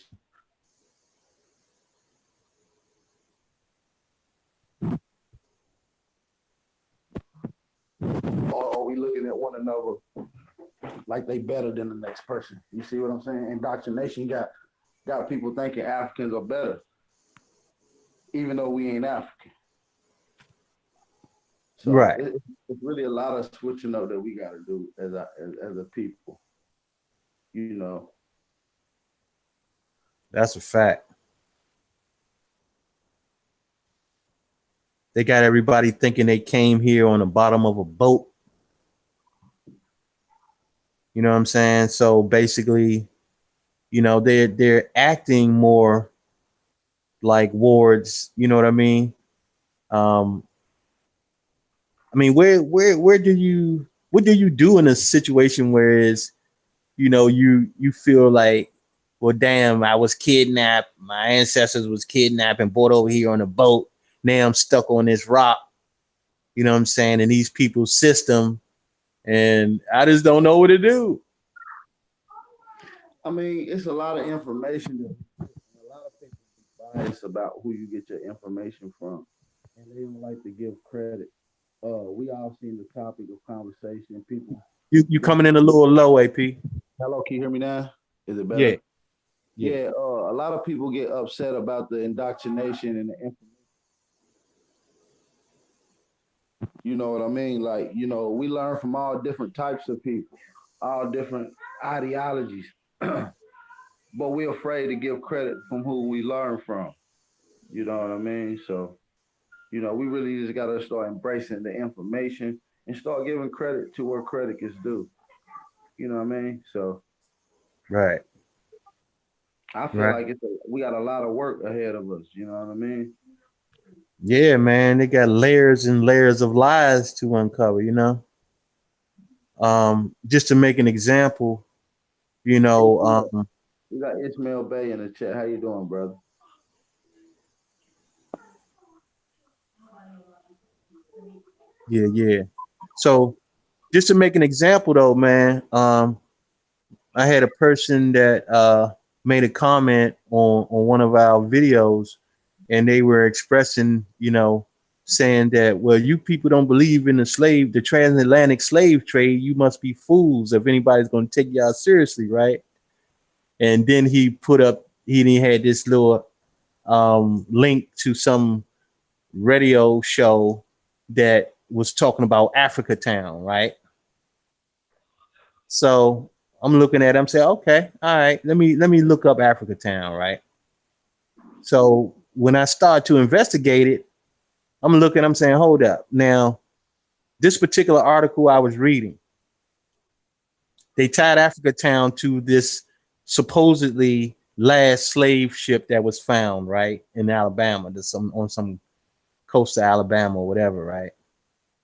Or are we looking at one another like they better than the next person? You see what I'm saying? Indoctrination got people thinking Africans are better, even though we ain't African. So Right. it's really a lot of switching up that we got to do as a people. You know. That's a fact. They got everybody thinking they came here on the bottom of a boat. You know what I'm saying? So basically, you know, they're acting more like wards, you know what I mean? Um, I mean, where do you what do you do in a situation where is, you know, you feel like, well, damn, I was kidnapped, my ancestors was kidnapped and brought over here on a boat. Now I'm stuck on this rock, you know what I'm saying, in these people's system, and I just don't know what to do. I mean, it's a lot of information that a lot of people bias about who you get your information from, and they don't like to give credit. We all seen the topic of conversation. People, You coming in a little low, AP. hello, can you hear me now? Is it Yeah, better? Yeah. A lot of people get upset about the indoctrination and the information. You know what I mean? Like, you know, we learn from all different types of people, all different ideologies, but we're afraid to give credit from who we learn from. You know what I mean? So, you know, we really just got to start embracing the information and start giving credit to where credit is due. You know what I mean? So right, I feel right. like we got a lot of work ahead of us. You know what I mean? Yeah, man, they got layers and layers of lies to uncover, you know. Just to make an example, you know, We got Ishmael Bay in the chat. How you doing, brother? yeah. So just to make an example though, man, I had a person that made a comment on one of our videos, and they were expressing, you know, saying that, well, you people don't believe in the transatlantic slave trade. You must be fools if anybody's going to take y'all seriously, right? And then he had this little link to some radio show that was talking about Africa Town, right? So I'm looking at him, say, okay, all right, let me look up Africa Town, right? So when I start to investigate it, I'm saying, hold up. Now, this particular article I was reading, they tied Africa Town to this supposedly last slave ship that was found, right, in Alabama, on some coast of Alabama or whatever, right?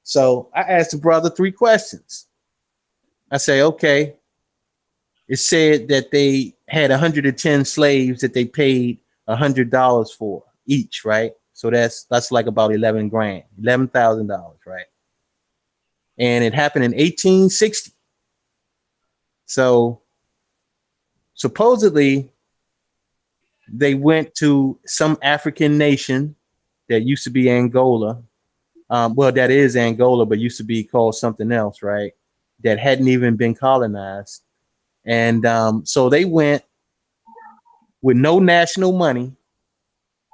So I asked the brother 3 questions. I say, okay, it said that they had 110 slaves that they paid $100 for each, right? So that's like about 11 grand, $11,000, right? And it happened in 1860. So supposedly they went to some African nation that used to be Angola. Well, that is Angola, but used to be called something else, right? That hadn't even been colonized. And so they went with no national money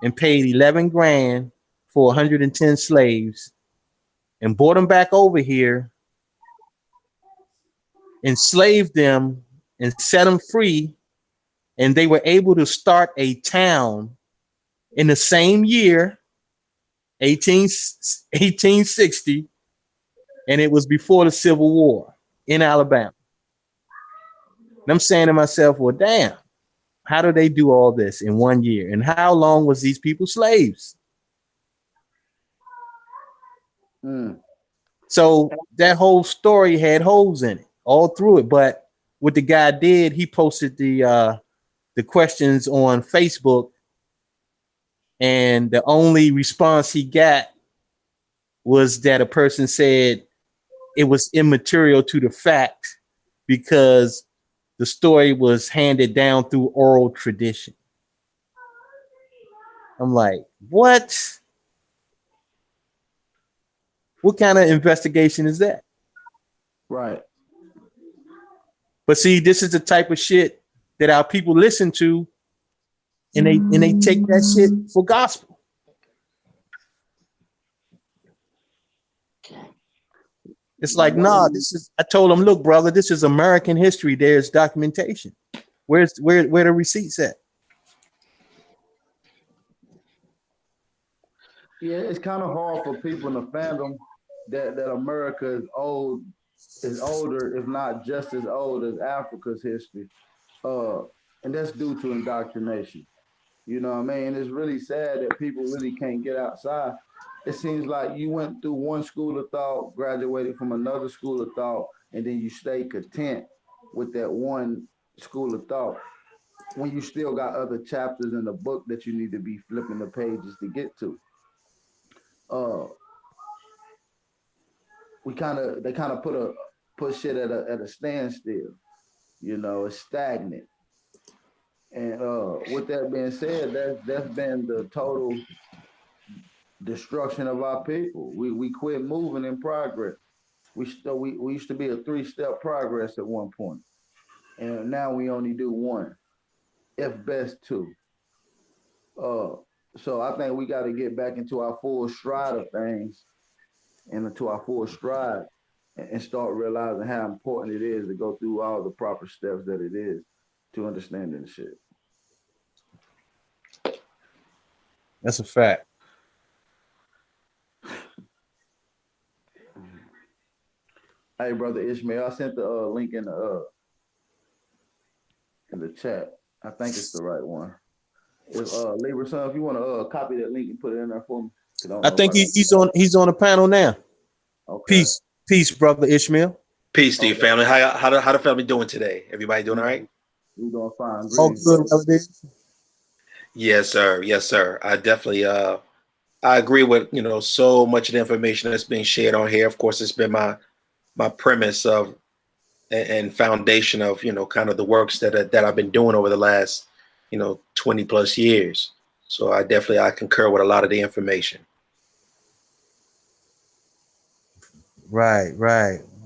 and paid 11 grand for 110 slaves and brought them back over here, enslaved them and set them free. And they were able to start a town in the same year, 1860, and it was before the Civil War in Alabama. And I'm saying to myself, well, damn, how do they do all this in 1 year? And how long was these people slaves? So that whole story had holes in it all through it. But what the guy did, he posted the questions on Facebook, and the only response he got was that a person said it was immaterial to the fact because the story was handed down through oral tradition. I'm like, what? What kind of investigation is that? Right. But see, this is the type of shit that our people listen to, and they take that shit for gospel. It's like, nah, this is, I told him, look, brother, this is American history. There's documentation. Where the receipts at? Yeah, it's kind of hard for people to fathom that America is older, if not just as old as Africa's history. And that's due to indoctrination. You know what I mean? It's really sad that people really can't get outside. It seems like you went through one school of thought, graduated from another school of thought, and then you stay content with that one school of thought when you still got other chapters in the book that you need to be flipping the pages to get to. They kind of put shit at a standstill. You know, it's stagnant. And with that being said, that's been the total destruction of our people. We quit moving in progress. We used to be a 3-step progress at one point, and now we only do one, if best 2. So I think we got to get back into our full stride of things, and into our full stride, and start realizing how important it is to go through all the proper steps that it is to understanding the shit. That's a fact. Hey, brother Ishmael, I sent the link in the chat. I think it's the right one. If Libra son, if you want to copy that link and put it in there for me. I think he's on the panel now. Okay. Peace, brother Ishmael. Peace, Steve family. How the family doing today? Everybody doing all right? We doing fine. All good, relatives. Yes, sir. Yes, sir. I definitely I agree with so much of the information that's being shared on here. Of course, it's been my premise of and foundation of kind of the works that I've been doing over the last 20 plus years. So I concur with a lot of the information. Right.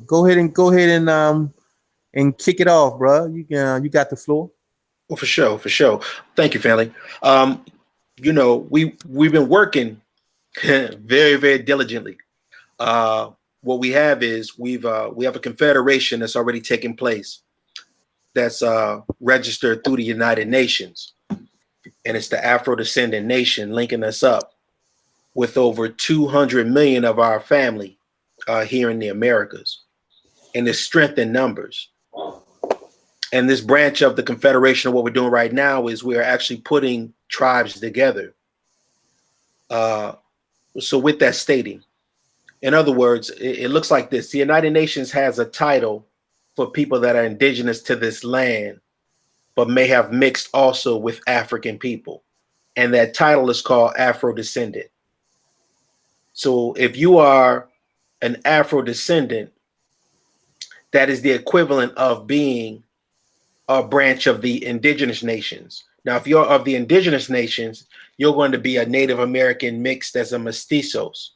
Go ahead and kick it off, bro. You got the floor. Well, for sure. Thank you, family. We've been working very, very diligently. What we have is we have a confederation that's already taken place, that's registered through the United Nations, and it's the Afro-Descendant Nation, linking us up with over 200 million of our family here in the Americas, and it's strength in numbers. And this branch of the Confederation, of what we're doing right now, is we're actually putting tribes together. So with that stating, in other words, it looks like this. The United Nations has a title for people that are indigenous to this land, but may have mixed also with African people. And that title is called Afro-Descendant. So if you are an Afro-descendant, that is the equivalent of being a branch of the indigenous nations. Now, if you're of the indigenous nations, you're going to be a Native American mixed as a mestizos,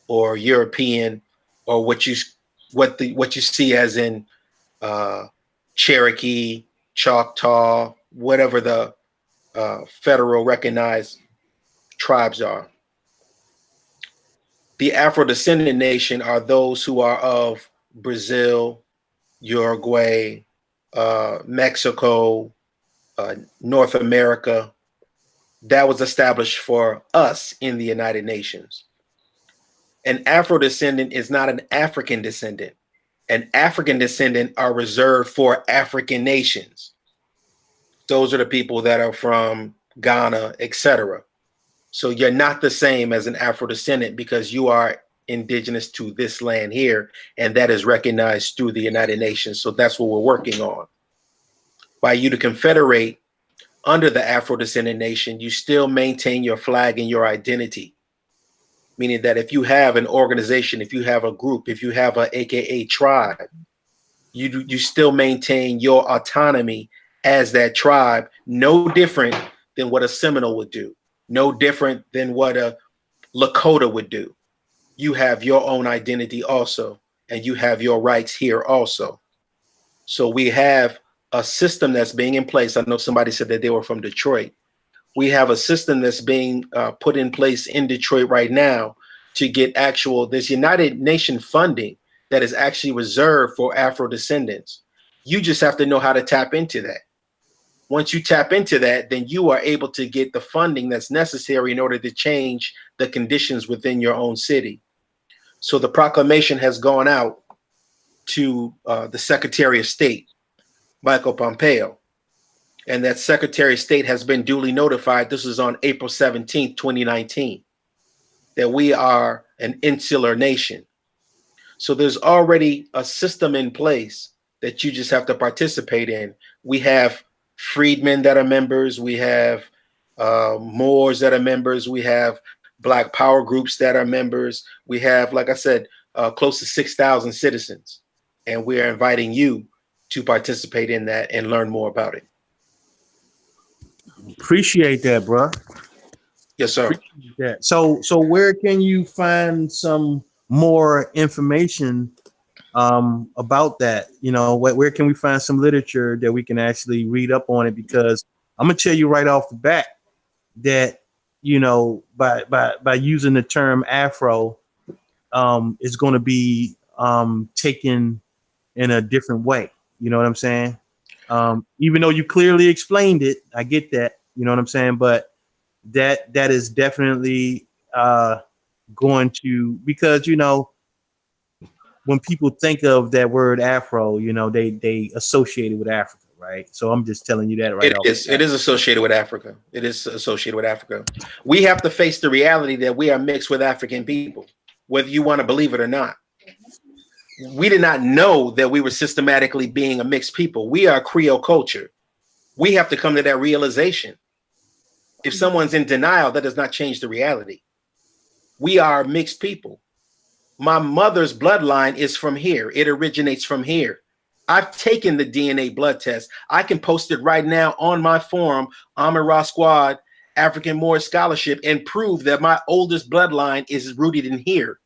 or European, or what you see as in Cherokee, Choctaw, whatever the federal recognized tribes are. The Afro-descendant nation are those who are of Brazil, Uruguay, Mexico, North America. That was established for us in the United Nations. An Afro-descendant is not an African descendant. An African descendant are reserved for African nations. Those are the people that are from Ghana, etc. So you're not the same as an Afro-descendant because you are indigenous to this land here, and that is recognized through the United Nations. So that's what we're working on. By you to confederate under the Afro-descendant nation, you still maintain your flag and your identity. Meaning that if you have an organization, if you have a group, if you have a AKA tribe, you still maintain your autonomy as that tribe, no different than what a Seminole would do, no different than what a Lakota would do. You have your own identity also, and you have your rights here also. So we have a system that's being in place. I know somebody said that they were from Detroit. We have a system that's being put in place in Detroit right now to get this United Nations funding that is actually reserved for Afro-descendants. You just have to know how to tap into that. Once you tap into that, then you are able to get the funding that's necessary in order to change the conditions within your own city. So the proclamation has gone out to the Secretary of State, Michael Pompeo. And that Secretary of State has been duly notified. This is on April 17th, 2019, that we are an insular nation. So there's already a system in place that you just have to participate in. We have freedmen that are members. We have Moors that are members. We have Black power groups that are members. We have, like I said, close to 6,000 citizens. And we are inviting you to participate in that and learn more about it. Appreciate that, bro. Yes, sir. That. So where can you find some more information about that? You know, where can we find some literature that we can actually read up on it? Because I'm gonna tell you right off the bat that, you know, by using the term Afro, is going to be taken in a different way. You know what I'm saying? Even though you clearly explained it, I get that. You know what I'm saying? But that is definitely going to, because, you know, when people think of that word Afro, you know, they associate it with Africa, right? So I'm just telling you that right now. It is associated with Africa. It is associated with Africa. We have to face the reality that we are mixed with African people, whether you want to believe it or not. We did not know that we were systematically being a mixed people. We are Creole culture. We have to come to that realization. If someone's in denial, that does not change the reality. We are mixed people. My mother's bloodline is from here. It originates from here. I've taken the DNA blood test. I can post it right now on my forum, Amon Ra Squad, African Moorish Scholarship, and prove that my oldest bloodline is rooted in here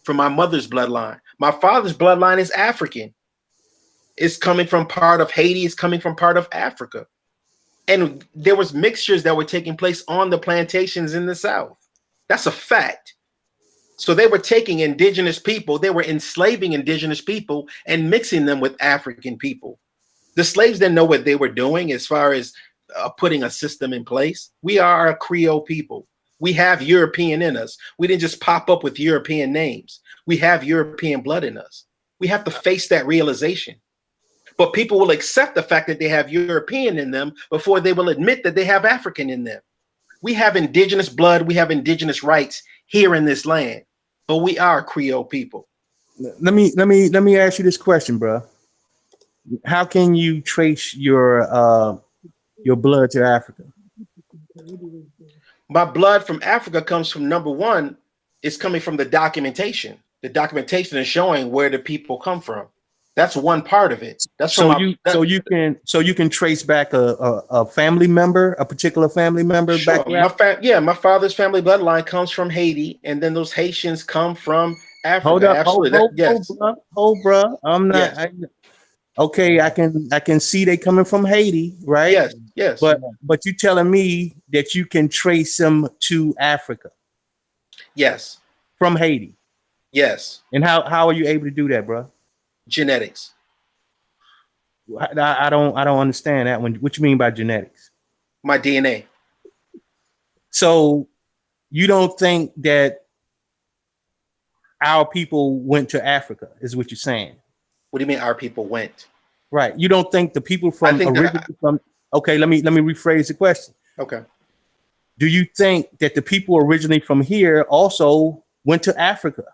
from my mother's bloodline. My father's bloodline is African. It's coming from part of Haiti. It's coming from part of Africa. And there was mixtures that were taking place on the plantations in the South. That's a fact. So they were taking indigenous people, they were enslaving indigenous people and mixing them with African people. The slaves didn't know what they were doing as far as putting a system in place. We are a Creole people. We have European in us. We didn't just pop up with European names. We have European blood in us. We have to face that realization. But people will accept the fact that they have European in them before they will admit that they have African in them. We have indigenous blood. We have indigenous rights here in this land, but we are Creole people. Let me ask you this question, bro. How can you trace your blood to Africa? My blood from Africa comes from, number one, it's coming from the documentation. The documentation is showing where the people come from. That's one part of it. That's So from you can trace back a family member, a particular family member back sure. there. My father's family bloodline comes from Haiti, and then those Haitians come from Africa. Hold up, Absolutely. Yes. bruh. I'm not. Yes. Okay, I can see they coming from Haiti, right? Yes. Yes. But you telling me that you can trace them to Africa Yes. from Haiti, Yes. and how are you able to do that, bro? Genetics. I don't understand that one. What you mean by genetics? My DNA. So you don't think that our people went to Africa, is what you're saying? What do you mean our people went? Right. You don't think the people from okay, let me rephrase the question. Okay. Do you think that the people originally from here also went to Africa?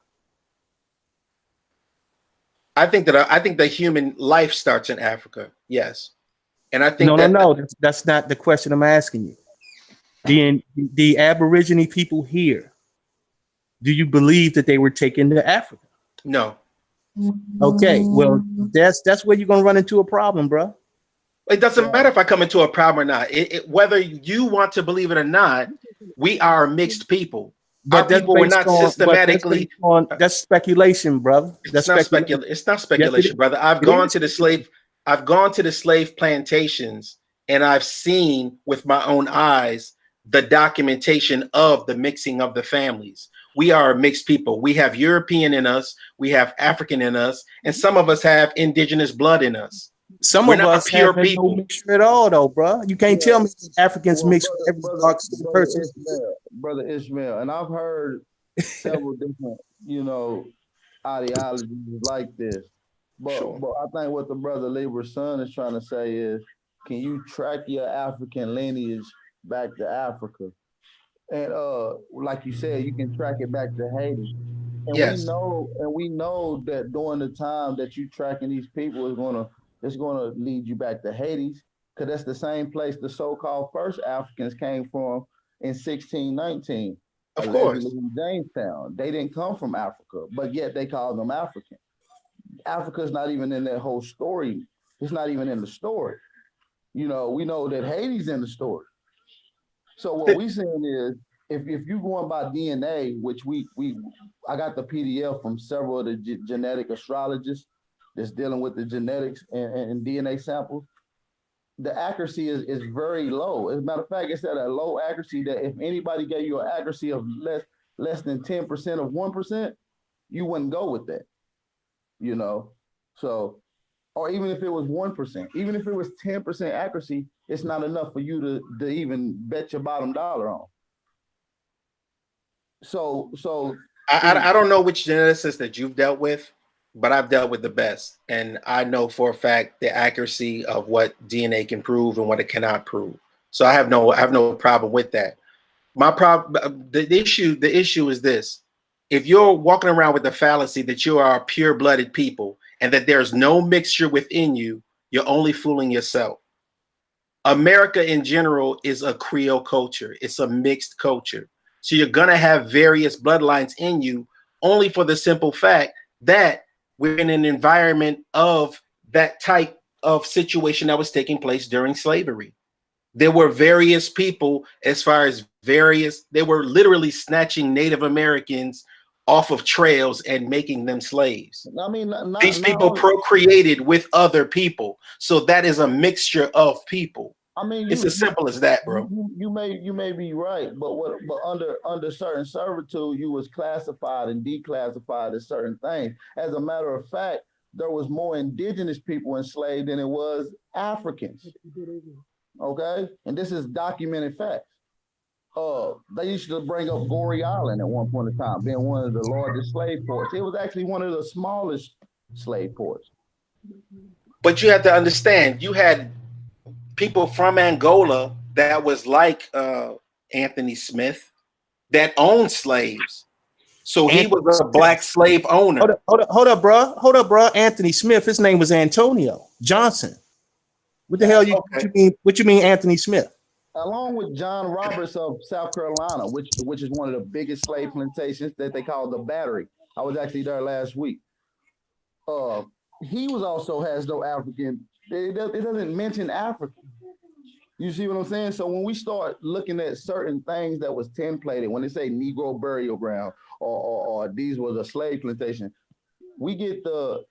I think the human life starts in Africa. Yes. And I think no, that's not the question I'm asking you. The Aborigine people here, do you believe that they were taken to Africa? No. Okay, well, that's where you're gonna run into a problem, bro. It doesn't matter if I come into a problem or not. Whether you want to believe it or not, we are mixed people. But our people were not systematically. That's speculation, brother. It's not speculation, brother. I've gone to the slave plantations, and I've seen with my own eyes the documentation of the mixing of the families. We are mixed people. We have European in us, we have African in us, and some of us have indigenous blood in us. Some of us have no mixture at all, though, bro. You can't tell me that Africans mix with every dark skinned person. Brother Ishmael, and I've heard several different, ideologies like this. But I think what the brother Libra's son is trying to say is, can you track your African lineage back to Africa? And like you said, you can track it back to Haiti. And yes. we know that during the time that you tracking these people it's gonna lead you back to Haiti, because that's the same place the so-called first Africans came from in 1619. Of course. In Jamestown. They didn't come from Africa, but yet they called them African. Africa's not even in that whole story. It's not even in the story. We know that Haiti's in the story. So what we're saying is, if you're going by DNA, which I got the PDF from several of the genetic astrologists that's dealing with the genetics and DNA samples, the accuracy is very low. As a matter of fact, it's at a low accuracy that if anybody gave you an accuracy of less than 10% of 1%, you wouldn't go with that. So, or even if it was 1%, even if it was 10% accuracy, it's not enough for you to even bet your bottom dollar on. So I don't know which geneticist that you've dealt with, but I've dealt with the best, and I know for a fact the accuracy of what DNA can prove and what it cannot prove. So I have no problem with that. My problem, the issue is this: if you're walking around with the fallacy that you are a pure-blooded people and that there's no mixture within you, you're only fooling yourself. America in general is a Creole culture. It's a mixed culture. So you're going to have various bloodlines in you, only for the simple fact that we're in an environment of that type of situation that was taking place during slavery. There were various people, they were literally snatching Native Americans off of trails and making them slaves. I mean, these people procreated with other people. So that is a mixture of people. I mean, it's as simple as that, bro. You may be right, but under certain servitude, you was classified and declassified as certain things. As a matter of fact, there was more indigenous people enslaved than it was Africans. Okay, and this is documented facts. They used to bring up Goree Island at one point in time, being one of the largest slave ports. It was actually one of the smallest slave ports. But you have to understand, you had people from Angola that was like Anthony Smith that owned slaves. So he was a black slave owner. Hold up, bro. Anthony Smith, his name was Antonio Johnson. What the hell what you mean Anthony Smith? Along with John Roberts of South Carolina, which is one of the biggest slave plantations that they call the Battery. I was actually there last week. he was also has no African. It doesn't mention Africa. You see what I'm saying? So when we start looking at certain things that was templated, when they say Negro burial ground or these was a slave plantation, we get the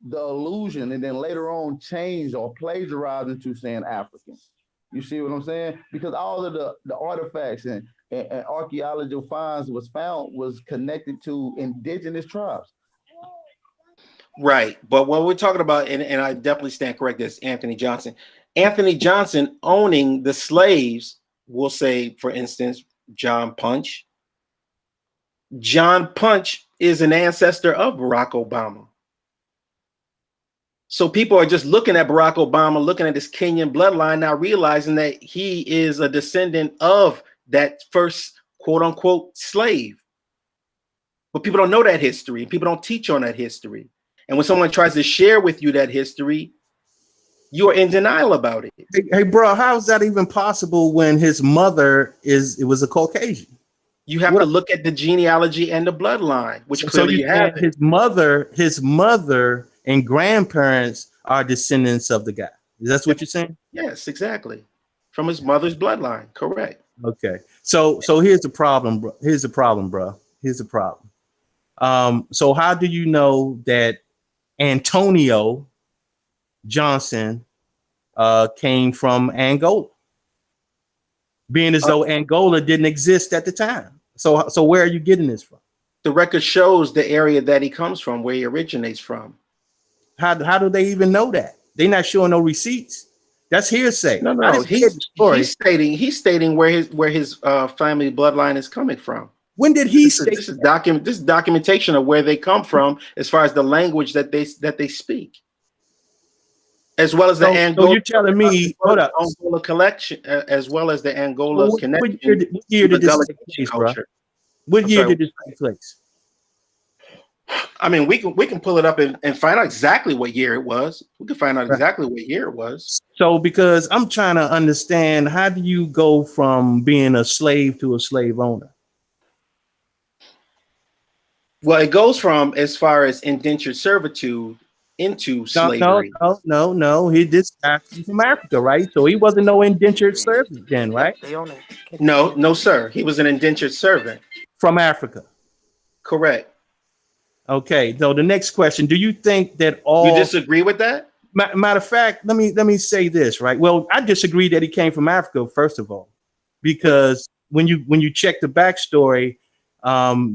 illusion and then later on change or plagiarize into saying African. You see what I'm saying? Because all of the artifacts and archaeological finds was connected to indigenous tribes. Right. But what we're talking about, and I definitely stand corrected, is Anthony Johnson. Anthony Johnson owning the slaves, we'll say, for instance, John Punch. John Punch is an ancestor of Barack Obama. So people are just looking at Barack Obama, looking at his Kenyan bloodline, now realizing that he is a descendant of that first quote unquote slave. But people don't know that history. People don't teach on that history. And when someone tries to share with you that history, you are in denial about it. Hey, bro, how is that even possible when his mother was a Caucasian? You have to look at the genealogy and the bloodline, which so clearly you have. His mother and grandparents are descendants of the guy. Is that what you're saying? Yes, exactly. From his mother's bloodline. Correct. Okay. So here's the problem, bro. Here's the problem. So how do you know that Antonio Johnson came from Angola? Being as though Angola didn't exist at the time. So where are you getting this from? The record shows the area that he comes from, where he originates from. How do they even know that? They're not showing no receipts. That's hearsay. No. He's stating where his family bloodline is coming from. When did he state this is documentation of where they come from as far as the language that they speak, as well as the Angola. So you're telling me, hold up, Angola collection, as well as the Angola connection. What year did this take place, bro? What year did this take place? I mean, we can pull it up and find out exactly what year it was. We can find out exactly what year it was. So because I'm trying to understand, how do you go from being a slave to a slave owner? Well, it goes from as far as indentured servitude into slavery. No. This guy from Africa, right? So he wasn't no indentured servant then, right? No, sir. He was an indentured servant from Africa. Correct. Okay. So the next question: do you think that all you disagree with that? Matter of fact, let me say this, right? Well, I disagree that he came from Africa, first of all, because when you check the backstory,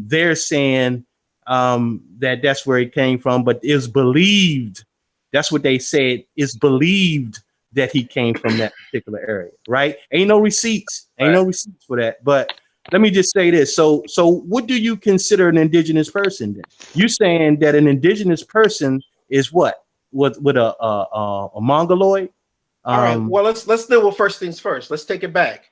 they're saying that's where he came from, but it's believed, that's what they said, it's believed that he came from that particular area, right? Ain't no receipts for that. But let me just say this. So what do you consider an indigenous person then? You saying that an indigenous person is what? With a mongoloid? All right. Well, let's deal with first things first. Let's take it back.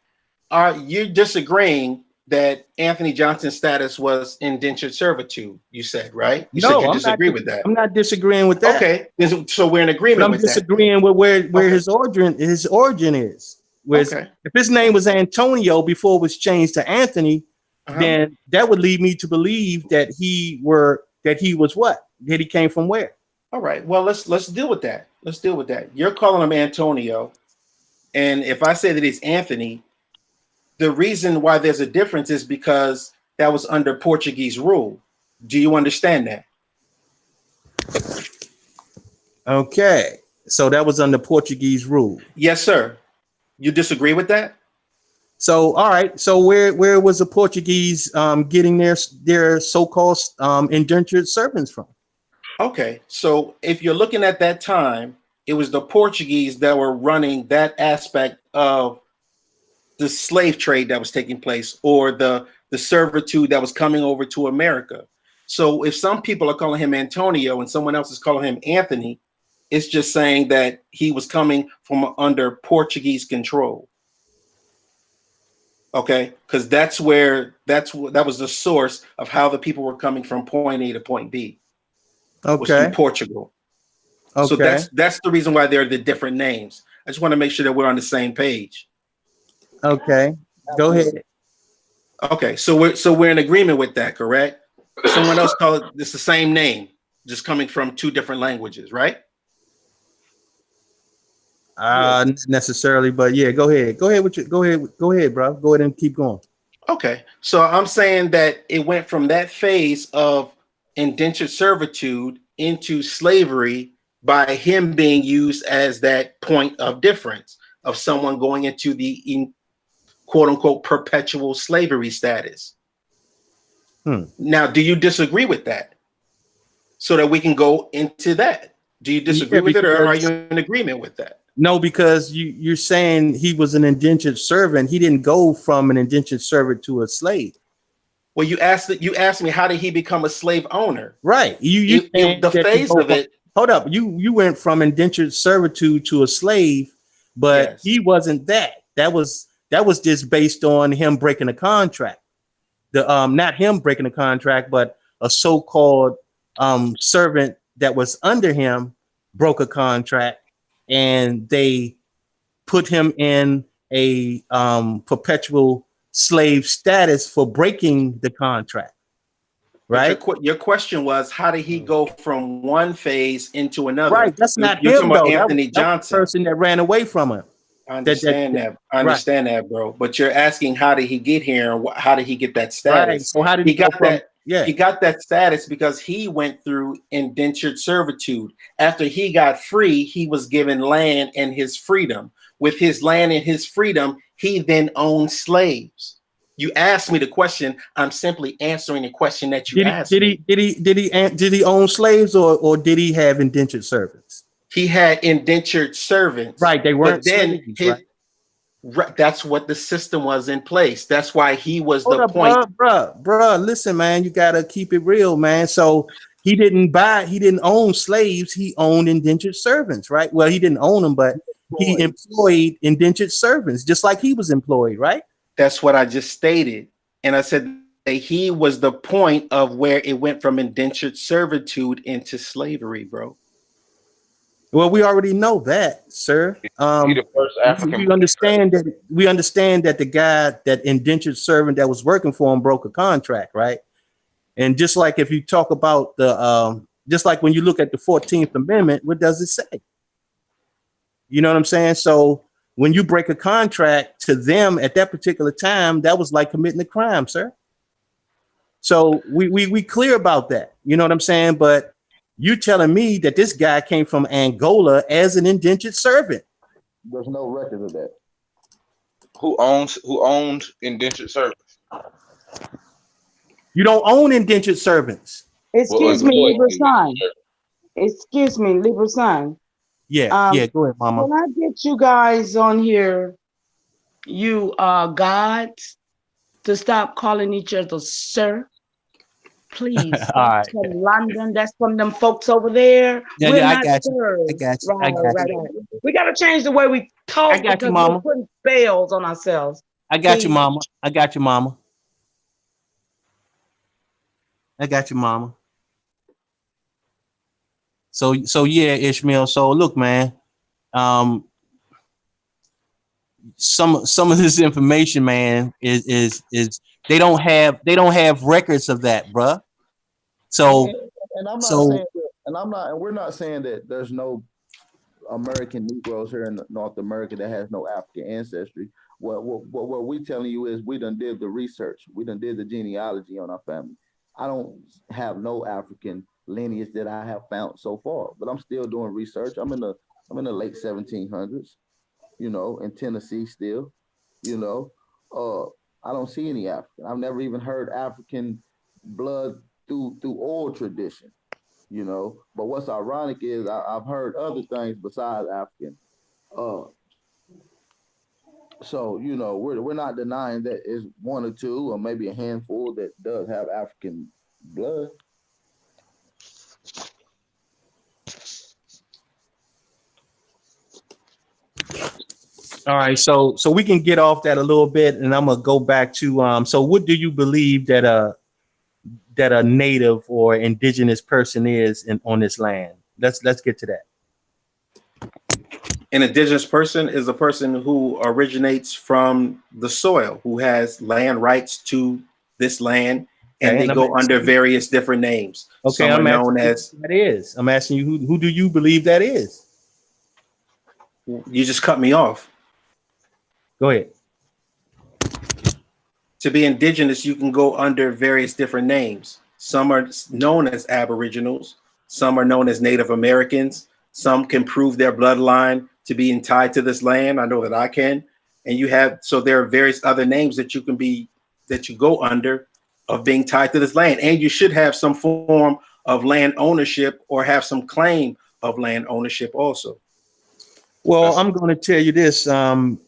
You're disagreeing that Anthony Johnson's status was indentured servitude, you said, right? You said you disagree with that. I'm not disagreeing with that. Okay, so we're in agreement with that. I'm disagreeing with where his origin is. If his name was Antonio before it was changed to Anthony, then that would lead me to believe that he was what? That he came from where? All right. Well, let's deal with that. Let's deal with that. You're calling him Antonio, and if I say that he's Anthony, the reason why there's a difference is because that was under Portuguese rule. Do you understand that? Okay. So that was under Portuguese rule. Yes, sir. You disagree with that? So, all right. So where was the Portuguese getting their so-called indentured servants from? Okay. So if you're looking at that time, it was the Portuguese that were running that aspect of the slave trade that was taking place, or the servitude that was coming over to America. So if some people are calling him Antonio and someone else is calling him Anthony, it's just saying that he was coming from under Portuguese control. Okay, because that was the source of how the people were coming from point A to point B. Okay, was through Portugal. Okay, so that's the reason why they're the different names. I just want to make sure that we're on the same page. Okay, go ahead. Okay, so we're in agreement with that, correct? Someone else called it, it's the same name. just coming from two different languages, right? Not necessarily, but yeah, go ahead. Go ahead, bro. Go ahead and keep going. Okay. So I'm saying that it went from that phase of indentured servitude into slavery by him being used as that point of difference of someone going into the quote unquote perpetual slavery status. Now, do you disagree with that? So that we can go into that. Do you disagree with it, or are you in agreement with that? No, because you're saying he was an indentured servant. He didn't go from an indentured servant to a slave. Well, you asked me, how did he become a slave owner? Right. The phase of it. Hold up. You went from indentured servitude to a slave, but he wasn't that. That was just based on him breaking a contract. Not him breaking a contract, but a so-called servant that was under him broke a contract, and they put him in a perpetual slave status for breaking the contract. Right. Your question was, how did he go from one phase into another? Right. That's not You're him, talking about though. Anthony Johnson. That was the person that ran away from him. I understand that. I understand that, bro. But you're asking, how did he get here, and how did he get that status? Right. So how did he got that? Yeah, he got that status because he went through indentured servitude. After he got free, he was given land and his freedom. With his land and his freedom, he then owned slaves. You asked me the question. I'm simply answering the question that you asked. Did he own slaves, or did he have indentured servants? He had indentured servants. Right. They weren't. But then slaves, that's what the system was in place. That's why he was the point. Bruh, listen, man, you gotta keep it real, man. So he didn't own slaves. He owned indentured servants, right? Well, he didn't own them, but he employed indentured servants, just like he was employed, right? That's what I just stated. And I said that he was the point of where it went from indentured servitude into slavery, bro. Well, we already know that, sir. The first African. We understand that the guy, that indentured servant that was working for him, broke a contract, right? And just like if you talk about just like when you look at the 14th Amendment, what does it say? You know what I'm saying? So when you break a contract to them at that particular time, that was like committing a crime, sir. So we clear about that. You know what I'm saying? But you telling me that this guy came from Angola as an indentured servant? There's no record of that. Who owned indentured servants? You don't own indentured servants. Excuse me, Libra son. Excuse me, Libra son. Yeah, go ahead, mama. Can I get you guys on here, you gods, to stop calling each other sir? Please. All right. From London, that's from them folks over there. Yeah, I got you. Right. We got to change the way we talk. I got you, mama. We're putting spells on ourselves. I got you, mama. I got you, mama. I got you, mama. So yeah, Ishmael. So look, man. Some of this information, man, is they don't have records of that, bruh. So and I'm not saying that, and we're not saying that there's no American Negroes here in North America that has no African ancestry. What we telling you is we done did the research. We done did the genealogy on our family. I don't have no African lineage that I have found so far, but I'm still doing research. I'm in the late 1700s, you know, in Tennessee still, you know. I don't see any African. I've never even heard African blood through oral tradition, you know. But what's ironic is I've heard other things besides African. So, you know, we're not denying that it's one or two or maybe a handful that does have African blood. all right, so we can get off that a little bit, and I'm gonna go back to so what do you believe that a native or indigenous person is on this land? Let's get to that. An indigenous person is a person who originates from the soil, who has land rights to this land and Okay, they and I'm go under various different names. okay, Some are I'm known asking you as. who that is. I'm asking you who do you believe that is? You just cut me off. Go ahead. To be indigenous, you can go under various different names. Some are known as Aboriginals. Some are known as Native Americans. Some can prove their bloodline to being tied to this land. I know that I can. And you have, so there are various other names that you can be, that you go under of being tied to this land. And you should have some form of land ownership or have some claim of land ownership also. Well, I'm going to tell you this.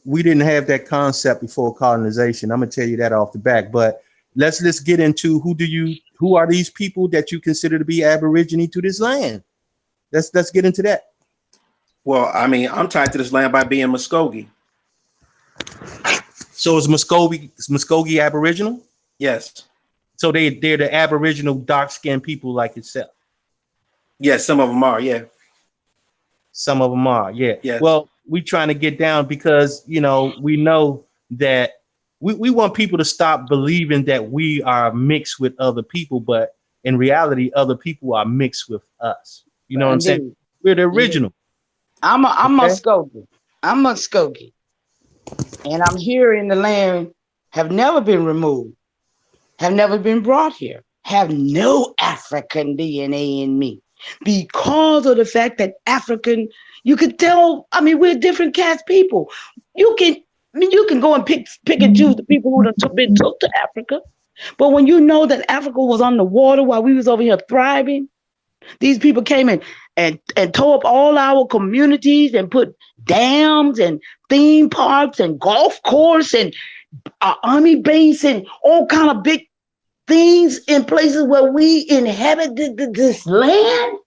We didn't have that concept before colonization. I'm going to tell you that off the back. But let's get into who are these people that you consider to be Aborigine to this land? Let's get into that. Well, I mean, I'm tied to this land by being Muskogee. So is Muskogee Aboriginal? Yes. So they're the Aboriginal dark-skinned people like yourself. Yes, some of them are. Yeah. Some of them are. Yeah. Yes. Well, we trying to get down because, we know that we want people to stop believing that we are mixed with other people, but in reality, other people are mixed with us. You know what I'm saying? We're the original. I'm Okay? Muskogee. I'm Muskogee. And I'm here in the land, have never been removed, have never been brought here, have no African DNA in me. Because of the fact that African, you could tell, I mean, we're different caste people. You can go and pick and choose the people who have been took to Africa. But when you know that Africa was on the water while we was over here thriving, these people came in and tore up all our communities and put dams and theme parks and golf course and army base and all kind of big things in places where we inhabited this land.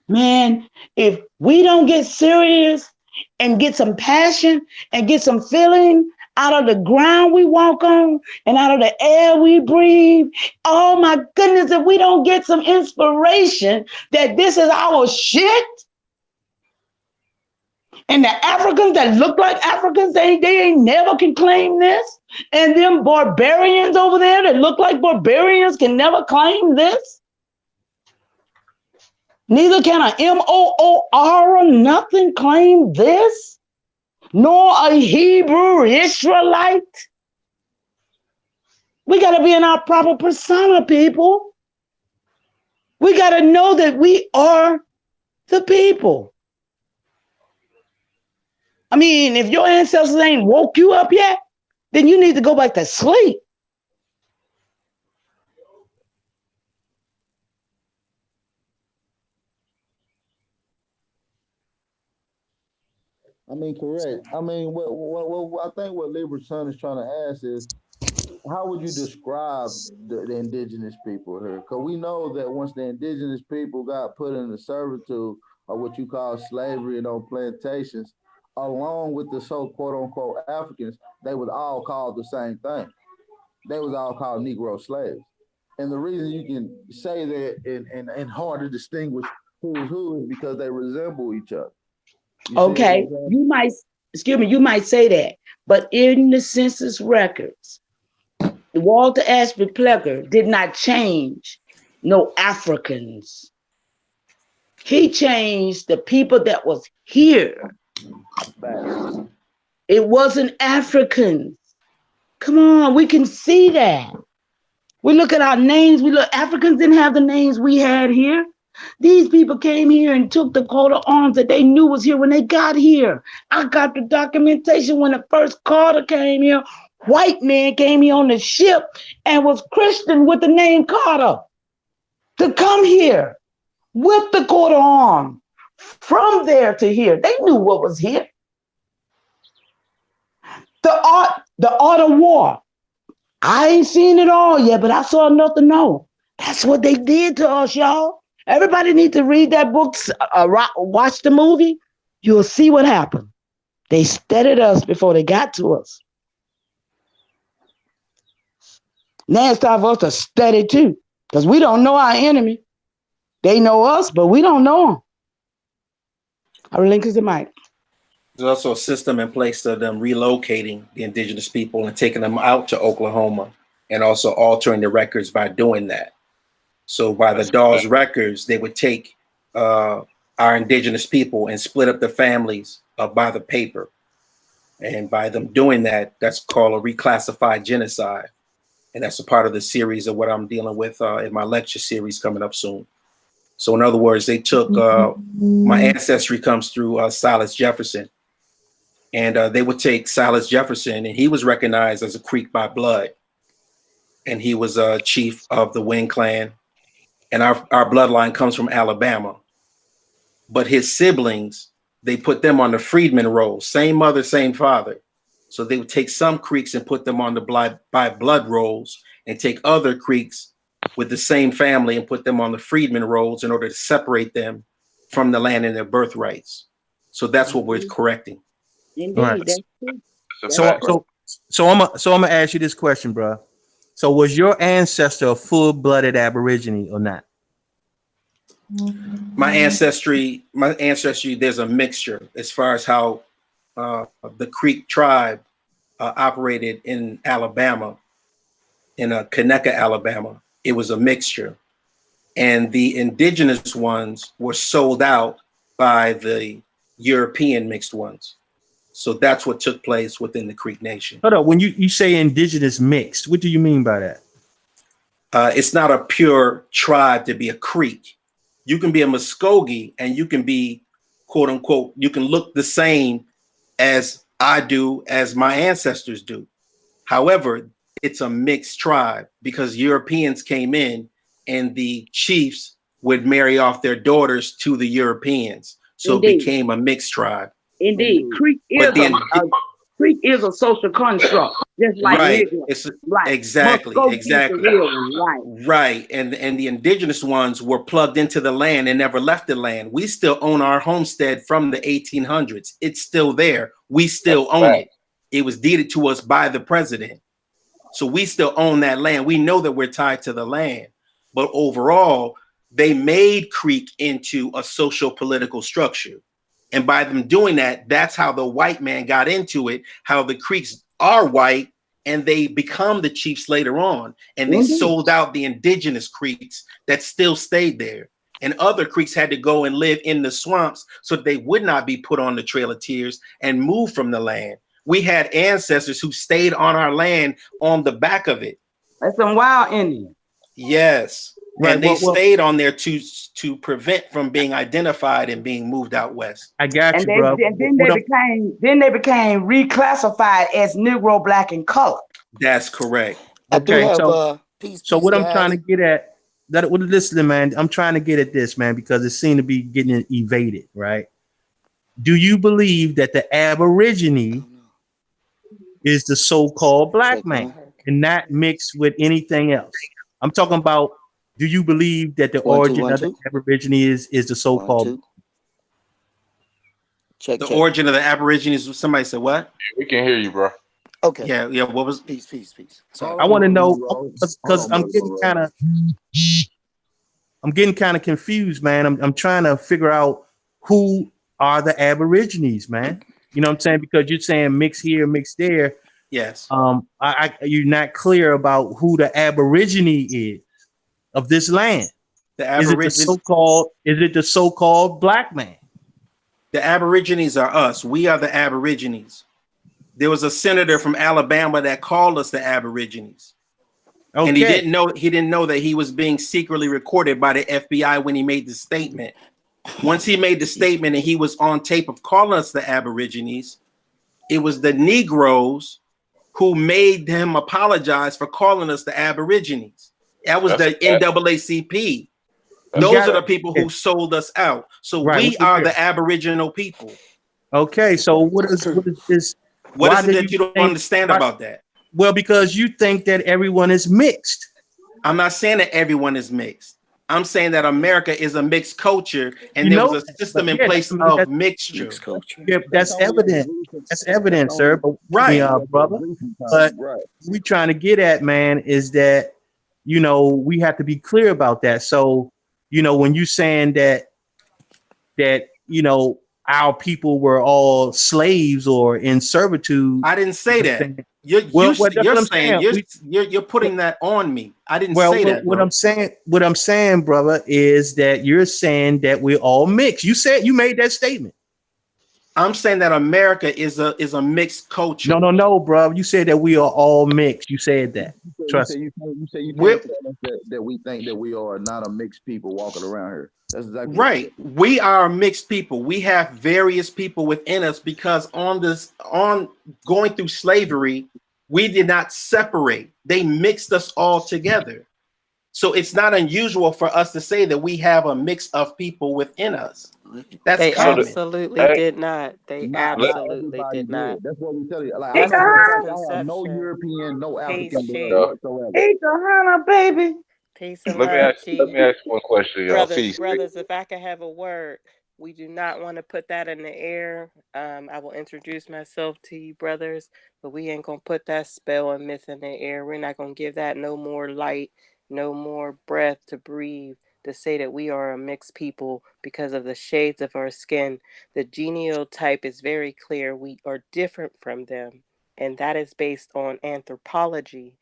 Man, if we don't get serious and get some passion and get some feeling out of the ground we walk on and out of the air we breathe, oh my goodness, if we don't get some inspiration that this is our shit, and the Africans that look like Africans, they ain't never can claim this. And them barbarians over there that look like barbarians can never claim this. Neither can a M-O-O-R or nothing claim this, nor a Hebrew Israelite. We got to be in our proper persona, people. We got to know that we are the people. I mean, if your ancestors ain't woke you up yet, then you need to go back to sleep. I mean, correct. I mean, what I think what Libra's son is trying to ask is, how would you describe the indigenous people here? Because we know that once the indigenous people got put into servitude, or what you call slavery and on plantations, along with the so quote unquote Africans, they was all called the same thing. They was all called Negro slaves. And the reason you can say that and hard to distinguish who is who is because they resemble each other. Okay, you might say that, but in the census records, Walter Ashby Plecker did not change no Africans. He changed the people that was here. It wasn't Africans. Come on, we can see that. We look at our names. Africans didn't have the names we had here. These people came here and took the coat of arms that they knew was here when they got here. I got the documentation when the first Carter came here. White man came here on the ship and was Christian with the name Carter to come here with the coat of arms. From there to here, they knew what was here. The art of war. I ain't seen it all yet, but I saw enough to know. That's what they did to us, y'all. Everybody needs to read that book, watch the movie. You'll see what happened. They studied us before they got to us. Now it's time for us to study too, because we don't know our enemy. They know us, but we don't know them. I relinquish the mic. There's also a system in place of them relocating the indigenous people and taking them out to Oklahoma and also altering the records by doing that. So by the Dawes records, they would take our indigenous people and split up the families by the paper. And by them doing that, that's called a reclassified genocide. And that's a part of the series of what I'm dealing with in my lecture series coming up soon. So in other words, they took, my ancestry comes through Silas Jefferson. And they would take Silas Jefferson, and he was recognized as a Creek by blood. And he was a chief of the Wing Clan. And our bloodline comes from Alabama. But his siblings, they put them on the freedman roll, same mother, same father. So they would take some Creeks and put them on the by blood rolls, and take other Creeks with the same family and put them on the freedman rolls in order to separate them from the land and their birthrights. So that's what we're correcting. Indeed, All right. that's true. So I'm gonna ask you this question, bro. So was your ancestor a full-blooded Aborigine or not? My ancestry, there's a mixture as far as how the Creek tribe operated in Alabama, in Conecuh, Alabama. It was a mixture. And the indigenous ones were sold out by the European mixed ones. So that's what took place within the Creek Nation. Hold up, when you say indigenous mixed, what do you mean by that? It's not a pure tribe to be a Creek. You can be a Muskogee and you can be, quote unquote, you can look the same as I do, as my ancestors do. However, it's a mixed tribe because Europeans came in and the chiefs would marry off their daughters to the Europeans. So Indeed. It became a mixed tribe. Indeed, Creek is a social construct, just like right. Negro. It's Right. exactly. Right. And the indigenous ones were plugged into the land and never left the land. We still own our homestead from the 1800s. It's still there. We still own it. It was deeded to us by the president. So we still own that land. We know that we're tied to the land. But overall, they made Creek into a social political structure. And by them doing that, that's how the white man got into it, how the Creeks are white and they become the chiefs later on. And they sold out the indigenous Creeks that still stayed there. And other Creeks had to go and live in the swamps so that they would not be put on the Trail of Tears and move from the land. We had ancestors who stayed on our land on the back of it. That's some wild Indians. Yes. Right, and they stayed on there to prevent from being identified and being moved out west. I got you, bro. Then they became reclassified as Negro, Black, and Color. That's correct. Okay, so what I'm trying to get at, listen, man, I'm trying to get at this, man, because it seemed to be getting evaded, right? Do you believe that the Aborigine is the so-called black man and not mixed with anything else? I'm talking about, do you believe that the origin of the Aborigine is the so-called? The origin of the Aborigines, somebody said what? We can hear you, bro. Okay. Yeah. What was? Peace. Sorry. I want to know because I'm getting kind of confused, man. I'm trying to figure out who are the Aborigines, man. You know what I'm saying? Because you're saying mix here, mix there. Yes. You're not clear about who the Aborigine is of this land. Is it the so-called black man? The Aborigines are us. We are the Aborigines. There was a senator from Alabama that called us the Aborigines. Okay. And he didn't know that he was being secretly recorded by the FBI when he made the statement. Once he made the statement and he was on tape of calling us the Aborigines, it was the Negroes who made him apologize for calling us the Aborigines. That was the NAACP. Those are the people who sold us out. So we are the Aboriginal people. Okay, so what is this? What is it that you don't understand about that? Well, because you think that everyone is mixed. I'm not saying that everyone is mixed. I'm saying that America is a mixed culture, and there was a system in place of mixture. Yeah, that's evident. That's evident, sir. But, brother. But we trying to get at, man, is that we have to be clear about that. So when you saying that our people were all slaves or in servitude. I didn't say that. That's what I'm saying. You're putting that on me. I didn't Well, say that. what I'm saying, brother, is that you're saying that we're all mixed. You made that statement. I'm saying that America is a mixed culture. No, bro. You said that we are all mixed. You said that. Trust me. You say you can't tell us that we think that we are not a mixed people walking around here. That's exactly right. We are mixed people. We have various people within us because on going through slavery, we did not separate. They mixed us all together. So it's not unusual for us to say that we have a mix of people within us. That's common. Absolutely did not. They absolutely did not. That's what we tell you. Like, That's I have no European, no African blood whatsoever. Hey, Johanna, baby. Peace and Let love, me ask one question, y'all. brothers, if I could have a word, we do not want to put that in the air. I will introduce myself to you, brothers, but we ain't gonna put that spell and myth in the air. We're not gonna give that no more light, no more breath to breathe, to say that we are a mixed people because of the shades of our skin. The genotype is very clear. We are different from them, and that is based on anthropology.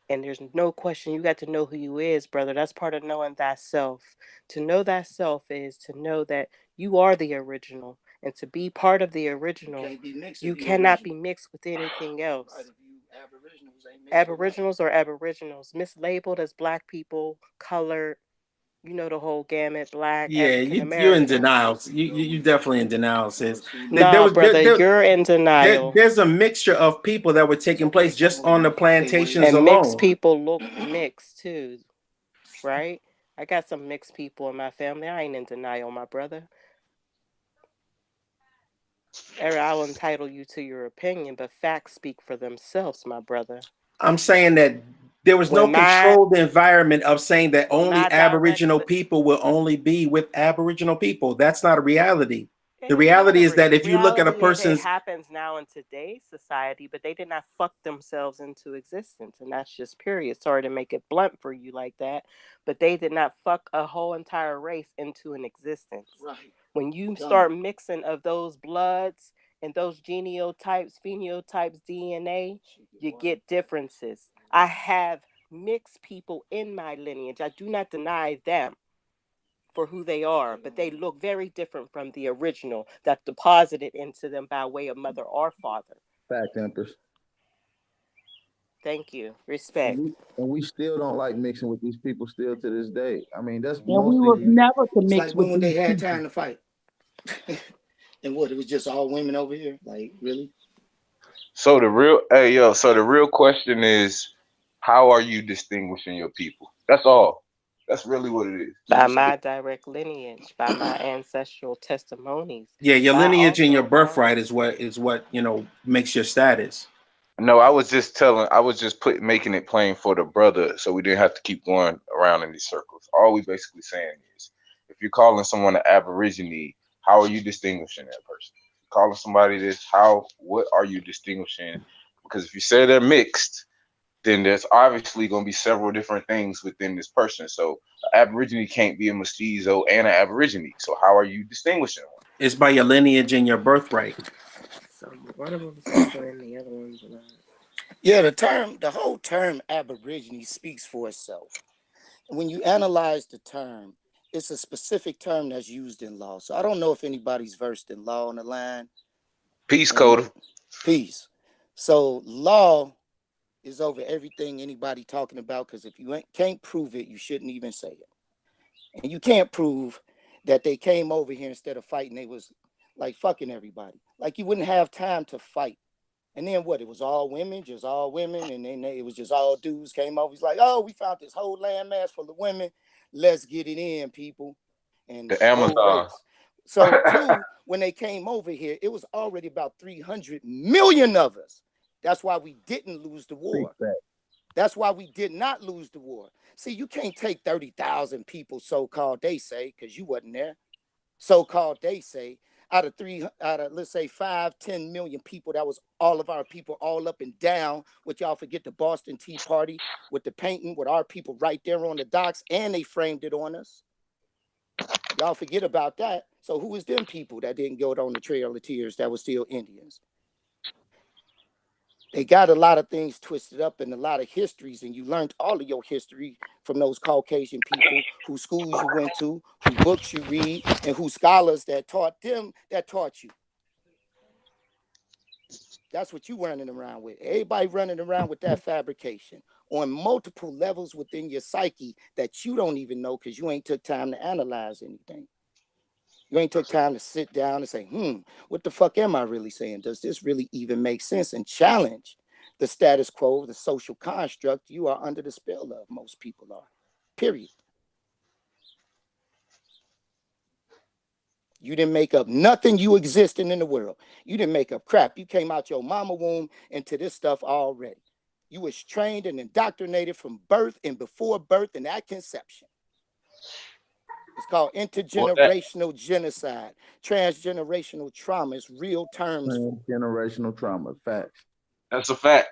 And there's no question, you got to know who you is, brother. That's part of knowing thyself. To know thyself is to know that you are the original. And to be part of the original, you cannot be mixed with anything else. Aboriginals or aboriginals, mislabeled as black people, colored, you know, the whole gamut, black, yeah, you're in denial. You definitely in denial, sis. No, brother, you're in denial. There's a mixture of people that were taking place just on the plantations and alone. Mixed people look mixed too, right? I got some mixed people in my family. I ain't in denial, my brother. I'll entitle you to your opinion, but facts speak for themselves, my brother. I'm saying that there was no controlled environment of saying that only Aboriginal people will only be with Aboriginal people. That's not a reality. The reality is that if you look at a person's... It happens now in today's society, but they did not fuck themselves into existence. And that's just period. Sorry to make it blunt for you like that. But they did not fuck a whole entire race into an existence. Right. When you start mixing of those bloods and those genotypes, phenotypes, DNA, you get differences. I have mixed people in my lineage. I do not deny them for who they are, but they look very different from the original that deposited into them by way of mother or father. Fact, Empress. Thank you. Respect. And we still don't like mixing with these people still to this day. I mean, that's we was never to mix like when with they had people. time to fight. And what, it was just all women over here? Like, really? So the real question is, how are you distinguishing your people? That's all. That's really what it is. By my direct lineage, by my ancestral testimonies. Yeah, your lineage and your birthright is what makes your status. No, I was just making it plain for the brother, so we didn't have to keep going around in these circles. All we basically saying is, if you're calling someone an Aborigine, how are you distinguishing that person? Calling somebody this, what are you distinguishing? Because if you say they're mixed, then there's obviously going to be several different things within this person. So an Aborigine can't be a mestizo and an Aborigine. So how are you distinguishing them? It's by your lineage and your birthright. So one of them is and the other one's not. Yeah, the whole term Aborigine speaks for itself. When you analyze the term, it's a specific term that's used in law. So I don't know if anybody's versed in law on the line. Peace, Coda. Peace. So law is over everything anybody talking about, because if you can't prove it, you shouldn't even say it. And you can't prove that they came over here instead of fighting, they was like fucking everybody. Like you wouldn't have time to fight. And then what? It was all women, and then it was just all dudes came over. He's like, oh, we found this whole landmass full of women. Let's get it in, people. And the Amazon. So two, when they came over here, it was already about 300 million of us. That's why we didn't lose the war. That's why we did not lose the war. See, you can't take 30,000 people, so-called, they say, because you wasn't there. So-called, they say, out of let's say 5-10 million people, that was all of our people all up and down. What y'all forget, the Boston Tea Party with the painting with our people right there on the docks, and they framed it on us. Y'all forget about that. So who was them people that didn't go on the Trail of Tears that were still Indians? They got a lot of things twisted up in a lot of histories, and you learned all of your history from those Caucasian people whose schools you went to, whose books you read, and whose scholars that taught them, that taught you. That's what you running around with. Everybody running around with that fabrication on multiple levels within your psyche that you don't even know because you ain't took time to analyze anything. You ain't took time to sit down and say, what the fuck am I really saying? Does this really even make sense? And challenge the status quo, the social construct you are under the spell of. Most people are, period. You didn't make up nothing you existing in the world. You didn't make up crap. You came out your mama womb into this stuff already. You was trained and indoctrinated from birth and before birth and at conception. It's called intergenerational genocide, transgenerational trauma. It's real terms. Transgenerational trauma, facts. That's a fact.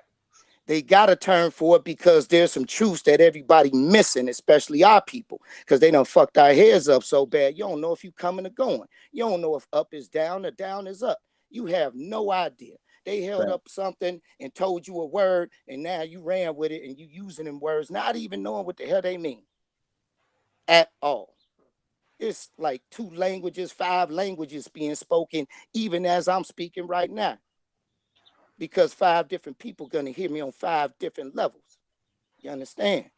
They got a term for it because there's some truths that everybody missing, especially our people, because they done fucked our heads up so bad. You don't know if you coming or going. You don't know if up is down or down is up. You have no idea. They held up something and told you a word, and now you ran with it and you using them words, not even knowing what the hell they mean at all. It's like 2 languages, 5 languages being spoken, even as I'm speaking right now. Because 5 different people going to hear me on 5 different levels. You understand?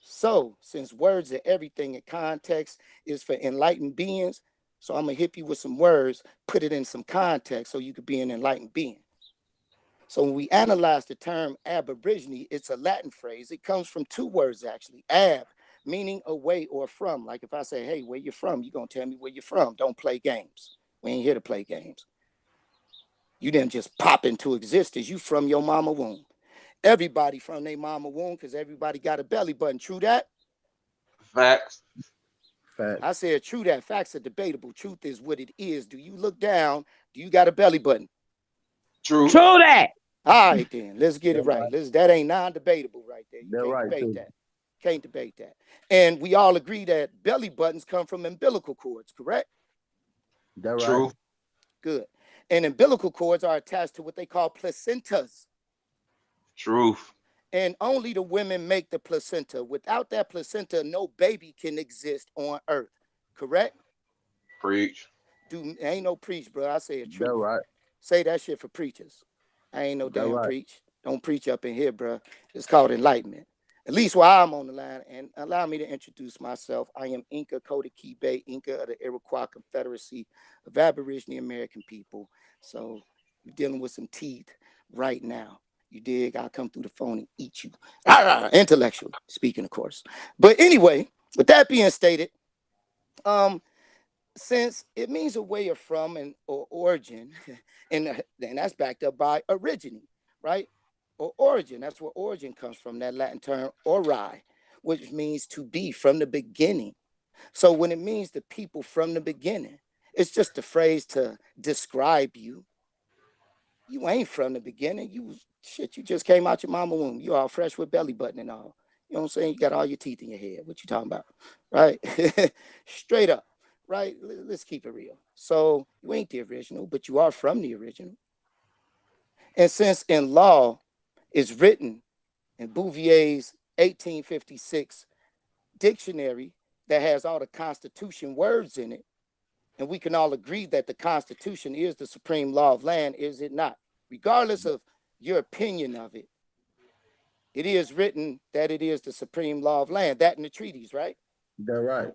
So, since words are everything and context is for enlightened beings, so I'm going to hit you with some words, put it in some context so you could be an enlightened being. So when we analyze the term aborigine, it's a Latin phrase. It comes from 2 words, actually. Ab, meaning away or from. Like if I say, hey, where you from? You're going to tell me where you're from. Don't play games. We ain't here to play games. You didn't just pop into existence. You from your mama womb. Everybody from their mama womb because everybody got a belly button. True that? Facts. Facts. I said true that. Facts are debatable. Truth is what it is. Do you look down? Do you got a belly button? True. True that. All right, then. Let's get it right. That ain't non-debatable right there. You can't debate that. Can't debate that. And we all agree that belly buttons come from umbilical cords, correct? That's True. right. Good. And umbilical cords are attached to what they call placentas. Truth. And only the women make the placenta. Without that placenta, no baby can exist on earth. Correct? Preach. Ain't no preach, bro. I say it true. That's right. Say that shit for preachers. I ain't no That's damn right. preach. Don't preach up in here, bro. It's called enlightenment. At least while I'm on the line, and allow me to introduce myself. I am Inca Kota Kibe, Inca of the Iroquois Confederacy of Aborigine American people. So we're dealing with some teeth right now. You dig? I'll come through the phone and eat you. Intellectual speaking, of course. But anyway, with that being stated, since it means a way of from and or origin, and that's backed up by origine, right? Or origin. That's where origin comes from, that Latin term ori, which means to be from the beginning. So when it means the people from the beginning, it's just a phrase to describe you. You ain't from the beginning. You just came out your mama womb. You all fresh with belly button and all. You know what I'm saying? You got all your teeth in your head. What you talking about? Right? Straight up. Right? Let's keep it real. So you ain't the original, but you are from the original. And since in law is written in Bouvier's 1856 dictionary that has all the Constitution words in it, and we can all agree that the Constitution is the supreme law of land, is it not? Regardless of your opinion of it, it is written that it is the supreme law of land. That in the treaties, right? That's right.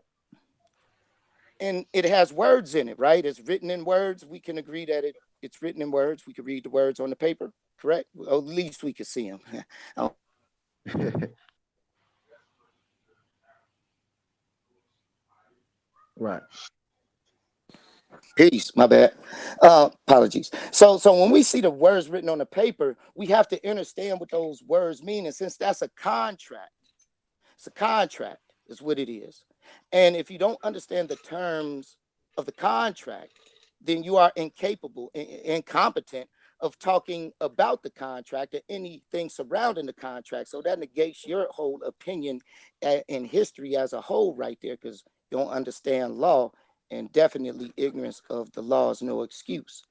And it has words in it, right? It's written in words. We can agree that it's written in words. We can read the words on the paper, correct? Well, at least we can see them. Right. Peace, my bad. Apologies. So when we see the words written on the paper, we have to understand what those words mean. And since that's a contract, it's a contract is what it is. And if you don't understand the terms of the contract, then you are incapable, incompetent of talking about the contract or anything surrounding the contract. So that negates your whole opinion in history as a whole right there, because don't understand law, and definitely ignorance of the law is no excuse.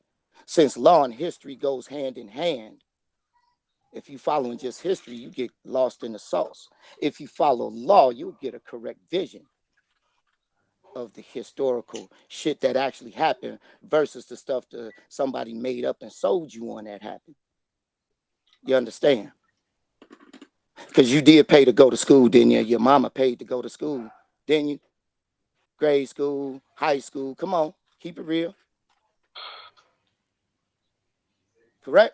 Since law and history goes hand in hand, if you following just history, you get lost in the sauce. If you follow law, you'll get a correct vision of the historical shit that actually happened versus the stuff that somebody made up and sold you on that happened. You understand? Because you did pay to go to school, didn't you? Your mama paid to go to school, didn't you? Grade school, high school. Come on, keep it real. Correct?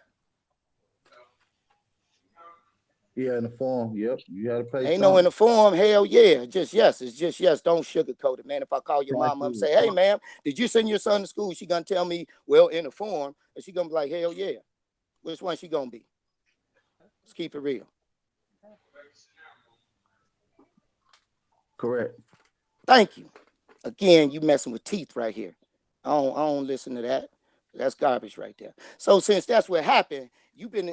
Yeah, in the form. Yep, you had to pay. Ain't no in the form. Hell yeah, just yes. It's just yes. Don't sugarcoat it, man. If I call your mama up and say, "Hey, ma'am, did you send your son to school?" She gonna tell me, "Well, in the form," and she gonna be like, "Hell yeah." Which one she gonna be? Let's keep it real. Correct. Thank you. Again, you messing with teeth right here. I don't listen to that. That's garbage right there. So since that's what happened,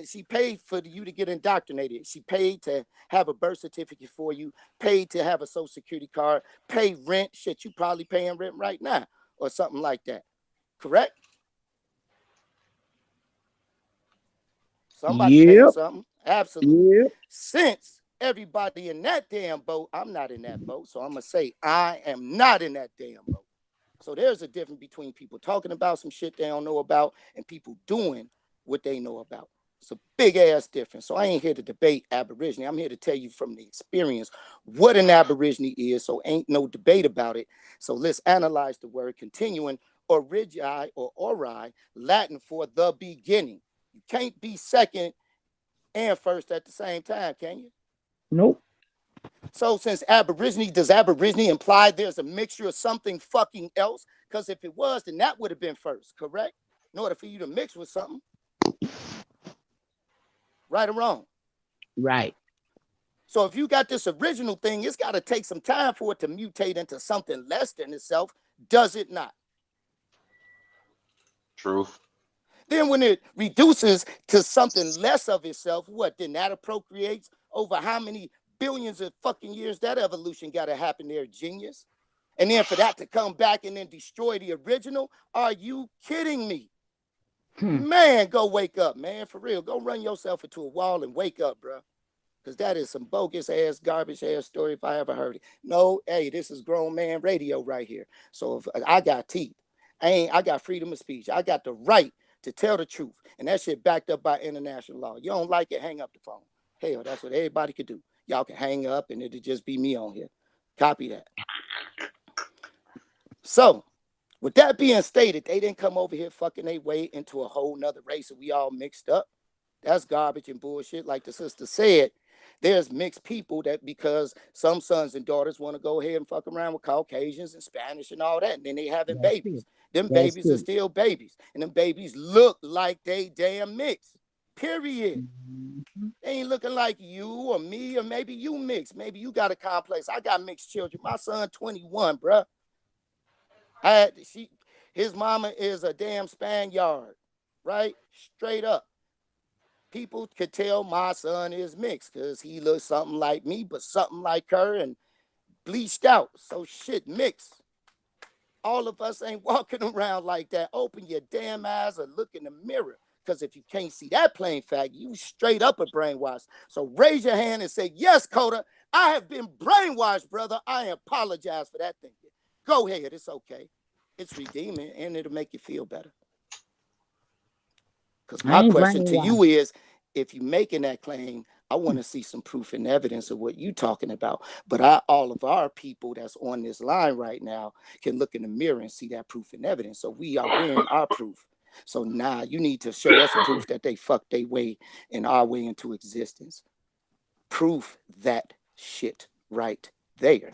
she paid for you to get indoctrinated. She paid to have a birth certificate for you, paid to have a social security card, pay rent. Shit, you probably paying rent right now or something like that. Correct? Somebody paying something. Absolutely. Yep. Since everybody in that damn boat, I'm not in that boat. So I'm going to say I am not in that damn boat. So there's a difference between people talking about some shit they don't know about and people doing what they know about. It's a big ass difference. So I ain't here to debate Aborigine. I'm here to tell you from the experience what an Aborigine is. So ain't no debate about it. So let's analyze the word continuing, origi or ori, Latin for the beginning. You can't be second and first at the same time, can you? Nope. So since Aborigine, does Aborigine imply there's a mixture of something fucking else? Because if it was, then that would have been first, correct? In order for you to mix with something. Right or wrong? Right. So if you got this original thing, it's got to take some time for it to mutate into something less than itself, does it not? Truth. Then when it reduces to something less of itself, what? Then that procreates over how many billions of fucking years that evolution got to happen there, genius? And then for that to come back and then destroy the original? Are you kidding me? Man, go wake up, man. For real. Go run yourself into a wall and wake up, bro. Because that is some bogus ass, garbage ass story if I ever heard it. No, hey, this is grown man radio right here. So if I got teeth, I got freedom of speech. I got the right to tell the truth. And that shit backed up by international law. You don't like it, hang up the phone. Hell, that's what everybody could do. Y'all can hang up and it'll just be me on here. Copy that. So, with that being stated, they didn't come over here fucking their way into a whole nother race and we all mixed up. That's garbage and bullshit. Like the sister said, there's mixed people that because some sons and daughters want to go ahead and fuck around with Caucasians and Spanish and all that, and then they having babies. Them babies are still babies. And them babies look like they damn mixed. Period. They ain't looking like you or me, or maybe you mixed. Maybe you got a complex. I got mixed children. My son 21, bruh. His mama is a damn Spaniard, right? Straight up. People could tell my son is mixed because he looks something like me, but something like her and bleached out. So shit mixed. All of us ain't walking around like that. Open your damn eyes and look in the mirror. Because if you can't see that plain fact, you straight up a brainwashed. So raise your hand and say, yes, Coda, I have been brainwashed, brother. I apologize for that thinking. Go ahead. It's okay. It's redeeming and it'll make you feel better. Because my question to you is, if you're making that claim, I want to see some proof and evidence of what you're talking about. But all of our people that's on this line right now can look in the mirror and see that proof and evidence. So we are wearing our proof. So now you need to show us proof that they fucked their way and our way into existence. Proof that shit right there.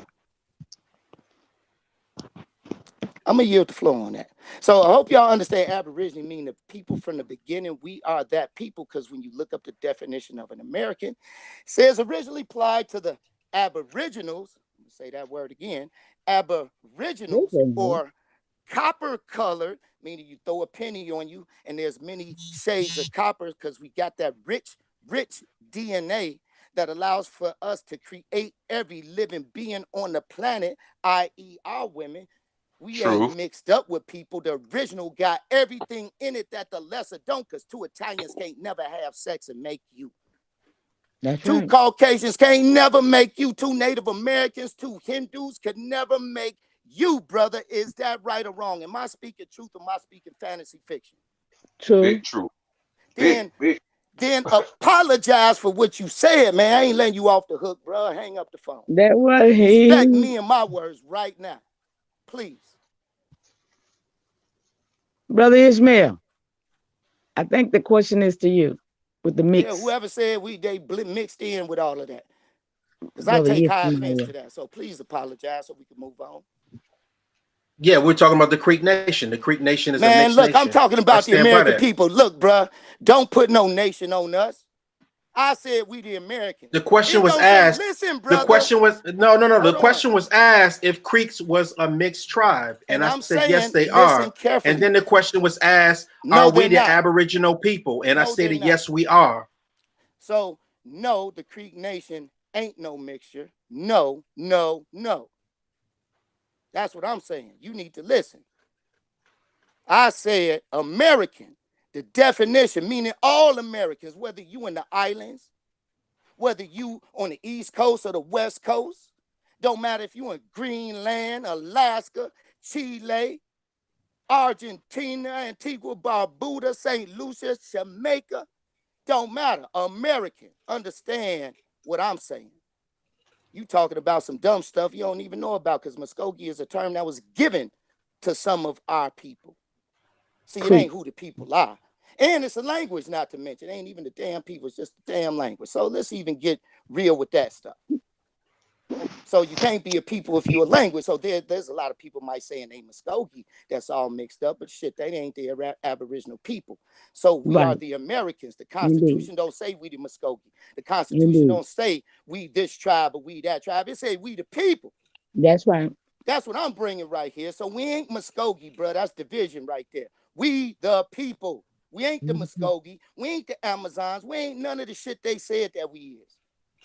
I'm going to yield the floor on that. So I hope y'all understand Aborigine mean the people from the beginning. We are that people because when you look up the definition of an American, it says originally applied to the Aboriginals. Let me say that word again. Aboriginals or copper colored, meaning you throw a penny on you and there's many shades of copper because we got that rich DNA that allows for us to create every living being on the planet, i.e. our women. We True. ain't mixed up with people. The original got everything in it that the lesser don't, because two Italians can't never have sex and make you. That's Two right. Caucasians can't never make you. Two Native Americans, two Hindus could never make you, brother. Is that right or wrong? Am I speaking truth or am I speaking fantasy fiction? True. Big true. Big, Then apologize for what you said, man. I ain't letting you off the hook, bro. Hang up the phone. That was Respect he. me and my words right now, please. Brother Ishmael, I think the question is to you with the mix. Yeah, whoever said they mixed in with all of that. Because I Brother take high offense Ishmael. to that. So please apologize so we can move on. Yeah, we're talking about the Creek Nation. The Creek Nation is a Man, mixed look, nation. I'm talking I about the stand by American that. people. Look, bruh, don't put no nation on us. I said we the Americans. The question It was don't say, asked. listen, brother. The question was no. Hold The on. question was asked if Creeks was a mixed tribe, and I I'm said yes, saying, they listen are. carefully. And then the question was asked, No, are we they're the not. Aboriginal people? And I No, said they're not. yes, we are. So, no, the Creek Nation ain't no mixture. No, no, no. That's what I'm saying. You need to listen. I said American. The definition, meaning all Americans, whether you in the islands, whether you on the East Coast or the West Coast, don't matter if you in Greenland, Alaska, Chile, Argentina, Antigua, Barbuda, St. Lucia, Jamaica, don't matter. American, understand what I'm saying. You talking about some dumb stuff you don't even know about, because Muskogee is a term that was given to some of our people. See, it ain't who the people are. And it's a language, not to mention. It ain't even the damn people, it's just the damn language. So let's even get real with that stuff. So you can't be a people if you're a language. So there's a lot of people might say they Muskogee that's all mixed up, but shit, they ain't the Aboriginal people. So we are the Americans. The Constitution don't say we the Muskogee. The Constitution don't say we this tribe or we that tribe. It say we the people. That's right. That's what I'm bringing right here. So we ain't Muskogee, bro. That's division right there. We the people. We ain't the Muskogee. We ain't the Amazons. We ain't none of the shit they said that we is.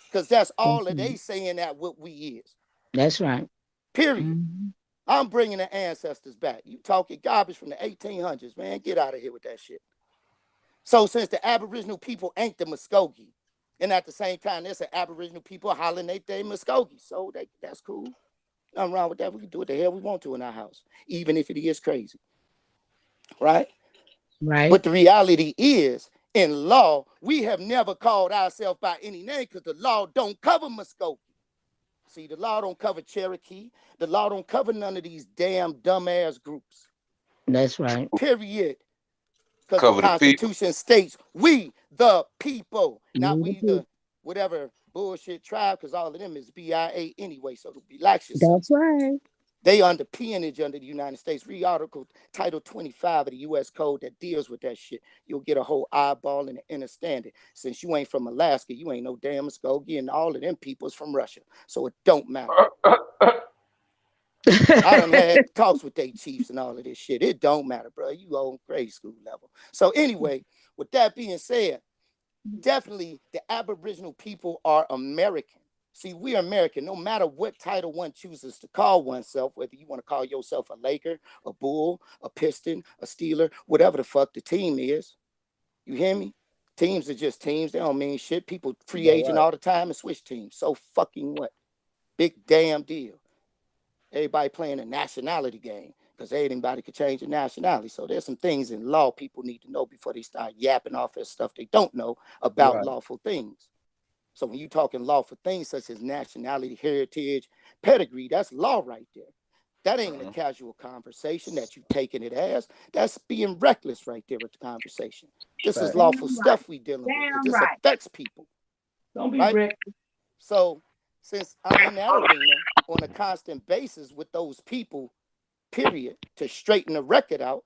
Because that's all of they saying that what we is. That's right. Period. I'm bringing the ancestors back. You talking garbage from the 1800s, man. Get out of here with that shit. So since the Aboriginal people ain't the Muskogee, and at the same time, there's an Aboriginal people hollering they Muskogee. So that's cool. Nothing wrong with that. We can do what the hell we want to in our house, even if it is crazy. Right? Right. But the reality is, in law, we have never called ourselves by any name because the law don't cover Muskogee. See, the law don't cover Cherokee. The law don't cover none of these damn dumbass groups. That's right. Period. Because the Constitution states we the people, not we the whatever bullshit tribe, because all of them is BIA anyway, so relax yourself. That's right. They under peonage under the United States. Read article Title 25 of the U.S. Code that deals with that shit. You'll get a whole eyeball and understand it. Since you ain't from Alaska, you ain't no damn Muskogee, and all of them people's from Russia. So it don't matter. I done had talks with they chiefs and all of this shit. It don't matter, bro. You on grade school level. So anyway, with that being said, definitely the Aboriginal people are American. See, we are American, no matter what title one chooses to call oneself, whether you want to call yourself a Laker, a Bull, a Piston, a Steeler, whatever the fuck the team is. You hear me? Teams are just teams. They don't mean shit. People free agent all the time and switch teams. So fucking what? Big damn deal. Everybody playing a nationality game because anybody could change their nationality. So there's some things in law people need to know before they start yapping off that stuff they don't know about lawful things. So when you're talking lawful things such as nationality, heritage, pedigree, that's law right there. That ain't a casual conversation that you taking it as. That's being reckless right there with the conversation. This is lawful stuff we dealing with. This affects people. Don't be reckless. So since I'm in that arena on a constant basis with those people, period, to straighten the record out,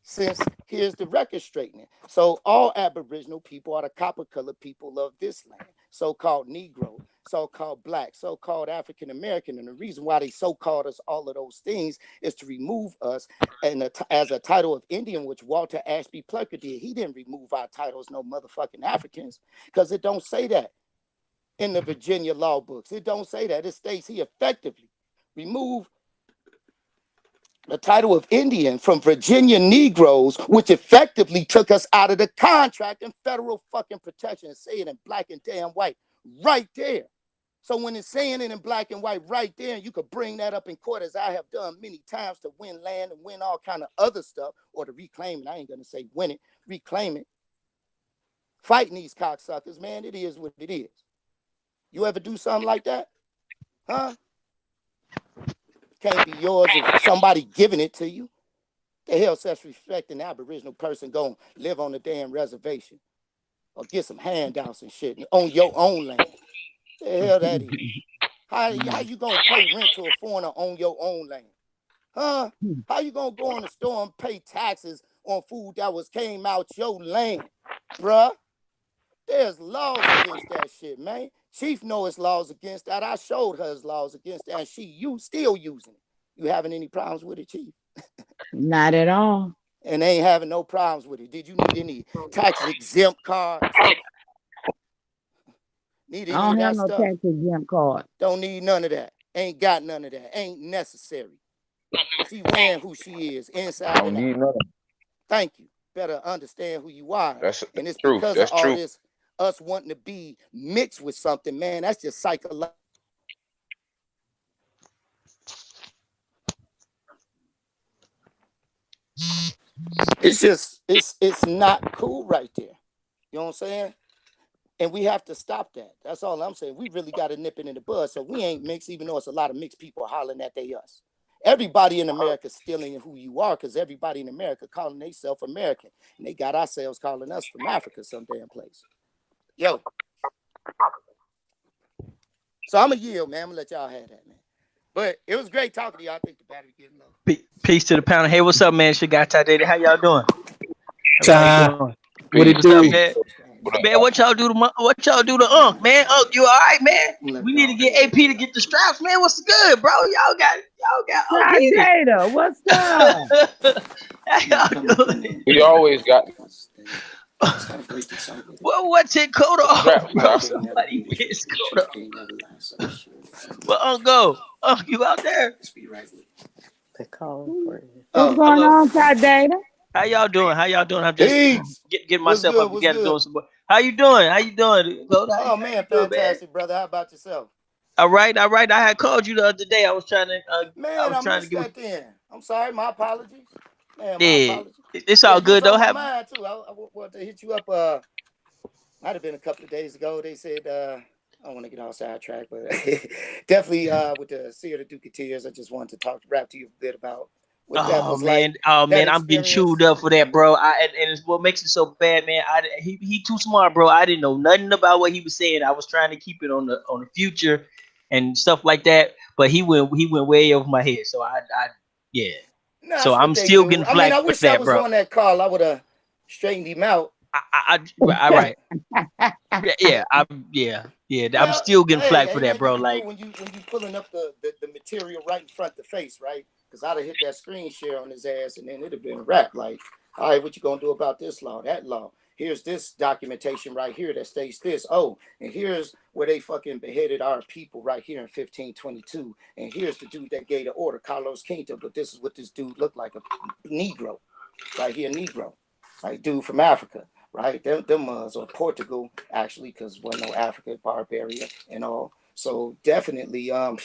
since here's the record straightening. So all Aboriginal people are the copper-colored people of this land, so-called Negro, so-called Black, so-called African-American. And the reason why they so-called us all of those things is to remove us as a title of Indian, which Walter Ashby Plucker did. He didn't remove our titles, no motherfucking Africans, because it don't say that. in the Virginia law books. It don't say that. It states he effectively removed the title of Indian from Virginia Negroes, which effectively took us out of the contract and federal fucking protection. Say it in black and damn white right there. So when it's saying it in black and white right there, and you could bring that up in court, as I have done many times, to win land and win all kind of other stuff, or to reclaim it. I ain't gonna say win it, reclaim it. Fighting these cocksuckers, man, it is what it is. You ever do something like that? Huh? Can't be yours if somebody giving it to you. The hell self-respecting Aboriginal person gonna live on the damn reservation or get some handouts and shit on your own land? The hell that is. How you gonna pay rent to a foreigner on your own land? Huh? How you gonna go in the store and pay taxes on food that came out your land, bruh? There's laws against that shit, man. Chief knows laws against that. I showed her his laws against that, and you still using it. You having any problems with it, Chief? Not at all. And they ain't having no problems with it. Did you need any tax exempt cards? Need any I don't of have that no stuff? tax exempt card. Don't need none of that. Ain't got none of that. Ain't necessary. She wearing who she is, inside Don't and need out. none. Thank you. Better understand who you are. That's And it's true. because That's of all true. this, us wanting to be mixed with something, man. That's just psychological. It's not cool right there. You know what I'm saying? And we have to stop that. That's all I'm saying. We really got to nip it in the bud. So we ain't mixed, even though it's a lot of mixed people hollering that they us. Everybody in America still ain't who you are, because everybody in America calling themselves American. And they got ourselves calling us from Africa some damn place. Yo. So I'm a yield, man. I'm gonna let y'all have that, man. But it was great talking to y'all. I think the battery getting low. Peace to the panel. Hey, what's up, man? Shagai Tadede. How y'all doing? Ty, Doing? what it What's up, do? man? Man, what y'all do to Unc, man? Unc, you all right, man? We need to get AP to get the straps, man. What's good, bro? Y'all got Unc Ty heated. Data, what's up? How y'all doing? We always got What's it coat the off, strap, bro? Ty. Somebody gets coat off. Well, Unc, go. Unc, you out there? They calling for you. What's going Hello. on, Ty Data? How y'all doing? I'm just Peace. getting What's myself good? up What's together, good? doing some. How you doing? Gold, how Oh you man, doing, man? fantastic, brother. How about yourself? All right. I had called you the other day. I was trying Man, I to missed give. that then. I'm sorry, my apologies. Man, my Yeah, apologies. it's Yeah, all you was good though. on my mind too. I wanted to hit you up. Might have been a couple of days ago. They said I don't want to get all sidetracked, but definitely with the Seer the Duketeers, I just wanted to rap to you a bit about what that was like. Oh That man, I'm getting experience. chewed up for that, bro. And it's what makes it so bad, man. He too smart, bro. I didn't know nothing about what he was saying. I was trying to keep it on the future and stuff like that, but he went way over my head. So yeah. No, So that's what I'm they still do. getting I mean, flack I for wish I that, was bro. on that call. I would have straightened him out. All right. Yeah. I'm still getting flack for Ain't that, nothing you bro. can Like, do when you pulling up the material right in front of the face, right? Because I'd have hit that screen share on his ass, and then it'd have been a wrap. Like, all right, what you gonna do about this law, that law? Here's this documentation right here that states this. Oh, and here's where they fucking beheaded our people right here in 1522. And here's the dude that gave the order, Carlos Quinto. But this is what this dude looked like, a Negro, right here, Negro, like dude from Africa. Right, them or Portugal actually, because wasn't no Africa, Barbaria and all. So definitely, yeah.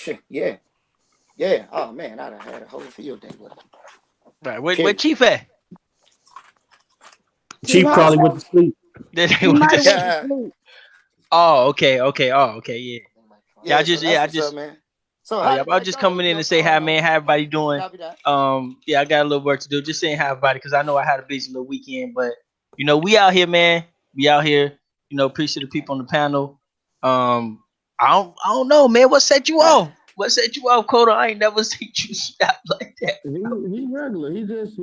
Oh man, I'd have had a whole field day with him. right, where Chief at? Chief probably went to sleep. He might have went to sleep. Oh, okay. Oh, okay, yeah. Yeah, I so just, that's what's up, man. So Oh how yeah, did I was that just go? coming in to say hi, man. How everybody doing? Copy that. Yeah, I got a little work to do. Just saying hi, everybody, because I know I had a busy little weekend, but we out here, man. We out here. Appreciate the people on the panel. I don't know, man. What set you off? What set you off, Coda? I ain't never seen you snap like that. He regular. He just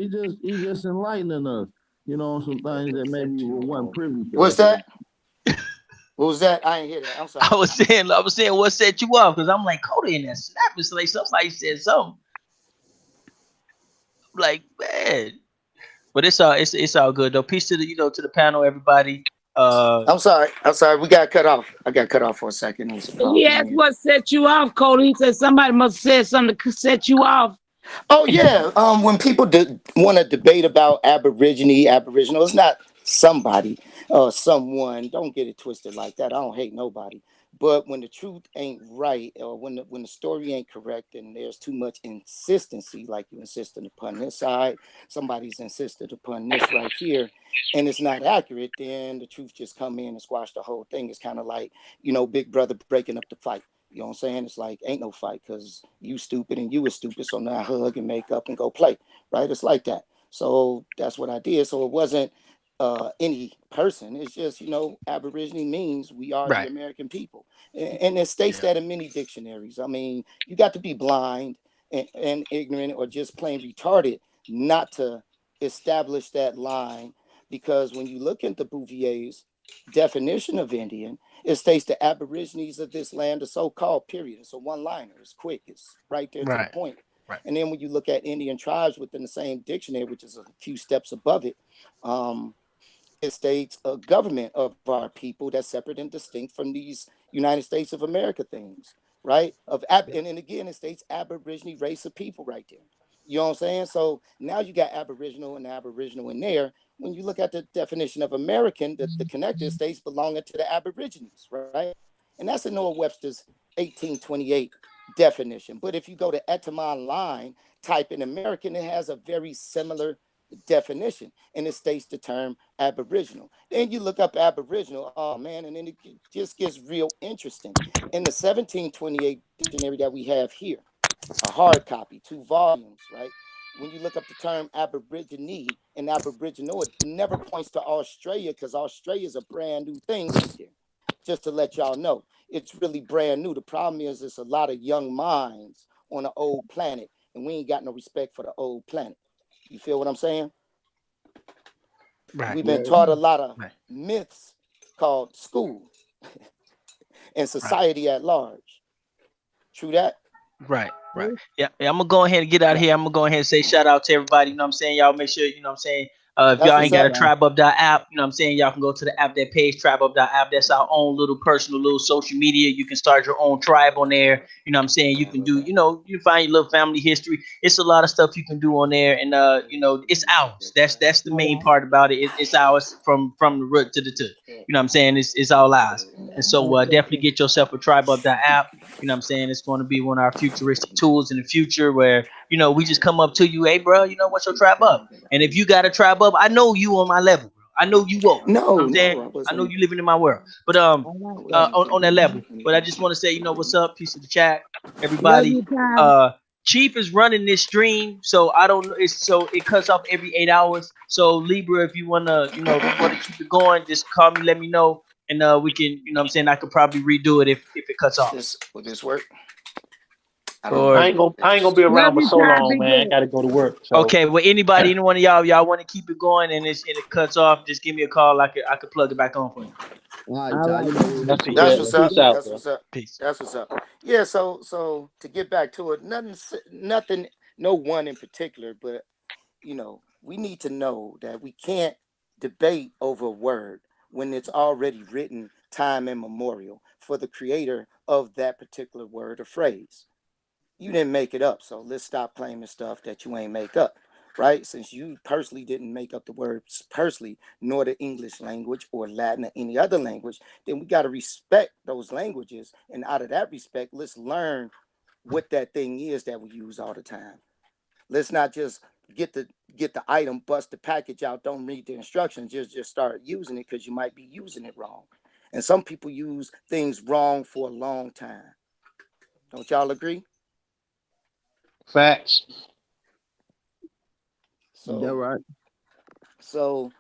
enlightening us. On some things that maybe we weren't privy to. What's that? What was that? I ain't hear that. I'm sorry. I was saying, what set you off? Because I'm like, Coda in that snap. It's like somebody said something. Like, man. But it's all good though. Peace to the to the panel, everybody. I'm sorry. We got cut off. I got cut off for a second. It was a call He coming asked in. what set you off, Cody. He said somebody must have said something to set you off. Oh yeah. When people want to debate about Aboriginal, it's not somebody or someone. Don't get it twisted like that. I don't hate nobody. But when the truth ain't right, or when the story ain't correct, and there's too much insistency, like you insisted upon this side, somebody's insisted upon this right here, and it's not accurate, then the truth just come in and squash the whole thing. It's kind of like, Big Brother breaking up the fight. You know what I'm saying? It's like ain't no fight because you stupid and you was stupid. So now hug and make up and go play. Right? It's like that. So that's what I did. So it wasn't any person. It's just, Aborigine means we are the Right. American people. And it states that in many dictionaries. I mean, you got to be blind and ignorant or just plain retarded not to establish that line. Because when you look into Bouvier's definition of Indian, it states the Aborigines of this land are so-called, period. It's a one-liner. It's quick. It's right there to the Right. point. Right. And then when you look at Indian tribes within the same dictionary, which is a few steps above it, it states a government of our people that's separate and distinct from these United States of America things, right? And again, it states Aborigine race of people right there. You know what I'm saying? So now you got Aboriginal and Aboriginal in there. When you look at the definition of American, the connected states belonging to the Aborigines, right? And that's in Noah Webster's 1828 definition. But if you go to Etymon line, type in American, it has a very similar definition, and it states the term Aboriginal. Then you look up Aboriginal, oh man, and then it just gets real interesting. In the 1728 dictionary that we have here, a hard copy, 2 volumes, right? When you look up the term Aborigine and Aboriginal, it never points to Australia because Australia is a brand new thing right there. Just to let y'all know, it's really brand new. The problem is it's a lot of young minds on an old planet, and we ain't got no respect for the old planet. You feel what I'm saying? Right. We've been taught a lot of myths called school and society at large. True that? Right. Yeah, I'm gonna go ahead and get out of here. I'm gonna go ahead and say shout out to everybody. You know what I'm saying? Y'all make sure, you know what I'm saying? If That's y'all what's ain't got a up. Tribe Up app, you know what I'm saying? Y'all can go to the app, that page, Tribe Up app. That's our own little personal little social media. You can start your own tribe on there. You know what I'm saying? You can do, you find your little family history. It's a lot of stuff you can do on there, and it's ours. That's the main part about it. It's ours from the root to the tip. You know what I'm saying? It's all ours. And so definitely get yourself a Tribe Up app. You know what I'm saying? It's going to be one of our futuristic tools in the future where, we just come up to you, hey, bro, what's your Tribe Up? And if you got a Tribe Up, I know you on my level, bro. I know you woke. You know what I'm saying? I know you living in my world. But on that level. But I just want to say, what's up? Peace of the chat, Love everybody. you, Ty. Chief is running this stream, so I don't know. It cuts off every 8 hours. So Libra, if you wanna, if you wanna keep it going, just call me, let me know. And we can, what I'm saying, I could probably redo it if it cuts off. Will this work? Or I ain't gonna be around for so long, man. I gotta go to work. So. Okay, well, any one of y'all want to keep it going and it cuts off, just give me a call. I could plug it back on for you. All right, Ty, you know, That's what's up. That's what's up. Peace. That's what's up. Yeah. So to get back to it, nothing, no one in particular, but we need to know that we can't debate over a word when it's already written time immemorial for the creator of that particular word or phrase. You didn't make it up, so let's stop claiming stuff that you ain't make up, right? Since you personally didn't make up the words personally, nor the English language or Latin or any other language, then we got to respect those languages. And out of that respect, let's learn what that thing is that we use all the time. Let's not just get the item, bust the package out, don't read the instructions, just start using it because you might be using it wrong. And some people use things wrong for a long time. Don't y'all agree? Facts. That right. So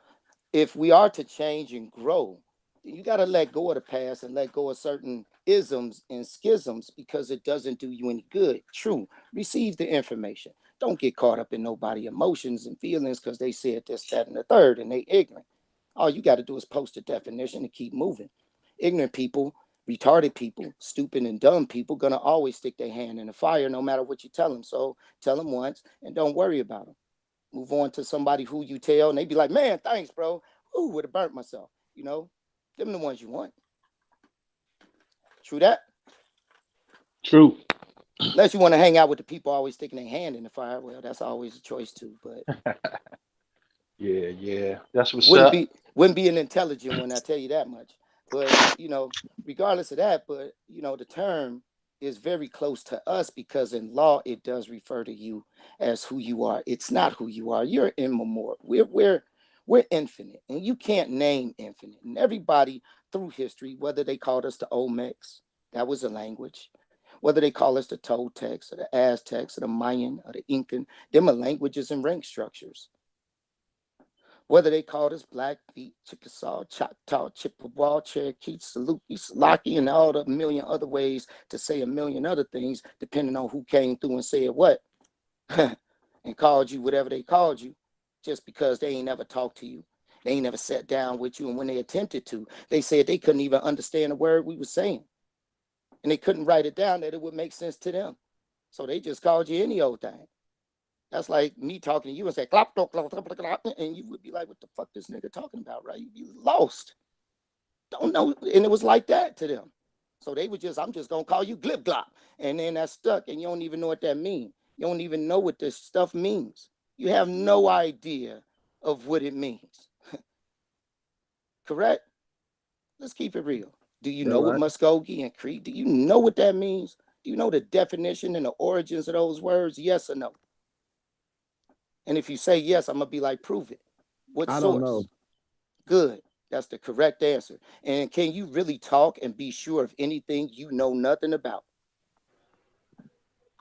if we are to change and grow, you got to let go of the past and let go of certain isms and schisms because it doesn't do you any good. True. Receive the information. Don't get caught up in nobody's emotions and feelings because they said this, that, and the third, and they ignorant. All you got to do is post a definition and keep moving. Ignorant people, retarded people, stupid and dumb people gonna always stick their hand in the fire no matter what you tell them. So tell them once and don't worry about them. Move on to somebody who you tell, and they be like, man, thanks, bro. Ooh, would have burnt myself. Them the ones you want. True that? True. Unless you want to hang out with the people always sticking their hand in the fire. Well, that's always a choice too. But Yeah. That's what's wouldn't up. be an intelligent one, I tell you that much. But regardless of that, but the term is very close to us because in law it does refer to you as who you are. It's not who you are. You're immemorial. We're infinite, and you can't name infinite. And everybody through history, whether they called us the Olmecs, that was a language. Whether they call us the Toltecs or the Aztecs or the Mayan or the Incan, them are languages and rank structures. Whether they called us Blackfeet, Chickasaw, Choctaw, Chippewa, Cherokee, Saluki, Salaki, and all the million other ways to say a million other things, depending on who came through and said what, and called you whatever they called you, just because they ain't never talked to you. They ain't never sat down with you, and when they attempted to, they said they couldn't even understand a word we were saying. And they couldn't write it down that it would make sense to them. So they just called you any old thing. That's like me talking to you and say, clap, clap, clap, clap, clap, and you would be like, what the fuck this nigga talking about, right? You'd be lost. Don't know. And it was like that to them. So they would I'm just going to call you glip glop. And then that's stuck, and you don't even know what that means. You don't even know what this stuff means. You have no idea of what it means. Correct? Let's keep it real. Do you know what Muskogee and Cree? Do you know what that means? Do you know the definition and the origins of those words? Yes or no? And if you say yes, I'm gonna be like, prove it. What source? I don't know. Good. That's the correct answer. And can you really talk and be sure of anything you know nothing about?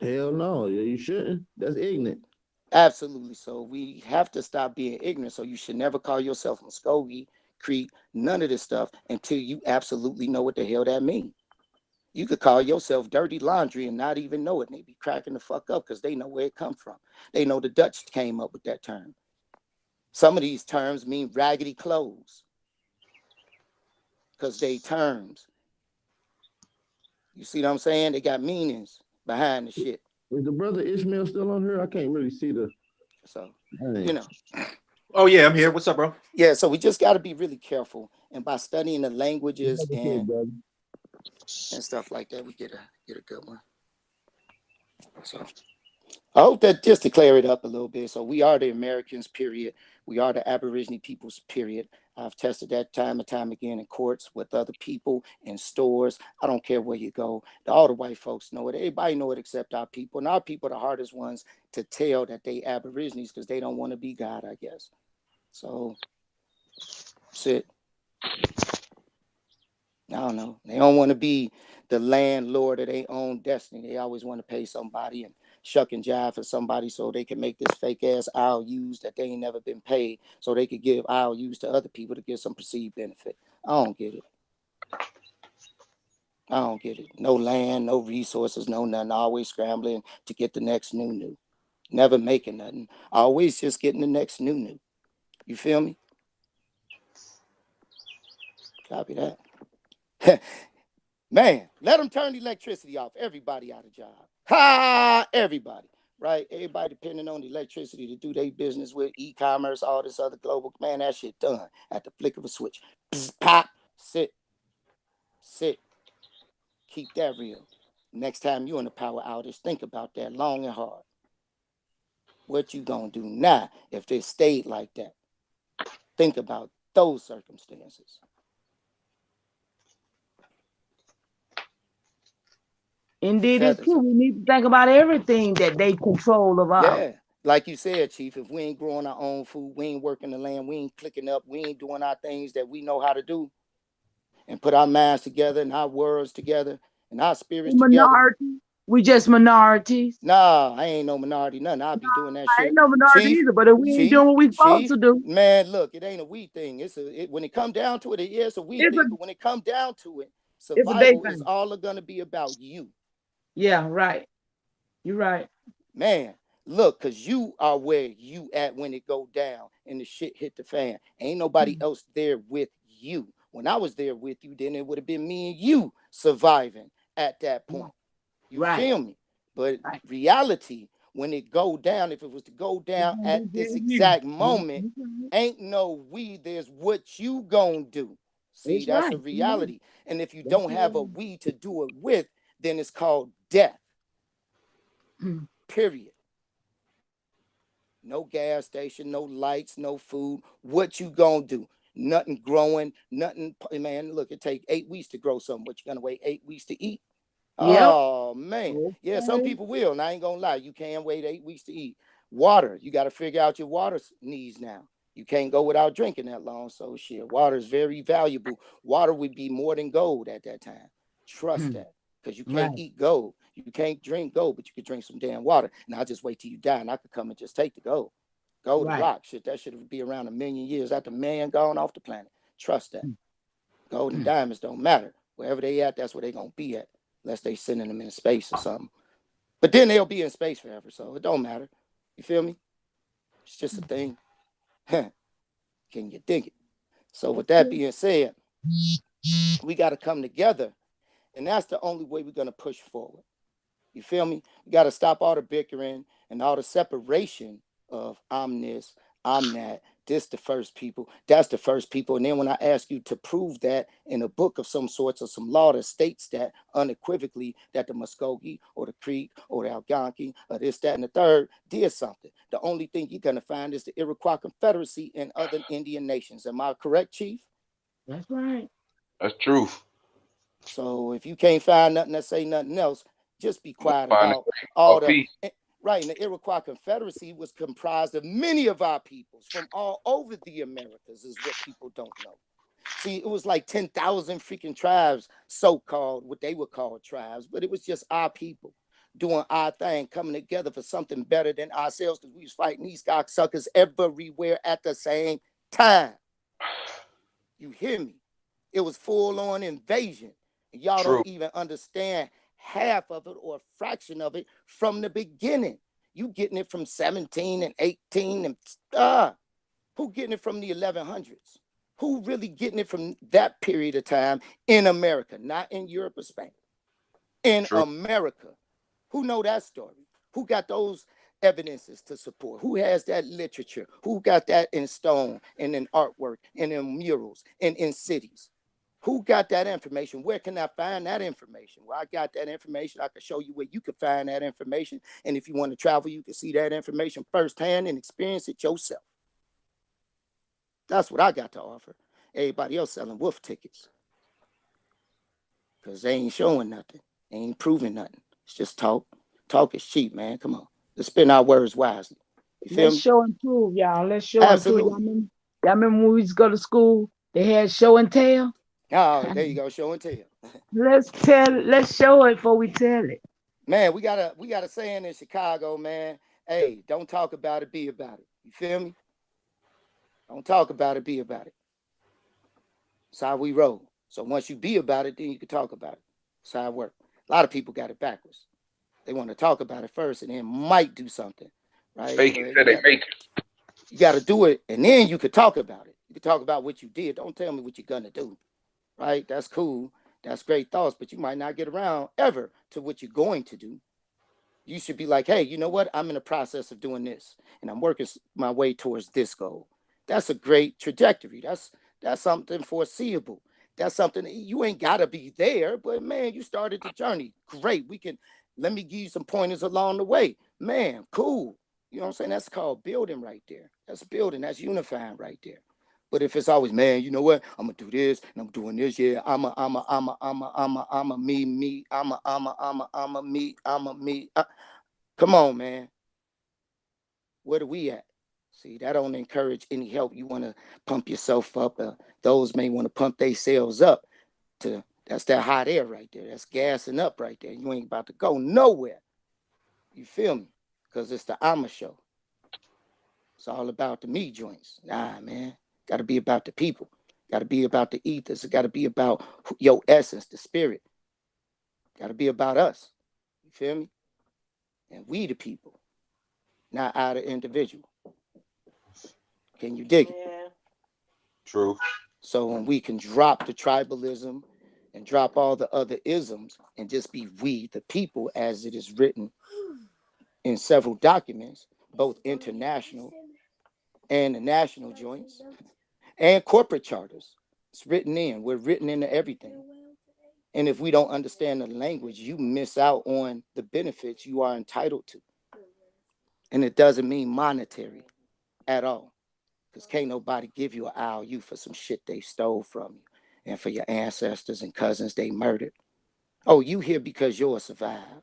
Hell no, you shouldn't. That's ignorant. Absolutely. So we have to stop being ignorant. So you should never call yourself Muskogee, Cree, none of this stuff until you absolutely know what the hell that means. You could call yourself dirty laundry and not even know it. And they be cracking the fuck up because they know where it come from. They know the Dutch came up with that term. Some of these terms mean raggedy clothes because they terms. You see what I'm saying? They got meanings behind the shit. Is the brother Ishmael still on here? I can't really see the. So, Oh, yeah, I'm here. What's up, bro? Yeah, so we just got to be really careful. And by studying the languages and stuff like that, we get a good one. So I hope that just to clear it up a little bit. So we are the Americans, period. We are the Aborigine peoples, period. I've tested that time and time again in courts with other people in stores. I don't care where you go. All the white folks know it. Everybody know it except our people. And our people are the hardest ones to tell that they Aborigines because they don't want to be God, I guess. So that's it. I don't know. They don't want to be the landlord of their own destiny. They always want to pay somebody and shuck and jive for somebody so they can make this fake ass IOUs that they ain't never been paid so they could give IOUs to other people to get some perceived benefit. I don't get it. I don't get it. No land, no resources, no nothing. Always scrambling to get the next new. Never making nothing. Always just getting the next new. You feel me? Copy that. Man, let them turn the electricity off. Everybody out of job. Ha! Everybody, right? Everybody depending on the electricity to do their business with e-commerce, all this other global. Man, that shit done at the flick of a switch. Psst, pop, sit. Keep that real. Next time you in a power outage, think about that long and hard. What you gonna do now if they stayed like that? Think about those circumstances. Indeed, it's true. We need to think about everything that they control of us. Yeah, like you said, Chief, if we ain't growing our own food, we ain't working the land, we ain't clicking up, we ain't doing our things that we know how to do and put our minds together and our words together and our spirits together. We just minorities. Nah, I ain't no minority, nothing. I'll be doing that shit. I ain't no minority either, but if we ain't doing what we supposed to do. Man, look, it ain't a we thing. When it come down to it, it's a we thing. But when it come down to it, survival is all gonna be about you. Yeah, right. You're right. Man, look, because you are where you at when it go down and the shit hit the fan. Ain't nobody else there with you. When I was there with you, then it would have been me and you surviving at that point. You feel me? But reality, when it go down, if it was to go down at this exact moment, ain't no we, there's what you gonna do. See, It's that's a right. reality. And if you That's don't have a right. we to do it with, then it's called death. Hmm. Period. No gas station, no lights, no food. What you gonna do? Nothing growing, nothing. Man, look, it take 8 weeks to grow something. What you gonna wait 8 weeks to eat? Yep. Oh man, yeah, some Okay. people will, and I ain't gonna lie, you can't wait 8 weeks to eat. Water, you got to figure out your water needs now. You can't go without drinking that long, so shit, water is very valuable. Water would be more than gold at that time. Trust Hmm. that, because you Right. can't eat gold, you can't drink gold, but you could drink some damn water. And I'll just wait till you die, and I could come and just take the gold. Gold and Right. rock, shit, that should be around 1,000,000 years after man gone off the planet. Trust that. Gold and Hmm. diamonds don't matter. Wherever they at, that's where they gonna be at, unless they sending them in space or something. But then they'll be in space forever, so it don't matter. You feel me? It's just a thing. Can you dig it? So with that being said, we got to come together, and that's the only way we're gonna push forward. You feel me? We got to stop all the bickering and all the separation of I'm this, I'm that. This the first people, that's the first people. And then when I ask you to prove that in a book of some sorts or some law that states that unequivocally that the Muskogee or the Creek or the Algonquin or this, that, and the third did something, the only thing you're going to find is the Iroquois Confederacy and other Indian nations. Am I correct, Chief? That's right. That's truth. So if you can't find nothing that say nothing else, just be quiet Find it about all for the peace. right. And the Iroquois Confederacy was comprised of many of our peoples from all over the Americas, is what people don't know. See, it was like 10,000 freaking tribes, so-called, what they would call tribes, but it was just our people doing our thing, coming together for something better than ourselves, because we was fighting these cocksuckers everywhere at the same time. You hear me? It was full-on invasion. And y'all True. don't even understand half of it or a fraction of it from the beginning. You getting it from 17 and 18 and who getting it from the 1100s? Who really getting it from that period of time in America, not in Europe or Spain? In True. America. Who know that story? Who got those evidences to support? Who has that literature? Who got that in stone and in artwork and in murals and in cities? Who got that information? Where can I find that information? Well, I got that information. I can show you where you can find that information. And if you want to travel, you can see that information firsthand and experience it yourself. That's what I got to offer. Everybody else selling wolf tickets. Because they ain't showing nothing. They ain't proving nothing. It's just talk. Talk is cheap, man. Come on. Let's spend our words wisely. You feel Let's me? show and prove, y'all. Let's show and prove. Absolutely. Y'all remember when we used to go to school? They had show and tell. Oh, there you go. Show and tell. Let's show it before we tell it. Man, we got a saying in Chicago, man. Hey, don't talk about it, be about it. You feel me? Don't talk about it, be about it. That's how we roll. So once you be about it, then you can talk about it. That's how it works. A lot of people got it backwards. They want to talk about it first and then might do something, right? Fake it till they make it. You got to do it, and then you could talk about it. You could talk about what you did. Don't tell me what you're gonna do, right? That's cool. That's great thoughts, but you might not get around ever to what you're going to do. You should be like, hey, you know what? I'm in the process of doing this, and I'm working my way towards this goal. That's a great trajectory. That's something foreseeable. That's something you ain't gotta be there, but man, you started the journey. Great. Let me give you some pointers along the way. Man, cool. You know what I'm saying? That's called building right there. That's building. That's unifying right there. But if it's always, man, you know what? I'm gonna do this and I'm doing this. Yeah, I'm a me, me. I'm a me. Come on, man. Where do we at? See, that don't encourage any help. You want to pump yourself up. Those may want to pump themselves up. That's that hot air right there. That's gassing up right there. You ain't about to go nowhere. You feel me? Because it's the I'ma show. It's all about the me joints. Nah, man. Got to be about the people. Got to be about the ethos. It got to be about your essence, the spirit. Got to be about us. You feel me? And we the people, not either individual. Can you dig it? Yeah. True. So when we can drop the tribalism and drop all the other isms and just be we the people, as it is written in several documents, both international and the national joints and corporate charters. It's written in. We're written into everything. And if we don't understand the language, you miss out on the benefits you are entitled to. And it doesn't mean monetary at all. Because can't nobody give you an IOU for some shit they stole from you and for your ancestors and cousins they murdered. Oh, you here because yours survived.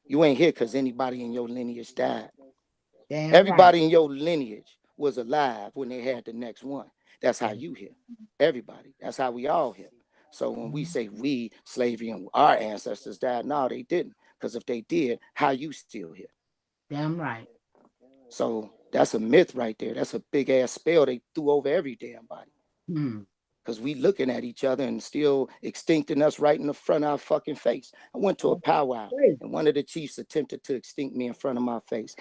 You ain't here because anybody in your lineage died. Damn Everybody right. in your lineage was alive when they had the next one. That's how you here. Everybody. That's how we all here. So when we say we, slavery, and our ancestors died, no, they didn't. Because if they did, how you still here? Damn right. So that's a myth right there. That's a big ass spell they threw over every damn body. Because we looking at each other and still extincting us right in the front of our fucking face. I went to a powwow and one of the chiefs attempted to extinct me in front of my face.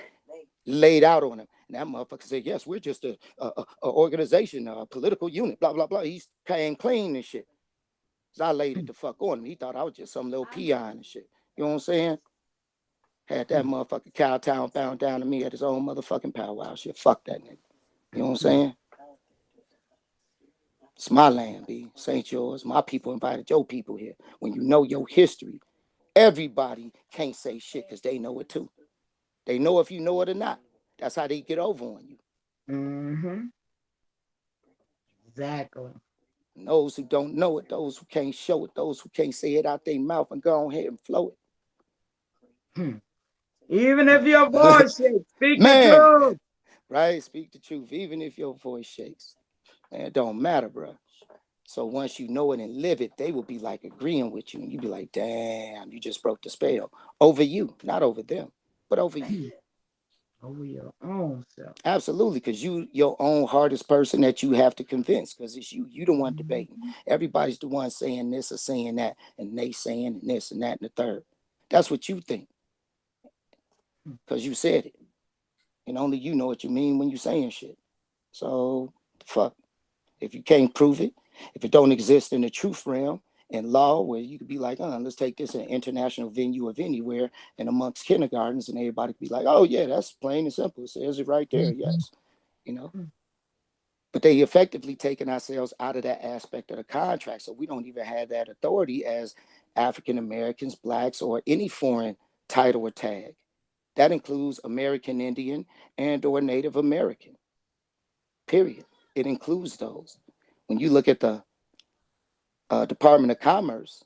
Laid out on him. And that motherfucker said, yes, we're just a organization, a political unit, blah, blah, blah. He's paying clean and shit. So I laid it the fuck on him. He thought I was just some little peon and shit. You know what I'm saying? Had that motherfucker Cowtown bound down to me at his own motherfucking powwow shit. Fuck that nigga. You know what I'm saying? It's my land, B. This ain't yours. My people invited your people here. When you know your history, everybody can't say shit because they know it too. They know if you know it or not. That's how they get over on you. Mm-hmm. Exactly. And those who don't know it, those who can't show it, those who can't say it out their mouth and go ahead and flow it. Even if your voice shakes, speak the Man, truth. right? Speak the truth. Even if your voice shakes. Man, it don't matter, bro. So once you know it and live it, they will be like agreeing with you. And you be like, damn, you just broke the spell. Over you, not over them, but over you. Over your own self. Absolutely, because you your own hardest person that you have to convince, because it's you. You the one debating. Everybody's the one saying this or saying that, and they saying this and that and the third. That's what you think, because you said it, and only you know what you mean when you saying shit. So fuck. If you can't prove it, if it don't exist in the truth realm and law, where you could be like, let's take this in an international venue of anywhere and amongst kindergartens, and everybody could be like, oh yeah, that's plain and simple. It says it right there. Yes. You know. But they effectively taken ourselves out of that aspect of the contract. So we don't even have that authority as African Americans, blacks, or any foreign title or tag. That includes American Indian and or Native American. Period. It includes those. When you look at the Department of Commerce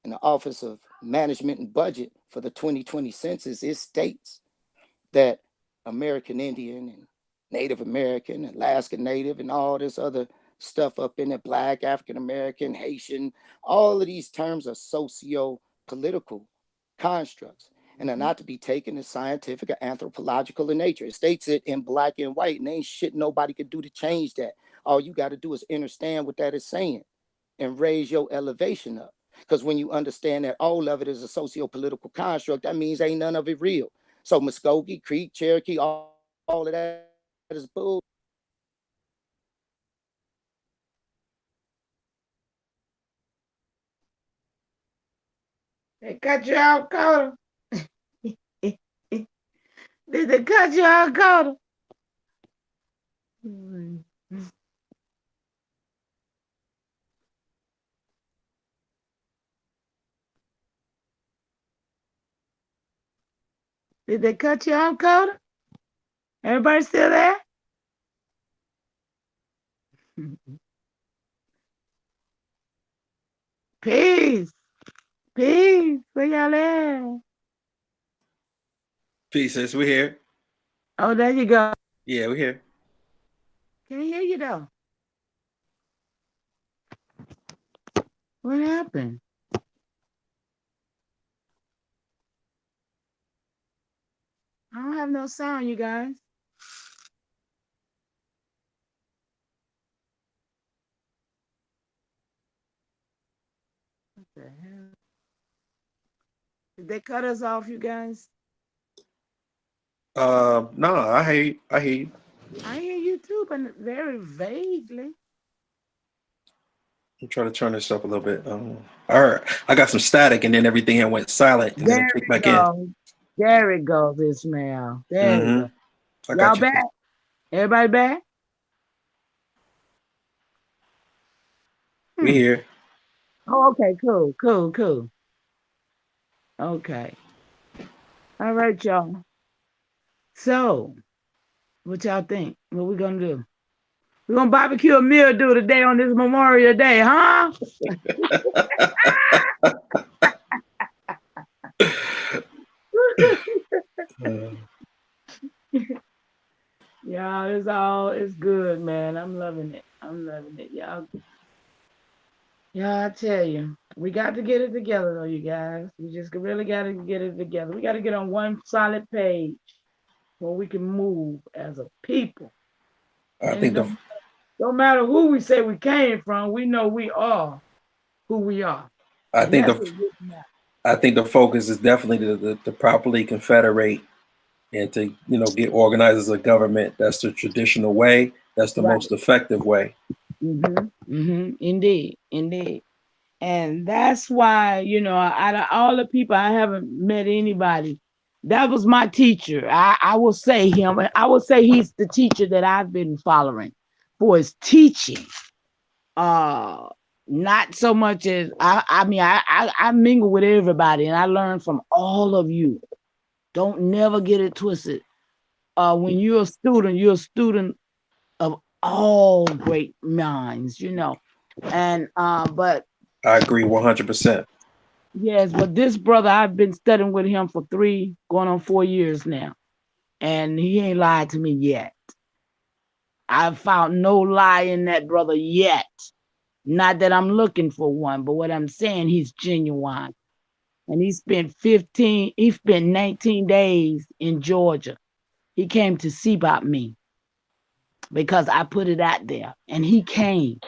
and the Office of Management and Budget for the 2020 census, it states that American Indian and Native American, Alaska Native, and all this other stuff up in it, Black, African American, Haitian, all of these terms are socio-political constructs and are not to be taken as scientific or anthropological in nature. It states it in black and white, and ain't shit nobody could do to change that. All you got to do is understand what that is saying and raise your elevation up. Because when you understand that all of it is a socio-political construct, that means ain't none of it real. So Muskogee, Creek, Cherokee, all of that is bull. They cut you out, Coda. Did they cut you out, Coda? Did they cut you out, Coda? Everybody still there? Peace. Peace. Where y'all at? Pieces, we here. Oh, there you go. Yeah, we here. Can't hear you though. What happened? I don't have no sound, you guys. What the hell? Did they cut us off, you guys? No, I hear you. I hear you. I hear you too, but very vaguely. I'm trying to turn this up a little bit. All right, I got some static, and then everything had went silent, and then it kicked back in. There it goes, Ishmael. There you go. I got Y'all you. back? Everybody back? We here. Oh, okay, cool. Okay. All right, y'all. So, what y'all think? What we gonna do? We're gonna barbecue a meal do today on this Memorial Day, huh? Y'all, it's good, man. I'm loving it. Y'all, I tell you, we got to get it together though, you guys. We just really got to get it together. We got to get on one solid page where we can move as a people. I And think it don't matter who we say we came from, we know we are who we are. I think the focus is definitely to properly confederate and to get organized as a government. That's the traditional way. That's the most effective way. Indeed. And that's why, out of all the people, I haven't met anybody. That was my teacher. I will say him. I will say he's the teacher that I've been following for his teaching. Not so much as I mingle with everybody and I learn from all of you. Don't never get it twisted. When you're a student of all great minds, And but I agree 100%. Yes, but this brother, I've been studying with him for 3, going on 4 years now. And he ain't lied to me yet. I've found no lie in that brother yet. Not that I'm looking for one, but what I'm saying, he's genuine. And he spent 19 days in Georgia. He came to see about me because I put it out there. And he came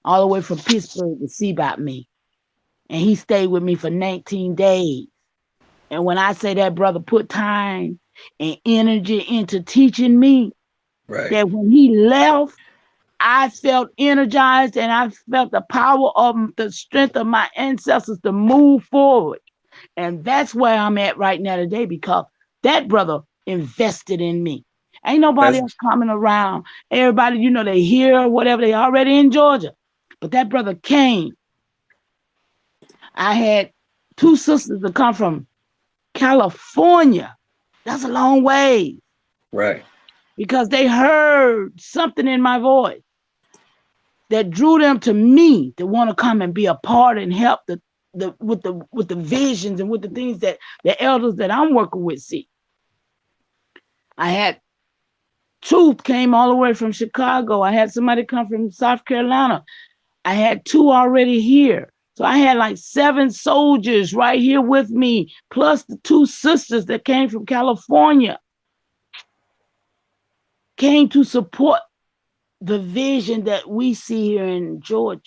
all the way from Pittsburgh to see about me. And he stayed with me for 19 days. And when I say that brother put time and energy into teaching me, that when he left, I felt energized and I felt the power of the strength of my ancestors to move forward. And that's where I'm at right now today because that brother invested in me. Ain't nobody else coming around. Everybody, they hear whatever, they already in Georgia. But that brother came. I had 2 sisters that come from California. That's a long way. Right. Because they heard something in my voice that drew them to me to want to come and be a part and help with the visions and with the things that the elders that I'm working with see. I had 2 came all the way from Chicago. I had somebody come from South Carolina. I had 2 already here. So I had like 7 soldiers right here with me, plus the 2 sisters that came from California, came to support the vision that we see here in Georgia.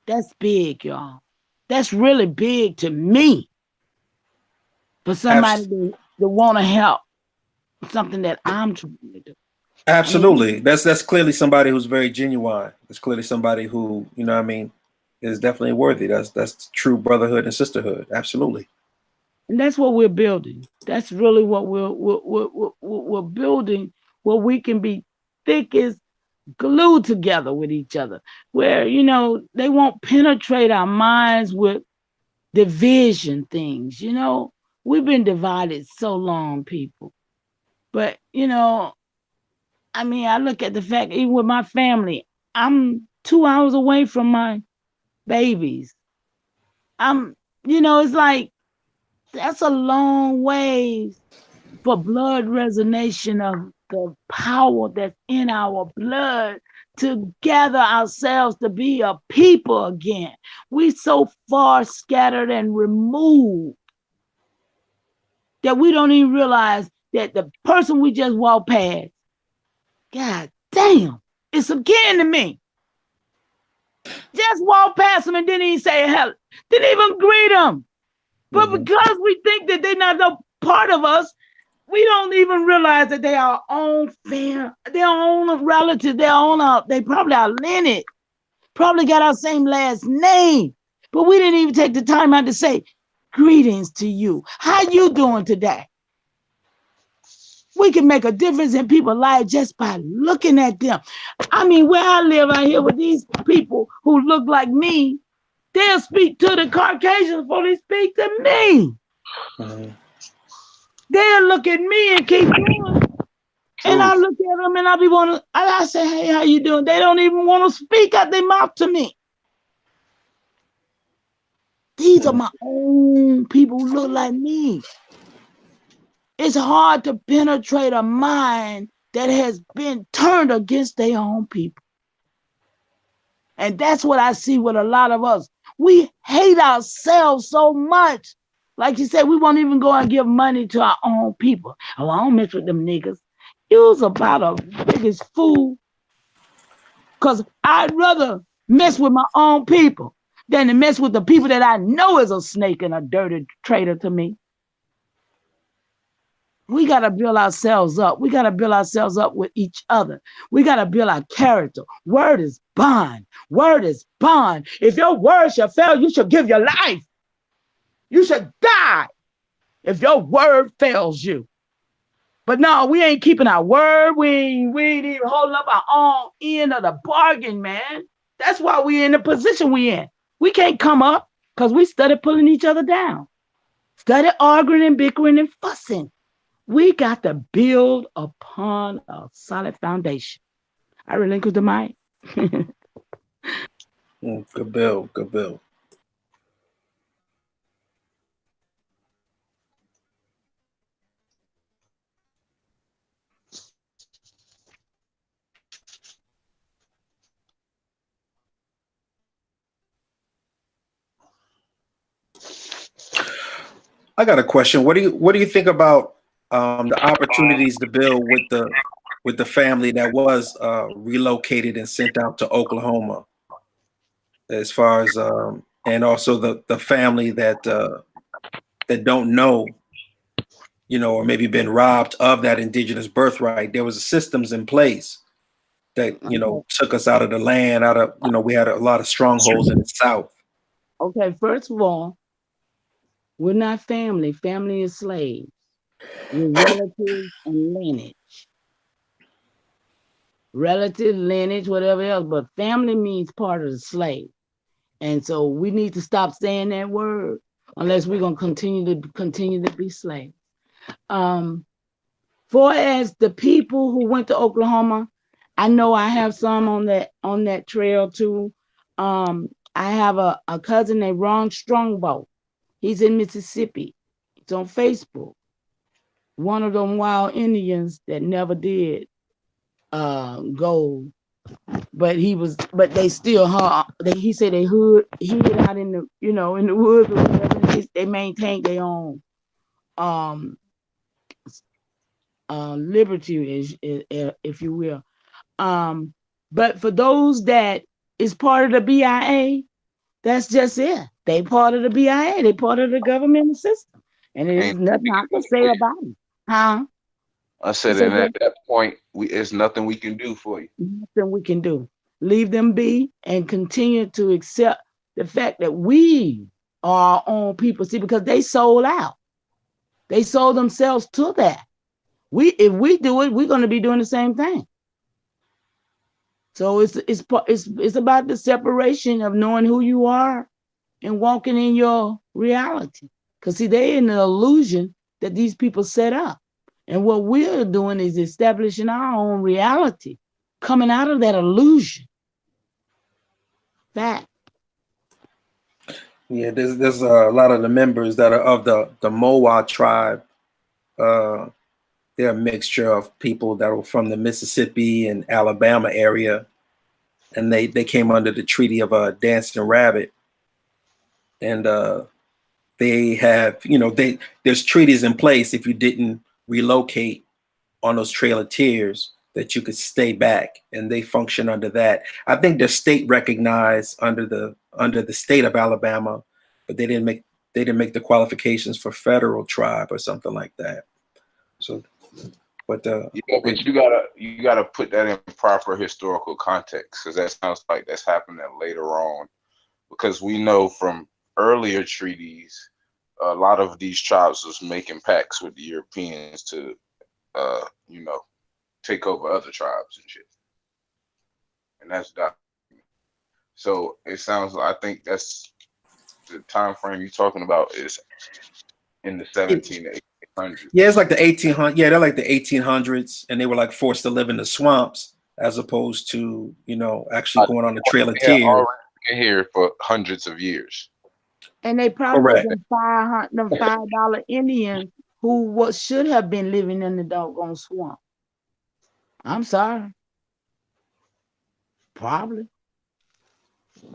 That's big, y'all. That's really big to me. For somebody to want to help something that I'm trying to do. Absolutely. That's clearly somebody who's very genuine. It's clearly somebody who, is definitely worthy. That's true brotherhood and sisterhood. Absolutely. And that's what we're building. That's really what we're building, where we can be thick as glue together with each other, where, they won't penetrate our minds with division things. We've been divided so long, people. But, I look at the fact, even with my family, I'm 2 hours away from my babies. It's like, that's a long way for blood resonation of the power that's in our blood to gather ourselves to be a people again. We so far scattered and removed that we don't even realize that the person we just walked past, God damn, it's a kin to me. Just walk past them and didn't even say hello, didn't even greet them. But because we think that they're not no part of us, we don't even realize that they are our own family, their own relatives, they probably our lineage, probably got our same last name. But we didn't even take the time out to say, greetings to you. How you doing today? We can make a difference in people's lives just by looking at them. I mean, where I live out here with these people who look like me, they'll speak to the Caucasians before they speak to me. They'll look at me and keep going. And I look at them and I say, hey, how you doing? They don't even want to speak out their mouth to me. These are my own people who look like me. It's hard to penetrate a mind that has been turned against their own people. And that's what I see with a lot of us. We hate ourselves so much. Like you said, we won't even go and give money to our own people. Oh, I don't mess with them niggas. You's about the biggest fool. Because I'd rather mess with my own people than to mess with the people that I know is a snake and a dirty traitor to me. We got to build ourselves up. We got to build ourselves up with each other. We got to build our character. Word is bond. Word is bond. If your word shall fail, you should give your life. You should die if your word fails you. But no, we ain't keeping our word. We ain't even holding up our own end of the bargain, man. That's why we in the position we in. We can't come up because we started pulling each other down. Started arguing and bickering and fussing. We got to build upon a solid foundation. I relinquish the mic. Good bill, good bill. I got a question. What do you think about the opportunities to build with the family that was relocated and sent out to Oklahoma, as far as and also the family that that don't know, you know, or maybe been robbed of that indigenous birthright? There was systems in place that, you know, took us out of the land, out of, you know, we had a lot of strongholds in the South. Okay, first of all, we're not family. Family is slaves. We're relatives and lineage. Relative, lineage, whatever else, but family means part of the slave. And so we need to stop saying that word unless we're gonna continue to be slaves. For as the people who went to Oklahoma, I know I have some on that trail too. I have a cousin named Ron Strongbow. He's in Mississippi. It's on Facebook. One of them wild Indians that never did go, but they still he said they hid out in the, you know, in the woods or whatever. They maintained their own liberty, if you will. But for those that is part of the BIA, that's just it. They part of the BIA. They part of the government system, and there's nothing I can say about it. Huh? I said, and at that point, it's nothing we can do for you. Nothing we can do. Leave them be and continue to accept the fact that we are our own people. See, because they sold out. They sold themselves to that. If we do it, we're going to be doing the same thing. So it's about the separation of knowing who you are and walking in your reality. Because see, they're in the illusion that these people set up. And what we're doing is establishing our own reality, coming out of that illusion. Fact. Yeah, there's a lot of the members that are of the Mowa tribe. They're a mixture of people that were from the Mississippi and Alabama area, and they came under the Treaty of Dancing Rabbit, and they have, you know, there's treaties in place if you didn't relocate on those Trail of Tears that you could stay back, and they function under that. I think they're state recognized under the state of Alabama, but they didn't make the qualifications for federal tribe or something like that. So, but but you gotta put that in proper historical context, because that sounds like that's happening later on. Because we know from earlier treaties, a lot of these tribes was making pacts with the Europeans to you know, take over other tribes and shit. And that's documented. So it sounds like, I think that's the time frame you're talking about is in the 17 to 1800s. Yeah, it's like the 1800s. Yeah, they're like the 1800s, and they were like forced to live in the swamps as opposed to, you know, actually going on the Trail of They had Tears. already been here for hundreds of years. And they probably was Correct. them $5 Indians who should have been living in the doggone swamp. I'm sorry. Probably.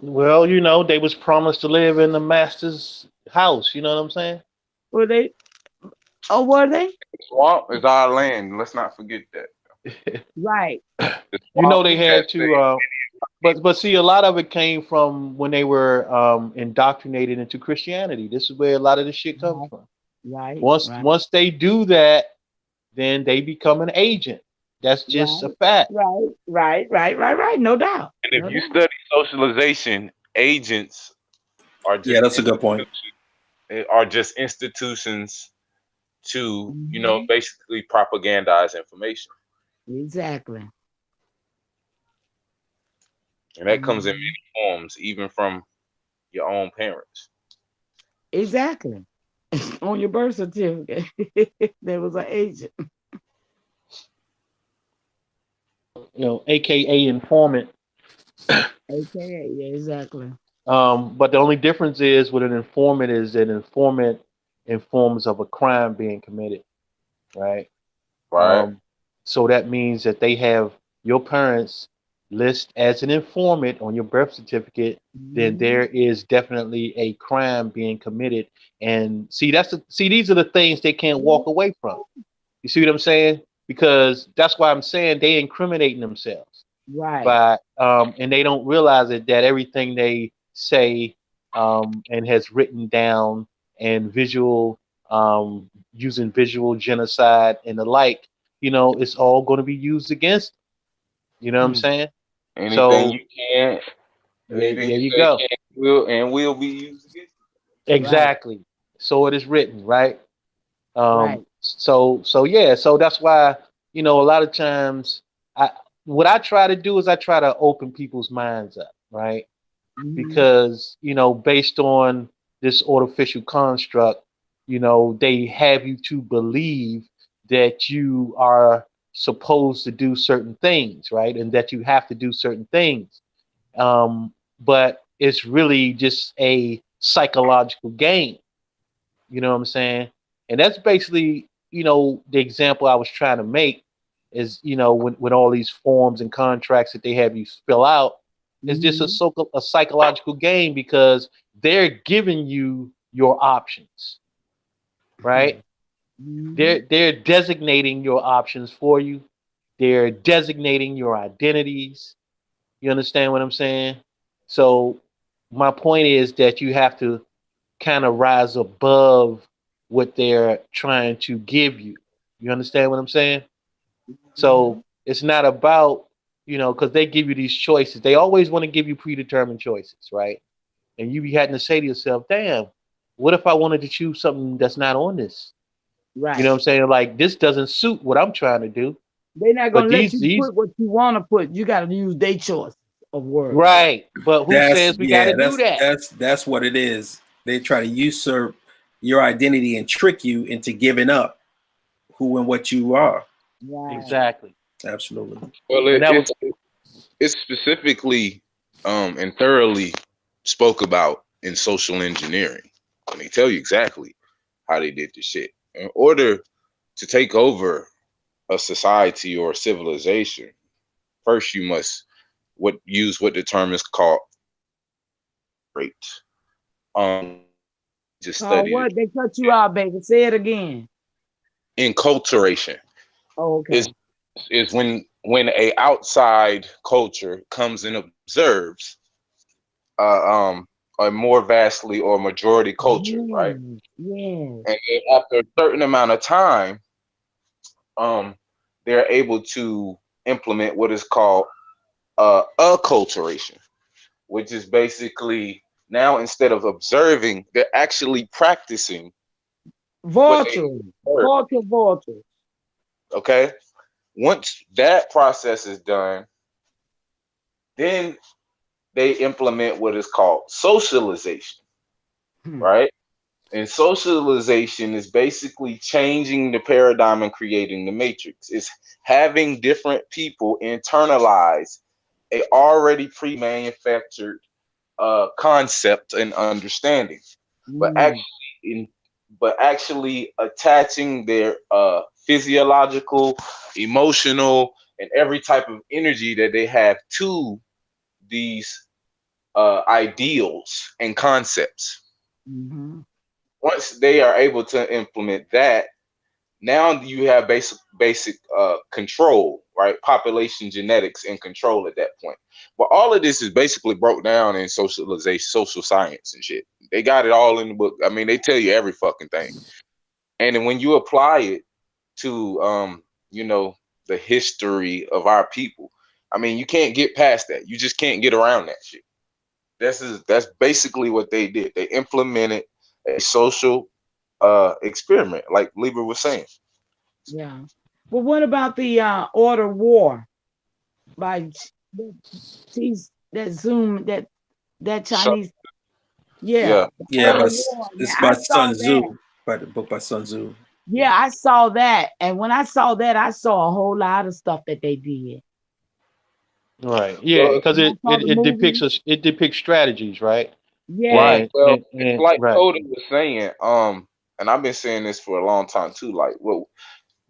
Well, you know, they was promised to live in the master's house. You know what I'm saying? Were they? Oh, were they? The swamp is our land. Let's not forget that. Right. You know, they had to. But see, a lot of it came from when they were indoctrinated into Christianity. This is where a lot of this shit comes from. Right. Once they do that, then they become an agent. That's just a fact. Right. No doubt. And if you study socialization, agents are just that's a good point. Are just institutions to, you know, basically propagandize information. Exactly. And that comes in many forms, even from your own parents. Exactly. On your birth certificate, there was an agent. You know, AKA informant. AKA, yeah, exactly. But the only difference is with an informant is an informant informs of a crime being committed, right? Right. So that means that they have your parents list as an informant on your birth certificate, then there is definitely a crime being committed. And see, these are the things they can't walk away from. You see what I'm saying? Because that's why I'm saying they incriminating themselves. Right. But and they don't realize it, that everything they say and has written down and visual using visual genocide and the like, you know, it's all going to be used against them. You know what I'm saying? Anything you can, anything there you you say go. can will be used against you. Exactly. So it is written, right? Right. So yeah, so that's why, you know, a lot of times what I try to do is I try to open people's minds up, right? Because, you know, based on this artificial construct, you know, they have you to believe that you are supposed to do certain things, right? And that you have to do certain things. But it's really just a psychological game. You know what I'm saying? And that's basically, you know, the example I was trying to make is, you know, when all these forms and contracts that they have you fill out, it's just a psychological game because they're giving you your options, right? They're designating your options for you. They're designating your identities. You understand what I'm saying? So my point is that you have to kind of rise above what they're trying to give you. You understand what I'm saying? So it's not about, you know, because they give you these choices. They always want to give you predetermined choices, right? And you be having to say to yourself, damn, what if I wanted to choose something that's not on this? Right. You know what I'm saying? Like, this doesn't suit what I'm trying to do. They're not going But to let you put what you want to put. You got to use their choice of words. Right. But who says we got to do that? That's what it is. They try to usurp your identity and trick you into giving up who and what you are. Right. Exactly. Absolutely. Well, it's specifically and thoroughly spoke about in social engineering. And they tell you exactly how they did this shit. In order to take over a society or a civilization, first you must use what the term is called rate. Just study what? They cut you out, baby. Say it again. enculturation. Oh, okay. Is when a outside culture comes and observes a more vastly or majority culture, right? Yeah. And after a certain amount of time, they're able to implement what is called acculturation, which is basically now instead of observing, they're actually practicing. Vulture. Okay. Once that process is done, then they implement what is called socialization, right? And socialization is basically changing the paradigm and creating the matrix. It's having different people internalize a already pre-manufactured concept and understanding, but actually attaching their physiological, emotional, and every type of energy that they have to these ideals and concepts. Once they are able to implement that, now you have basic control, right? Population genetics and control at that point. But all of this is basically broke down in socialization, social science and shit. They got it all in the book. I mean, they tell you every fucking thing. And then when you apply it to the history of our people, I mean, you can't get past that. You just can't get around that shit. That's basically what they did. They implemented a social experiment, like Lieber was saying. Yeah. Well, what about the Order War by that Chinese? Yeah. Yeah, War. it's I by saw Sun Tzu, that. by the book by Sun Tzu. Yeah, I saw that. And when I saw that, I saw a whole lot of stuff that they did. Right. Yeah, because I saw the movie. it depicts strategies, right? Yeah. Right. Well, it's like right. Cody was saying, and I've been saying this for a long time too. Like, well,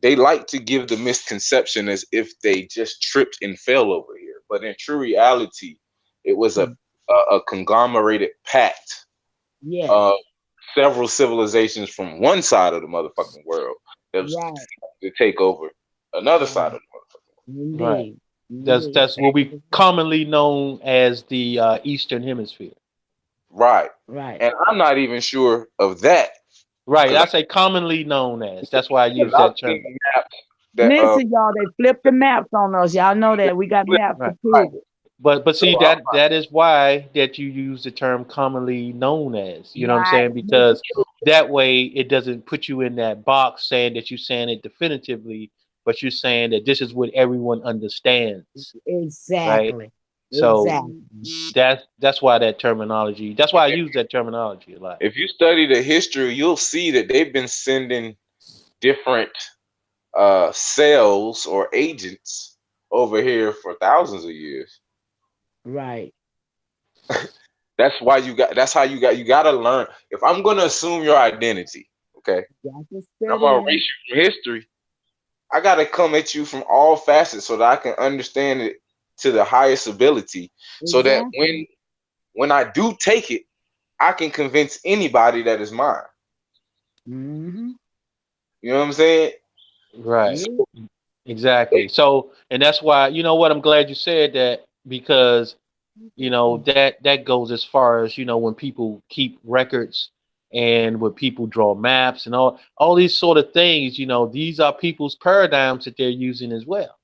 they like to give the misconception as if they just tripped and fell over here, but in true reality, it was a conglomerated pact of several civilizations from one side of the motherfucking world that was to take over another side of the motherfucking world. Right. That's what we commonly known as the Eastern Hemisphere. Right. Right. And I'm not even sure of that. Right. I say commonly known as. That's why I use that term. Listen, y'all, they flipped the maps on us. Y'all know that we got maps to prove it. But see that is why that you use the term commonly known as. You know what I'm saying? Because that way it doesn't put you in that box saying that you're saying it definitively, but you're saying that this is what everyone understands. Exactly. Right? So that's why that terminology. That's why I use that terminology a lot. If you study the history, you'll see that they've been sending different cells or agents over here for thousands of years. Right. That's how you got to learn. If I'm going to assume your identity, okay, I'm going to erase you from history, I got to come at you from all facets so that I can understand it to the highest ability, so that when I do take it, I can convince anybody that is mine. You know what I'm saying? Right. Exactly. So, and that's why, you know what, I'm glad you said that, because that goes as far as, when people keep records and when people draw maps and all these sort of things, these are people's paradigms that they're using as well.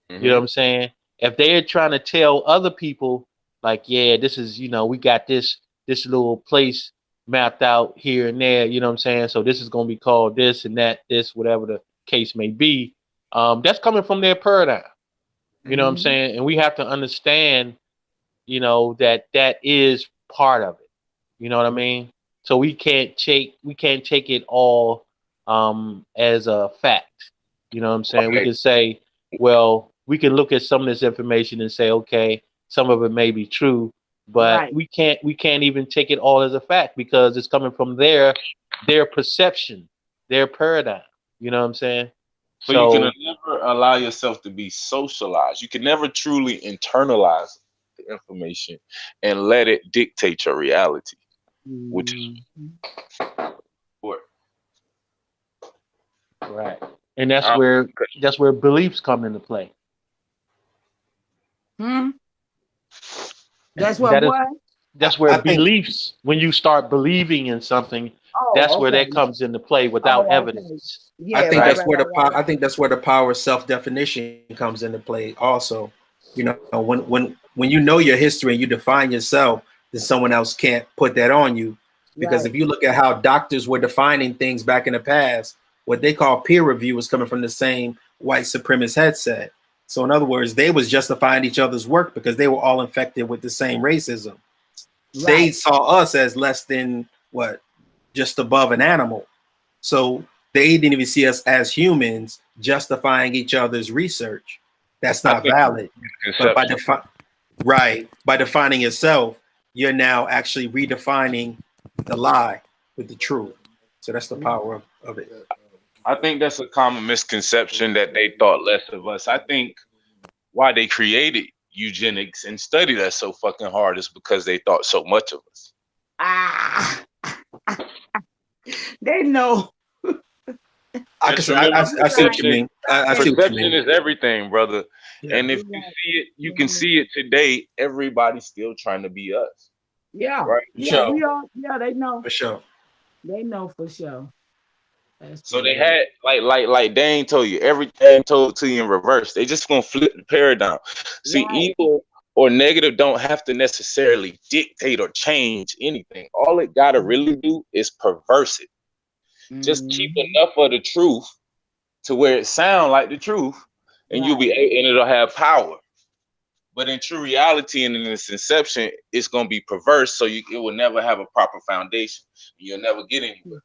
You know what I'm saying? If they're trying to tell other people, like, yeah, this is, we got this little place mapped out here and there, you know what I'm saying? So this is going to be called this and that, this, whatever the case may be. That's coming from their paradigm. You know what I'm saying? And we have to understand, that is part of it. You know what I mean? So we can't take it all as a fact. You know what I'm saying? We can say, well, we can look at some of this information and say, okay, some of it may be true, but we can't even take it all as a fact, because it's coming from their perception, their paradigm. You know what I'm saying? So you can never allow yourself to be socialized. You can never truly internalize the information and let it dictate your reality, which is important. Right. And that's where beliefs come into play. That's what? That's where beliefs, when you start believing in something, that's where that comes into play without evidence. I think I think that's where the power of self-definition comes into play also. When you know your history and you define yourself, then someone else can't put that on you. Because if you look at how doctors were defining things back in the past, what they call peer review was coming from the same white supremacist headset. So in other words, they was justifying each other's work because they were all infected with the same racism. They Right. saw us as less than what, just above an animal. So they didn't even see us as humans justifying each other's research. That's I not think valid. But by conception. by defining yourself, you're now actually redefining the lie with the truth. So that's the power of it. I think that's a common misconception that they thought less of us. I think why they created eugenics and studied us so fucking hard is because they thought so much of us. Ah, they know. I Just see what you mean. I see what you perception mean. is everything, brother. Yeah. And if you see it, you can see it today. Everybody's still trying to be us, Yeah. right? Yeah, we are. Yeah, they know. For sure. They know for sure. That's So true. they had like Dane told you, everything told to you in reverse. They just gonna flip the paradigm. See, Right. evil or negative don't have to necessarily dictate or change anything. All it gotta really do is perverse it. Just keep enough of the truth to where it sound like the truth, and you'll be and it'll have power. But in true reality and in its inception, it's gonna be perverse, so it will never have a proper foundation. You'll never get anywhere.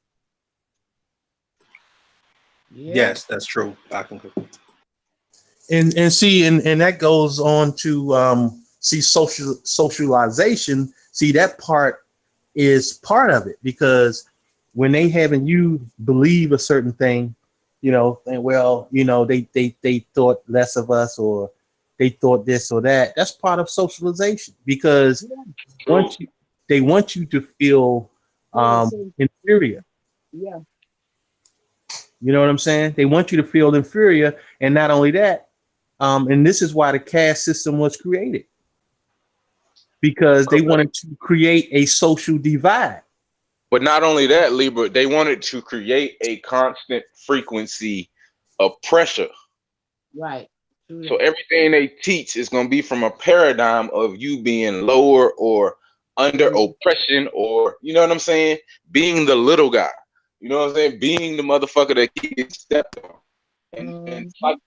Yes, that's true. I concur. And see, and that goes on to see socialization. See, that part is part of it, because when they having you believe a certain thing, you know, and well, you know, they thought less of us, or they thought this or that. That's part of socialization, because they want you to feel inferior. Yeah. You know what I'm saying? They want you to feel inferior, and not only that, and this is why the caste system was created, because they wanted to create a social divide. But not only that, Libra, they wanted to create a constant frequency of pressure. Right. So everything they teach is going to be from a paradigm of you being lower or under oppression, or, you know what I'm saying? Being the little guy. You know what I'm saying? Being the motherfucker that gets stepped on. And it's like,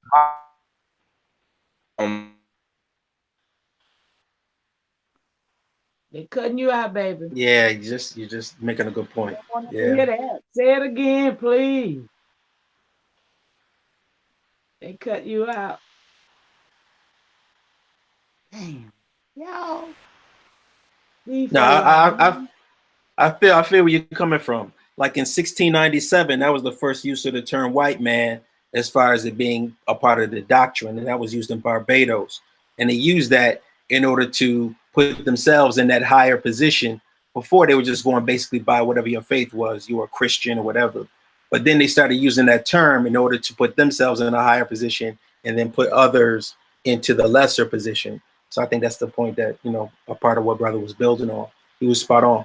They cutting you out, baby. Yeah, you're just making a good point. I want to Yeah. hear that. Say it again, please. They cut you out. Damn. Yo. No, I feel where you're coming from. Like in 1697, that was the first use of the term white man, as far as it being a part of the doctrine, and that was used in Barbados. And they used that in order to put themselves in that higher position. Before, they were just going basically by whatever your faith was, you were a Christian or whatever. But then they started using that term in order to put themselves in a higher position and then put others into the lesser position. So I think that's the point that, you know, a part of what brother was building on. He was spot on.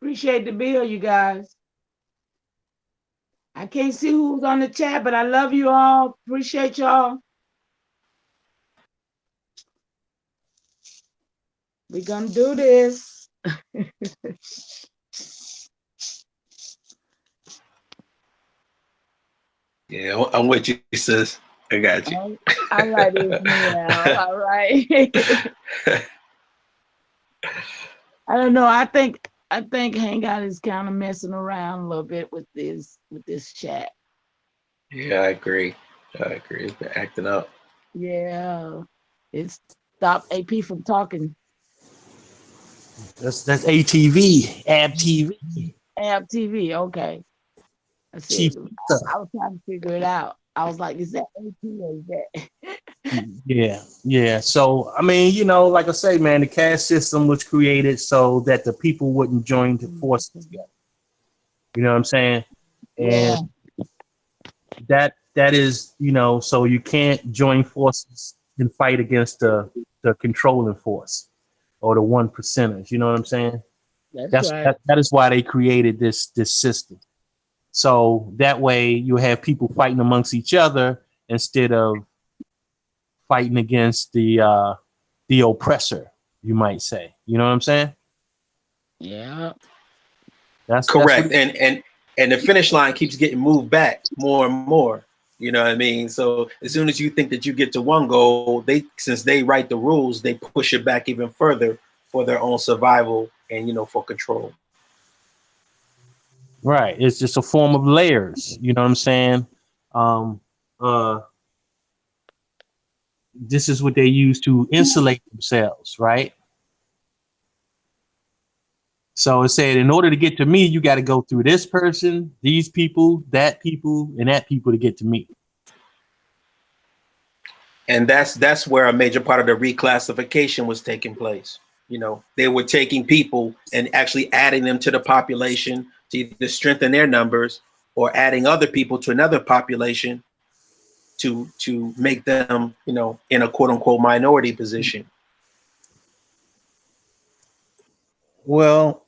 Appreciate the bill, you guys. I can't see who's on the chat, but I love you all. Appreciate y'all. We're gonna do this. Yeah, I'm with you, sis. I got you. All right, now. All right. I don't know. I think Hangout is kind of messing around a little bit with this chat. Yeah, I agree. It's been acting up. Yeah, it's stopped AP from talking. That's ATV, AB TV. AB TV, okay. I said, I was trying to figure it out. I was like, is that AP or is that? Yeah. So, I mean, you know, like I say, man, the caste system was created so that the people wouldn't join the forces together. You know what I'm saying? And that is, you know, so you can't join forces and fight against the controlling force or the 1%ers. You know what I'm saying? That's right. That is why they created this system. So that way you have people fighting amongst each other, instead of fighting against the oppressor, you might say. You know what I'm saying? Yeah. That's correct. what And the finish line keeps getting moved back more and more. You know what I mean? So as soon as you think that you get to one goal, since they write the rules, they push it back even further for their own survival and for control. right. It's just a form of layers. You know what I'm saying? This is what they use to insulate themselves, right? So it said, in order to get to me, you got to go through this person, these people, and that people to get to me. And that's where a major part of the reclassification was taking place. They were taking people and actually adding them to the population to either strengthen their numbers or adding other people to another population to make them, in a quote unquote minority position. Well,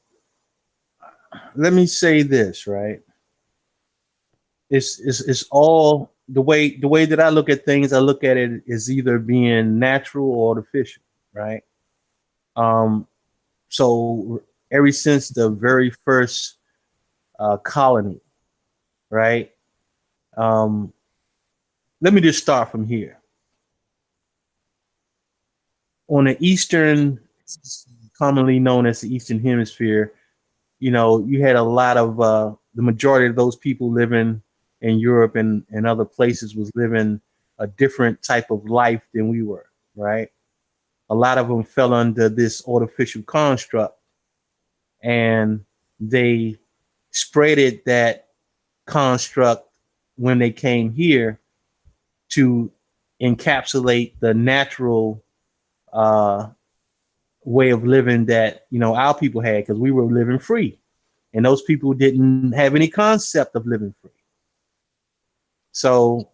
let me say this, right? It's all the way that I look at things. I look at it as either being natural or artificial, right? So ever since the very first colony, right? Let me just start from here. On the eastern, commonly known as the Eastern Hemisphere, you had a lot of the majority of those people living in Europe and other places was living a different type of life than we were, right? A lot of them fell under this artificial construct, and they spreaded that construct when they came here to encapsulate the natural way of living that our people had, because we were living free, and those people didn't have any concept of living free. So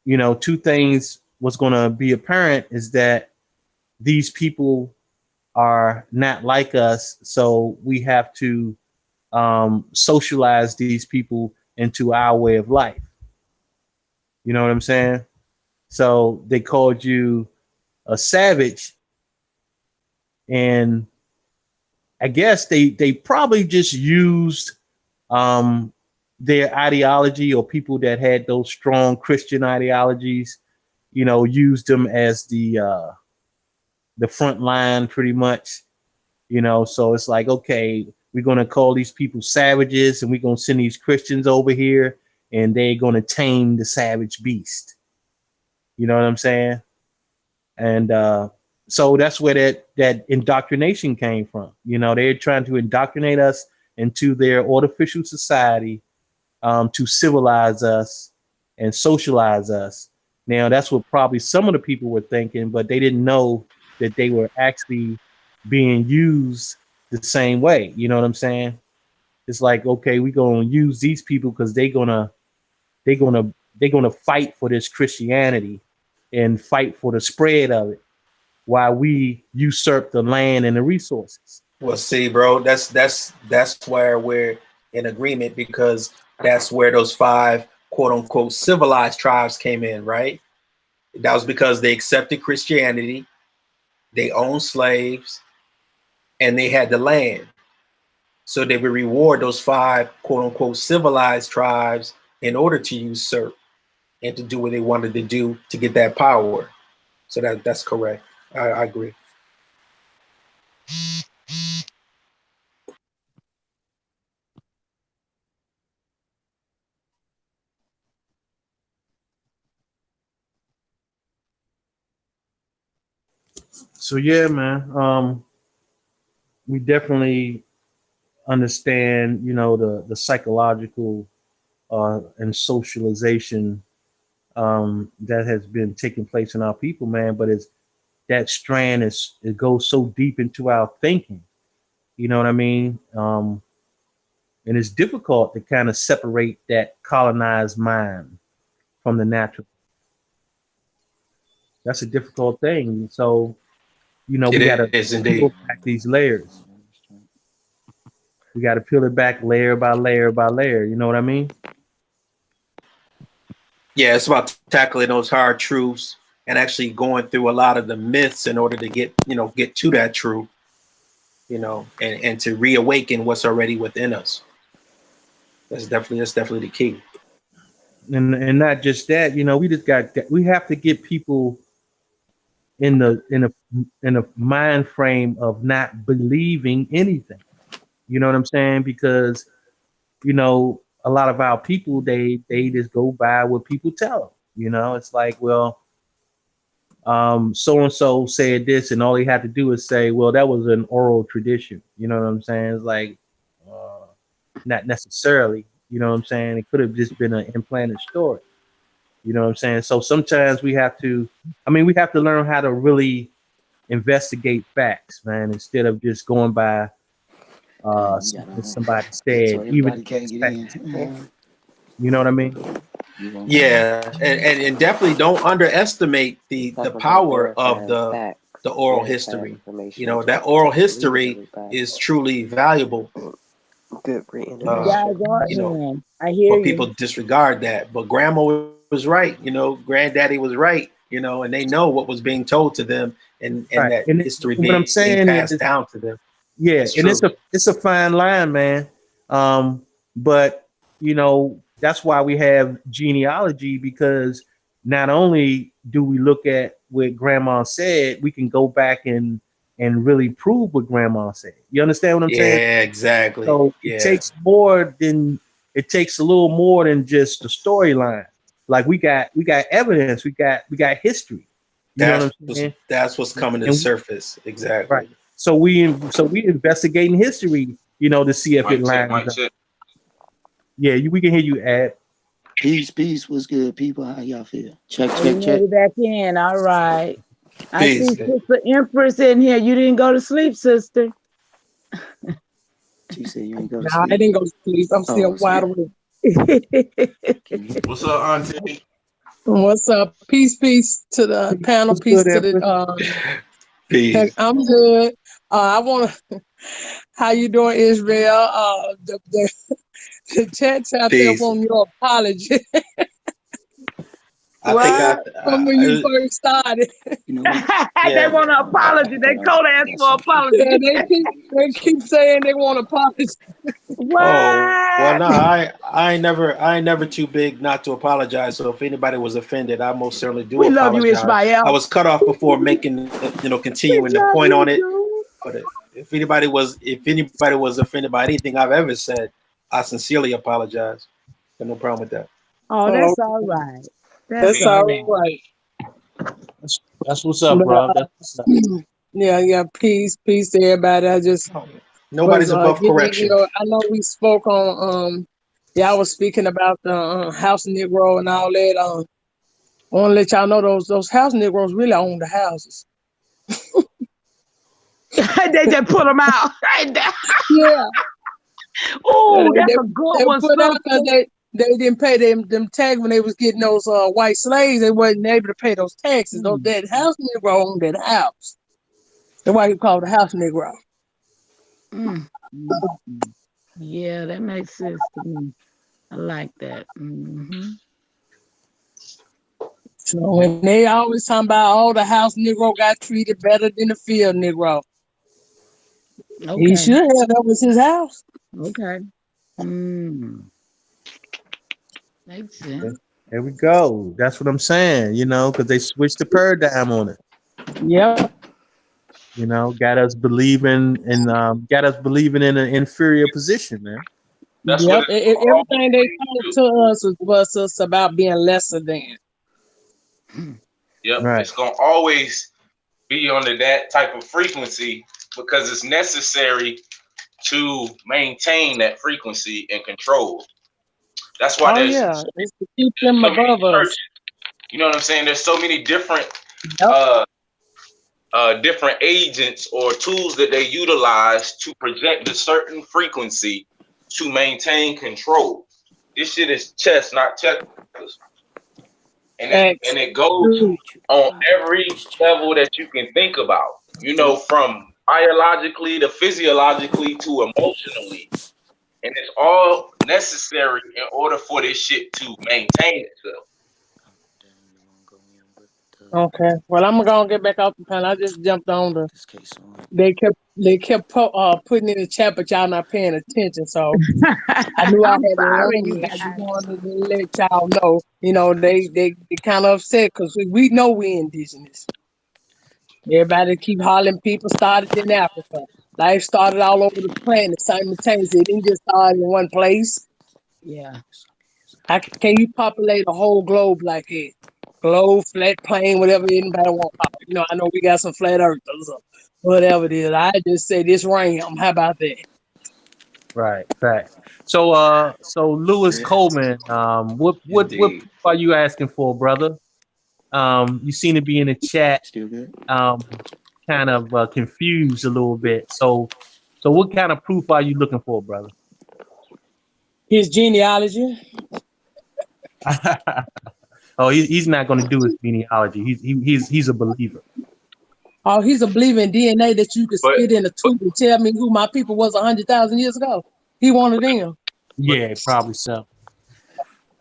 two things was going to be apparent is that these people are not like us, so we have to socialize these people into our way of life. You know what I'm saying? So they called you a savage, and I guess they probably just used their ideology, or people that had those strong Christian ideologies, used them as the front line pretty much, so it's like, okay, we're going to call these people savages, and we're going to send these Christians over here, and they're going to tame the savage beast. You know what I'm saying? And so that's where that indoctrination came from. They're trying to indoctrinate us into their artificial society, to civilize us and socialize us. Now, that's what probably some of the people were thinking, but they didn't know that they were actually being used the same way. You know what I'm saying? It's like, okay, we're going to use these people because they're gonna fight for this Christianity and fight for the spread of it, while we usurp the land and the resources. Well, see, bro, that's where we're in agreement, because that's where those 5 quote unquote civilized tribes came in, right? That was because they accepted Christianity, they owned slaves, and they had the land. So they would reward those 5 quote unquote civilized tribes in order to usurp and to do what they wanted to do to get that power. So that's correct. I agree. So yeah, man, we definitely understand, the psychological and socialization that has been taking place in our people, man. But that strand it goes so deep into our thinking. You know what I mean? And it's difficult to kind of separate that colonized mind from the natural. That's a difficult thing. So, we got to peel back these layers. We got to peel it back layer by layer by layer. You know what I mean? Yeah, it's about tackling those hard truths and actually going through a lot of the myths in order to get to that truth, and to reawaken what's already within us. That's definitely the key. And not just that, we have to get people in a mind frame of not believing anything. You know what I'm saying? Because a lot of our people, they just go by what people tell them. It's like, well, so and so said this, and all he had to do is say, well, that was an oral tradition. You know what I'm saying? It's like, not necessarily. You know what I'm saying? It could have just been an implanted story. You know what I'm saying? So sometimes we have to learn how to really investigate facts, man, instead of just going by something somebody said, even if it's facts. You know what I mean? Yeah, and definitely don't underestimate the power of the oral history. That oral history is truly valuable. Good reading. I hear you. People disregard that, but grandma was right. Granddaddy was right. And they know what was being told to them, and that history being passed down to them. Yeah, and it's a fine line, man. But that's why we have genealogy, because not only do we look at what grandma said, we can go back and really prove what grandma said. You understand what I'm saying? Yeah, exactly. So it takes a little more than just the storyline. Like we got evidence, we got history. You know what I'm saying? That's what's coming to the surface. Exactly. Right. So we investigating history, to see if it lines up. Yeah, we can hear you, Ad. Peace. What's good, people? How y'all feel? Check. Back in. All right. I see Sister Empress in here. You didn't go to sleep, sister. She said you ain't go to sleep. I didn't go to sleep. I'm still wide awake. What's up, Auntie? What's up? Peace to the panel. Peace to the peace. I'm good. I want to. How you doing, Israel? The chat's out there on your apology. From when you first started. They want an apology. They cold ask for apology. Yeah, they keep saying they want apology. What? Oh, well, no, I ain't never too big not to apologize. So if anybody was offended, I most certainly do. We apologize. love you, Ishmael. I was cut off before making, continuing to point on it. But if anybody was offended by anything I've ever said, I sincerely apologize. Got no problem with that. Oh, that's all right. That's all right. That's what's up, bro. Yeah. Peace to everybody. I just nobody's above correction. I know we spoke on y'all was speaking about the house Negro and all that. I want to let y'all know those house Negroes really own the houses. They just put them out right there. Yeah. Oh, that's a good one. They didn't pay them tax when they was getting those white slaves. They wasn't able to pay those taxes. That house Negro owned that house. That's why you call it a house Negro. Yeah, that makes sense to me. I like that. So when they always talking about the house Negro got treated better than the field Negro. Okay. He should have. That was his house. Okay. Makes sense. There we go. That's what I'm saying, because they switched the paradigm on it. Yep. Got us believing in an inferior position, man. That's everything they told to us was about being lesser than. Yep. Right. It's gonna always be under that type of frequency because it's necessary to maintain that frequency and control. That's why it's to keep them above us. You know what I'm saying? There's so many different different agents or tools that they utilize to project a certain frequency to maintain control. This shit is chess, not checkers. And it goes on every level that you can think about. From biologically to physiologically to emotionally. And it's all necessary in order for this shit to maintain itself. Okay. Well, I'm gonna get back off the panel. I just jumped on the. They kept putting in the chat, but y'all not paying attention. So I knew I I'm had to sorry, ring. I just guys. wanted to let y'all know. You know, they kind of upset because we know we indigenous. Everybody keep hollering. People started in Africa. Life started all over the planet simultaneously. It didn't just start in one place. Yeah. How can you populate a whole globe like it? Globe, flat plane, whatever anybody want to call it. You know, I know we got some flat earthers or whatever it is. I just say this ram. How about that? Right. Facts. So Lewis Coleman, what Indeed. proof are you asking for, brother? You seem to be in the chat, Still good? kind of confused a little bit. So what kind of proof are you looking for, brother? His genealogy. Oh, he's not going to do his genealogy. He's a believer. Oh, he's a believer in DNA that you could But spit in a tube and tell me who my people was 100,000 years ago. He one of them. Yeah, probably so.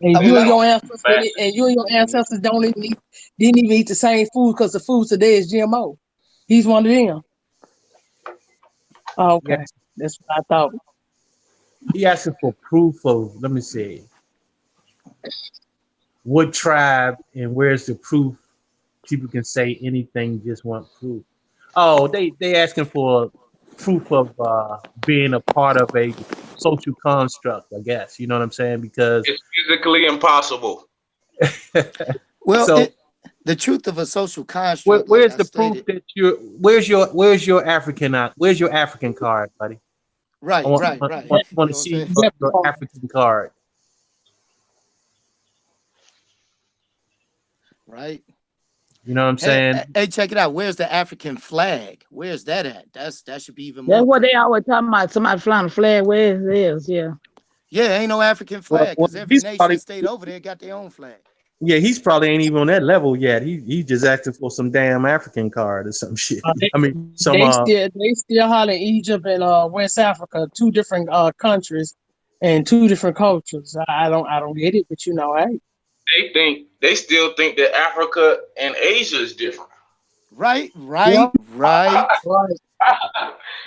And I you mean, and that's your ancestors, fact. and you and your ancestors didn't even eat the same food because the food today is GMO. He's one of them. Oh, okay, Yes, that's what I thought. he asking for proof of. Let me see. What tribe and where's the proof? People can say anything, just want proof. Oh, they asking for proof of being a part of a social construct. I guess you know what I'm saying because It's physically impossible. Well, so the truth of a social construct, like where's I the proof stated, that your African card, buddy? I right, want right, want, right. want, want You to know what see I'm saying? your African card. Right. You know what I'm Hey, saying? hey, check it out. Where's the African flag? Where's that at? That should be even That's more what they proof. always talking about. Somebody flying a flag. Where it is, yeah. Yeah, ain't no African flag Well, because every he's nation probably state over there got their own flag. yeah, he's probably ain't even on that level yet. He just asking for some damn African card or some shit. They, I mean, some they still holler Egypt and West Africa, two different countries and two different cultures. I don't get it, but you know, hey. They still think that Africa and Asia is different. Right, Yeah, right. right.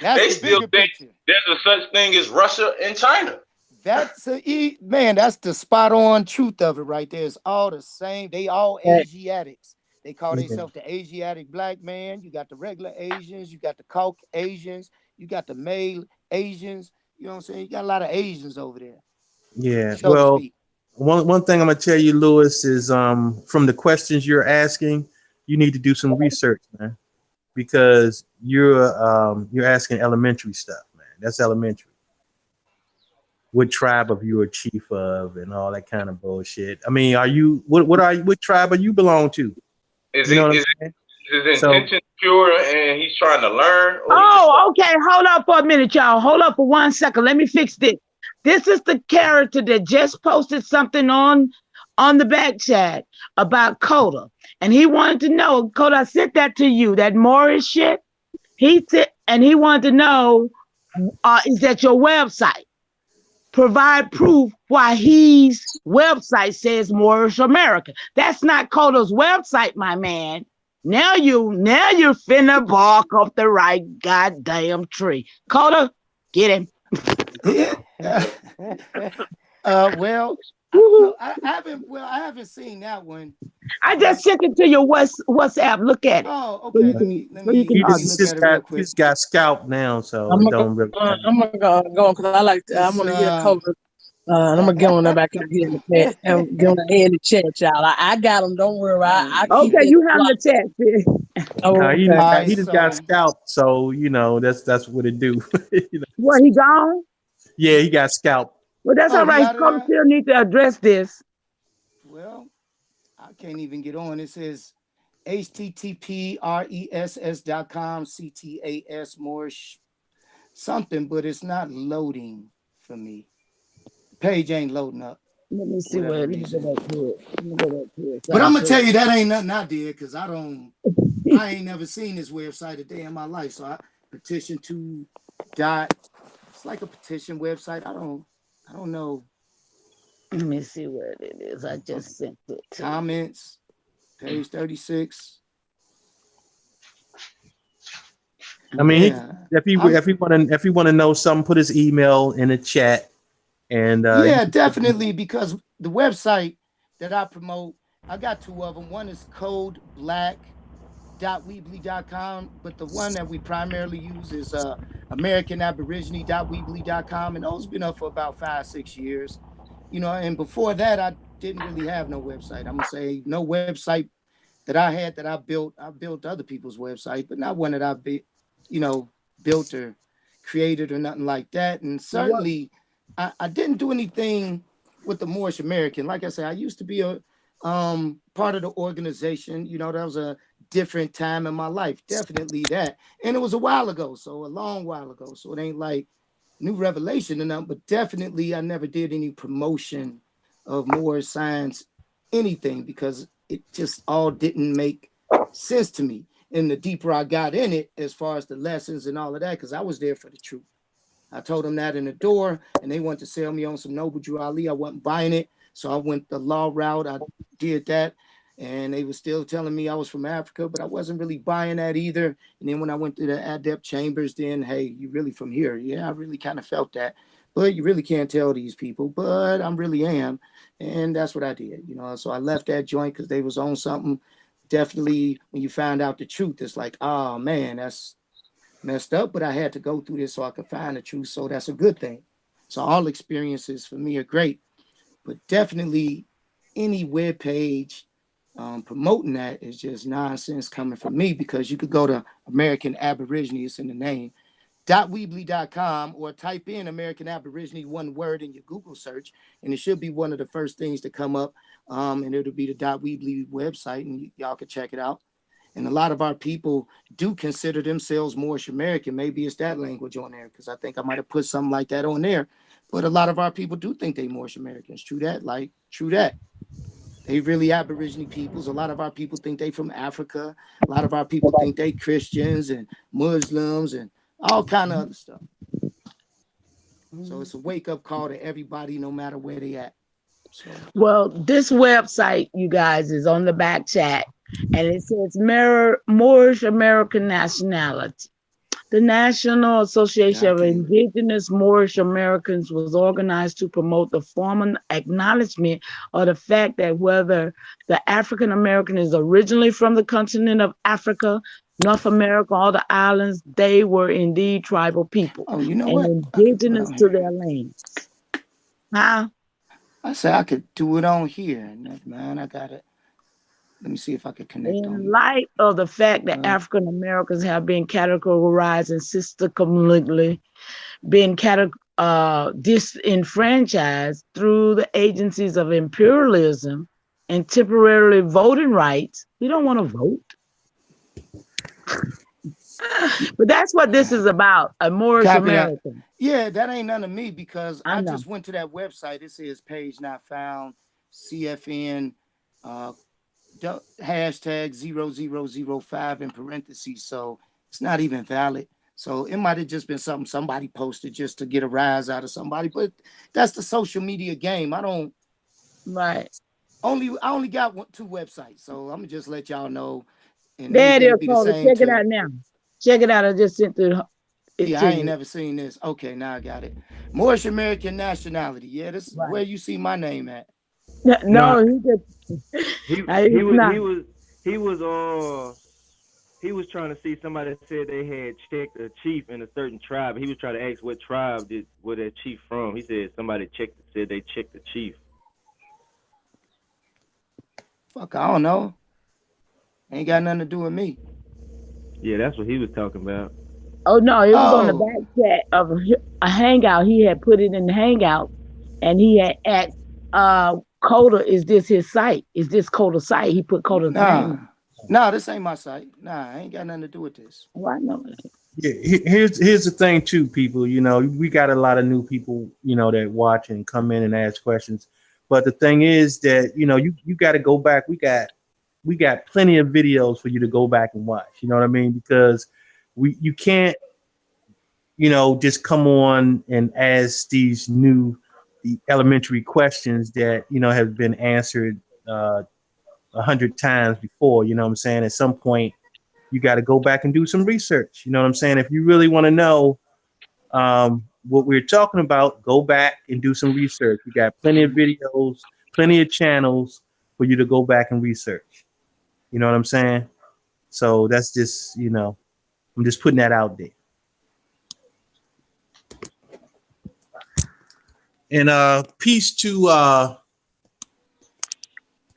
That's They the still bigger think picture. there's a such thing as Russia and China. That's man, that's the spot on truth of it right there. It's all the same. They all Asiatics. They call themselves the Asiatic black man. You got the regular Asians, you got the Caucasians, you got the male Asians. You know what I'm saying? You got a lot of Asians over there, yeah. so to Well, speak. one thing I'm gonna tell you, Lewis, is from the questions you're asking, you need to do some research, man, because you're asking elementary stuff, man. That's elementary. What tribe of you a chief of and all that kind of bullshit. I mean, are you what tribe are you belong to? Is You know what I'm is saying? his So intention pure and he's trying to learn, or he just Oh, okay. Hold up for a minute, y'all. Hold up for 1 second. Let me fix this. This is the character that just posted something on the back chat about Coda. And he wanted to know, Coda, I sent that to you, that Morris shit. He said, and he wanted to know, is that your website? Provide proof why his website says Moorish America. That's not Coda's website, my man. Now you're finna bark up the right goddamn tree. Coda, get him. Well, I don't know. I haven't seen that one. I just sent it to your WhatsApp. Look at it. Oh, So okay. you can argue. he just got scalped now, so I'm it gonna don't really matter. I'm gonna go because I want to hear Coda. And I'm gonna get on that back up here in the chat and get on in the chat, y'all. I got them. Don't worry. I keep Okay, it you have blocked. the text. Oh, Nah, okay. he just got scalped, so you know that's what it do. You know? What, he gone? Yeah, he got scalped. Well, that's all he right. out of Coda there? still need to address this. Well, I can't even get on. It says http://ress.com CTAS more something, but it's not loading for me. The page ain't loading up. Let me see where. Let me go back to it. Let me go back to it. But I'm gonna tell you that ain't nothing I did because I ain't never seen this website a day in my life. So I petition to dot. It's like a petition website. I don't know. Let me see where it is. I just sent it. Comments. page 36. I mean, Yeah, if you want to know something, put his email in the chat, and yeah, definitely, because the website that I promote, I got two of them. One is codeblack.weebly.com, but the one that we primarily use is americanaborigine.weebly.com, and those been up for about 5-6 years. You know, and before that, I didn't really have no website. I'm gonna say no website that I had that I built. I built other people's website, but not one that I built or created or nothing like that. And certainly I didn't do anything with the Moorish American. Like I said, I used to be a part of the organization. You know, that was a different time in my life. Definitely that. And it was a while ago, so a long while ago. So it ain't like new revelation or nothing, but definitely I never did any promotion of Moorish science, anything, because it just all didn't make sense to me. And the deeper I got in it, as far as the lessons and all of that, because I was there for the truth. I told them that in the door, and they wanted to sell me on some Noble Drew Ali. I wasn't buying it, so I went the law route. I did that, and they were still telling me I was from Africa, but I wasn't really buying that either. And then when I went to the Adept Chambers, then, hey, you really from here? Yeah, I really kind of felt that. But you really can't tell these people, but I really am. And that's what I did, you know. So I left that joint because they was on something. Definitely, when you find out the truth, it's like, oh man, that's messed up, but I had to go through this so I could find the truth. So that's a good thing. So all experiences for me are great, but definitely any web page promoting that is just nonsense coming from me, because you could go to American Aborigine, it's in the name, .weebly.com, or type in American Aborigine, one word, in your Google search, and it should be one of the first things to come up, and it'll be the .weebly website, and y'all can check it out. And a lot of our people do consider themselves Moorish American. Maybe it's that language on there, because I think I might have put something like that on there. But a lot of our people do think they Moorish Americans. True that. They really Aborigine peoples. A lot of our people think they from Africa. A lot of our people think they Christians and Muslims and all kind of other stuff. So it's a wake-up call to everybody, no matter where they at. So. Well, this website, you guys, is on the back chat, and it says Moorish American Nationality. The National Association of Indigenous Moorish Americans was organized to promote the formal acknowledgement of the fact that whether the African American is originally from the continent of Africa, North America, or the islands, they were indeed tribal people. Oh, you know and what? indigenous to their lands. Huh? I said I could do it on here. Man, I got it. Let me see if I can connect on In light of the fact that African Americans have been categorized and systematically been disenfranchised through the agencies of imperialism and temporarily voting rights, we don't want to vote. But that's what this is about, a Moorish American. Yeah, that ain't none of me, because I just went to that website. It says page not found, CFN, hashtag 0005 in parentheses. So it's not even valid. So it might have just been something somebody posted just to get a rise out of somebody. But that's the social media game. I only got 2 websites. So I'm gonna just let y'all know. And there it is, Coda. Check it out now. Check it out. I just sent it. Yeah, I ain't never seen this. Okay, now I got it. Moorish American Nationality. Yeah, this is where you see my name at. No, he was trying to see, somebody said they had checked a chief in a certain tribe. He was trying to ask what tribe was that chief from. He said somebody said they checked the chief. Fuck, I don't know. Ain't got nothing to do with me. Yeah, that's what he was talking about. Oh no, it was on the back chat of a hangout. He had put it in the hangout, and he had asked Coda, is this his site? Is this Coda's site? He put Coda's name. No, this ain't my site. Nah, I ain't got nothing to do with this. Oh, I know. Yeah, here's the thing too, people. You know, we got a lot of new people, you know, that watch and come in and ask questions. But the thing is that, you know, you got to go back. We got plenty of videos for you to go back and watch. You know what I mean? Because you can't, you know, just come on and ask these the elementary questions that, you know, have been answered 100 times before. You know what I'm saying? At some point, you got to go back and do some research. You know what I'm saying? If you really want to know what we're talking about, go back and do some research. We got plenty of videos, plenty of channels for you to go back and research. You know what I'm saying? So that's just, I'm just putting that out there. And peace to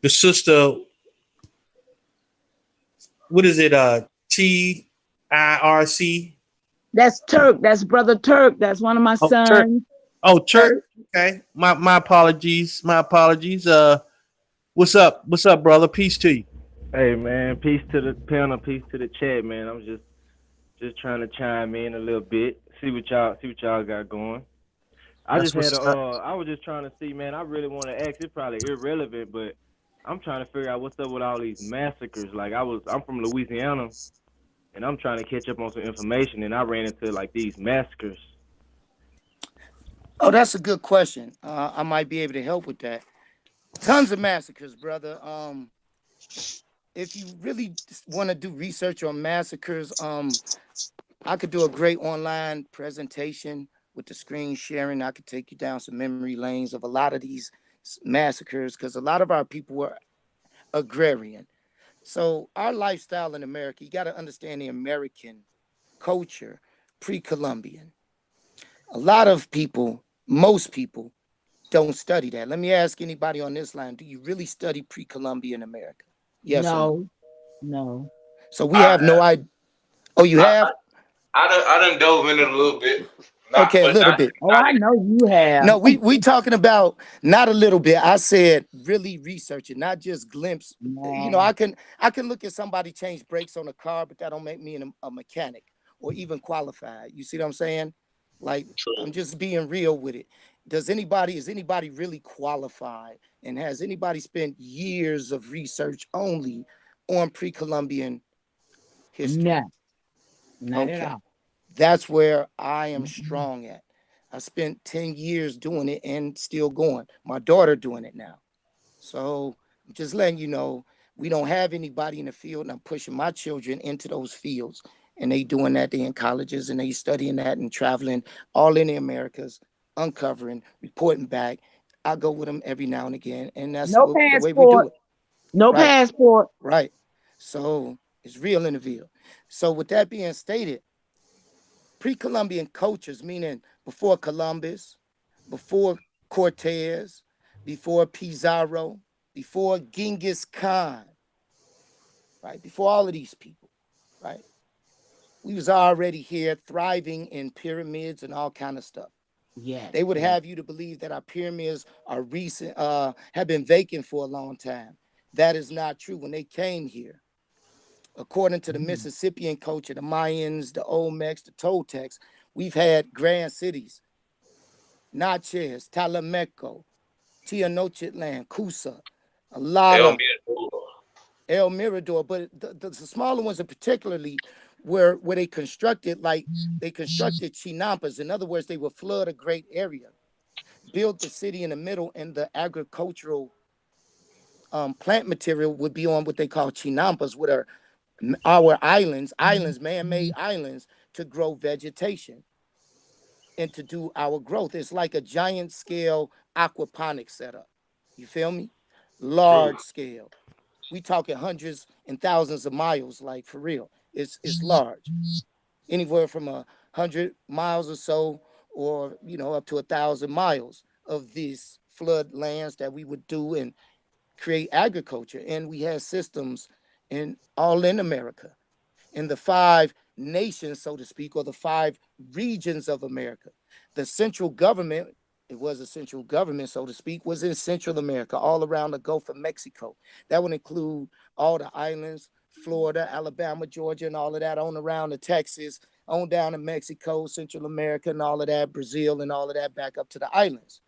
the sister. What is it? TIRC. That's Turk. That's Brother Turk. That's one of my sons. Turk. Oh, Turk. Okay. My apologies. My apologies. What's up? What's up, brother? Peace to you. Hey man, peace to the panel, peace to the chat, man. I'm just trying to chime in a little bit, see what y'all got going. I was just trying to see, man. I really want to ask. It's probably irrelevant, but I'm trying to figure out what's up with all these massacres. Like I'm from Louisiana, and I'm trying to catch up on some information, and I ran into like these massacres. Oh, that's a good question. I might be able to help with that. Tons of massacres, brother. If you really want to do research on massacres, I could do a great online presentation with the screen sharing. I could take you down some memory lanes of a lot of these massacres because a lot of our people were agrarian. So our lifestyle in America, you got to understand the American culture, pre-Columbian. A lot of people, most people, don't study that. Let me ask anybody on this line, do you really study pre-Columbian America? Yes or no? No. So we have no idea. Oh, you have? I done dove in it a little bit. Okay, a little bit. Oh, I know you have. No, we talking about not a little bit. I said really researching, not just glimpse. You know, I can look at somebody change brakes on a car, but that don't make me a mechanic or even qualified. You see what I'm saying? Like, I'm just being real with it. Is anybody really qualified? And has anybody spent years of research only on pre-Columbian history? No, not at all. That's where I am strong at. I spent 10 years doing it and still going. My daughter doing it now. So I'm just letting you know, we don't have anybody in the field, and I'm pushing my children into those fields. And they doing that. They in colleges and they studying that and traveling all in the Americas, uncovering, reporting back. I go with them every now and again. And that's the way we do it. No passport. Right. So it's real in the field. So with that being stated, pre-Columbian cultures, meaning before Columbus, before Cortez, before Pizarro, before Genghis Khan, right? Before all of these people, right? We was already here thriving in pyramids and all kind of stuff. Yeah. They would have you to believe that our pyramids are recent, have been vacant for a long time. That is not true. When they came here, according to the Mississippian culture, the Mayans, the Olmecs, the Toltecs, we've had grand cities. Natchez, Talameco, Tenochtitlan, Coosa, a lot of El Mirador, but the smaller ones are particularly where they constructed, like they constructed chinampas. In other words, they would flood a great area, build the city in the middle, and the agricultural plant material would be on what they call chinampas, which are our islands, man-made islands, to grow vegetation and to do our growth. It's like a giant scale aquaponics setup. You feel me? Large scale. We talking hundreds and thousands of miles, like for real. It's large. Anywhere from 100 miles or so, or up to 1,000 miles of these flood lands that we would do and create agriculture. And we had systems all in America, in the 5 nations, so to speak, or the 5 regions of America. The central government, it was a central government, so to speak, was in Central America, all around the Gulf of Mexico. That would include all the islands, Florida, Alabama, Georgia, and all of that, on around to Texas, on down to Mexico, Central America, and all of that, Brazil, and all of that, back up to the islands.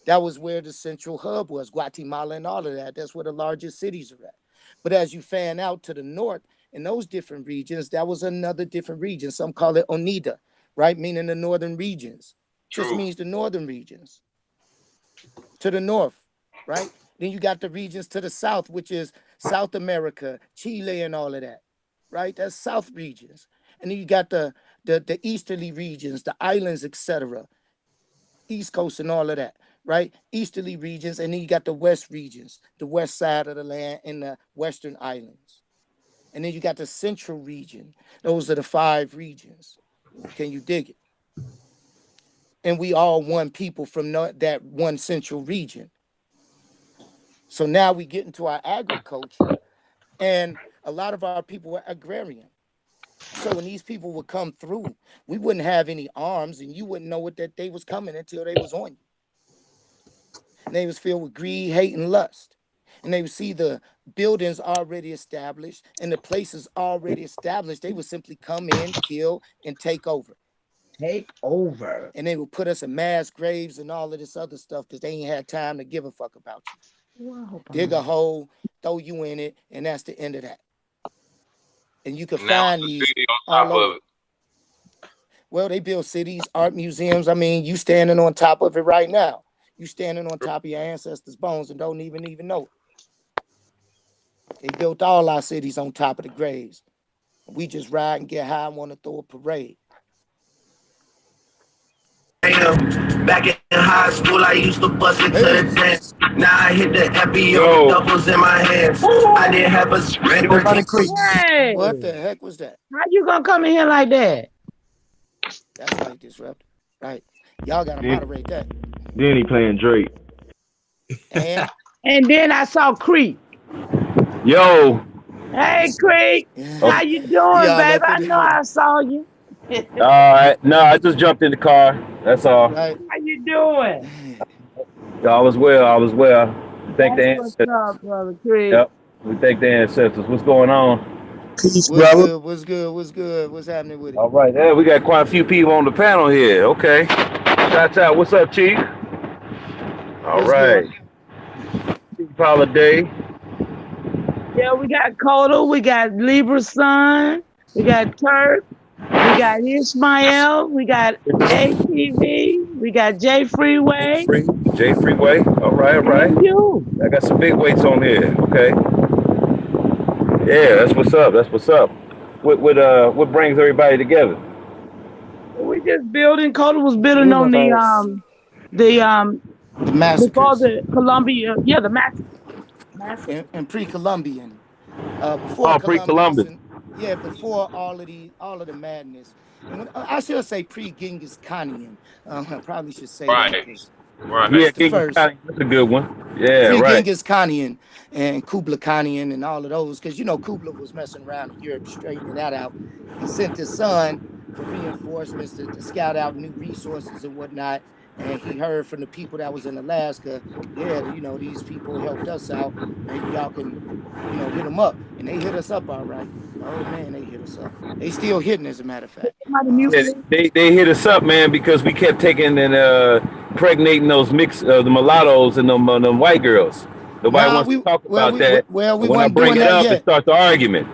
That was where the central hub was, Guatemala and all of that. That's where the largest cities are at. But as you fan out to the north, in those different regions, that was another different region. Some call it Oneida, right? Meaning the northern regions. Just means the northern regions. To the north, right? Then you got the regions to the south, which is South America, Chile, and all of that, right? That's South regions. And then you got the easterly regions, the islands, etc., East Coast and all of that, right? Easterly regions, and then you got the West regions, the west side of the land and the Western islands. And then you got the Central region. Those are the 5 regions. Can you dig it? And we all one people from that one central region. So now we get into our agriculture, and a lot of our people were agrarian. So when these people would come through, we wouldn't have any arms, and you wouldn't know what that they was coming until they was on you. And they was filled with greed, hate, and lust. And they would see the buildings already established and the places already established. They would simply come in, kill, and take over. Take over. And they would put us in mass graves and all of this other stuff because they ain't had time to give a fuck about you. Wow. Dig a hole, throw you in it, and that's the end of that. And you can Now find it's a these city on all top over. of it. Well, they build cities, art museums. I mean, you standing on top of it right now. You standing on top of your ancestors' bones and don't even know it. They built all our cities on top of the graves. We just ride and get high and want to throw a parade. Back in high school, I used to bust it to the dance. Now I hit the FBO with doubles in my hands. I didn't have a spread. Hey, What the heck was that? how you gonna come in here like that? That's like disrupt. Right. Y'all gotta Yeah. moderate that. Then he playing Drake. And then I saw Creek. Yo. Hey, Creek. How you doing, Y'all baby? up I in know I saw you. All right. No, I just jumped in the car. That's all. Right. How you doing? I was well. I was well. Thank the That's what's ancestors. up, brother Creek. Yep. We thank the ancestors. What's going on? Peace, What's good? What's good? What's good? What's happening with it? All right. Yeah, we got quite a few people on the panel here. Okay. Shout out. What's up, Chief? All What's right. Chief Holiday. Yeah, we got Coda, we got Libra's son, we got Turk, we got Ishmael, we got ATV, we got J Freeway. J Freeway. All right. All right. You. I got some big weights on here. Okay. Yeah, that's what's up. That's what's up. What brings everybody together? We just building. Coda was building on the massacres. before the Columbia, the massacre. And pre-Columbian. Before pre-Columbus. Before all of the madness. And when, I should say pre-Genghis Khanian. I probably should say that. Right. Yeah, That's the first. that's a good one. Yeah, right. Pre-Genghis Khanian and Kubla Khanian and all of those, because Kubla was messing around in Europe, straightening that out. He sent his son for reinforcements to scout out new resources and whatnot. And he heard from the people that was in Alaska, these people helped us out. Maybe y'all can, hit them up. And they hit us up all right. Oh man, they hit us up. They still hitting, as a matter of fact. Yeah, they hit us up, man, because we kept taking and impregnating those the mulattoes and them white girls. Nobody wants to talk about that. We when I weren't bring doing it that up, yet. it starts the argument.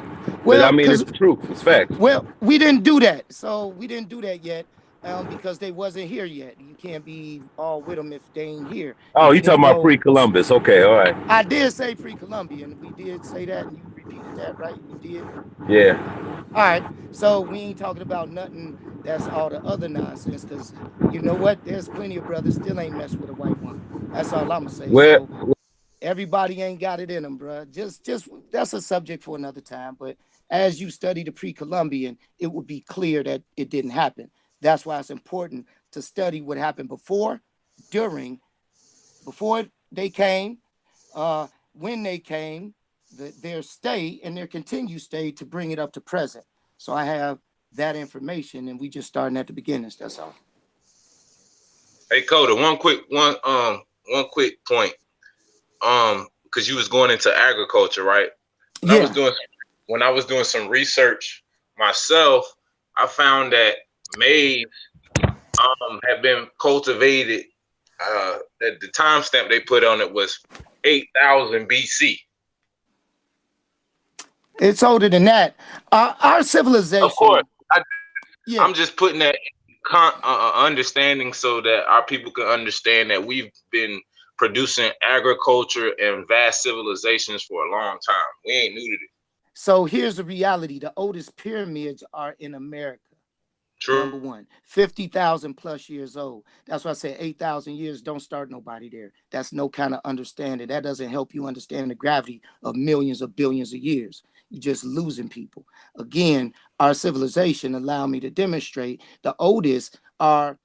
But I mean, it's the truth. It's fact. Well, we didn't do that. So we didn't do that yet. Because they wasn't here yet. You can't be all with them if they ain't here. Oh, you talking about pre-Columbus? Okay, all right. I did say pre-Columbian. We did say that, and you repeated that, right? You did. Yeah. All right. So we ain't talking about nothing. That's all the other nonsense. Because you know what? There's plenty of brothers still ain't messed with a white woman. That's all I'm gonna say. Well, so everybody ain't got it in them, bro. Just that's a subject for another time. But as you study the pre-Columbian, it would be clear that it didn't happen. That's why it's important to study what happened before, before they came, when they came, their stay and their continued stay to bring it up to present. So I have that information, and we just starting at the beginnings. That's all. Hey, Coda, one quick point. Because you was going into agriculture, right? When I was doing some research myself, I found that maize had been cultivated. The timestamp they put on it was 8,000 BC. It's older than that. Our civilization. Of course, I'm just putting that understanding so that our people can understand that we've been producing agriculture and vast civilizations for a long time. We ain't new to this. So here's the reality. The oldest pyramids are in America. True. Number one, 50,000 plus years old. That's why I said 8,000 years, don't start nobody there. That's no kind of understanding. That doesn't help you understand the gravity of millions of billions of years. You're just losing people. Again, our civilization allowed me to demonstrate the oldest are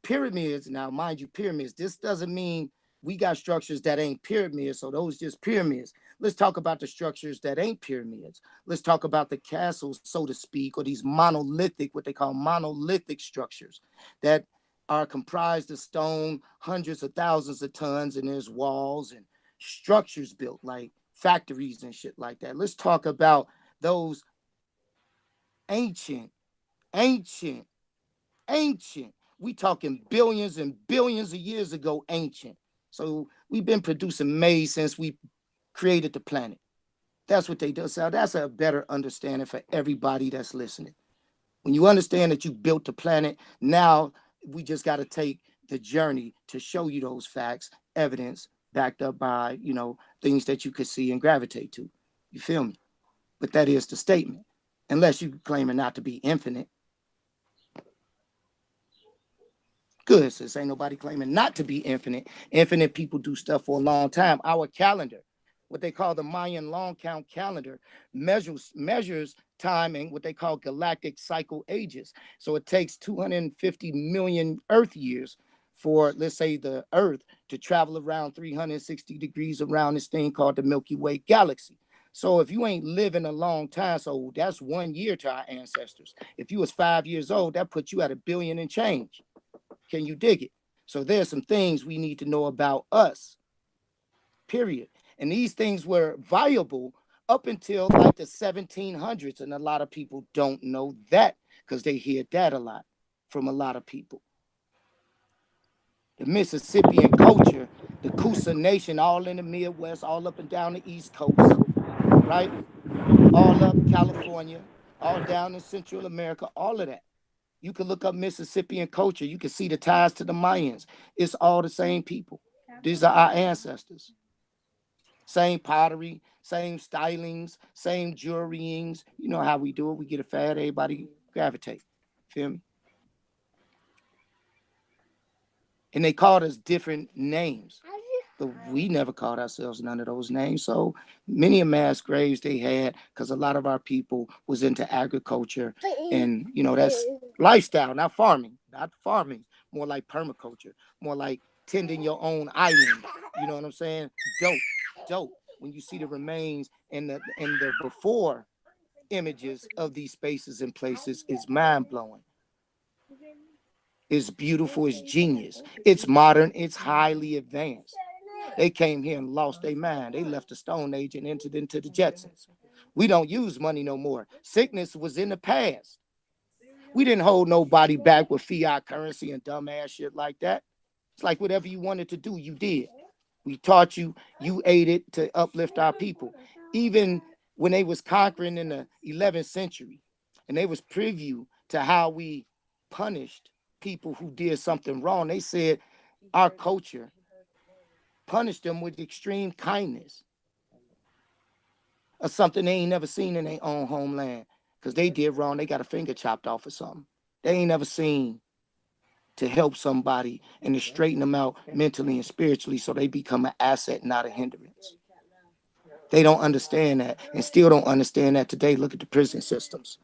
pyramids. Now, mind you, pyramids, this doesn't mean we got structures that ain't pyramids, so those just pyramids. Let's talk about the structures that ain't pyramids. Let's talk about the castles, so to speak, or these monolithic, what they call monolithic structures that are comprised of stone, hundreds of thousands of tons, and there's walls and structures built like factories and shit like that. Let's talk about those ancient. We talking billions and billions of years ago, ancient. So we've been producing maize since we created the planet. That's what they do. So that's a better understanding for everybody that's listening. When you understand that you built the planet, now we just got to take the journey to show you those facts, evidence backed up by, you know, things that you could see and gravitate to. You feel me? But that is the statement, unless you claim it not to be infinite. Good, sis. Ain't nobody claiming not to be infinite. Infinite people do stuff for a long time. Our calendar, what they call the Mayan long count calendar, measures time in what they call galactic cycle ages. So it takes 250 million Earth years for, let's say, the Earth to travel around 360 degrees around this thing called the Milky Way galaxy. So if you ain't living a long time, so that's 1 year to our ancestors. If you was 5 years old, that puts you at 1 billion and change. Can you dig it? So there's some things we need to know about us, period. And these things were viable up until like the 1700s. And a lot of people don't know that because they hear that a lot from a lot of people. The Mississippian culture, the Coosa Nation, all in the Midwest, all up and down the East Coast, right? All up California, all down in Central America, all of that. You can look up Mississippian culture. You can see the ties to the Mayans. It's all the same people. These are our ancestors. Same pottery, same stylings, same jewelryings. You know how we do it. We get a fad, everybody gravitate. Feel me? And they called us different names. But we never called ourselves none of those names. So many of mass graves they had, because a lot of our people was into agriculture and, you know, that's lifestyle, not farming, more like permaculture, more like tending your own island. You know what I'm saying? Dope. When you see the remains and the before images of these spaces and places, is mind blowing. It's beautiful, it's genius, it's modern, it's highly advanced. They came here and lost their mind. They left the Stone Age and entered into the Jetsons. We don't use money no more. Sickness was in the past. We didn't hold nobody back with fiat currency and dumbass shit like that. It's like whatever you wanted to do, you did. We taught you, you aided to uplift our people. Even when they was conquering in the 11th century, and they was preview to how we punished people who did something wrong, they said our culture punished them with extreme kindness, or something they ain't never seen in their own homeland, because they did wrong. They got a finger chopped off or something. They ain't never seen to help somebody and to straighten them out mentally and spiritually so they become an asset, not a hindrance. They don't understand that, and still don't understand that today. Look at the prison systems.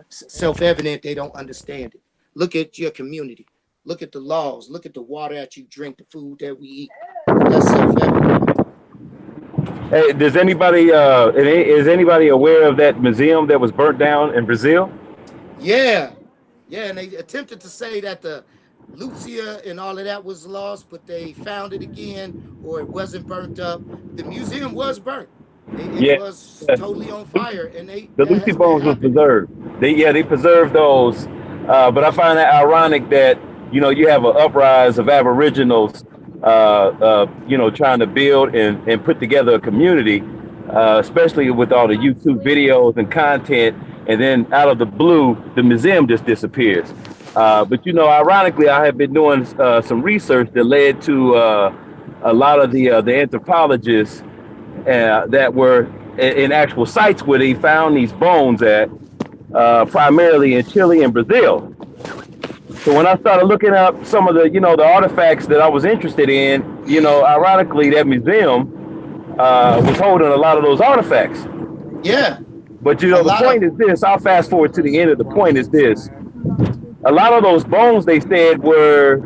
Self-evident, they don't understand it. Look at your community. Look at the laws. Look at the water that you drink, the food that we eat. That's self-evident. Hey, is anybody aware of that museum that was burnt down in Brazil? Yeah, and they attempted to say that the Lucia and all of that was lost, but they found it again, or it wasn't burnt up. The museum was burnt. It was totally on fire, and the Lucy bones was preserved. They preserved those, but I find that ironic that you have an uprise of Aboriginals, trying to build and put together a community, especially with all the YouTube videos and content, and then out of the blue, the museum just disappears. But ironically, I have been doing some research that led to a lot of the anthropologists that were in actual sites where they found these bones at, primarily in Chile and Brazil. So when I started looking up some of the, the artifacts that I was interested in, ironically, that museum was holding a lot of those artifacts. Yeah. But the point is this, I'll fast forward to the end of the point is this. A lot of those bones they said were,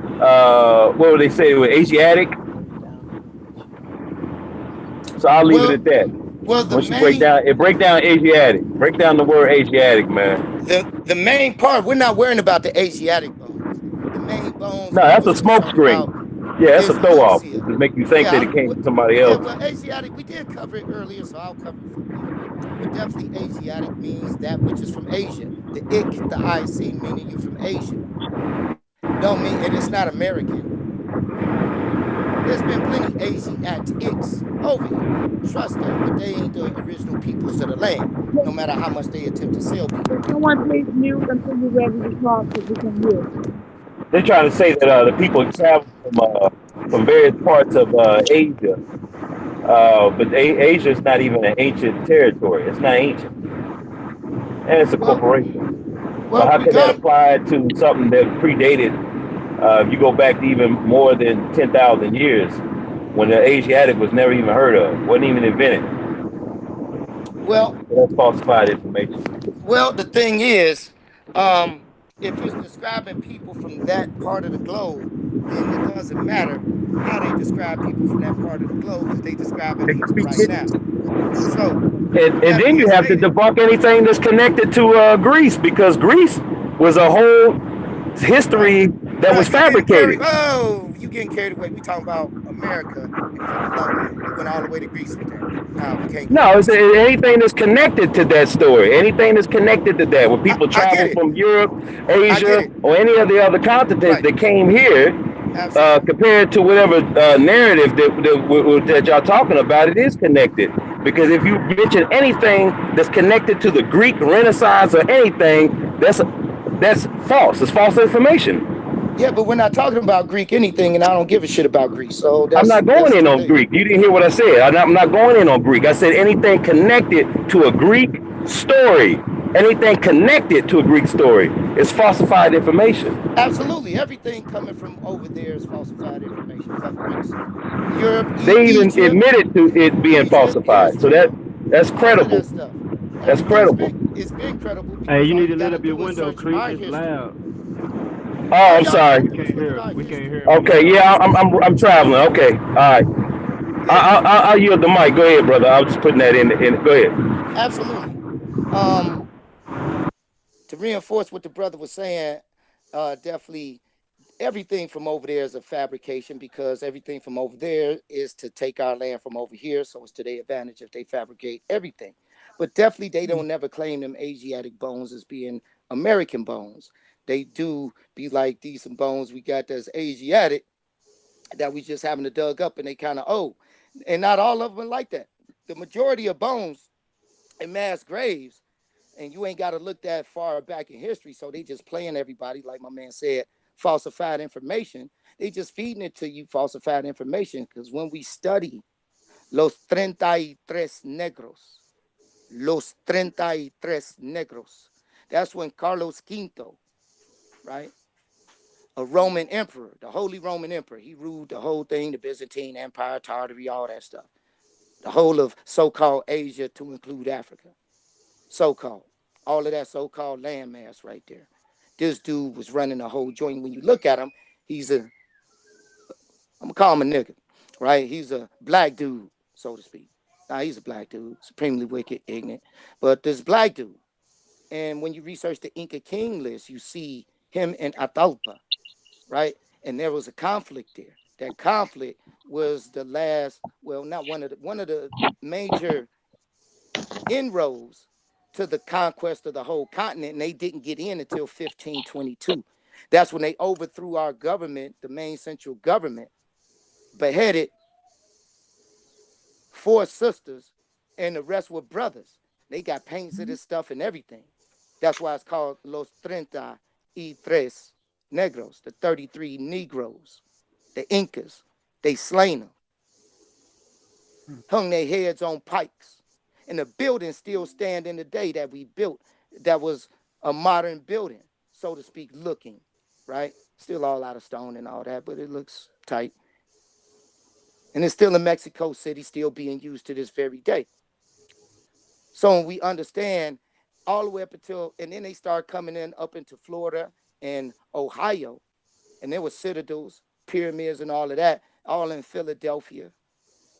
what would they say, were Asiatic. So I'll leave it at that. Well, once you break down Asiatic, break down the word Asiatic, man. The main part, we're not worrying about the Asiatic bones. The main bones. No, that's a smoke screen. Yeah, that's a throw off. To make you think that it came from somebody else. Yeah, well, Asiatic, we did cover it earlier, so I'll cover it from here. But definitely Asiatic means that which is from Asia. The IC, the IC, meaning you from Asia. Don't mean, and it's not American. There's been plenty Asiatics over here. Trust them, but they ain't the original peoples of the land, no matter how much they attempt to sell people. Someone please mute until you're ready to talk so we can hear. They're trying to say that the people travel from various parts of Asia, but Asia is not even an ancient territory. It's not ancient, and it's a corporation. So how could that apply to something that predated? If you go back to even more than 10,000 years, when the Asiatic was never even heard of, wasn't even invented. Well, that's falsified information. Well, the thing is, if it's describing people from that part of the globe, then it doesn't matter how they describe people from that part of the globe, because they describe it right now. So, and then you have to debunk anything that's connected to Greece, because Greece was a whole history that was fabricated. You getting carried away. We talking about America. You went all the way to Greece with that. No, it's anything that's connected to that story. Anything that's connected to that. When people travel from Europe, Asia, or any of the other continents that came here, compared to whatever narrative that y'all talking about, it is connected. Because if you mention anything that's connected to the Greek Renaissance or anything, that's false. It's false information. Yeah, but we're not talking about Greek anything, and I don't give a shit about Greece. So I'm not going in on Greek. You didn't hear what I said. I'm not going in on Greek. I said anything connected to a Greek story, anything connected to a Greek story is falsified information. Absolutely. Everything coming from over there is falsified information. Europe, they even admitted to it being falsified. So that's credible. That's credible. It's been credible. Hey, you need to let up your window, Creep. It's loud. Oh, I'm sorry. We can't hear. Okay, yeah, I'm traveling. Okay, all right. I'll yield the mic. Go ahead, brother. I was just putting that in. Go ahead. Absolutely. To reinforce what the brother was saying, definitely everything from over there is a fabrication, because everything from over there is to take our land from over here. So it's to their advantage if they fabricate everything. But definitely they don't never claim them Asiatic bones as being American bones. They do be like these some bones we got that's Asiatic that we just having to dug up, and they kind of old. And not all of them like that. The majority of bones in mass graves, and you ain't got to look that far back in history, so they just playing everybody, like my man said, falsified information. They just feeding it to you, falsified information, because when we study los 33 negros, that's when Carlos Quinto, right? A Roman emperor, the Holy Roman Emperor. He ruled the whole thing, the Byzantine Empire, Tartary, all that stuff. The whole of so-called Asia to include Africa. So-called. All of that so-called landmass right there. This dude was running the whole joint. When you look at him, I'm going to call him a nigga, right? He's a black dude, so to speak. Now, he's a black dude, supremely wicked, ignorant. But this black dude. And when you research the Inca king list, you see him and Atahualpa, right? And there was a conflict there. That conflict was the last, well, not one of the major inroads to the conquest of the whole continent, and they didn't get in until 1522. That's when they overthrew our government, the main central government, beheaded 4 sisters, and the rest were brothers. They got paints of this stuff and everything. That's why it's called Los 33 Negros, the 33 Negroes, the Incas. They slain them. hung their heads on pikes. And the building still standing today that we built, that was a modern building, so to speak, looking, right? Still all out of stone and all that, but it looks tight. And it's still in Mexico City, still being used to this very day. So when we understand all the way up until, and then they start coming in up into Florida and Ohio, and there were citadels, pyramids, and all of that, all in Philadelphia,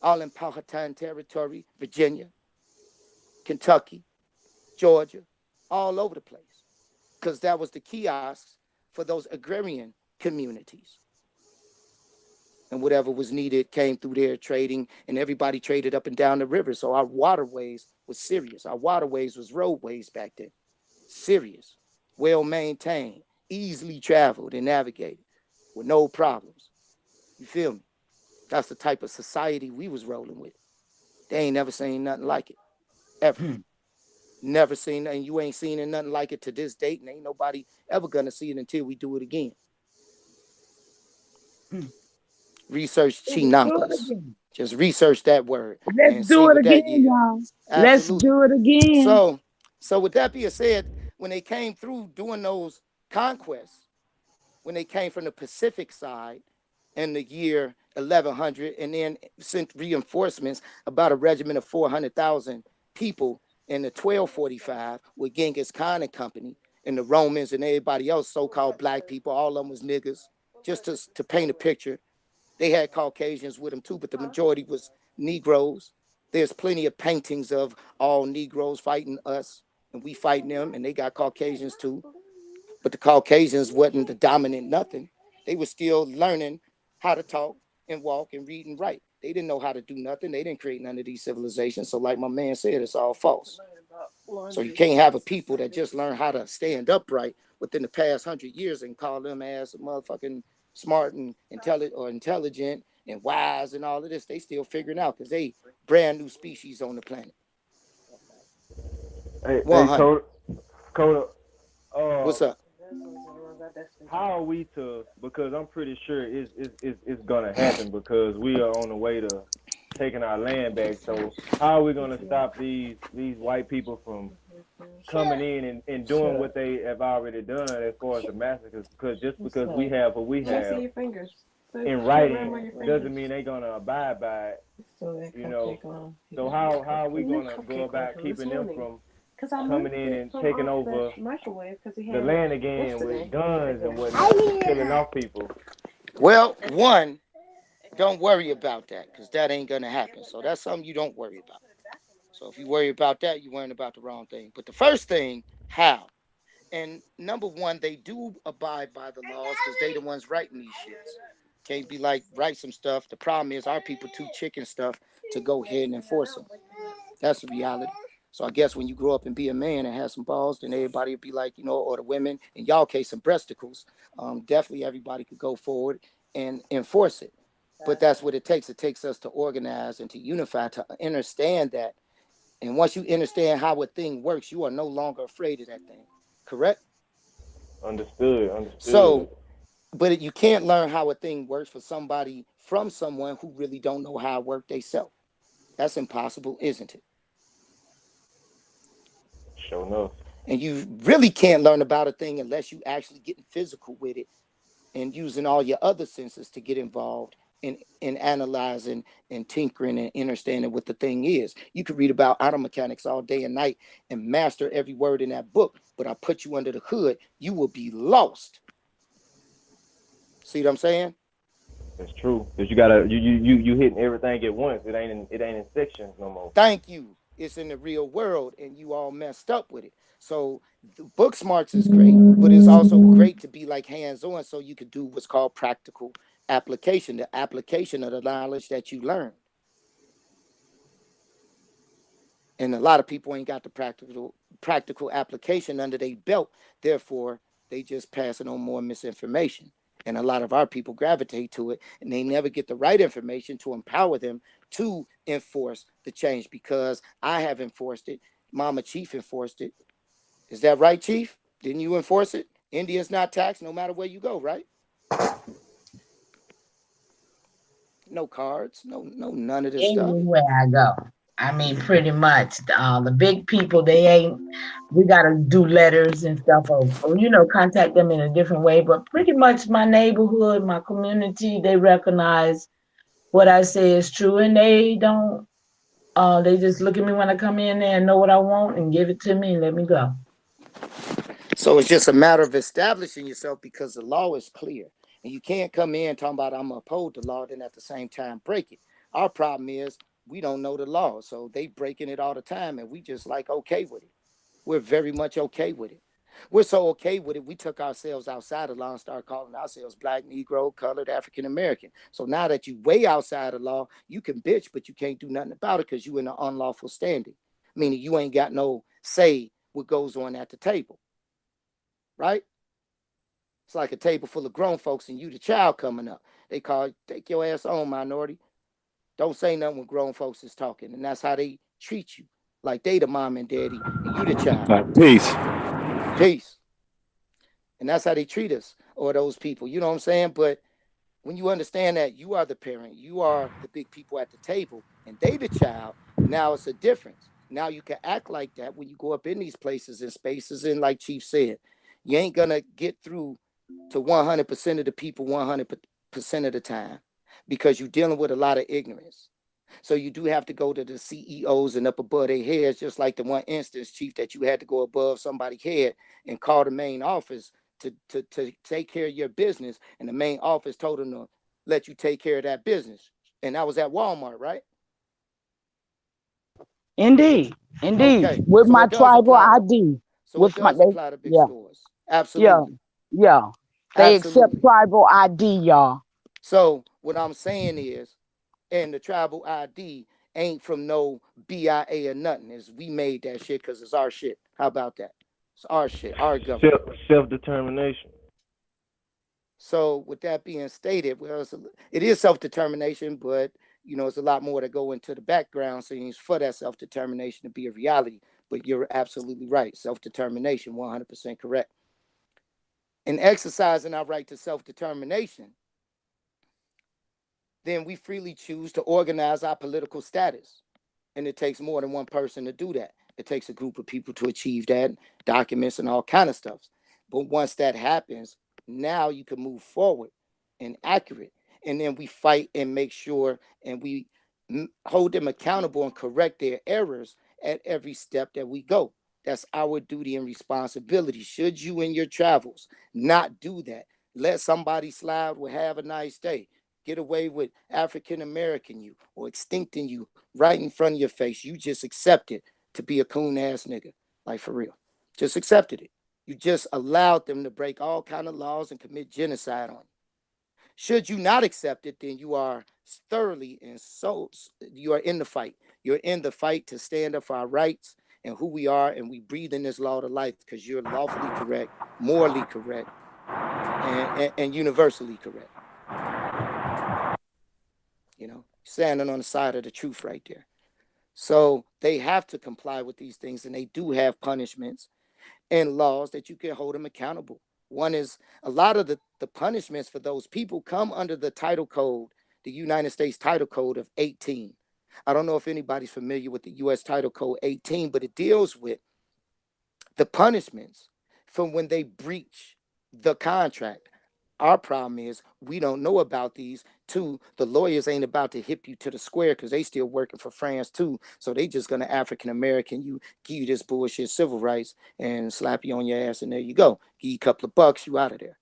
all in Powhatan territory, Virginia, Kentucky, Georgia, all over the place, because that was the kiosks for those agrarian communities. And whatever was needed came through there trading, and everybody traded up and down the river. So our waterways was serious. Our waterways was roadways back then. Serious, well maintained, easily traveled and navigated with no problems. You feel me? That's the type of society we was rolling with. They ain't never seen nothing like it, ever. Never seen, and you ain't seen nothing like it to this date, and ain't nobody ever gonna see it until we do it again. Research Chinancas. Just research that word. Let's do it again, y'all. Let's do it again. So with that being said, when they came through doing those conquests, when they came from the Pacific side in the year 1100, and then sent reinforcements, about a regiment of 400,000 people in the 1245 with Genghis Khan and company, and the Romans and everybody else, so-called black people, all of them was niggas, just to paint a picture. They had Caucasians with them too, but the majority was Negroes. There's plenty of paintings of all Negroes fighting us, and we fighting them, and they got Caucasians too. But the Caucasians wasn't the dominant nothing. They were still learning how to talk and walk and read and write. They didn't know how to do nothing. They didn't create none of these civilizations. So like my man said, it's all false. So you can't have a people that just learn how to stand upright within the past 100 years and call them as motherfucking smart and intelligent and wise and all of this. They still figuring out, because they brand new species on the planet. Hey, 100. Coda, What's up? How are we to? Because I'm pretty sure it's gonna happen, because we are on the way to taking our land back. So how are we gonna stop these white people from coming in and doing what they have already done as far as the massacres? Because just because we have what we have in writing doesn't mean they're gonna abide by it. You know. So how are we gonna go about keeping them from coming in and taking over the land again with guns and whatnot, killing off people? Well, one, don't worry about that, because that ain't gonna happen. So that's something you don't worry about. So if you worry about that, you're worrying about the wrong thing. But the first thing, how? And number one, they do abide by the laws, because they the ones writing these shits. Can't be like, write some stuff. The problem is our people too chicken stuff to go ahead and enforce them. That's the reality. So I guess when you grow up and be a man and have some balls, then everybody would be like, or the women, in y'all case, some breasticles. Definitely everybody could go forward and enforce it. But that's what it takes. It takes us to organize and to unify, to understand that. And once you understand how a thing works, you are no longer afraid of that thing. Correct? Understood. So, but you can't learn how a thing works from someone who really don't know how it works themselves. That's impossible, isn't it? Sure enough. And you really can't learn about a thing unless you actually getting physical with it and using all your other senses to get involved in analyzing and tinkering and understanding what the thing is. You could read about auto mechanics all day and night and master every word in that book, but I put you under the hood, you will be lost. See what I'm saying? That's true. Because you gotta you hitting everything at once. It ain't in sections no more. Thank you. It's in the real world, and you all messed up with it. So the book smarts is great, but it's also great to be like hands-on, so you could do what's called practical application, the application of the knowledge that you learn. And a lot of people ain't got the practical application under their belt. Therefore, they just passing on more misinformation. And a lot of our people gravitate to it, and they never get the right information to empower them to enforce the change, because I have enforced it. Mama Chief enforced it. Is that right, Chief? Didn't you enforce it? India's not taxed no matter where you go, right? no cards, no none of this stuff. Anywhere I go. I mean, pretty much the big people, they ain't, we got to do letters and stuff or, you know, contact them in a different way. But pretty much my neighborhood, my community, they recognize what I say is true, and they don't, they just look at me when I come in there and know what I want and give it to me and let me go. So it's just a matter of establishing yourself because the law is clear. And you can't come in talking about I'm going to uphold the law, then at the same time break it. Our problem is we don't know the law. So they breaking it all the time, and we just like okay with it. We're very much okay with it. We're so okay with it, we took ourselves outside of law and started calling ourselves Black, Negro, Colored, African American. So now that you way outside of law, you can bitch, but you can't do nothing about it because you in an unlawful standing. Meaning you ain't got no say what goes on at the table. Right? It's like a table full of grown folks and you the child coming up. They call, take your ass on, minority. Don't say nothing when grown folks is talking. And that's how they treat you. Like they the mom and daddy and you the child. Peace. Peace. And that's how they treat us or those people. You know what I'm saying? But when you understand that you are the parent, you are the big people at the table, and they the child, now it's a difference. Now you can act like that when you go up in these places and spaces. And like Chief said, you ain't going to get through to 100% of the people 100% of the time because you're dealing with a lot of ignorance. So you do have to go to the CEOs and up above their heads, just like the one instance, Chief, that you had to go above somebody's head and call the main office to take care of your business. And the main office told them to let you take care of that business. And that was at Walmart, right? Indeed. Okay. With So my it does tribal apply. ID. So With it my, does apply to big yeah, stores. Absolutely. yeah. They accept Absolutely. tribal ID, y'all. So what I'm saying is, and the tribal ID ain't from no BIA or nothing. Is we made that shit because it's our shit. How about that? It's our shit, our government. Self-determination. So with that being stated, well, it is self-determination, but you know, it's a lot more to go into the background scenes for that self-determination to be a reality. But you're absolutely right. Self-determination, 100% correct. In exercising our right to self-determination, then we freely choose to organize our political status. And it takes more than one person to do that. It takes a group of people to achieve that, documents and all kind of stuff. But once that happens, now you can move forward and accurate. And then we fight and make sure and we hold them accountable and correct their errors at every step that we go. That's our duty and responsibility. Should you in your travels not do that, let somebody slide with have a nice day. Get away with African American you or extincting you right in front of your face. You just accepted to be a coon ass nigga. Like for real. Just accepted it. You just allowed them to break all kind of laws and commit genocide on you. Should you not accept it, then you are thoroughly and so you are in the fight. You're in the fight to stand up for our rights and who we are, and we breathe in this law to life because you're lawfully correct, morally correct, and universally correct. You know, standing on the side of the truth right there. So they have to comply with these things, and they do have punishments and laws that you can hold them accountable. One is a lot of the punishments for those people come under the title code, the United States Title Code of 18. I don't know if anybody's familiar with the U.S. Title Code 18, but it deals with the punishments from when they breach the contract. Our problem is we don't know about these. Two, the lawyers ain't about to hip you to the square because they still working for France too. So they just gonna African American you, give you this bullshit civil rights and slap you on your ass and there you go. Give you a couple of bucks, you out of there.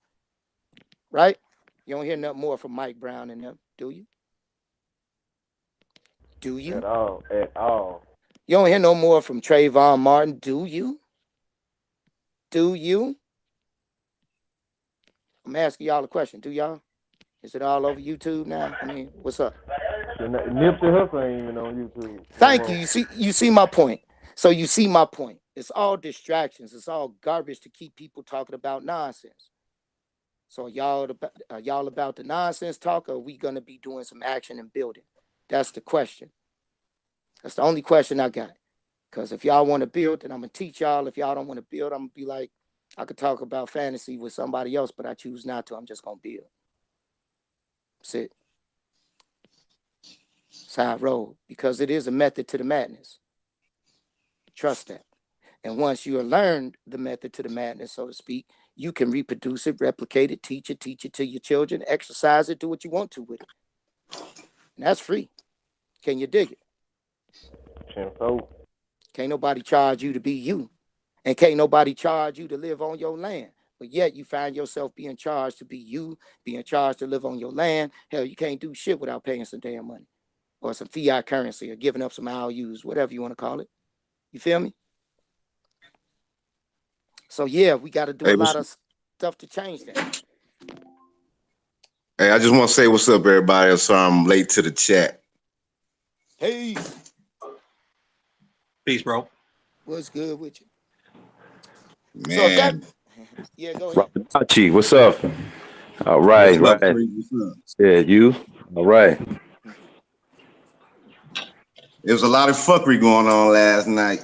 Right? You don't hear nothing more from Mike Brown and them, do you? Do you? At all. At all. You don't hear no more from Trayvon Martin, do you? Do you? I'm asking y'all a question. Do y'all? Is it all over YouTube now? I mean, what's up? Nipsey Hussle ain't even on YouTube. Thank you. You see my point. So you see my point. It's all distractions. It's all garbage to keep people talking about nonsense. So y'all about the nonsense talk, or are we gonna be doing some action and building? That's the question. That's the only question I got. Because if y'all want to build, then I'm gonna teach y'all. If y'all don't want to build, I'm gonna be like, I could talk about fantasy with somebody else, but I choose not to. I'm just gonna build. That's it. That's how I roll, because it is a method to the madness. Trust that. And once you learn the method to the madness, so to speak, you can reproduce it, replicate it, teach it to your children, exercise it, do what you want to with it. And that's free. Can you dig it? Can't nobody charge you to be you. And can't nobody charge you to live on your land. But yet you find yourself being charged to be you, being charged to live on your land. Hell, you can't do shit without paying some damn money or some fiat currency or giving up some IOUs, whatever you want to call it. You feel me? So yeah, we got to do a lot of stuff to change that. Hey, I just want to say what's up, everybody. I'm sorry I'm late to the chat. Peace. Peace, bro. What's good with you? Man. So that, yeah, go ahead. Archie, what's up? All right, What's up, right. Free? What's up? Yeah, you? All right. There was a lot of fuckery going on last night.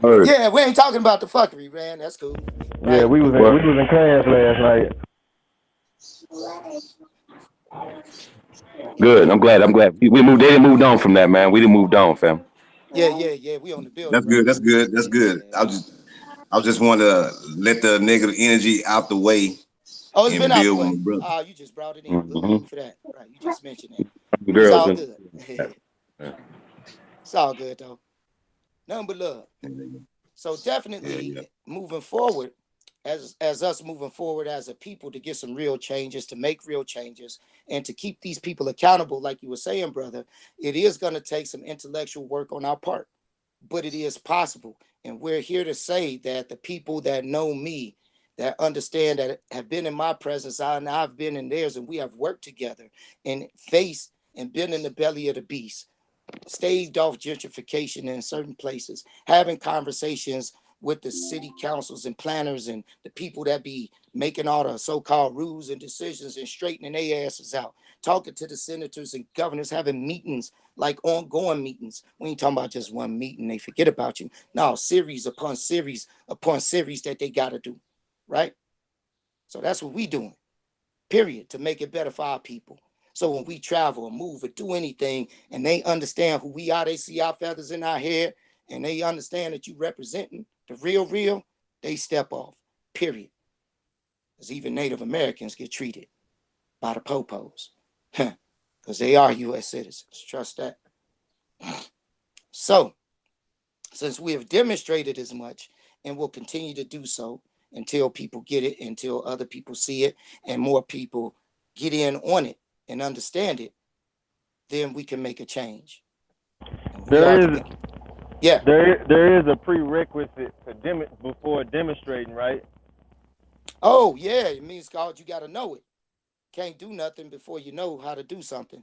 Heard. Yeah, we ain't talking about the fuckery, man. That's cool. Right? Yeah, we was in class last night. Good. I'm glad. We moved. They didn't move on from that, man. We didn't move on, fam. Yeah. We on the building. That's good. That's good. That's good. I just want to let the negative energy out the way. Oh, it's been out the way. Brother. Oh, you just brought it in. Good for that. Right, you just mentioned it. Girls it's all and- good. It's all good though. Nothing but love. So definitely moving forward, as us moving forward as a people to get some real changes, to make real changes, and to keep these people accountable, like you were saying, brother, it is going to take some intellectual work on our part, but it is possible. And we're here to say that the people that know me, that understand, that have been in my presence, and I've been in theirs, and we have worked together and faced and been in the belly of the beast, staved off gentrification in certain places, having conversations with the city councils and planners and the people that be making all the so-called rules and decisions and straightening their asses out, talking to the senators and governors, having meetings, like ongoing meetings. We ain't talking about just one meeting, they forget about you. No, series upon series upon series that they got to do, right? So that's what we doing, period, to make it better for our people. So when we travel or move or do anything and they understand who we are, they see our feathers in our hair, and they understand that you representing the real, they step off, period. Because even Native Americans get treated by the popos, because they are U.S. citizens. Trust that. So, since we have demonstrated as much and will continue to do so until people get it, until other people see it, and more people get in on it and understand it, then we can make a change. There is a prerequisite for before demonstrating, right? Oh yeah, it means, God, you got to know it. Can't do nothing before you know how to do something.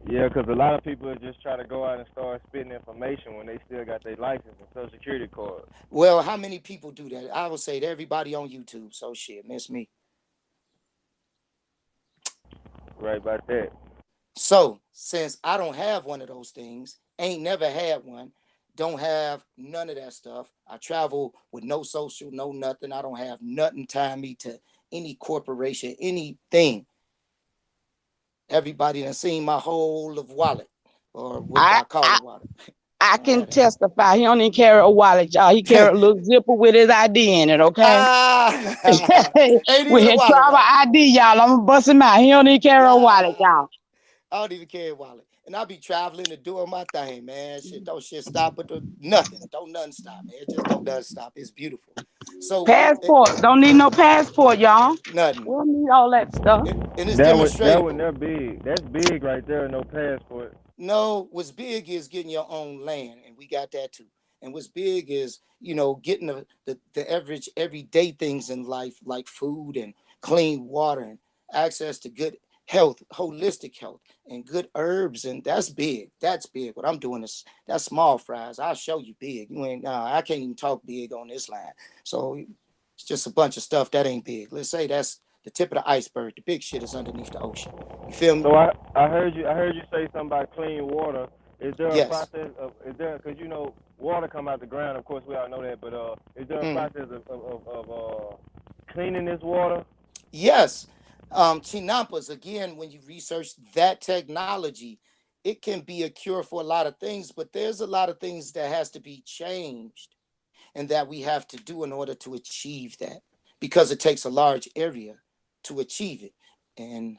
Yeah, because a lot of people just try to go out and start spitting information when they still got their license and social security card. Well, how many people do that? I would say to everybody on YouTube. So shit, miss me. Right about that. So since I don't have one of those things, ain't never had one, don't have none of that stuff. I travel with no social, no nothing. I don't have nothing tying me to any corporation, anything. Everybody done seen my whole of wallet, or what I call a wallet. I can testify. He don't even carry a wallet, y'all. He carry a little zipper with his ID in it, okay? With his travel ID, y'all. I'm gonna bust him out. He don't even carry a wallet, y'all. I don't even carry a wallet. And I'll be traveling and doing my thing, man. Shit, don't shit stop, but nothing. Don't nothing stop, man. Just don't nothing stop. It's beautiful. So passport. Don't need no passport, y'all. Nothing. We don't need all that stuff. And it's That demonstrable. one, they're big. That's big right there, no passport. No, what's big is getting your own land, and we got that too. And what's big is, getting the average everyday things in life, like food and clean water and access to good health, holistic health, and good herbs, and that's big. That's big. What I'm doing is that's small fries. I'll show you big. You ain't. I can't even talk big on this line. So it's just a bunch of stuff that ain't big. Let's say that's the tip of the iceberg. The big shit is underneath the ocean. You feel me? So I heard you say something about clean water. Is there a Yes. process of, because water come out the ground. Of course, we all know that. But is there a process of cleaning this water? Yes. Chinampas, again, when you research that technology, it can be a cure for a lot of things, but there's a lot of things that has to be changed and that we have to do in order to achieve that, because it takes a large area to achieve it. And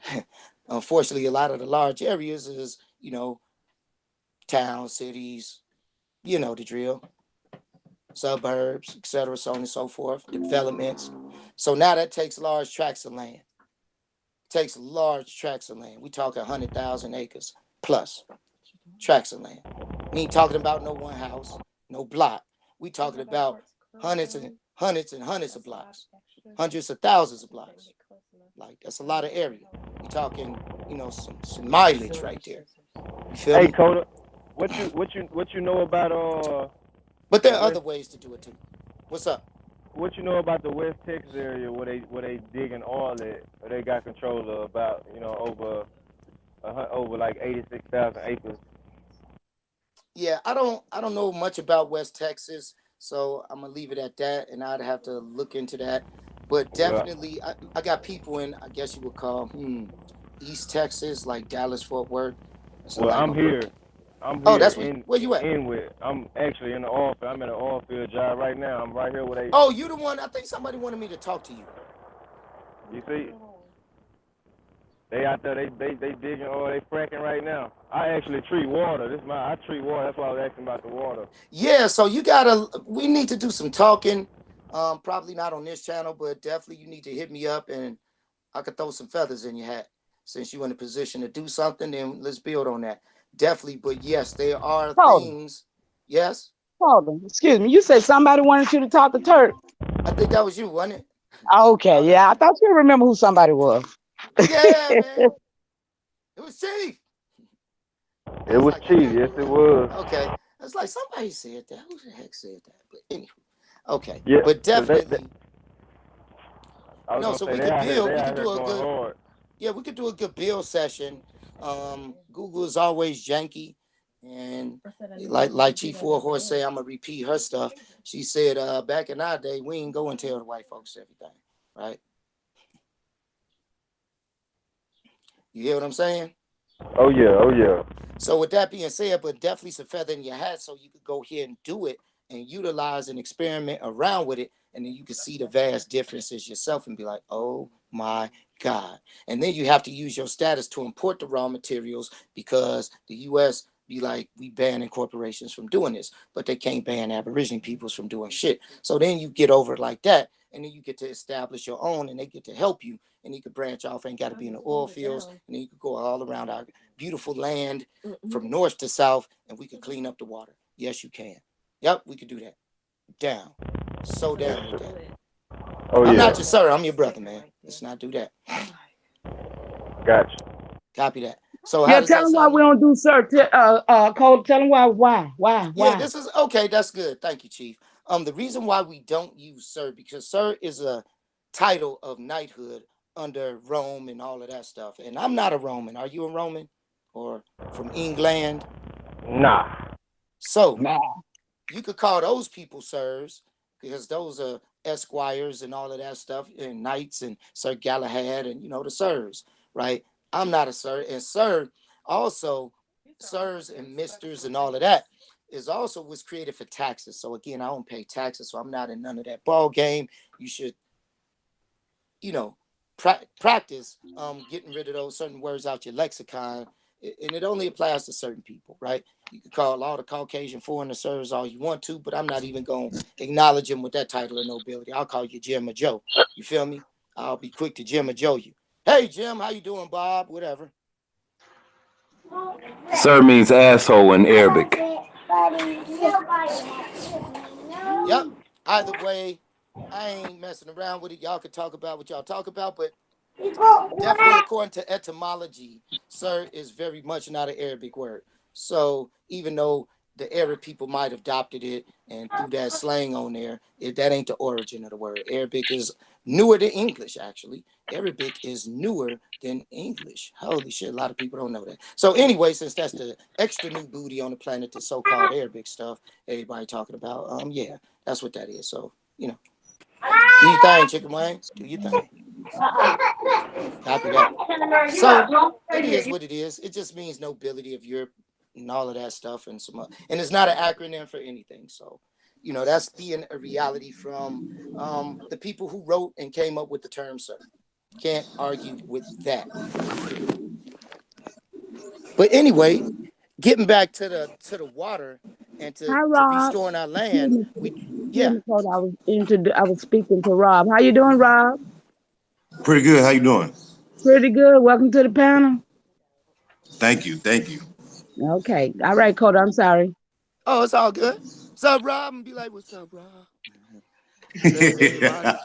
unfortunately, a lot of the large areas is, towns, cities, the drill, suburbs, etc., so on and so forth, developments. So now that takes large tracts of land. Takes large tracts of land. We talk 100,000 acres plus tracts of land. We ain't talking about no one house, no block. We talking about hundreds and hundreds and hundreds of blocks, hundreds of thousands of blocks. Like, that's a lot of area. We talking, some mileage right there. You feel me? Hey, Coda, what you know about But there are other ways to do it too. What's up? What you know about the West Texas area where they digging oil at? Where they got control of about over like 86,000 acres. Yeah, I don't know much about West Texas, so I'm gonna leave it at that, and I'd have to look into that. But definitely, I got people in, I guess you would call East Texas, like Dallas, Fort Worth. So Well, like I'm here. Oh, that's where you at? I'm actually in the oil field. I'm in an oil field job right now. I'm right here with a. Oh, you the one? I think somebody wanted me to talk to you. You see, they out there. They digging oil. They fracking right now. I actually treat water. I treat water. That's why I was asking about the water. Yeah, so we need to do some talking. Probably not on this channel, but definitely you need to hit me up, and I could throw some feathers in your hat. Since you're in a position to do something, then let's build on that. Definitely, but yes, there are things. Yes. Hold on. Excuse me. You said somebody wanted you to talk to Turk. I think that was you, wasn't it? Okay, yeah. I thought you remember who somebody was. Yeah, man. It was Chief. It was Chief. Yes, it was. Okay. It's like somebody said that. Who the heck said that? But anyway. Okay. Yeah, but definitely. No, so we could build. We could do a good. Yeah, we could do a good build session. Google is always janky, and like Chief Warhorse say, I'm gonna repeat her stuff. She said, back in our day, we ain't go and tell the white folks everything, right? You hear what I'm saying? Oh yeah. So with that being said, but definitely some feather in your hat, so you could go here and do it and utilize and experiment around with it, and then you can see the vast differences yourself and be like, oh my God. And then you have to use your status to import the raw materials, because the U.S. be like, we banning corporations from doing this, but they can't ban Aborigine peoples from doing shit. So then you get over it like that, and then you get to establish your own, and they get to help you, and you can branch off. Ain't got to be in the oil fields, and then you can go all around our beautiful land from north to south, and we can clean up the water. Yes, you can. Yep, we could do that. Down. So down with that. Oh, I'm yeah. not your sir. I'm your brother, man. Let's not do that. Gotcha. Copy that. So how Yeah, does tell that them why sound? we don't do sir. Cole, tell them why. Yeah, this is okay. That's good. Thank you, Chief. The reason why we don't use sir, because sir is a title of knighthood under Rome and all of that stuff. And I'm not a Roman. Are you a Roman or from England? Nah. So you could call those people sirs, because those are esquires and all of that stuff, and knights and Sir Galahad and the sirs, right? I'm not a sir. And sir also, sirs and misters and all of that is also was created for taxes. So again, I don't pay taxes, so I'm not in none of that ball game. You should, practice getting rid of those certain words out your lexicon, and it only applies to certain people, right? You can call all the Caucasian foreigner sirs all you want to, but I'm not even going to acknowledge him with that title of nobility. I'll call you Jim or Joe. You feel me? I'll be quick to Jim or Joe you. Hey, Jim, how you doing, Bob? Whatever. Sir means asshole in Arabic. Yep. Either way, I ain't messing around with it. Y'all can talk about what y'all talk about, but definitely according to etymology, sir is very much not an Arabic word. So even though the Arab people might have adopted it and threw that slang on there, that ain't the origin of the word. Arabic is Newer than English, actually. Arabic is newer than English. Holy shit, a lot of people don't know that. So anyway, since that's the extra new booty on the planet, the so-called Arabic stuff everybody talking about, yeah, that's what that is. So, you know, do your thing, Chicken Wing. Do your thing. Copy that. So it is what it is. It just means nobility of Europe and all of that stuff, and and it's not an acronym for anything. So, you know, that's being a reality from the people who wrote and came up with the term, sir. Can't argue with that. But anyway, getting back to the water and Hi, to Rob. restoring our land, I was speaking to Rob. How you doing, Rob? Pretty good. How you doing? Pretty good. Welcome to the panel. Thank you. Thank you. Okay. All right, Coda. I'm sorry. Oh, it's all good. What's up, Rob? And be like, what's up, Rob? What's up, everybody?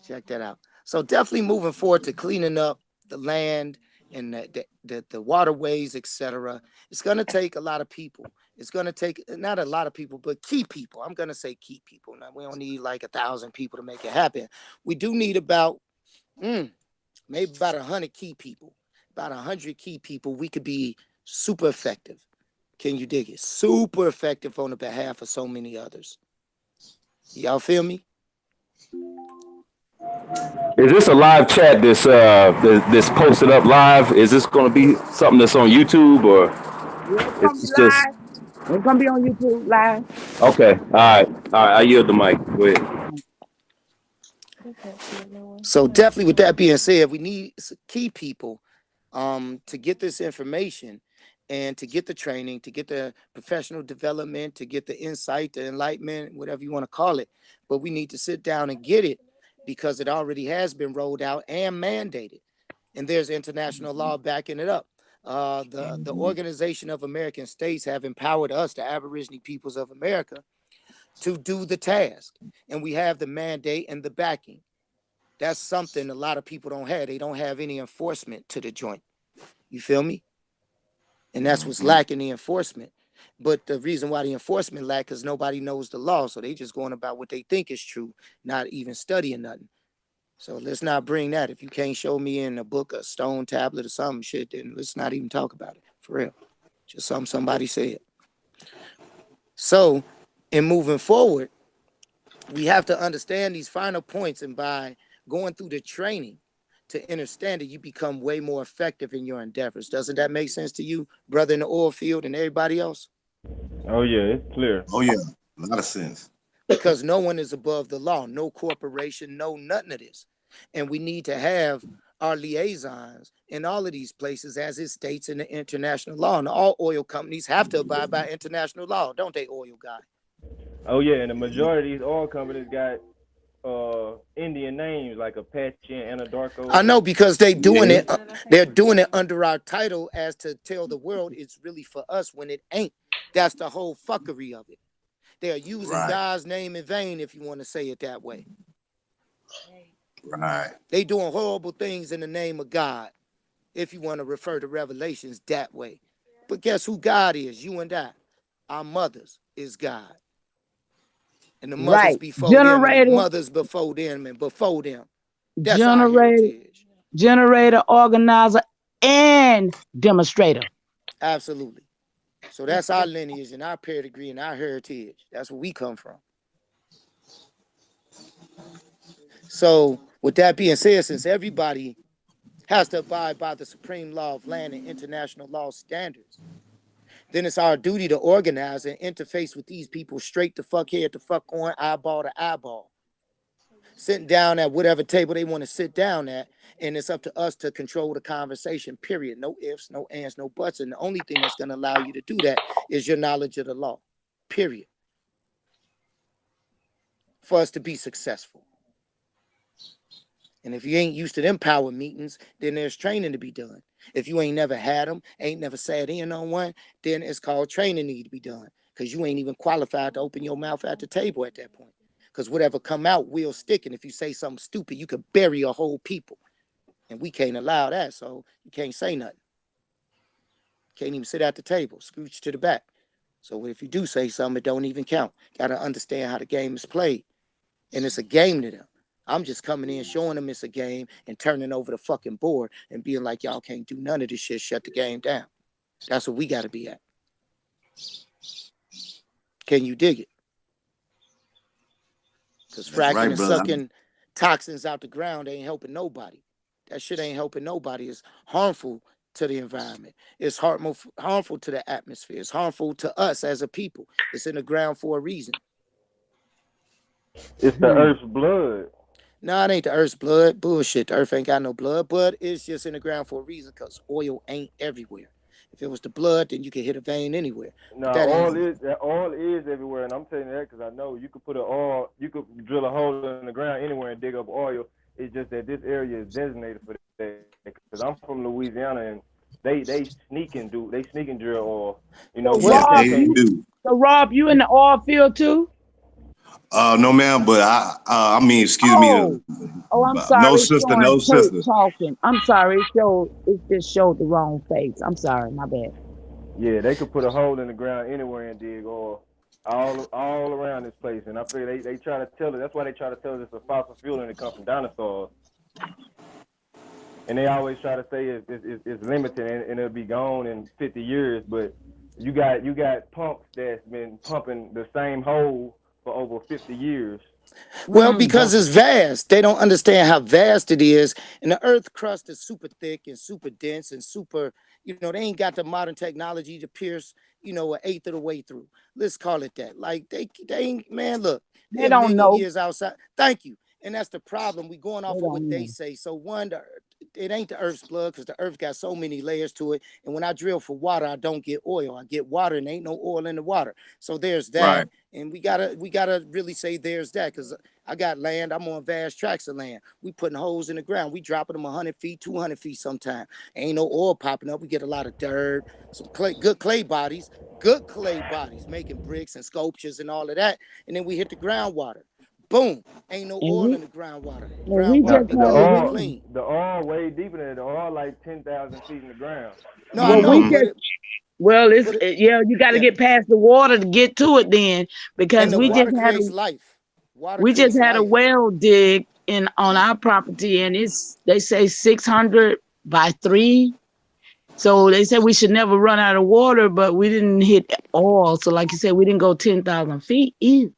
Check that out. So definitely moving forward to cleaning up the land and the waterways, etc. It's going to take a lot of people. It's going to take not a lot of people, but key people. I'm going to say key people. Now, we don't need like 1,000 people to make it happen. We do need about maybe about 100 key people. About 100 key people. We could be super effective. Can you dig it? Super effective on the behalf of so many others. Y'all feel me? Is this a live chat? This posted up live? Is this going to be something that's on YouTube or It's it's just It's gonna be on YouTube live. okay? All right. I yield the mic. Go ahead. So definitely, with that being said, we need key people to get this information and to get the training, to get the professional development, to get the insight, the enlightenment, whatever you want to call it. But we need to sit down and get it because it already has been rolled out and mandated. And there's international law backing it up. The Organization of American States have empowered us, the Aboriginal peoples of America, to do the task. And we have the mandate and the backing. That's something a lot of people don't have. They don't have any enforcement to the joint. You feel me? And that's what's lacking, the enforcement. But the reason why the enforcement lack is nobody knows the law. So they just going about what they think is true, not even studying nothing. So let's not bring that. If you can't show me in a book, a stone tablet or something shit, then let's not even talk about it. For real. Just something somebody said. So in moving forward, we have to understand these final points, and by going through the training to understand it, you become way more effective in your endeavors. Doesn't that make sense to you, brother in the oil field and everybody else? Oh yeah, it's clear. Oh yeah, a lot of sense. Because no one is above the law, no corporation, no nothing of this. And we need to have our liaisons in all of these places as it states in the international law. And all oil companies have to abide by international law, don't they, oil guy? Oh yeah, and the majority of these oil companies got Indian names like Apache and Anadarko. I know, because they doing it. They're doing it under our title as to tell the world it's really for us when it ain't. That's the whole fuckery of it. They're using God's name in vain, if you want to say it that way. Right. They doing horrible things in the name of God, if you want to refer to Revelations that way. But guess who God is? You and I. Our mothers is God. And the mothers before them, and the mothers before them, and before them. That's our heritage. Generator, organizer, and demonstrator. Absolutely. So that's our lineage and our pedigree and our heritage. That's where we come from. So with that being said, since everybody has to abide by the supreme law of land and international law standards, then it's our duty to organize and interface with these people straight the fuck head to fuck on, eyeball to eyeball. Sitting down at whatever table they want to sit down at, and it's up to us to control the conversation, period. No ifs, no ands, no buts. And the only thing that's going to allow you to do that is your knowledge of the law, period. For us to be successful. And if you ain't used to them power meetings, then there's training to be done. If you ain't never had them, ain't never sat in on one, then it's called training need to be done. Because you ain't even qualified to open your mouth at the table at that point. Because whatever come out will stick. And if you say something stupid, you could bury a whole people. And we can't allow that, so you can't say nothing. Can't even sit at the table, scooch to the back. So if you do say something, it don't even count. Got to understand how the game is played. and it's a game to them. I'm just coming in, showing them it's a game and turning over the fucking board and being like, y'all can't do none of this shit. Shut the game down. That's what we got to be at. Can you dig it? Because fracking right, and brother. sucking toxins out the ground ain't helping nobody. That shit ain't helping nobody. It's harmful to the environment. It's harmful to the atmosphere. It's harmful to us as a people. It's in the ground for a reason. It's the Earth's blood. No, it ain't the Earth's blood. Bullshit. The Earth ain't got no blood. Blood is just in the ground for a reason because oil ain't everywhere. If it was the blood, then you could hit a vein anywhere. No, That oil ain't. is everywhere, and I'm telling you that because I know you could you could drill a hole in the ground anywhere and dig up oil. It's just that this area is designated for that. Because I'm from Louisiana, and they sneak and drill oil. You know, Yes, Rob, they do. so Rob, you in the oil field too? No, ma'am, but I mean, excuse me. Oh, I'm sorry. No It's sister, showing no Kurt sister. talking. I'm sorry. It just showed the wrong face. I'm sorry. My bad. Yeah, they could put a hole in the ground anywhere and dig oil all around this place. And I figure they try to tell it. That's why they try to tell us it's a fossil fuel and it comes from dinosaurs. And they always try to say it's limited and it'll be gone in 50 years. But you got pumps that's been pumping the same hole for over 50 years. Well, because it's vast. They don't understand how vast it is. And the earth crust is super thick and super dense and super, they ain't got the modern technology to pierce, an eighth of the way through. Let's call it that. Like they ain't, man, look, They they're a don't million know. years outside. Thank you. And that's the problem. We going off They of what don't they know. say. So one, it ain't the earth's blood because the earth got so many layers to it. And when I drill for water, I don't get oil. I get water and ain't no oil in the water. So there's that. Right. And we gotta really say there's that because I got land. I'm on vast tracts of land. We putting holes in the ground. We dropping them 100 feet, 200 feet sometime. Ain't no oil popping up. We get a lot of dirt, some good clay bodies, making bricks and sculptures and all of that. And then we hit the groundwater. Boom. Ain't no oil in the groundwater. We Groundwater just had clean. The oil way deeper than the oil like 10,000 feet in the ground. No, I know, you got to get past the water to get to it then because and the water creates life. We just had a well dig on our property and they say 600 by 3. So they said we should never run out of water, but we didn't hit oil. So like you said, we didn't go 10,000 feet either.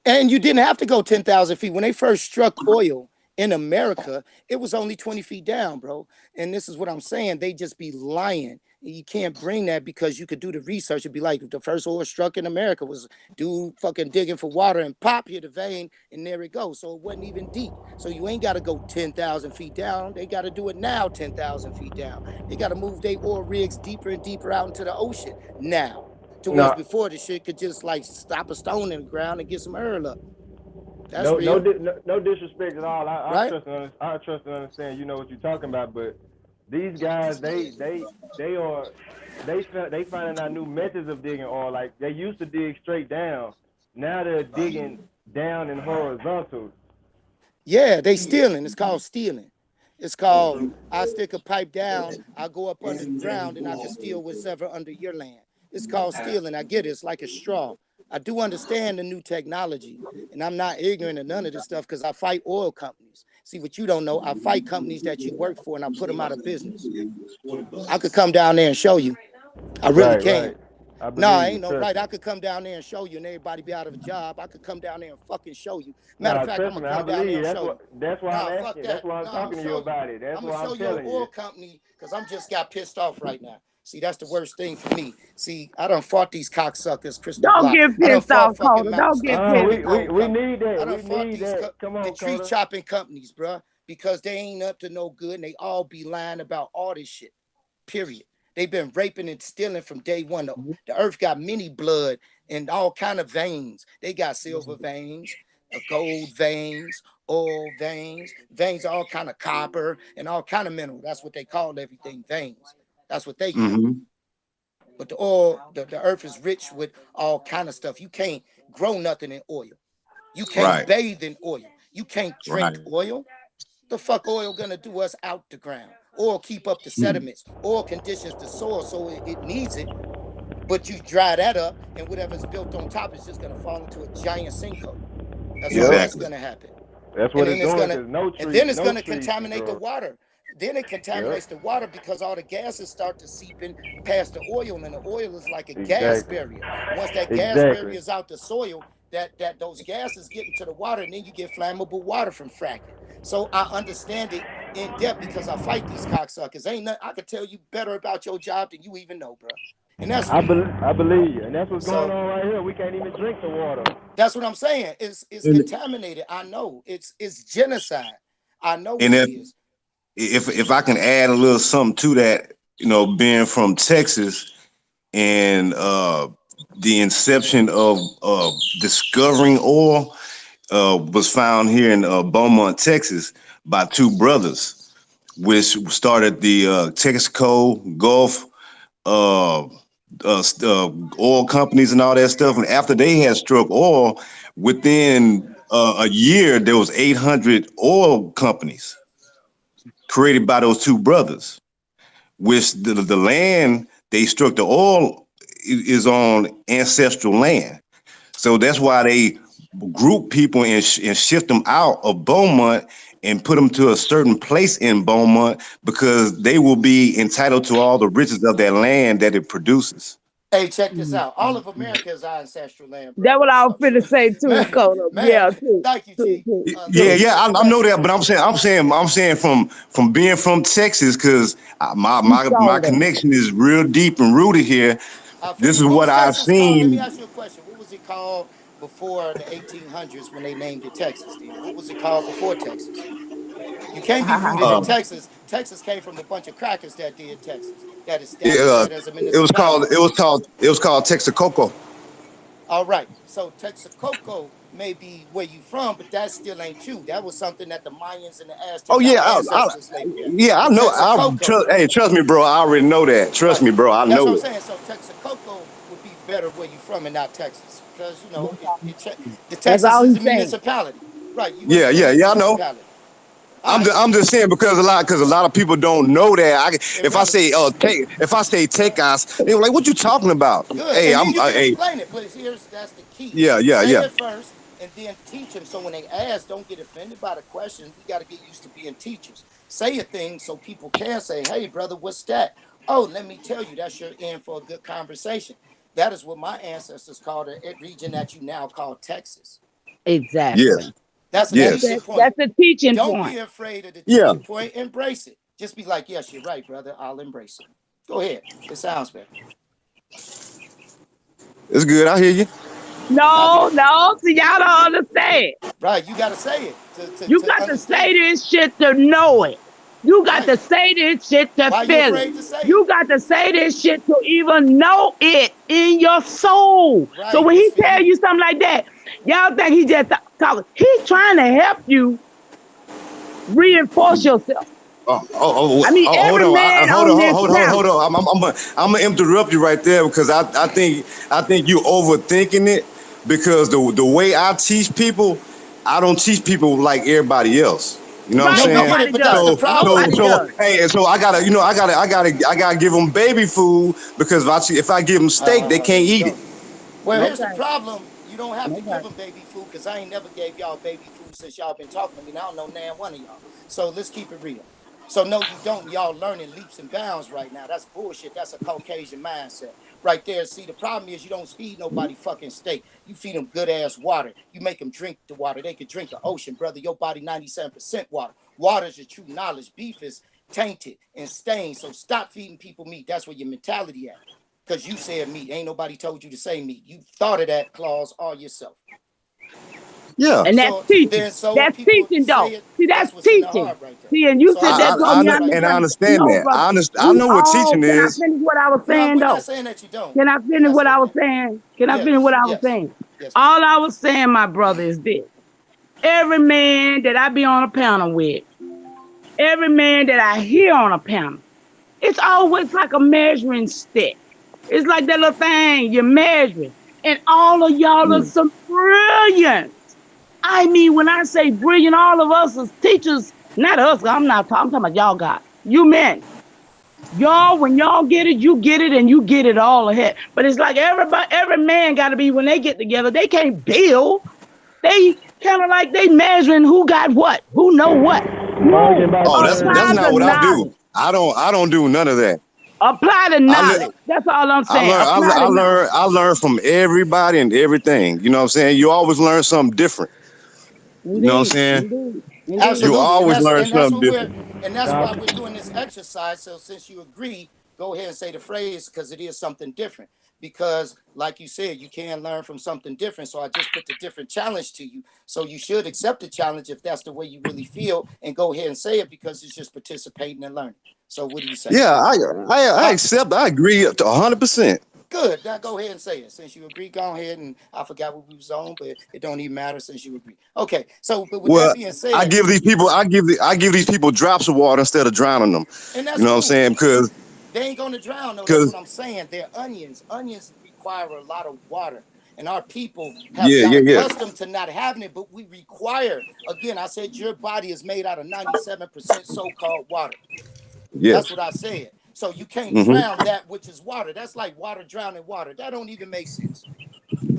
And you didn't have to go 10,000 feet. When they first struck oil in America, it was only 20 feet down, bro. And this is what I'm saying. They just be lying. You can't bring that because you could do the research. It'd be like the first oil struck in America was dude fucking digging for water and pop, hit a vein, and there it goes. So it wasn't even deep. So you ain't got to go 10,000 feet down. They got to do it now 10,000 feet down. They got to move their oil rigs deeper and deeper out into the ocean now. To where before the shit could just like stop a stone in the ground and get some oil up. That's real. No disrespect at all. I Right? trust and understand. You know what you're talking about, but these guys, they finding out new methods of digging oil. Like they used to dig straight down. Now they're digging down in horizontal. Yeah, they stealing. It's called stealing. It's called I stick a pipe down, I go up underground, and I can steal whatever under your land. It's called stealing. I get it. It's like a straw. I do understand the new technology, and I'm not ignorant of none of this stuff because I fight oil companies. See, what you don't know, I fight companies that you work for, and I put them out of business. I could come down there and show you. I really can. No, ain't no right. I could come down there and show you, and everybody be out of a job. I could come down there and fucking show you. Matter of fact, I'm gonna come down there and show you. That's why I'm asking. That's why I'm talking to you about it. That's why I'm telling you. I'm gonna show you an oil company because I'm just got pissed off right now. See, that's the worst thing for me. See, I done fought these cocksuckers, Crystal Don't Block. get pissed off, Coda. Don't get pissed off. We need that. I done fought need these that. Come on, the tree Coda. chopping companies, bruh, because they ain't up to no good and they all be lying about all this shit. Period. They've been raping and stealing from day one. The earth got many blood and all kind of veins. They got silver veins, gold veins, oil veins, all kind of copper and all kind of mineral. That's what they call everything, veins. That's what they call it. But the oil, the earth is rich with all kind of stuff. You can't grow nothing in oil. You can't bathe in oil. You can't drink oil. The fuck oil gonna do us out the ground? Oil keep up the sediments. Oil conditions the soil so it needs it. But you dry that up and whatever's built on top is just gonna fall into a giant sinkhole. That's all that's going to happen. That's what And it's then doing. it's 'Cause no and trees, then it's no going to trees contaminate the grow. water. Then it contaminates the water because all the gases start to seep in past the oil, and the oil is like a gas Exactly. barrier. Once that gas Exactly. barrier is out the soil, that those gases get into the water, and then you get flammable water from fracking. So I understand it in depth because I fight these cocksuckers. Ain't nothing I can tell you better about your job than you even know, bro. And that's I real. believe you, and that's what's going So on right here. We can't even drink the water. that's what I'm saying. It's contaminated. I know. It's genocide. I know And what it is. if I can add a little something to that, you know, being from Texas and the inception of discovering oil was found here in Beaumont, Texas, by two brothers, which started the Texaco Gulf oil companies and all that stuff. And after they had struck oil, within a year, there was 800 oil companies created by those two brothers, which the land they struck the oil is on ancestral land. So that's why they group people and shift them out of Beaumont and put them to a certain place in Beaumont because they will be entitled to all the riches of that land that it produces. Hey, check this out. All of America is our ancestral land, bro. That's what I was finna say too, Man, Coda. man, Yeah, too. thank you, T. Yeah, I know that, but I'm saying from being from Texas, because my connection is real deep and rooted here. This is What what was I've Texas called? Let me seen. ask you a question. What was it called before the 1800s when they named it Texas? Then what was it called before Texas? You can't be rooted in Texas. Texas came from the bunch of crackers that did Texas, that established that as a It was municipality. called Texacoco. All right. So Texacoco may be where you from, but that still ain't you. That was something that the Mayans and the Aztecs, Oh yeah, our ancestors labeled that. I But know. Hey, trust me, bro. I already know that. Trust me, bro. I That's know what I'm it. saying. So Texacoco would be better where you from and not Texas, because you know the That's Texas all is he's a saying. municipality, right? Yeah, I know. Municipality. I'm just saying because a lot of people don't know that. If I say Texas, they were like, "What you talking about?" Good, Hey, and then you can hey, explain it, but that's the key. yeah. Say it first, and then teach them. So when they ask, don't get offended by the question. We got to get used to being teachers. Say a thing so people can say, "Hey, brother, what's that?" Oh, let me tell you, that's your in for a good conversation. That is what my ancestors called the region that you now call Texas. Exactly. Yes. That's a Yes. teaching point. That's a teaching Don't point. be afraid of the Yeah. teaching point. Embrace it. Just be like, yes, you're right, brother. I'll embrace it. Go ahead. It sounds better. It's good. I hear you. No, see, y'all don't understand. Right, you got to say it. You got to say this shit to know it. You got to say this shit to Why you feel afraid it. to say You got to say this shit to even know it in your soul. Right, So when it's he for tell you. you something like that, y'all think he just talking. He's trying to help you reinforce yourself. I mean, hold every man on this panel. I'm gonna interrupt you right there because I think you overthinking it, because the way I teach people, I don't teach people like everybody else. You know what I'm saying? Nobody does. Nobody does. Hey, so I gotta give them baby food, because if I give them steak, they can't eat it. Well, here's the problem. You don't have to give them baby food, because I ain't never gave y'all baby food since y'all been talking to me. And I don't know nan one of y'all. So let's keep it real. So no, you don't. Y'all learning leaps and bounds right now. That's bullshit. That's a Caucasian mindset right there. See, the problem is you don't feed nobody fucking steak. You feed them good ass water. You make them drink the water. They could drink the ocean, brother. Your body 97% water. Water is your true knowledge. Beef is tainted and stained. So stop feeding people meat. That's where your mentality at. Because you said meat. Ain't nobody told you to say meat. You thought of that clause all yourself. Yeah. And that's teaching. That's teaching, though. See, that's teaching. See, and you sit there told me and I understand no, that. brother. I know what teaching Can I is. finish what I was saying, we're though? not saying that you don't. Can I finish what I was saying? Can I finish what I was saying? Yes. All I was saying, my brother, is this. Every man that I be on a panel with, every man that I hear on a panel, it's always like a measuring stick. It's like that little thing you're measuring. And all of y'all are some brilliant. I mean, when I say brilliant, all of us as teachers, not us, I'm talking about y'all guys. You men. Y'all, when y'all get it, you get it, and you get it all ahead. But it's like every man got to be, when they get together, they can't build. They Kind of like they measuring who got what, who know what. No, Oh, that's apply not the what I do. knowledge. I don't do none of that. Apply the I le- knowledge. That's all I'm I saying. learn Apply the knowledge. I learn from everybody and everything. You know what I'm saying? You always learn something different. You know what I'm Indeed, saying? indeed, indeed. You Absolutely, always learn and that's something what different. that's why we're doing this exercise. So since you agree, go ahead and say the phrase because it is something different. Because like you said, you can learn from something different. So I just put the different challenge to you. So you should accept the challenge if that's the way you really feel, and go ahead and say it because it's just participating and learning. So what do you say? Yeah, I accept. I agree to 100%. Good. Now go ahead and say it. Since you agree, go ahead. And I forgot what we was on, but it don't even matter since you agree. Okay. So, but with Well, that being said, I give these people drops of water instead of drowning them. and that's You know what I'm cool. saying? Because They ain't gonna drown though. That's what I'm saying. They're onions. Onions require a lot of water. And our people have got yeah. accustomed to not having it, but we require, again, I said your body is made out of 97% so-called water. Yes. That's what I said. So you can't Mhm. drown that which is water. That's like water drowning water. That don't even make sense.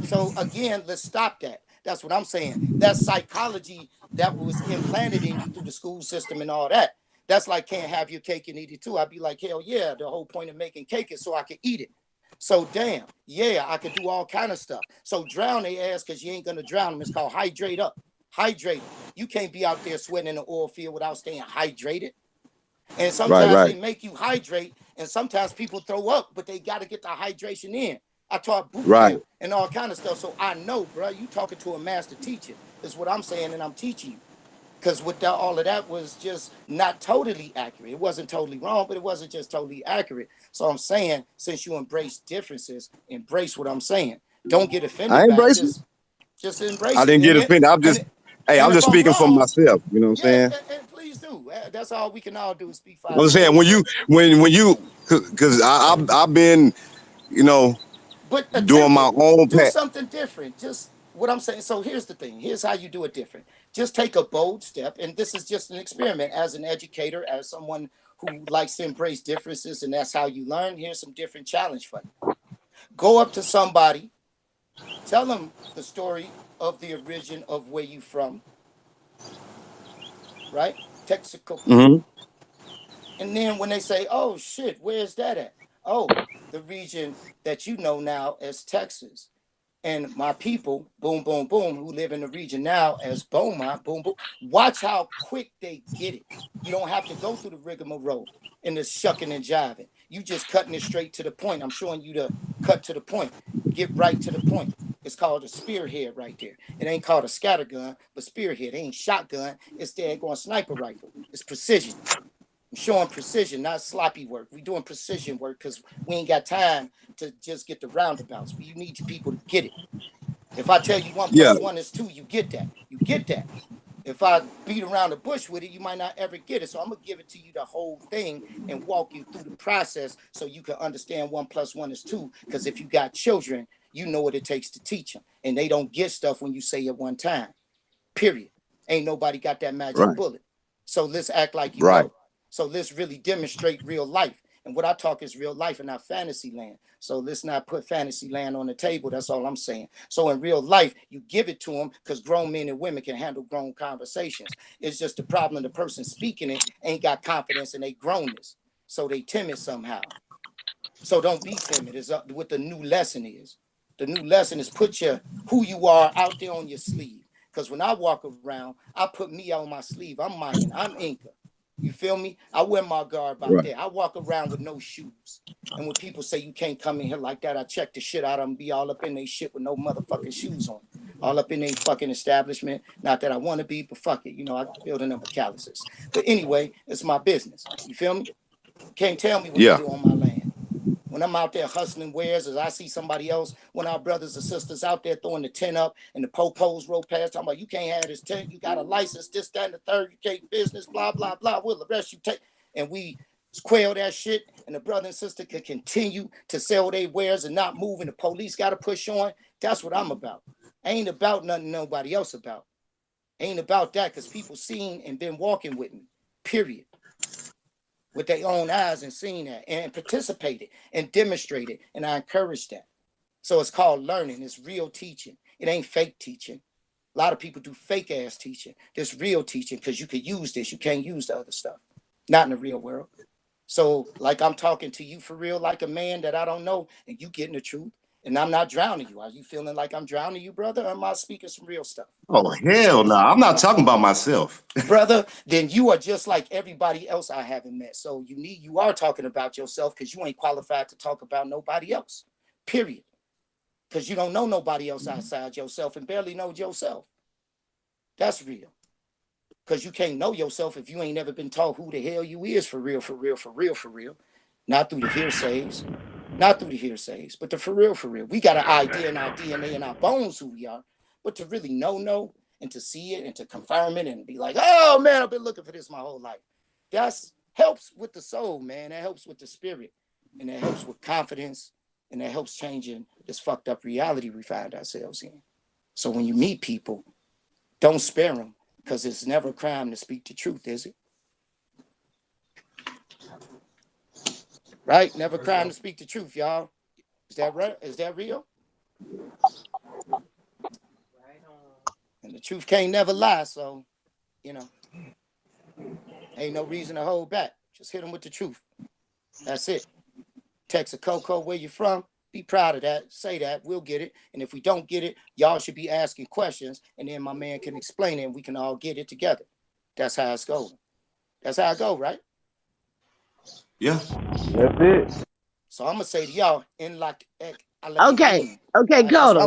So again, let's stop that. That's what I'm saying. That psychology that was implanted in you through the school system and all that. That's like can't have your cake and eat it too. I'd be like, hell yeah, the whole point of making cake is so I can eat it. So damn, yeah, I could do all kind of stuff. So drown their ass because you ain't gonna drown them. It's called hydrate up. Hydrate. You can't be out there sweating in the oil field without staying hydrated. And sometimes they make you hydrate, and sometimes people throw up, but they got to get the hydration in. I taught boot camp and all kind of stuff, so I know, bro. You talking to a master teacher is what I'm saying, and I'm teaching you. Because without all of that was just not totally accurate. It wasn't totally wrong, but it wasn't just totally accurate. So I'm saying, since you embrace differences, embrace what I'm saying. Don't get offended I by it. embrace it. Just embrace it. I didn't get offended. I'm And just if I'm speaking for wrong, myself. You know what I'm saying? and please do. That's all we can all do is speak for I'm saying because I've been, you know, but doing attempt my it. own Do path. something different. Just what I'm saying. So here's the thing. Here's how you do it different. Just take a bold step. And this is just an experiment as an educator, as someone who likes to embrace differences, and that's how you learn. Here's some different challenge for you. Go up to somebody, tell them the story of the origin of where you from, right? Texaco. Mm-hmm. And then when they say, oh shit, where's that at? Oh, the region that you know now as Texas. And my people, boom, boom, boom, who live in the region now as Beaumont, boom, boom. Watch how quick they get it. You don't have to go through the rigmarole and the shucking and jiving. You just cutting it straight to the point. I'm showing you the cut to the point. Get right to the point. It's called a spearhead right there. It ain't called a scatter gun, but spearhead. It ain't shotgun. It's daggone sniper rifle. It's precision. I'm showing precision, not sloppy work. We're doing precision work because we ain't got time to just get the roundabouts. You need people to get it. If I tell you 1 + 1 is 2, you get that. You get that. If I beat around the bush with it, you might not ever get it. So I'm going to give it to you the whole thing and walk you through the process so you can understand 1 + 1 is 2. Because if you got children, you know what it takes to teach them. And they don't get stuff when you say it one time. Period. Ain't nobody got that magic bullet. So let's act like you know. So let's really demonstrate real life. And what I talk is real life and not fantasy land. So let's not put fantasy land on the table. That's all I'm saying. So in real life, you give it to them because grown men and women can handle grown conversations. It's just the problem the person speaking it ain't got confidence in their grownness. So they timid somehow. So don't be timid. It's what the new lesson is. The new lesson is put who you are out there on your sleeve. Because when I walk around, I put me on my sleeve. I'm Mayan. I'm Inca. You feel me? I wear my garb out there. I walk around with no shoes. And when people say you can't come in here like that, I check the shit out of them, be all up in their shit with no motherfucking shoes on. All up in their fucking establishment. Not that I want to be, but fuck it. You know, I build a number of calluses. But anyway, it's my business. You feel me? Can't tell me what to do on my land. When I'm out there hustling wares, as I see somebody else, one of our brothers and sisters out there throwing the tent up and the po-pos roll past, talking about you can't have this tent, you got a license, this, that, and the third, you can't business, blah, blah, blah, will the rest you take. And we quail that shit, and the brother and sister can continue to sell their wares and not move, and the police got to push on. That's what I'm about. Ain't about nothing nobody else about. Ain't about that, because people seen and been walking with me, period. With their own eyes and seen that and participated and demonstrated. And I encourage that. So it's called learning. It's real teaching. It ain't fake teaching. A lot of people do fake ass teaching. There's real teaching because you could use this. You can't use the other stuff. Not in the real world. So like I'm talking to you for real, like a man that I don't know, and you getting the truth. And I'm not drowning you. Are you feeling like I'm drowning you, brother? Or am I speaking some real stuff? Oh, hell no. I'm not talking about myself. Brother, then you are just like everybody else I haven't met. So you are talking about yourself because you ain't qualified to talk about nobody else. Period. Because you don't know nobody else outside yourself and barely know yourself. That's real. Because you can't know yourself if you ain't never been taught who the hell you is for real, for real, for real, for real. Not through the hearsays. Not through the hearsays, but the for real, for real. We got an idea in our DNA and our bones who we are, but to really know and to see it and to confirm it and be like, oh man, I've been looking for this my whole life. That's helps with the soul, man. That helps with the spirit, and that helps with confidence, and that helps changing this fucked up reality we find ourselves in. So when you meet people, don't spare them, because it's never a crime to speak the truth, is it? Right? Never a crime to speak the truth, y'all. Is that right? Is that real? And the truth can't never lie, so, ain't no reason to hold back. Just hit them with the truth. That's it. Texas Coco, where you from? Be proud of that. Say that. We'll get it. And if we don't get it, y'all should be asking questions, and then my man can explain it, and we can all get it together. That's how it's going. That's how it go, right? Yeah. That's it. So I'm gonna say to y'all, Okay, Cola.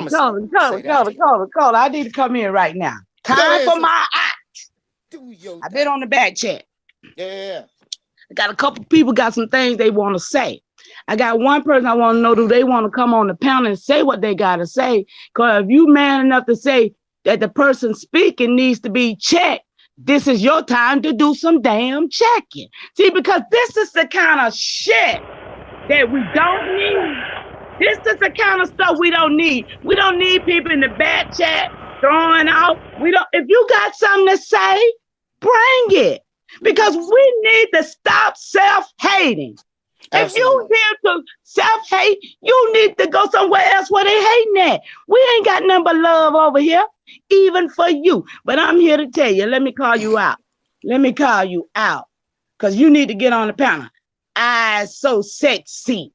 I need to come in right now. Time for my act. I've been on the back chat. Yeah. I got a couple people got some things they want to say. I got one person I want to know, do they want to come on the panel and say what they got to say? Because if you man enough to say that the person speaking needs to be checked, this is your time to do some damn checking. See, because this is the kind of shit that we don't need. This is the kind of stuff we don't need. We don't need people in the back chat throwing out. If you got something to say, bring it. Because we need to stop self-hating. If you here to self-hate, you need to go somewhere else where they hating at. We ain't got nothing but love over here, even for you. But I'm here to tell you, let me call you out. Let me call you out. Because you need to get on the panel. Eyes so sexy.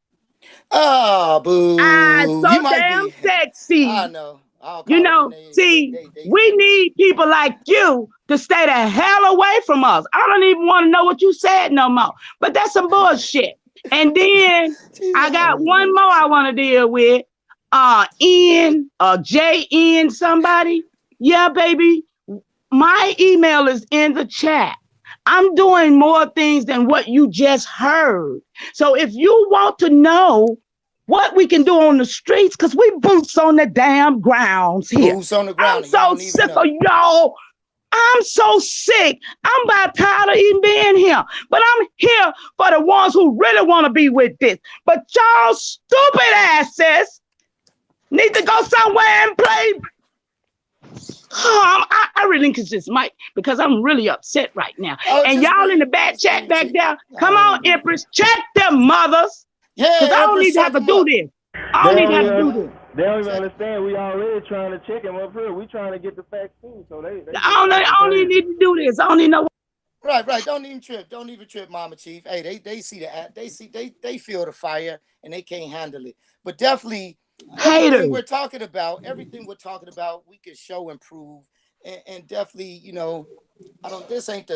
Oh, boo. Eyes so damn sexy. I know. We need people like you to stay the hell away from us. I don't even want to know what you said no more. But that's some bullshit. And then I got one more I want to deal with. Ian or JN somebody. Yeah, baby. My email is in the chat. I'm doing more things than what you just heard. So if you want to know what we can do on the streets, because we boots on the damn grounds here. Boots on the ground. I'm so sick of y'all. I'm so sick. I'm about tired of even being here. But I'm here for the ones who really want to be with this. But y'all stupid asses need to go somewhere and play. I relinquish this mic because I'm really upset right now. And y'all in the back chat back there, come on, Empress, check them mothers. Yeah, because I don't need to have to do this. I don't need to have to do this. They don't even understand. We already trying to check them up here. We trying to get the vaccine, so they I don't even need to do this. I don't even know. Right. Don't even trip. Don't even trip, Mama Chief. Hey, they see the app. They feel the fire and they can't handle it. But definitely everything we're talking about, we can show and prove. And definitely, this ain't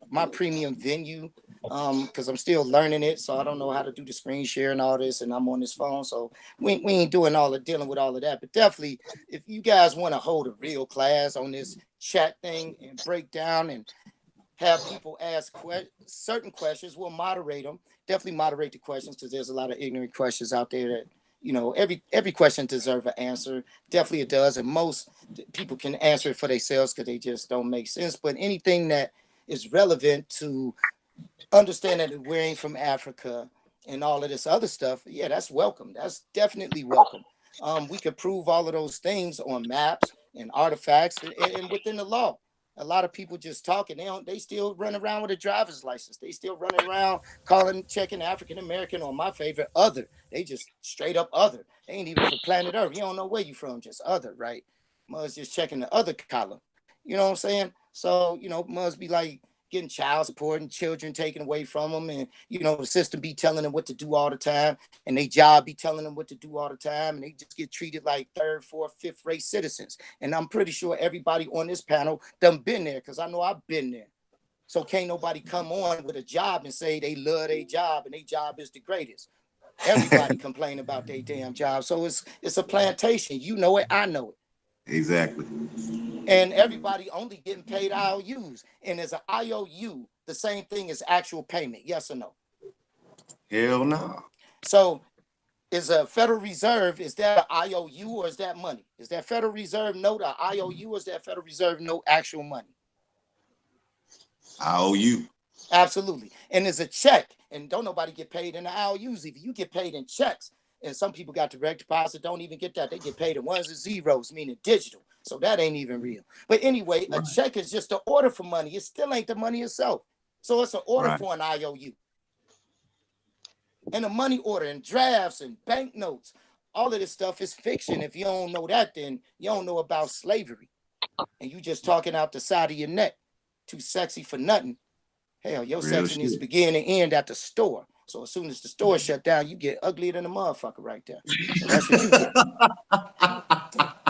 my premium venue, because I'm still learning it, so I don't know how to do the screen share and all this, and I'm on this phone, so we ain't dealing with all of that. But definitely, if you guys want to hold a real class on this chat thing and break down and have people ask certain questions, we'll moderate them. Definitely moderate the questions, because there's a lot of ignorant questions out there that, every question deserves an answer. Definitely it does. And most people can answer it for themselves because they just don't make sense. But anything that is relevant to understand that we ain't from Africa and all of this other stuff, yeah, that's welcome. That's definitely welcome. We could prove all of those things on maps and artifacts and within the law. A lot of people just talking. They still run around with a driver's license. They still running around checking African American, or my favorite, other. They just straight up other. They ain't even from planet Earth. You don't know where you from, just other, right? Must just checking the other column. You know what I'm saying? So, must be like getting child support and children taken away from them. And, the system be telling them what to do all the time. And they job be telling them what to do all the time. And they just get treated like third, fourth, fifth rate citizens. And I'm pretty sure everybody on this panel done been there, because I know I've been there. So can't nobody come on with a job and say they love their job and their job is the greatest. Everybody complain about their damn job. So it's a plantation. You know it, I know it. Exactly. And everybody only getting paid IOUs. And is an IOU the same thing as actual payment? Yes or no? Hell no. So is a Federal Reserve, is that an IOU or is that money? Is that Federal Reserve note an IOU or is that Federal Reserve note actual money? IOU. Absolutely. And there's a check, and don't nobody get paid in the IOUs. If you get paid in checks, and some people got direct deposit, don't even get that. They get paid in ones and zeros, meaning digital. So that ain't even real. But anyway, a check is just an order for money. It still ain't the money itself. So it's an order for an IOU. And a money order and drafts and banknotes, all of this stuff is fiction. If you don't know that, then you don't know about slavery. And you just talking out the side of your neck. Too sexy for nothing. Hell, your sexiness begin and end at the store. So as soon as the store shut down, you get uglier than a motherfucker right there. So that's what you get.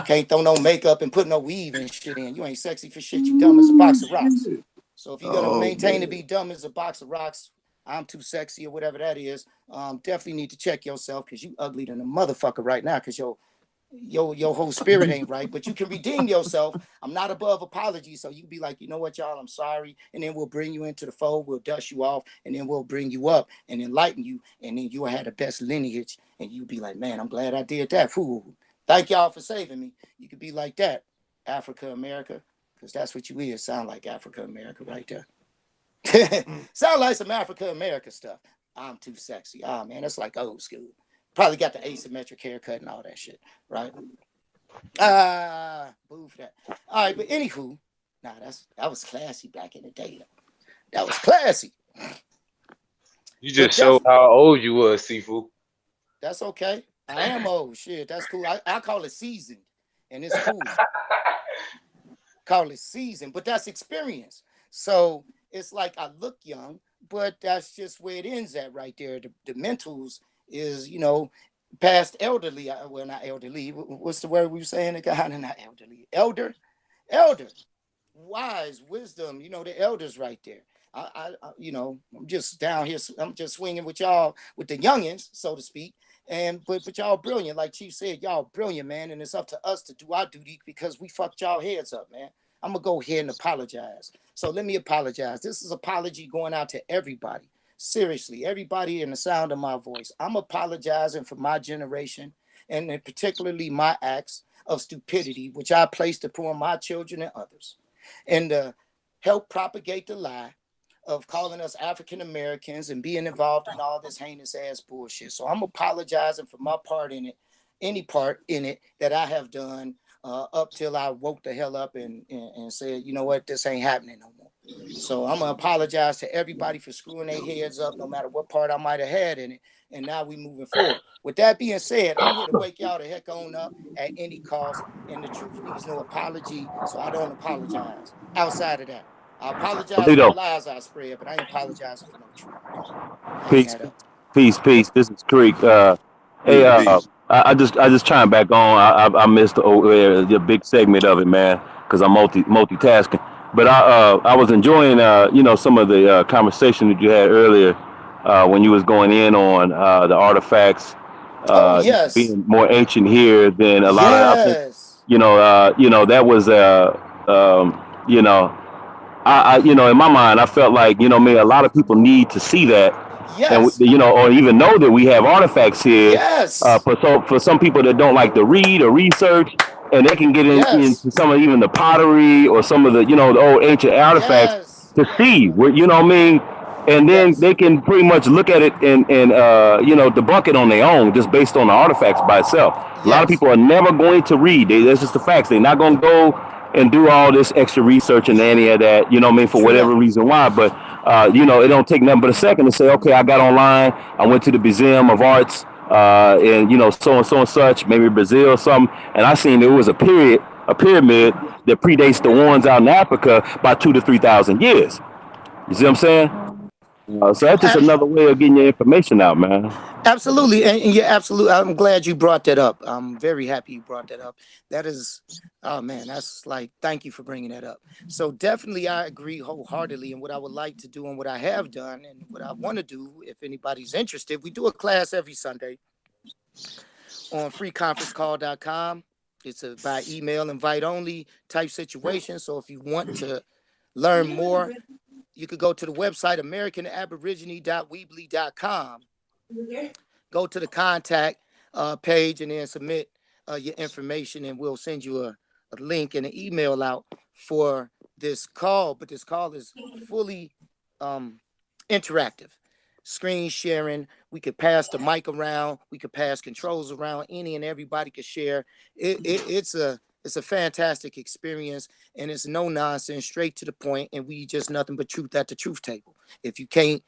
Can't throw no makeup and put no weave and shit in. You ain't sexy for shit. You dumb as a box of rocks. So if you're gonna maintain to be dumb as a box of rocks, I'm too sexy or whatever that is, definitely need to check yourself, because you ugly than a motherfucker right now, because your whole spirit ain't right. But you can redeem yourself. I'm not above apology, so you can be like, you know what, y'all, I'm sorry, and then we'll bring you into the fold, we'll dust you off, and then we'll bring you up and enlighten you, and then you'll have the best lineage, and you'll be like, man, I'm glad I did that. Fool, thank y'all for saving me. You could be like that, Africa America, because that's what you is. Sound like Africa America right there. Sound like some Africa America stuff. I'm too sexy. Oh man, that's like old school. Probably got the asymmetric haircut and all that shit, right? Boo for that. All right, but anywho, that was classy back in the day. That was classy. You just showed how old you was, Sifu. That's okay. I am old. Shit, that's cool. I call it seasoned, and it's cool. Call it seasoned, but that's experience. So it's like I look young, but that's just where it ends at right there. The mentals is, past elderly. Well, not elderly. What's the word we were saying? Not elderly. Elder. Wise, wisdom. The elders right there. I'm just down here. I'm just swinging with y'all, with the youngins, so to speak. But y'all brilliant, like Chief said. Y'all brilliant, man. And it's up to us to do our duty, because we fucked y'all heads up, man. I'm gonna go ahead and apologize. So let me apologize. This is apology going out to everybody. Seriously, everybody in the sound of my voice. I'm apologizing for my generation, and particularly my acts of stupidity, which I placed upon my children and others, and help propagate the lie of calling us African Americans and being involved in all this heinous ass bullshit. So I'm apologizing for my part in it, any part in it that I have done up till I woke the hell up and said, you know what, this ain't happening no more. So I'm gonna apologize to everybody for screwing their heads up, no matter what part I might have had in it. And now we moving forward. With that being said, I'm here to wake y'all the heck on up at any cost. And the truth needs no apology, so I don't apologize. Outside of that, I apologize for the lies I spread, but I ain't apologizing for no truth. Peace. This is Creek. I just chime back on. I missed the big segment of it, man, because I'm multitasking. But I was enjoying some of the conversation that you had earlier when you was going in on the artifacts being more ancient here than a lot of. I think, that was in my mind, I felt like a lot of people need to see that. Yes. And or even know that we have artifacts here. Yes. For some people that don't like to read or research, and they can get into some of even the pottery or some of the the old ancient artifacts to see where and then they can pretty much look at it and debunk it on their own just based on the artifacts by itself. A lot of people are never going to read. That's just the facts. They're not going to go and do all this extra research and any of that. For whatever reason why, but. It don't take nothing but a second to say, okay, I got online, I went to the Museum of Arts, and so and such, maybe Brazil or something, and I seen there was a period a pyramid that predates the ones out in Africa by 2,000 to 3,000 years. You see what I'm saying? So that's just another way of getting your information out, man. Absolutely, and you're absolutely. I'm glad you brought that up. I'm very happy you brought that up. That is, oh man, that's like, thank you for bringing that up. So definitely, I agree wholeheartedly. And what I would like to do, and what I have done, and what I want to do, if anybody's interested, we do a class every Sunday on freeconferencecall.com. It's a by email invite only type situation. So if you want to learn more, you could go to the website americanaborigine.weebly.com. Go to the contact page and then submit your information, and we'll send you a link and an email out for this call. But this call is fully interactive. Screen sharing. We could pass the mic around. We could pass controls around. Any and everybody could share. It's a fantastic experience, and it's no nonsense, straight to the point, and we just nothing but truth at the truth table. If you can't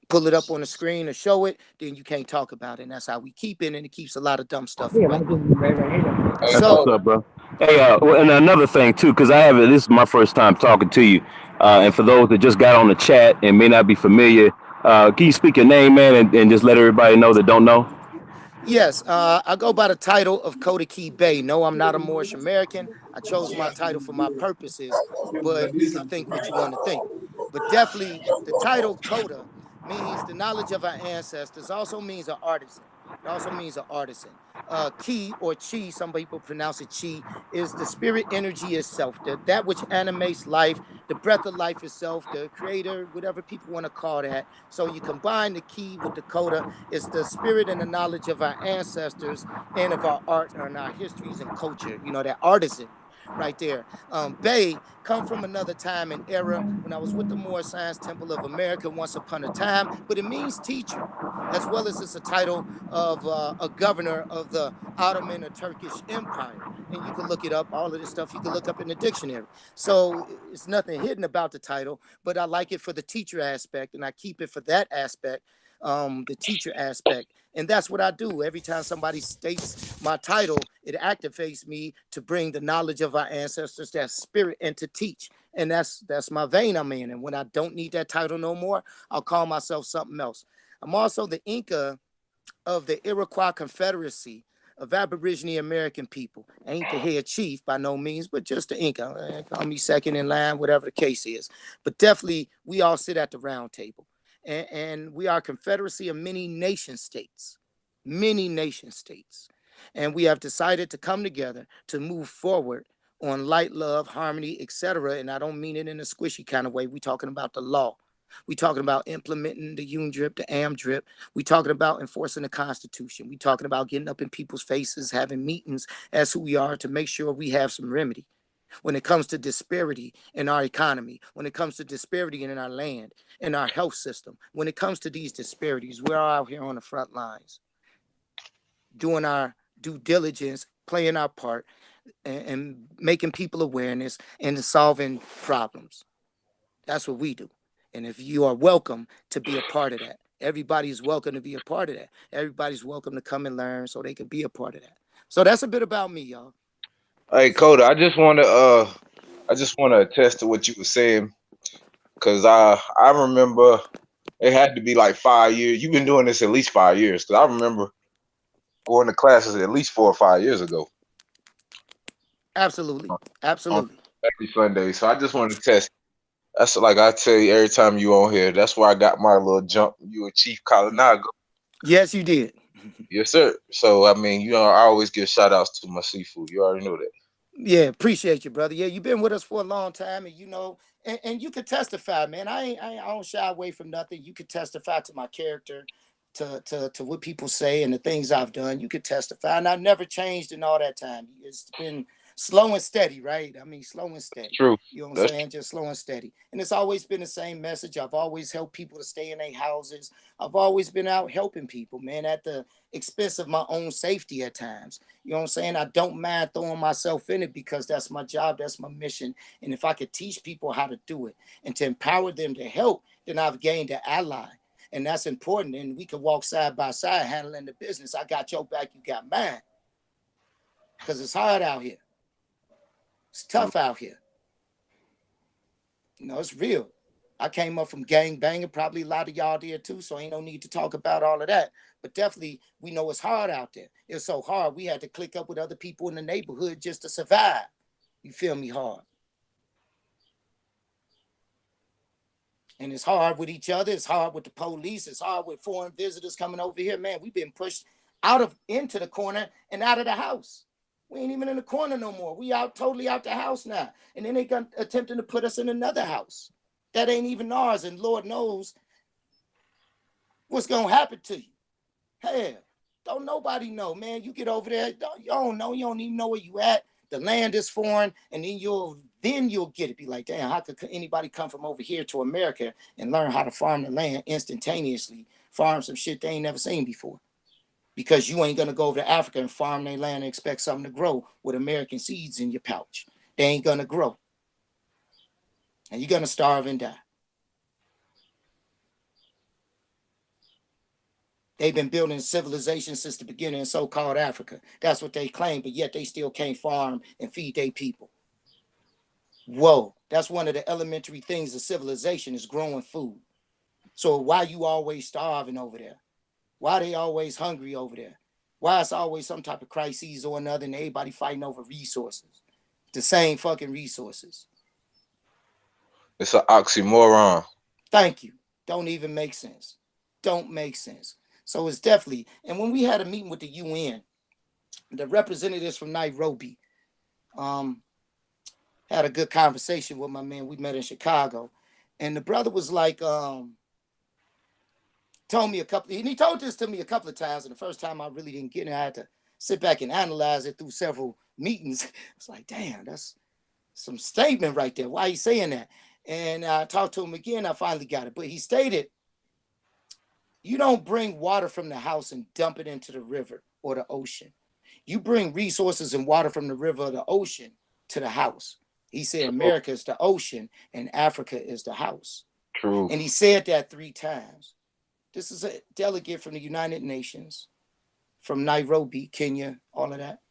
pull it up on the screen or show it, then you can't talk about it. And that's how we keep it, and it keeps a lot of dumb stuff away. That's what's up, bro. Hey, and another thing too, because this is my first time talking to you, and for those that just got on the chat and may not be familiar, can you speak your name, man, and just let everybody know that don't know? Yes, I go by the title of Coda Key Bay. No, I'm not a Moorish American. I chose my title for my purposes, but you can think what you want to think. But definitely, the title Coda means the knowledge of our ancestors. Also means an artisan. It also means an artisan. Ki or chi, some people pronounce it chi, is the spirit energy itself, that which animates life, the breath of life itself, the creator, whatever people want to call that. So you combine the ki with the coda. It's the spirit and the knowledge of our ancestors and of our art and our histories and culture. You know, that artisan right there. Bay come from another time and era when I was with the Moorish Science Temple of America once upon a time, but it means teacher, as well as it's a title of a governor of the Ottoman or Turkish Empire. And you can look it up, all of this stuff you can look up in the dictionary. So it's nothing hidden about the title, but I like it for the teacher aspect, and I keep it for that aspect, the teacher aspect. And that's what I do. Every time somebody states my title, it activates me to bring the knowledge of our ancestors, that spirit, and to teach. And that's my vein I'm in. And when I don't need that title no more, I'll call myself something else. I'm also the Inca of the Iroquois Confederacy of Aborigine American people. I ain't the head chief by no means, but just the Inca. Call me second in line, whatever the case is. But definitely, we all sit at the round table. And we are a confederacy of many nation states. And we have decided to come together to move forward on light, love, harmony, etc. And I don't mean it in a squishy kind of way. We're talking about the law. We're talking about implementing the UNDRIP, the AMDRIP. We're talking about enforcing the Constitution. We're talking about getting up in people's faces, having meetings as who we are to make sure we have some remedy. When it comes to disparity in our economy, when it comes to disparity in our land, in our health system, when it comes to these disparities, we're out here on the front lines, doing our due diligence, playing our part, and making people awareness and solving problems. That's what we do. And if you are welcome to be a part of that, everybody's welcome to be a part of that. Everybody's welcome to come and learn so they can be a part of that. So that's a bit about me, y'all. Hey, Coda, I just want to attest to what you were saying, because I remember it had to be like 5 years. You've been doing this at least 5 years, because I remember going to classes at least 4 or 5 years ago. Absolutely. On every Sunday. So I just wanted to test. That's like I tell you every time you on here. That's where I got my little jump. You were Chief Kalinago. Yes, you did. Yes, sir. So I mean, you know, I always give shout outs to my seafood. You already know that. Yeah, appreciate you, brother. Yeah, you've been with us for a long time, and you know, and you can testify, man. I don't shy away from nothing. You can testify to my character, to what people say and the things I've done. You could testify, and I've never changed in all that time. It's been slow and steady, right? I mean, slow and steady. True. You know what I'm saying? Just slow and steady. And it's always been the same message. I've always helped people to stay in their houses. I've always been out helping people, man, at the expense of my own safety at times. You know what I'm saying? I don't mind throwing myself in it because that's my job. That's my mission. And if I could teach people how to do it and to empower them to help, then I've gained an ally. And that's important. And we can walk side by side handling the business. I got your back, you got mine. Because it's hard out here. It's tough out here. You know, it's real. I came up from gang banging, probably a lot of y'all did too, so ain't no need to talk about all of that. But definitely, we know it's hard out there. It's so hard, we had to click up with other people in the neighborhood just to survive. You feel me? Hard. And it's hard with each other. It's hard with the police. It's hard with foreign visitors coming over here. Man, we've been pushed into the corner and out of the house. We ain't even in the corner no more. We out totally out the house now. And then they got attempting to put us in another house that ain't even ours. And Lord knows what's going to happen to you. Hell, don't nobody know, man. You get over there, you don't know. You don't even know where you at. The land is foreign. And then you'll get it. Be like, damn, how could anybody come from over here to America and learn how to farm the land instantaneously? Farm some shit they ain't never seen before. Because you ain't going to go over to Africa and farm their land and expect something to grow with American seeds in your pouch. They ain't going to grow. And you're going to starve and die. They've been building civilization since the beginning in so-called Africa. That's what they claim, but yet they still can't farm and feed their people. Whoa, that's one of the elementary things of civilization is growing food. So why you always starving over there? Why they always hungry over there? Why it's always some type of crises or another and everybody fighting over resources? The same fucking resources. It's an oxymoron. Thank you. Don't even make sense. Don't make sense. So it's definitely, and when we had a meeting with the UN, the representatives from Nairobi had a good conversation with my man. We met in Chicago. And the brother was like, told me and he told this to me a couple of times, and the first time I really didn't get it, I had to sit back and analyze it through several meetings. It's like, damn, that's some statement right there. Why are you saying that? And I talked to him again, I finally got it. But he stated, you don't bring water from the house and dump it into the river or the ocean. You bring resources and water from the river or the ocean to the house. He said America is the ocean and Africa is the house. True. And he said that 3 times. This is a delegate from the United Nations, from Nairobi, Kenya, all of that.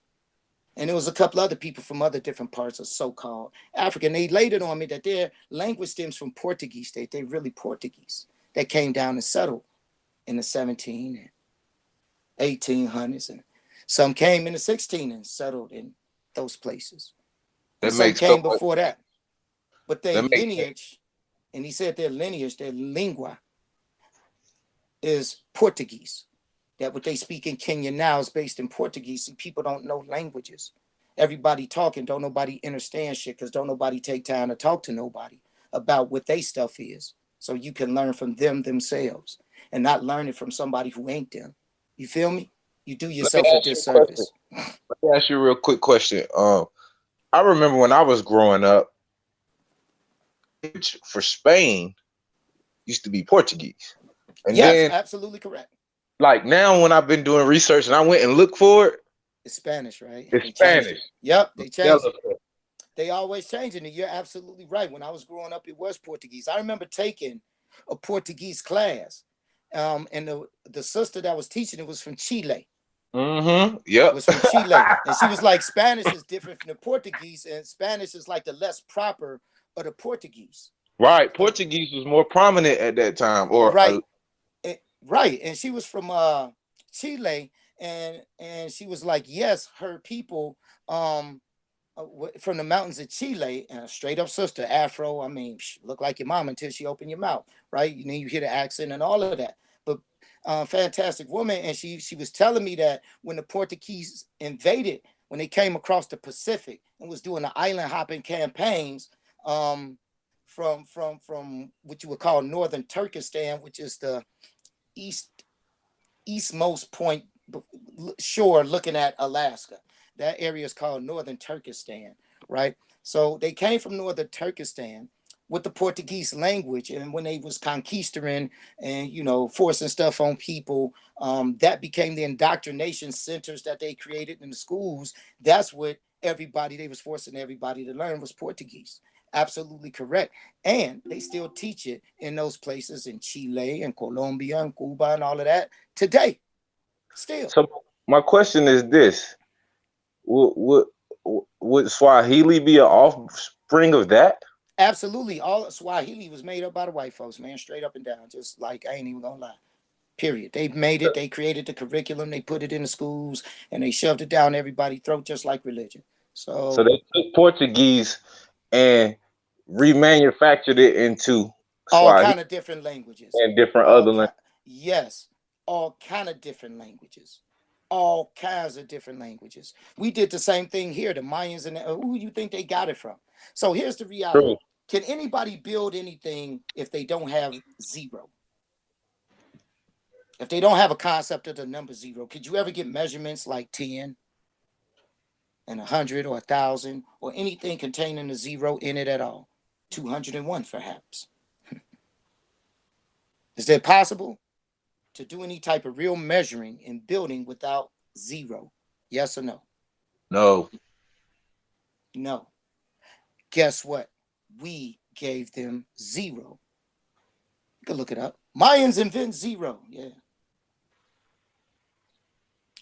And there was a couple other people from other different parts of so-called Africa. And they laid it on me that their language stems from Portuguese. They're really Portuguese that came down and settled in the 17 and 1800s. And some came in the 16 and settled in those places. And some came before that. But their lineage, and he said their lineage, their lingua, is Portuguese. That what they speak in Kenya now is based in Portuguese. See, people don't know languages. Everybody talking, don't nobody understand shit because don't nobody take time to talk to nobody about what they stuff is. So you can learn from them themselves and not learn it from somebody who ain't them. You feel me? You do yourself a disservice. Let me ask you a real quick question. I remember when I was growing up, for Spain used to be Portuguese. And yes, then, absolutely correct. like now when I've been doing research and I went and looked for it, it's Spanish, right? It's They changed Spanish. it. Yep, they changed it. They always changing it. You're absolutely right. When I was growing up, it was Portuguese. I remember taking a Portuguese class. And the sister that was teaching it was from Chile. Mm-hmm. Yep. Was from Chile. And she was like, Spanish is different from the Portuguese, and Spanish is like the less proper of the Portuguese. Right. Portuguese was more prominent at that time. Or right. Right. And she was from Chile, and she was like, yes, her people from the mountains of Chile, and a straight up sister, Afro. I mean, look like your mom until she opened your mouth, right? And then you hear the accent and all of that. But fantastic woman, and she was telling me that when the Portuguese invaded, when they came across the Pacific and was doing the island hopping campaigns, from what you would call northern Turkestan, which is the eastmost point shore looking at Alaska. That area is called northern Turkestan, right? So they came from northern Turkestan with the Portuguese language, and when they was conquisting and forcing stuff on people, that became the indoctrination centers that they created in the schools. That's what they was forcing everybody to learn was Portuguese. Absolutely correct. And they still teach it in those places in Chile and Colombia and Cuba and all of that today. Still. So my question is this. would Swahili be an offspring of that? Absolutely. All Swahili was made up by the white folks, man, straight up and down. Just like, I ain't even gonna lie. Period. They made it, they created the curriculum, they put it in the schools, and they shoved it down everybody's throat just like religion. So they took Portuguese and remanufactured it into all Swahili kind of different languages. and different All other languages. Yes, all kind of different languages. All kinds of different languages. We did the same thing here. The Mayans and who you think they got it from? So here's the reality. True. Can anybody build anything if they don't have zero? If they don't have a concept of the number zero, could you ever get measurements like 10 and 100 or 1,000 or anything containing a zero in it at all? 201 perhaps. Is it possible to do any type of real measuring and building without zero? Yes or no? No. No. Guess what? We gave them zero. You can look it up. Mayans invent zero. Yeah.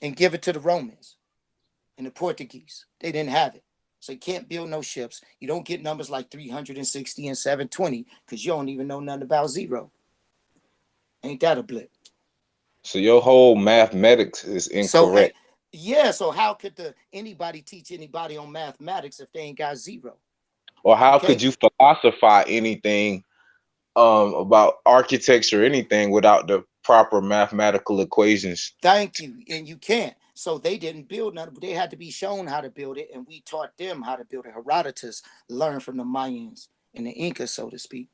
And give it to the Romans and the Portuguese. They didn't have it. So you can't build no ships. You don't get numbers like 360 and 720 because you don't even know nothing about zero. Ain't that a blip? So your whole mathematics is incorrect. So how could anybody teach anybody on mathematics if they ain't got zero? Or how could you philosophize anything about architecture or anything without the proper mathematical equations? Thank you. And you can't. So they didn't build nothing. They had to be shown how to build it, and we taught them how to build it. Herodotus learned from the Mayans and the Incas, so to speak.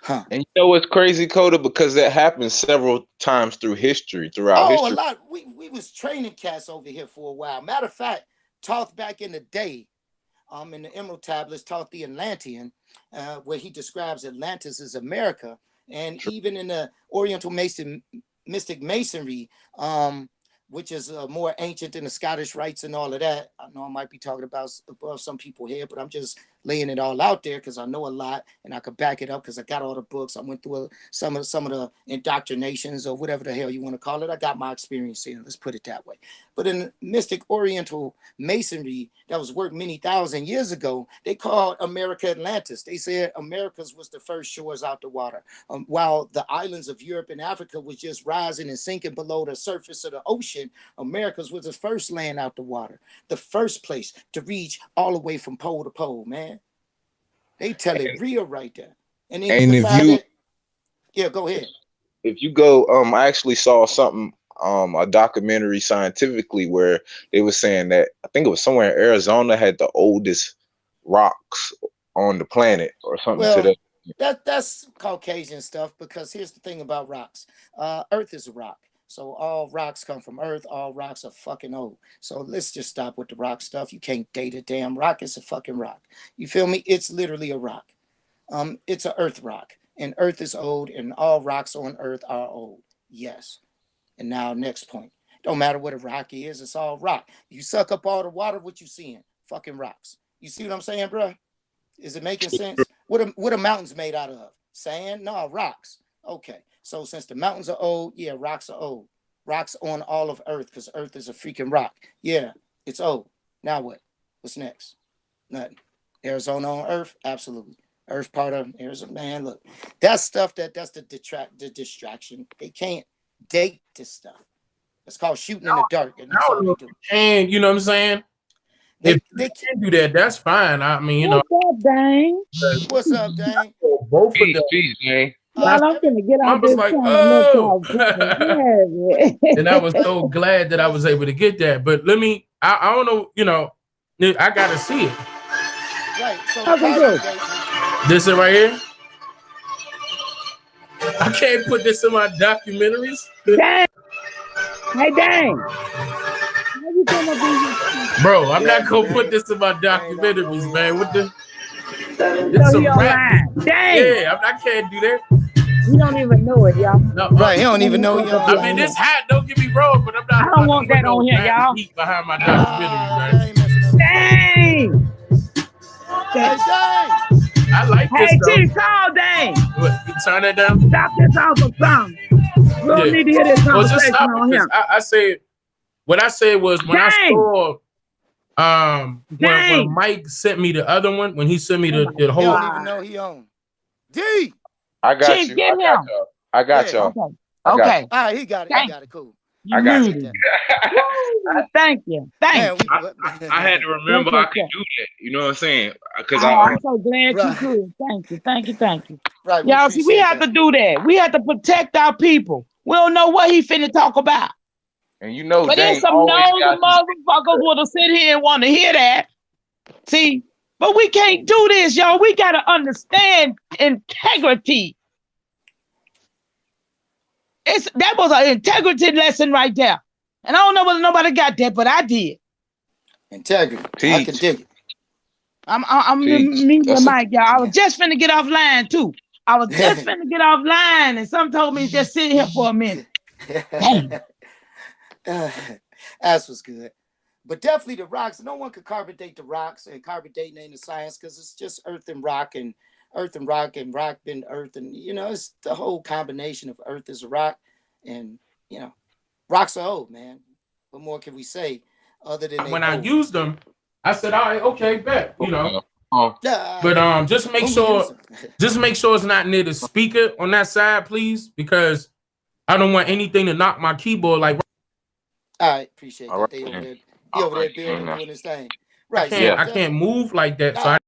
And you know what's crazy, Coda? Because that happened several times throughout history. A lot. We was training cats over here for a while. Matter of fact, Thoth back in the day, in the Emerald Tablets, taught the Atlantean, where he describes Atlantis as America, and even in the Oriental Mystic Masonry, which is more ancient than the Scottish rites and all of that. I know I might be talking about above some people here, but I'm just laying it all out there because I know a lot and I could back it up because I got all the books. I went through some of the indoctrinations or whatever the hell you want to call it. I got my experience here. Let's put it that way. But in mystic Oriental Masonry that was worked many thousand years ago, they called America Atlantis. They said America's was the first shores out the water, while the islands of Europe and Africa was just rising and sinking below the surface of the ocean. America's was the first land out the water, the first place to reach all the way from pole to pole, man. They tell it real right there. And then yeah, go ahead. If you go, I actually saw something, a documentary scientifically where they were saying that I think it was somewhere in Arizona had the oldest rocks on the planet or something to that. That's Caucasian stuff, because here's the thing about rocks. Earth is a rock. So all rocks come from Earth. All rocks are fucking old. So let's just stop with the rock stuff. You can't date a damn rock. It's a fucking rock. You feel me? It's literally a rock. It's an Earth rock. And Earth is old, and all rocks on Earth are old. Yes. And now next point. Don't matter what a rock is. It's all rock. You suck up all the water, what you seeing? Fucking rocks. You see what I'm saying, bro? Is it making sense? What are mountains made out of? Sand? No, rocks. Okay. So since the mountains are old, yeah, rocks are old. Rocks on all of Earth, because Earth is a freaking rock. Yeah, it's old. Now what? What's next? Nothing. Arizona on Earth? Absolutely. Earth part of Arizona. Man, look. That's stuff that's the distraction. They can't date this stuff. It's called shooting in the dark. And that's all they do. And you know what I'm saying? If they can do that, that's fine. I mean, you know. What's up, Dang? What's up, Dang? Both of them. Dang. Well, I'm gonna get I out was this like, phone. oh. Yeah. And I was so glad that I was able to get that. But I don't know, you know, I gotta see it. Right. So This is right here. I can't put this in my documentaries. Dang. Hey, Dang. Bro, I'm not gonna put this in my documentaries, man. What the? It's So a he rap. Dang. Yeah, I can't do that. You don't even know it, y'all. No, right, he don't even know y'all. I mean, this hat, don't get me wrong, but I'm not. I don't want that on here, y'all. Behind my documentary, right? Dang. Hey, Dang. I like this. Hey, though. Chief, call Dang. What, you turn that down? Stop this off of something. We don't need to hear this Well, just conversation stop on it, here. 'cause I said, what I said was when I Dang. saw When Mike sent me the other one, when he sent me the He whole. don't even know he on. D. I got Chief, you. get I got him. y'all. I got y'all. Okay. I got Okay. you. All right, he got it. He got it. Cool. I got you. Muted. Woo, thank you. Thank you. I had to remember That's I could okay. do that. You know what I'm saying? Because I'm so glad you Right. could. Thank you. Thank you. Thank you. Right, we Y'all see, we appreciate have that. to do that. We have to protect our people. We don't know what he finna talk about. and you know, But then Dane some always nosy got motherfuckers want to sit here and want to hear that. See, but we can't do this, y'all. We got to understand integrity. That was an integrity lesson right there. And I don't know whether nobody got that, but I did. Integrity. I can dig it. I'm Teach. meeting the That's a mic, y'all. I was just finna get offline too. I was just finna get offline, and some told me just sit here for a minute. Dang. That's what's good. But definitely the rocks. No one could carbon date the rocks, and carbon dating ain't a science because it's just earth and rock and rock been earth, and you know it's the whole combination of earth is a rock, and you know rocks are old, man. What more can we say other than they When old? I used them, I said, all right, okay, bet, you know. Yeah, But just make when we sure, use 'em. it's not near the speaker on that side, please, because I don't want anything to knock my keyboard. Like, All right, appreciate all that. right. They over there, he All over there right. building, doing his thing. I Right. can't, So I can't move like that. So I